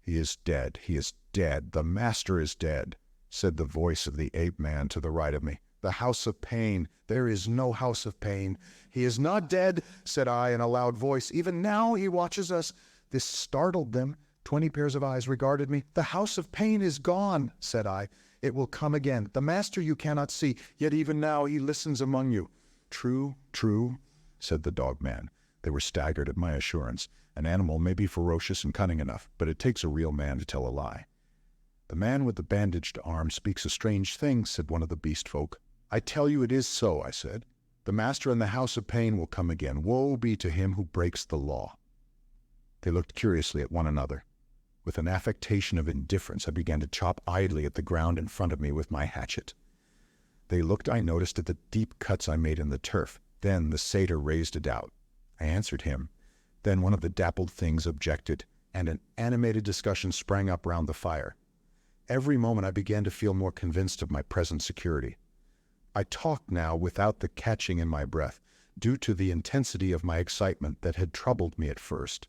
He is dead, he is dead, the master is dead, said the voice of the ape-man to the right of me. The house of pain, there is no house of pain. He is not dead, said I in a loud voice. Even now he watches us. This startled them. 20 pairs of eyes regarded me. The house of pain is gone, said I. It will come again. The master you cannot see, yet even now he listens among you. True, true, said the dog-man. They were staggered at my assurance. An animal may be ferocious and cunning enough, but it takes a real man to tell a lie. The man with the bandaged arm speaks a strange thing, said one of the beast folk. I tell you it is so, I said. The master in the house of pain will come again. Woe be to him who breaks the law. They looked curiously at one another. With an affectation of indifference, I began to chop idly at the ground in front of me with my hatchet. They looked, I noticed, at the deep cuts I made in the turf. Then the satyr raised a doubt. I answered him. Then one of the dappled things objected, and an animated discussion sprang up round the fire. Every moment I began to feel more convinced of my present security. I talked now without the catching in my breath, due to the intensity of my excitement that had troubled me at first.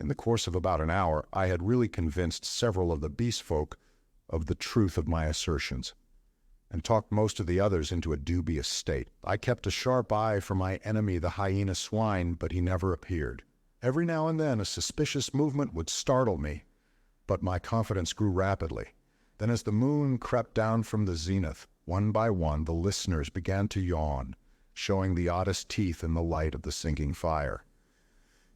In the course of about an hour, I had really convinced several of the beast folk of the truth of my assertions, and talked most of the others into a dubious state. I kept a sharp eye for my enemy, the Hyena-Swine, but he never appeared. Every now and then a suspicious movement would startle me, but my confidence grew rapidly. Then as the moon crept down from the zenith, one by one the listeners began to yawn, showing the oddest teeth in the light of the sinking fire.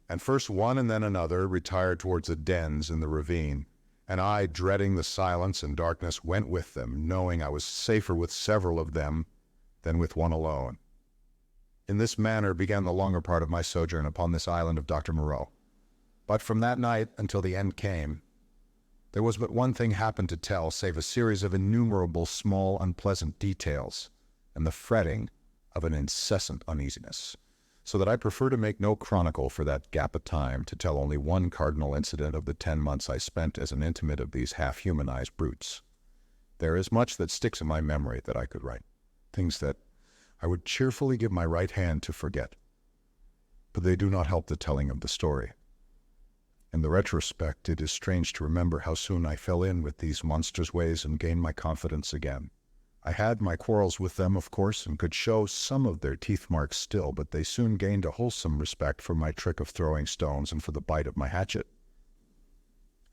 And first one and then another retired towards the dens in the ravine, and I, dreading the silence and darkness, went with them, knowing I was safer with several of them than with one alone. In this manner began the longer part of my sojourn upon this island of Dr. Moreau. But from that night until the end came, there was but one thing happened to tell, save a series of innumerable small unpleasant details, and the fretting of an incessant uneasiness, so that I prefer to make no chronicle for that gap of time, to tell only one cardinal incident of the 10 months I spent as an intimate of these half-humanized brutes. There is much that sticks in my memory that I could write, things that I would cheerfully give my right hand to forget, but they do not help the telling of the story. In the retrospect, it is strange to remember how soon I fell in with these monsters' ways and gained my confidence again. I had my quarrels with them, of course, and could show some of their teeth marks still, but they soon gained a wholesome respect for my trick of throwing stones and for the bite of my hatchet.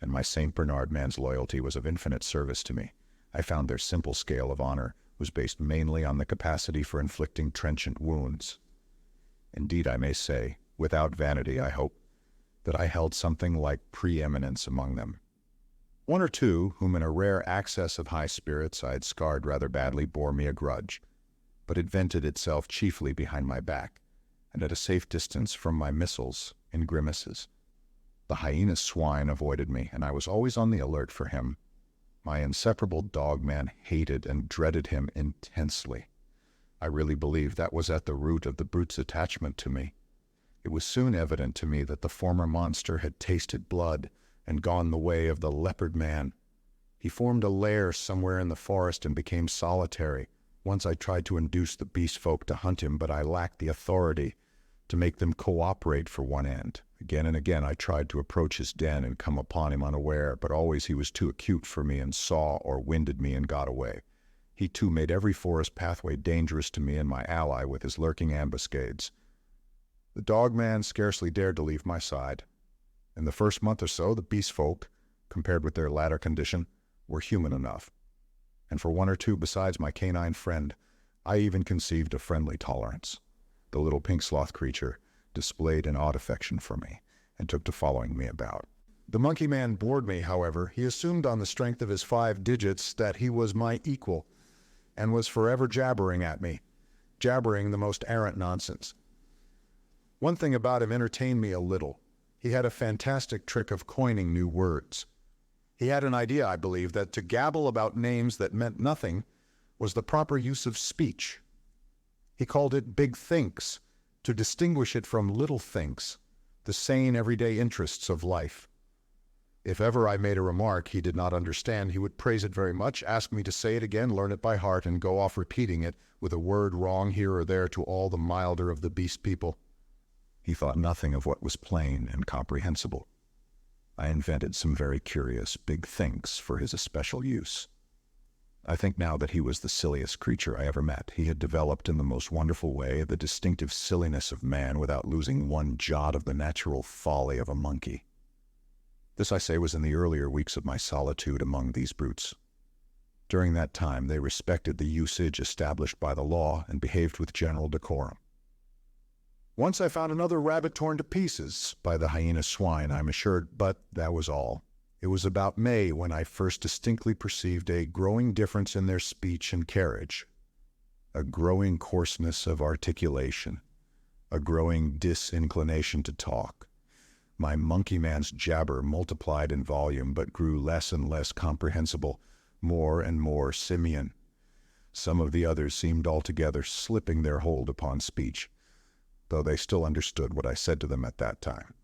and my St. Bernard man's loyalty was of infinite service to me. I found their simple scale of honor was based mainly on the capacity for inflicting trenchant wounds. Indeed, I may say, without vanity, I hope, that I held something like preeminence among them. One or two, whom in a rare access of high spirits I had scarred rather badly, bore me a grudge, but it vented itself chiefly behind my back, and at a safe distance from my missiles in grimaces. The Hyena-Swine avoided me, and I was always on the alert for him. My inseparable dog-man hated and dreaded him intensely. I really believe that was at the root of the brute's attachment to me. It was soon evident to me that the former monster had tasted blood and gone the way of the Leopard-Man. He formed a lair somewhere in the forest and became solitary. Once I tried to induce the beast folk to hunt him, but I lacked the authority to make them cooperate for one end. Again and again I tried to approach his den and come upon him unaware, but always he was too acute for me and saw or winded me and got away. He too made every forest pathway dangerous to me and my ally with his lurking ambuscades. The dog-man scarcely dared to leave my side. In the first month or so, the beast folk, compared with their latter condition, were human enough. And for one or two besides my canine friend, I even conceived a friendly tolerance. The little pink sloth creature displayed an odd affection for me, and took to following me about. The monkey man bored me, however. He assumed on the strength of his 5 digits that he was my equal, and was forever jabbering at me, jabbering the most arrant nonsense. One thing about him entertained me a little. He had a fantastic trick of coining new words. He had an idea, I believe, that to gabble about names that meant nothing was the proper use of speech. He called it big thinks, to distinguish it from little thinks, the sane everyday interests of life. If ever I made a remark he did not understand, he would praise it very much, ask me to say it again, learn it by heart, and go off repeating it with a word wrong here or there to all the milder of the beast people. He thought nothing of what was plain and comprehensible. I invented some very curious big thinks for his especial use. I think now that he was the silliest creature I ever met. He had developed in the most wonderful way the distinctive silliness of man without losing one jot of the natural folly of a monkey. This, I say, was in the earlier weeks of my solitude among these brutes. During that time they respected the usage established by the law and behaved with general decorum. Once I found another rabbit torn to pieces by the Hyena-Swine, I'm assured, but that was all. It was about May when I first distinctly perceived a growing difference in their speech and carriage, a growing coarseness of articulation, a growing disinclination to talk. My monkey man's jabber multiplied in volume, but grew less and less comprehensible, more and more simian. Some of the others seemed altogether slipping their hold upon speech, though they still understood what I said to them at that time.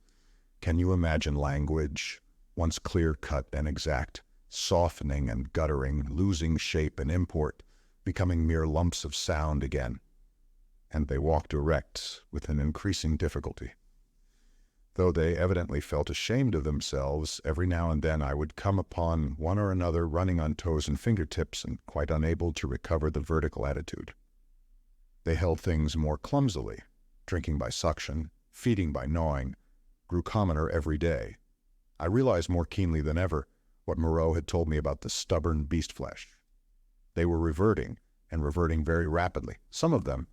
Can you imagine language, once clear-cut and exact, softening and guttering, losing shape and import, becoming mere lumps of sound again? And they walked erect with an increasing difficulty. Though they evidently felt ashamed of themselves, every now and then I would come upon one or another running on toes and fingertips and quite unable to recover the vertical attitude. They held things more clumsily. Drinking by suction, feeding by gnawing, grew commoner every day. I realized more keenly than ever what Moreau had told me about the stubborn beast flesh. They were reverting, and reverting very rapidly. Some of them,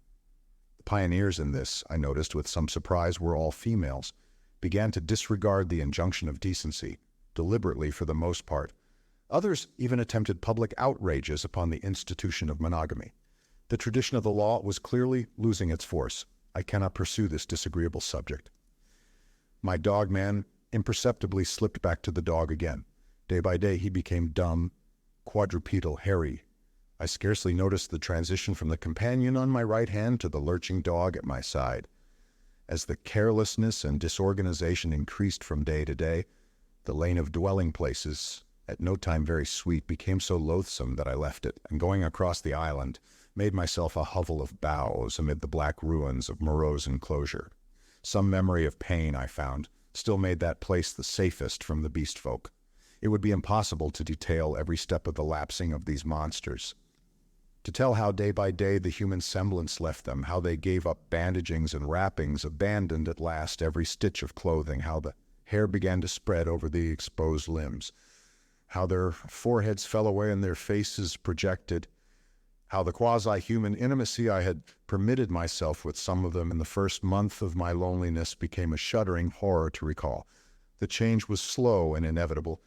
the pioneers in this, I noticed with some surprise, were all females, began to disregard the injunction of decency, deliberately for the most part. Others even attempted public outrages upon the institution of monogamy. The tradition of the law was clearly losing its force. I cannot pursue this disagreeable subject. My dog-man imperceptibly slipped back to the dog again. Day by day he became dumb, quadrupedal, hairy. I scarcely noticed the transition from the companion on my right hand to the lurching dog at my side. As the carelessness and disorganization increased from day to day, the lane of dwelling places, at no time very sweet, became so loathsome that I left it, and going across the island, made myself a hovel of boughs amid the black ruins of Moreau's enclosure. Some memory of pain, I found, still made that place the safest from the beast folk. It would be impossible to detail every step of the lapsing of these monsters, to tell how day by day the human semblance left them, how they gave up bandagings and wrappings, abandoned at last every stitch of clothing, how the Hair began to spread over the exposed limbs. How their foreheads fell away and their faces projected. How the quasi-human intimacy I had permitted myself with some of them in the first month of my loneliness became a shuddering horror to recall. The change was slow and inevitable.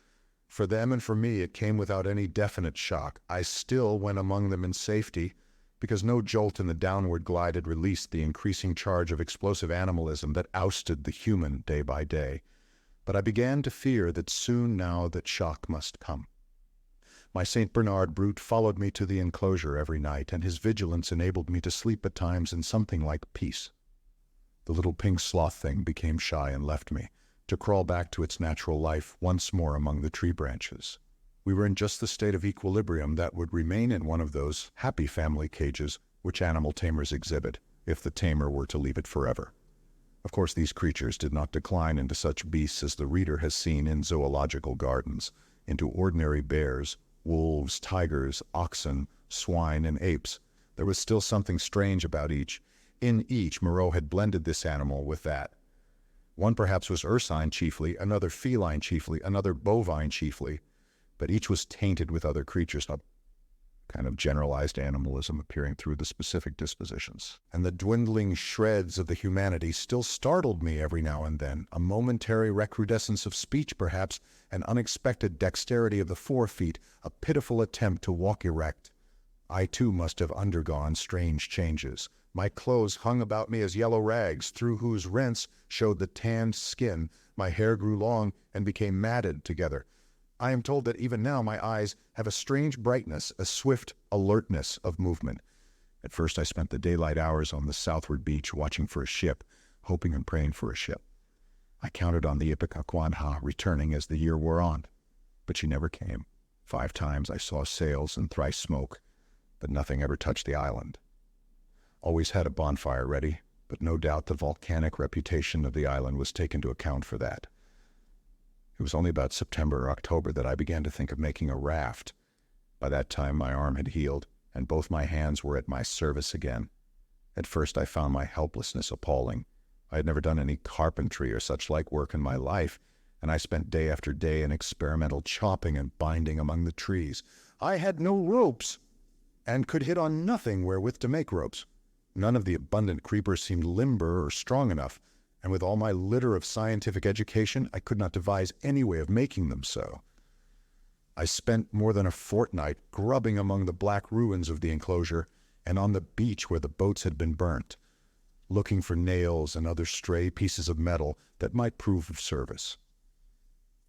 For them and for me, it came without any definite shock. I still went among them in safety, because no jolt in the downward glide had released the increasing charge of explosive animalism that ousted the human day by day. But I began to fear that soon now that shock must come. My St. Bernard brute followed me to the enclosure every night, and his vigilance enabled me to sleep at times in something like peace. The little pink sloth thing became shy and left me, to crawl back to its natural life once more among the tree branches. We were in just the state of equilibrium that would remain in one of those happy family cages which animal tamers exhibit, if the tamer were to leave it forever. Of course, these creatures did not decline into such beasts as the reader has seen in zoological gardens, into ordinary bears, wolves, tigers, oxen, swine, and apes. There was still something strange about each. In each, Moreau had blended this animal with that. One perhaps was ursine chiefly, another feline chiefly, another bovine chiefly, but each was tainted with other creatures, a kind of generalized animalism appearing through the specific dispositions. And the dwindling shreds of the humanity still startled me every now and then, a momentary recrudescence of speech perhaps, an unexpected dexterity of the forefeet, a pitiful attempt to walk erect. I too must have undergone strange changes. My clothes hung about me as yellow rags, through whose rents showed the tanned skin. My hair grew long and became matted together. I am told that even now my eyes have a strange brightness, a swift alertness of movement. At first I spent the daylight hours on the southward beach watching for a ship, hoping and praying for a ship. I counted on the Ipecacuanha returning as the year wore on, but she never came. 5 times I saw sails and thrice smoke, but nothing ever touched the island. Always had a bonfire ready, but no doubt the volcanic reputation of the island was taken to account for that. It was only about September or October that I began to think of making a raft. By that time my arm had healed, and both my hands were at my service again. At first I found my helplessness appalling. I had never done any carpentry or such like work in my life, and I spent day after day in experimental chopping and binding among the trees. I had no ropes, and could hit on nothing wherewith to make ropes. None of the abundant creepers seemed limber or strong enough, and with all my litter of scientific education, I could not devise any way of making them so. I spent more than a fortnight grubbing among the black ruins of the enclosure and on the beach where the boats had been burnt, looking for nails and other stray pieces of metal that might prove of service.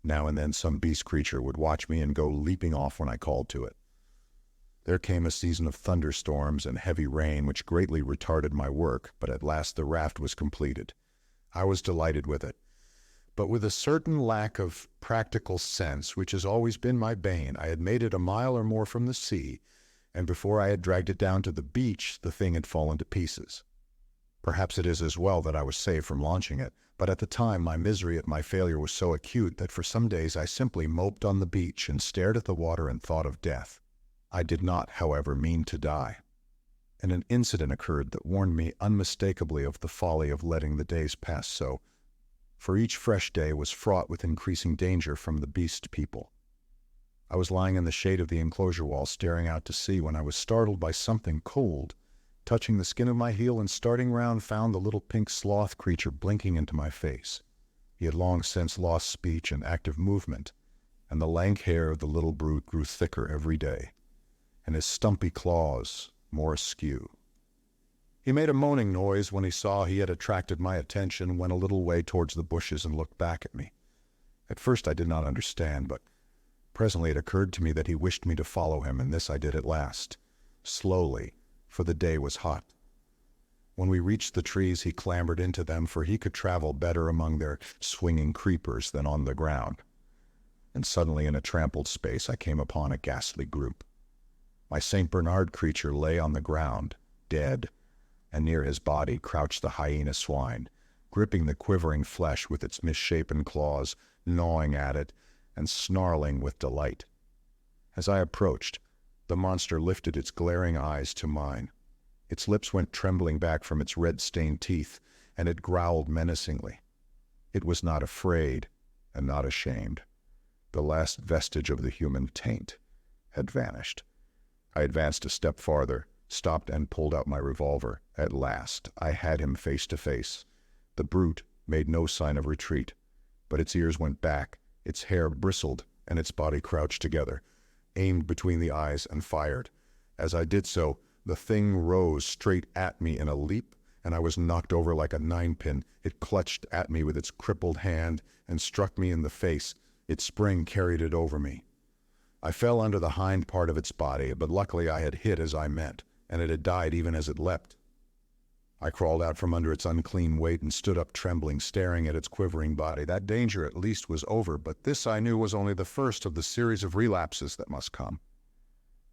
Now and then some beast creature would watch me and go leaping off when I called to it. There came a season of thunderstorms and heavy rain which greatly retarded my work, but at last the raft was completed. I was delighted with it, but with a certain lack of practical sense which has always been my bane. I had made it a mile or more from the sea, and before I had dragged it down to the beach, the thing had fallen to pieces. Perhaps it is as well that I was saved from launching it, but at the time my misery at my failure was so acute that for some days I simply moped on the beach and stared at the water and thought of death. I did not, however, mean to die, and an incident occurred that warned me unmistakably of the folly of letting the days pass so, for each fresh day was fraught with increasing danger from the beast people. I was lying in the shade of the enclosure wall staring out to sea when I was startled by something cold, touching the skin of my heel, and starting round found the little pink sloth creature blinking into my face. He had long since lost speech and active movement, and the lank hair of the little brute grew thicker every day, and his stumpy claws more askew. He made a moaning noise when he saw he had attracted my attention, went a little way towards the bushes and looked back at me. At first I did not understand, but presently it occurred to me that he wished me to follow him, and this I did at last, slowly, for the day was hot. When we reached the trees he clambered into them, for he could travel better among their swinging creepers than on the ground. And suddenly in a trampled space I came upon a ghastly group. My St. Bernard creature lay on the ground, dead, and near his body crouched the Hyena-Swine, gripping the quivering flesh with its misshapen claws, gnawing at it, and snarling with delight. As I approached, the monster lifted its glaring eyes to mine. Its lips went trembling back from its red-stained teeth, and it growled menacingly. It was not afraid, and not ashamed. The last vestige of the human taint had vanished. I advanced a step farther, stopped and pulled out my revolver. At last, I had him face to face. The brute made no sign of retreat, but its ears went back, its hair bristled, and its body crouched together, aimed between the eyes and fired. As I did so, the thing rose straight at me in a leap, and I was knocked over like a ninepin. It clutched at me with its crippled hand and struck me in the face. Its spring carried it over me. I fell under the hind part of its body, but luckily I had hit as I meant, and it had died even as it leapt. I crawled out from under its unclean weight and stood up trembling, staring at its quivering body. That danger at least was over, but this I knew was only the first of the series of relapses that must come.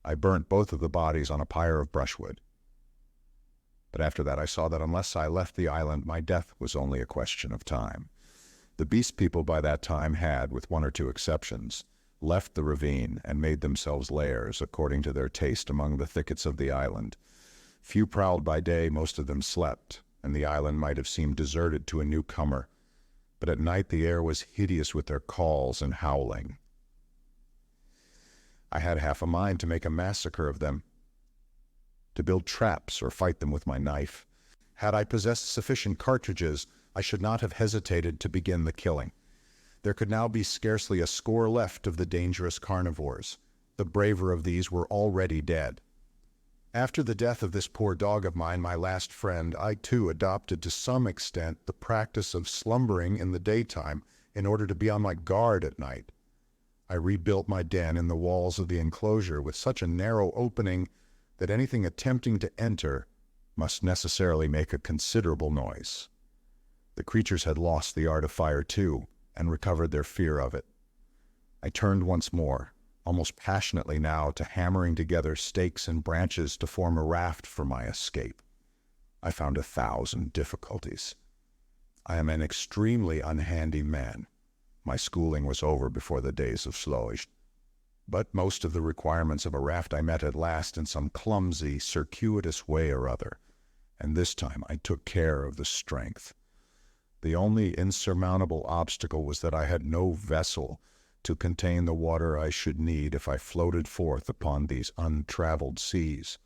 I burnt both of the bodies on a pyre of brushwood. But after that I saw that unless I left the island, my death was only a question of time. The beast people by that time had, with one or two exceptions, left the ravine and made themselves lairs according to their taste among the thickets of the island. Few prowled by day, most of them slept, and the island might have seemed deserted to a newcomer. But at night the air was hideous with their calls and howling. I had half a mind to make a massacre of them, to build traps or fight them with my knife. Had I possessed sufficient cartridges, I should not have hesitated to begin the killing. There could now be scarcely a score left of the dangerous carnivores. The braver of these were already dead. After the death of this poor dog of mine, my last friend, I too adopted to some extent the practice of slumbering in the daytime in order to be on my guard at night. I rebuilt my den in the walls of the enclosure with such a narrow opening that anything attempting to enter must necessarily make a considerable noise. The creatures had lost the art of fire too, and recovered their fear of it. I turned once more, almost passionately now, to hammering together stakes and branches to form a raft for my escape. I found 1,000 difficulties. I am an extremely unhandy man. My schooling was over before the days of Sloage. But most of the requirements of a raft I met at last in some clumsy, circuitous way or other, and this time I took care of the strength. The only insurmountable obstacle was that I had no vessel to contain the water I should need if I floated forth upon these untraveled seas.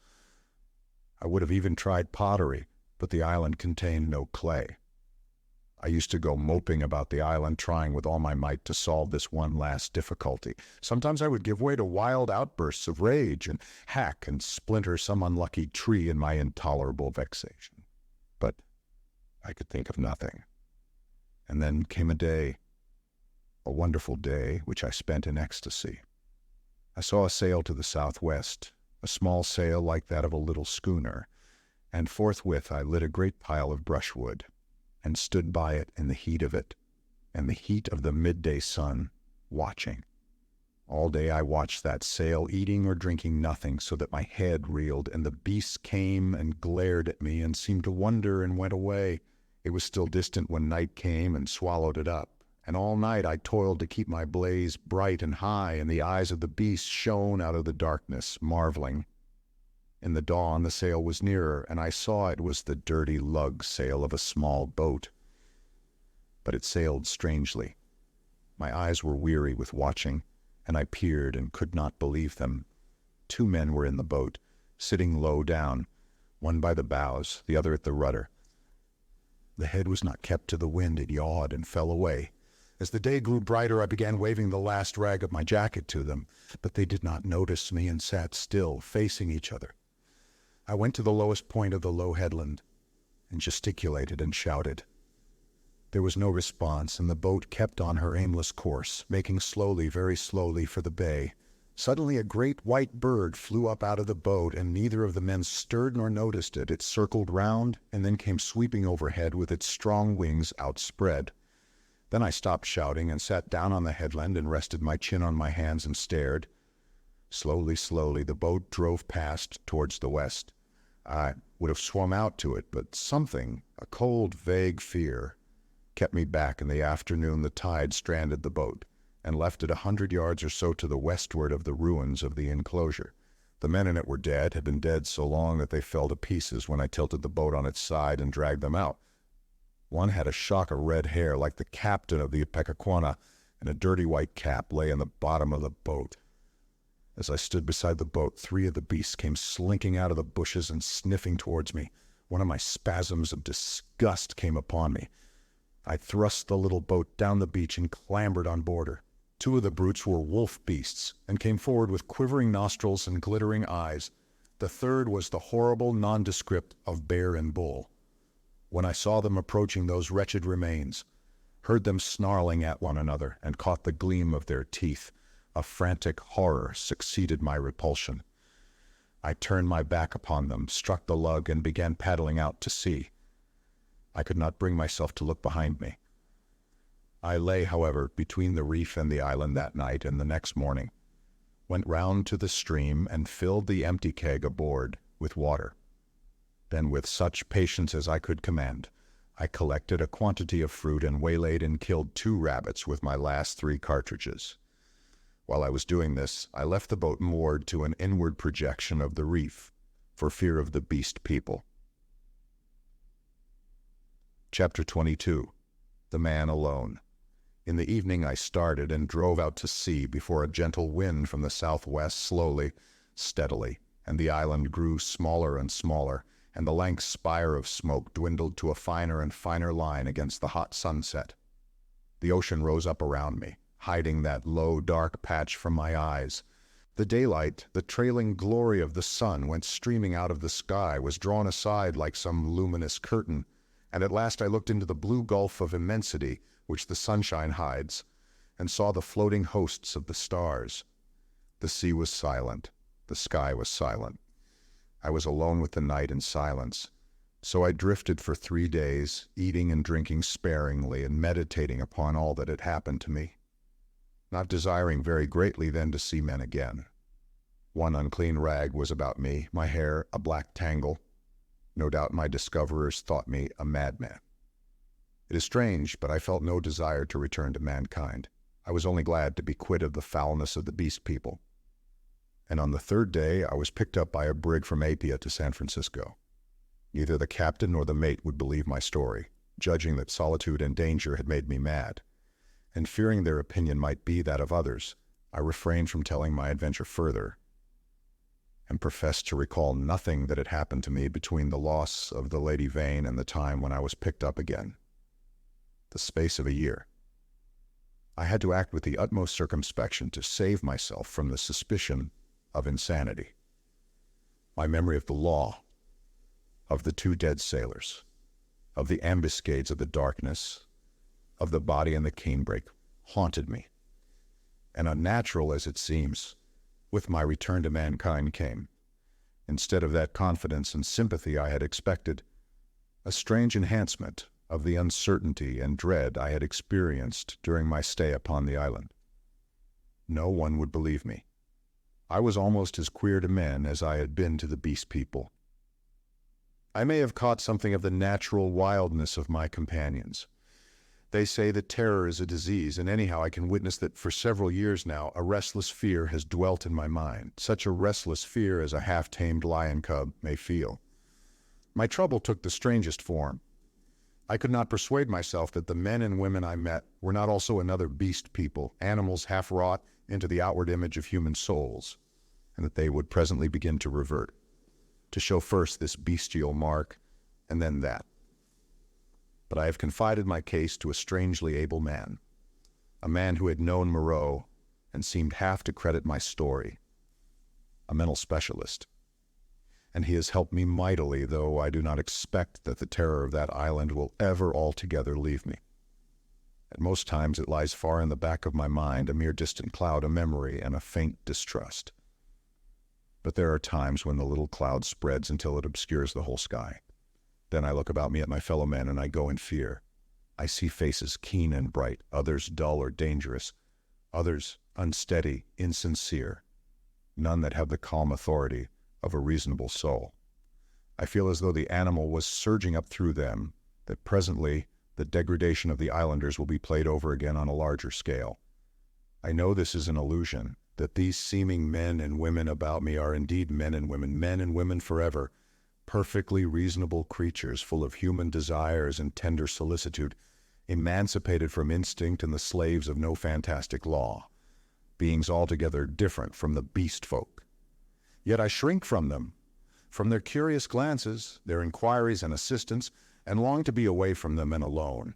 I would have even tried pottery, but the island contained no clay. I used to go moping about the island, trying with all my might to solve this one last difficulty. Sometimes I would give way to wild outbursts of rage and hack and splinter some unlucky tree in my intolerable vexation. But I could think of nothing. And then came a wonderful day, which I spent in ecstasy. I saw a sail to the southwest, a small sail like that of a little schooner, and forthwith I lit a great pile of brushwood, and stood by it in the heat of it, and the heat of the midday sun, watching. All day I watched that sail, eating or drinking nothing, so that my head reeled, and the beasts came and glared at me and seemed to wonder and went away. It was still distant when night came and swallowed it up, and all night I toiled to keep my blaze bright and high, and the eyes of the beasts shone out of the darkness, marveling. In the dawn the sail was nearer, and I saw it was the dirty lug sail of a small boat. But it sailed strangely. My eyes were weary with watching, and I peered and could not believe them. 2 men were in the boat, sitting low down, one by the bows, the other at the rudder. The head was not kept to the wind, it yawed and fell away. As the day grew brighter, I began waving the last rag of my jacket to them, but they did not notice me and sat still, facing each other. I went to the lowest point of the low headland and gesticulated and shouted. There was no response, and the boat kept on her aimless course, making slowly, very slowly, for the bay. Suddenly a great white bird flew up out of the boat, and neither of the men stirred nor noticed it. It circled round, and then came sweeping overhead with its strong wings outspread. Then I stopped shouting and sat down on the headland and rested my chin on my hands and stared. Slowly, slowly, the boat drove past towards the west. I would have swum out to it, but something, a cold, vague fear, kept me back. In the afternoon the tide stranded the boat and left it 100 yards or so to the westward of the ruins of the enclosure. The men in it were dead, had been dead so long that they fell to pieces when I tilted the boat on its side and dragged them out. One had a shock of red hair like the captain of the Ipecacuanha, and a dirty white cap lay in the bottom of the boat. As I stood beside the boat, 3 of the beasts came slinking out of the bushes and sniffing towards me. One of my spasms of disgust came upon me. I thrust the little boat down the beach and clambered on board her. 2 of the brutes were wolf beasts and came forward with quivering nostrils and glittering eyes. The third was the horrible nondescript of bear and bull. When I saw them approaching those wretched remains, heard them snarling at one another, and caught the gleam of their teeth, a frantic horror succeeded my repulsion. I turned my back upon them, struck the lug, and began paddling out to sea. I could not bring myself to look behind me. I lay, however, between the reef and the island that night, and the next morning went round to the stream and filled the empty keg aboard with water. Then, with such patience as I could command, I collected a quantity of fruit and waylaid and killed 2 rabbits with my last 3 cartridges. While I was doing this, I left the boat moored to an inward projection of the reef, for fear of the beast people. Chapter 22. The Man Alone. In the evening I started and drove out to sea before a gentle wind from the southwest slowly, steadily, and the island grew smaller and smaller, and the lank spire of smoke dwindled to a finer and finer line against the hot sunset. The ocean rose up around me, hiding that low, dark patch from my eyes. The daylight, the trailing glory of the sun went streaming out of the sky, was drawn aside like some luminous curtain, and at last I looked into the blue gulf of immensity which the sunshine hides, and saw the floating hosts of the stars. The sea was silent, the sky was silent. I was alone with the night in silence, so I drifted for 3 days, eating and drinking sparingly and meditating upon all that had happened to me, not desiring very greatly then to see men again. One unclean rag was about me, my hair a black tangle. No doubt my discoverers thought me a madman. It is strange, but I felt no desire to return to mankind. I was only glad to be quit of the foulness of the beast people. And on the 3rd day I was picked up by a brig from Apia to San Francisco. Neither the captain nor the mate would believe my story, judging that solitude and danger had made me mad. And fearing their opinion might be that of others, I refrained from telling my adventure further, and professed to recall nothing that had happened to me between the loss of the Lady Vane and the time when I was picked up again. The space of a year. I had to act with the utmost circumspection to save myself from the suspicion of insanity. My memory of the law, of the 2 dead sailors, of the ambuscades of the darkness, of the body and the canebrake haunted me, and unnatural as it seems, with my return to mankind came, instead of that confidence and sympathy I had expected, a strange enhancement of the uncertainty and dread I had experienced during my stay upon the island. No one would believe me. I was almost as queer to men as I had been to the beast people. I may have caught something of the natural wildness of my companions. They say that terror is a disease, and anyhow I can witness that for several years now a restless fear has dwelt in my mind, such a restless fear as a half-tamed lion cub may feel. My trouble took the strangest form. I could not persuade myself that the men and women I met were not also another beast people, animals half wrought into the outward image of human souls, and that they would presently begin to revert, to show first this bestial mark, and then that. But I have confided my case to a strangely able man, a man who had known Moreau and seemed half to credit my story, a mental specialist. And he has helped me mightily, though I do not expect that the terror of that island will ever altogether leave me. At most times it lies far in the back of my mind, a mere distant cloud, a memory, and a faint distrust. But there are times when the little cloud spreads until it obscures the whole sky. Then I look about me at my fellow men, and I go in fear. I see faces keen and bright, others dull or dangerous, others unsteady, insincere, none that have the calm authority of a reasonable soul. I feel as though the animal was surging up through them, that presently the degradation of the islanders will be played over again on a larger scale. I know this is an illusion, that these seeming men and women about me are indeed men and women forever, perfectly reasonable creatures full of human desires and tender solicitude, emancipated from instinct and the slaves of no fantastic law, beings altogether different from the beast folk. Yet I shrink from them, from their curious glances, their inquiries and assistance, and long to be away from them and alone.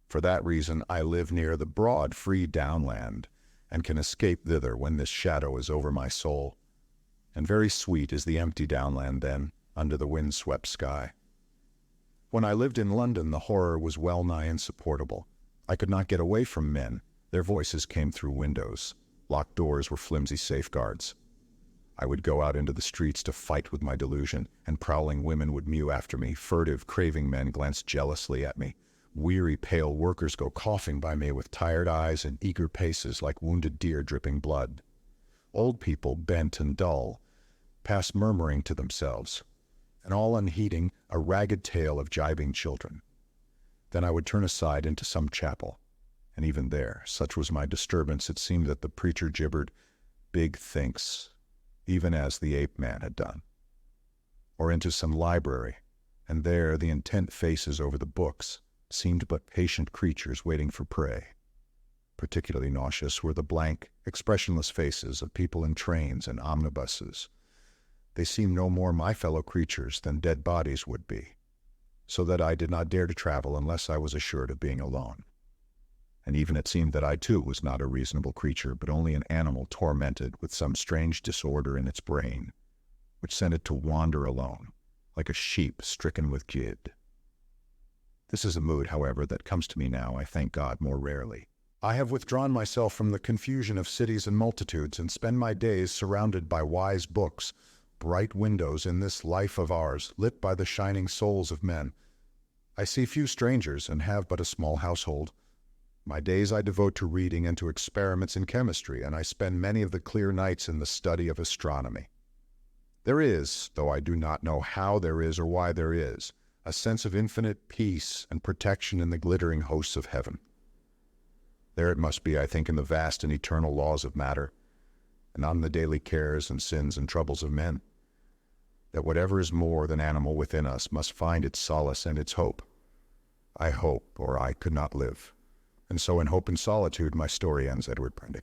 For that reason I live near the broad, free downland, and can escape thither when this shadow is over my soul. And very sweet is the empty downland then, under the wind-swept sky. When I lived in London, the horror was well-nigh insupportable. I could not get away from men. Their voices came through windows. Locked doors were flimsy safeguards. I would go out into the streets to fight with my delusion, and prowling women would mew after me. Furtive, craving men glanced jealously at me. Weary, pale workers go coughing by me with tired eyes and eager paces like wounded deer dripping blood. Old people, bent and dull, passed murmuring to themselves, and all unheeding a ragged tale of gibing children. Then I would turn aside into some chapel, and even there, such was my disturbance, it seemed that the preacher gibbered, "Big thinks," even as the ape-man had done. Or into some library, and there the intent faces over the books seemed but patient creatures waiting for prey. Particularly nauseous were the blank, expressionless faces of people in trains and omnibuses. They seemed no more my fellow creatures than dead bodies would be, so that I did not dare to travel unless I was assured of being alone. And even it seemed that I too was not a reasonable creature, but only an animal tormented with some strange disorder in its brain, which sent it to wander alone, like a sheep stricken with gid. This is a mood, however, that comes to me now, I thank God, more rarely. I have withdrawn myself from the confusion of cities and multitudes, and spend my days surrounded by wise books, bright windows in this life of ours, lit by the shining souls of men. I see few strangers, and have but a small household. My days I devote to reading and to experiments in chemistry, and I spend many of the clear nights in the study of astronomy. There is, though I do not know how there is or why there is, a sense of infinite peace and protection in the glittering hosts of heaven. There it must be, I think, in the vast and eternal laws of matter, and not in the daily cares and sins and troubles of men, that whatever is more than animal within us must find its solace and its hope. I hope, or I could not live. And so in hope and solitude my story ends, Edward Prendick.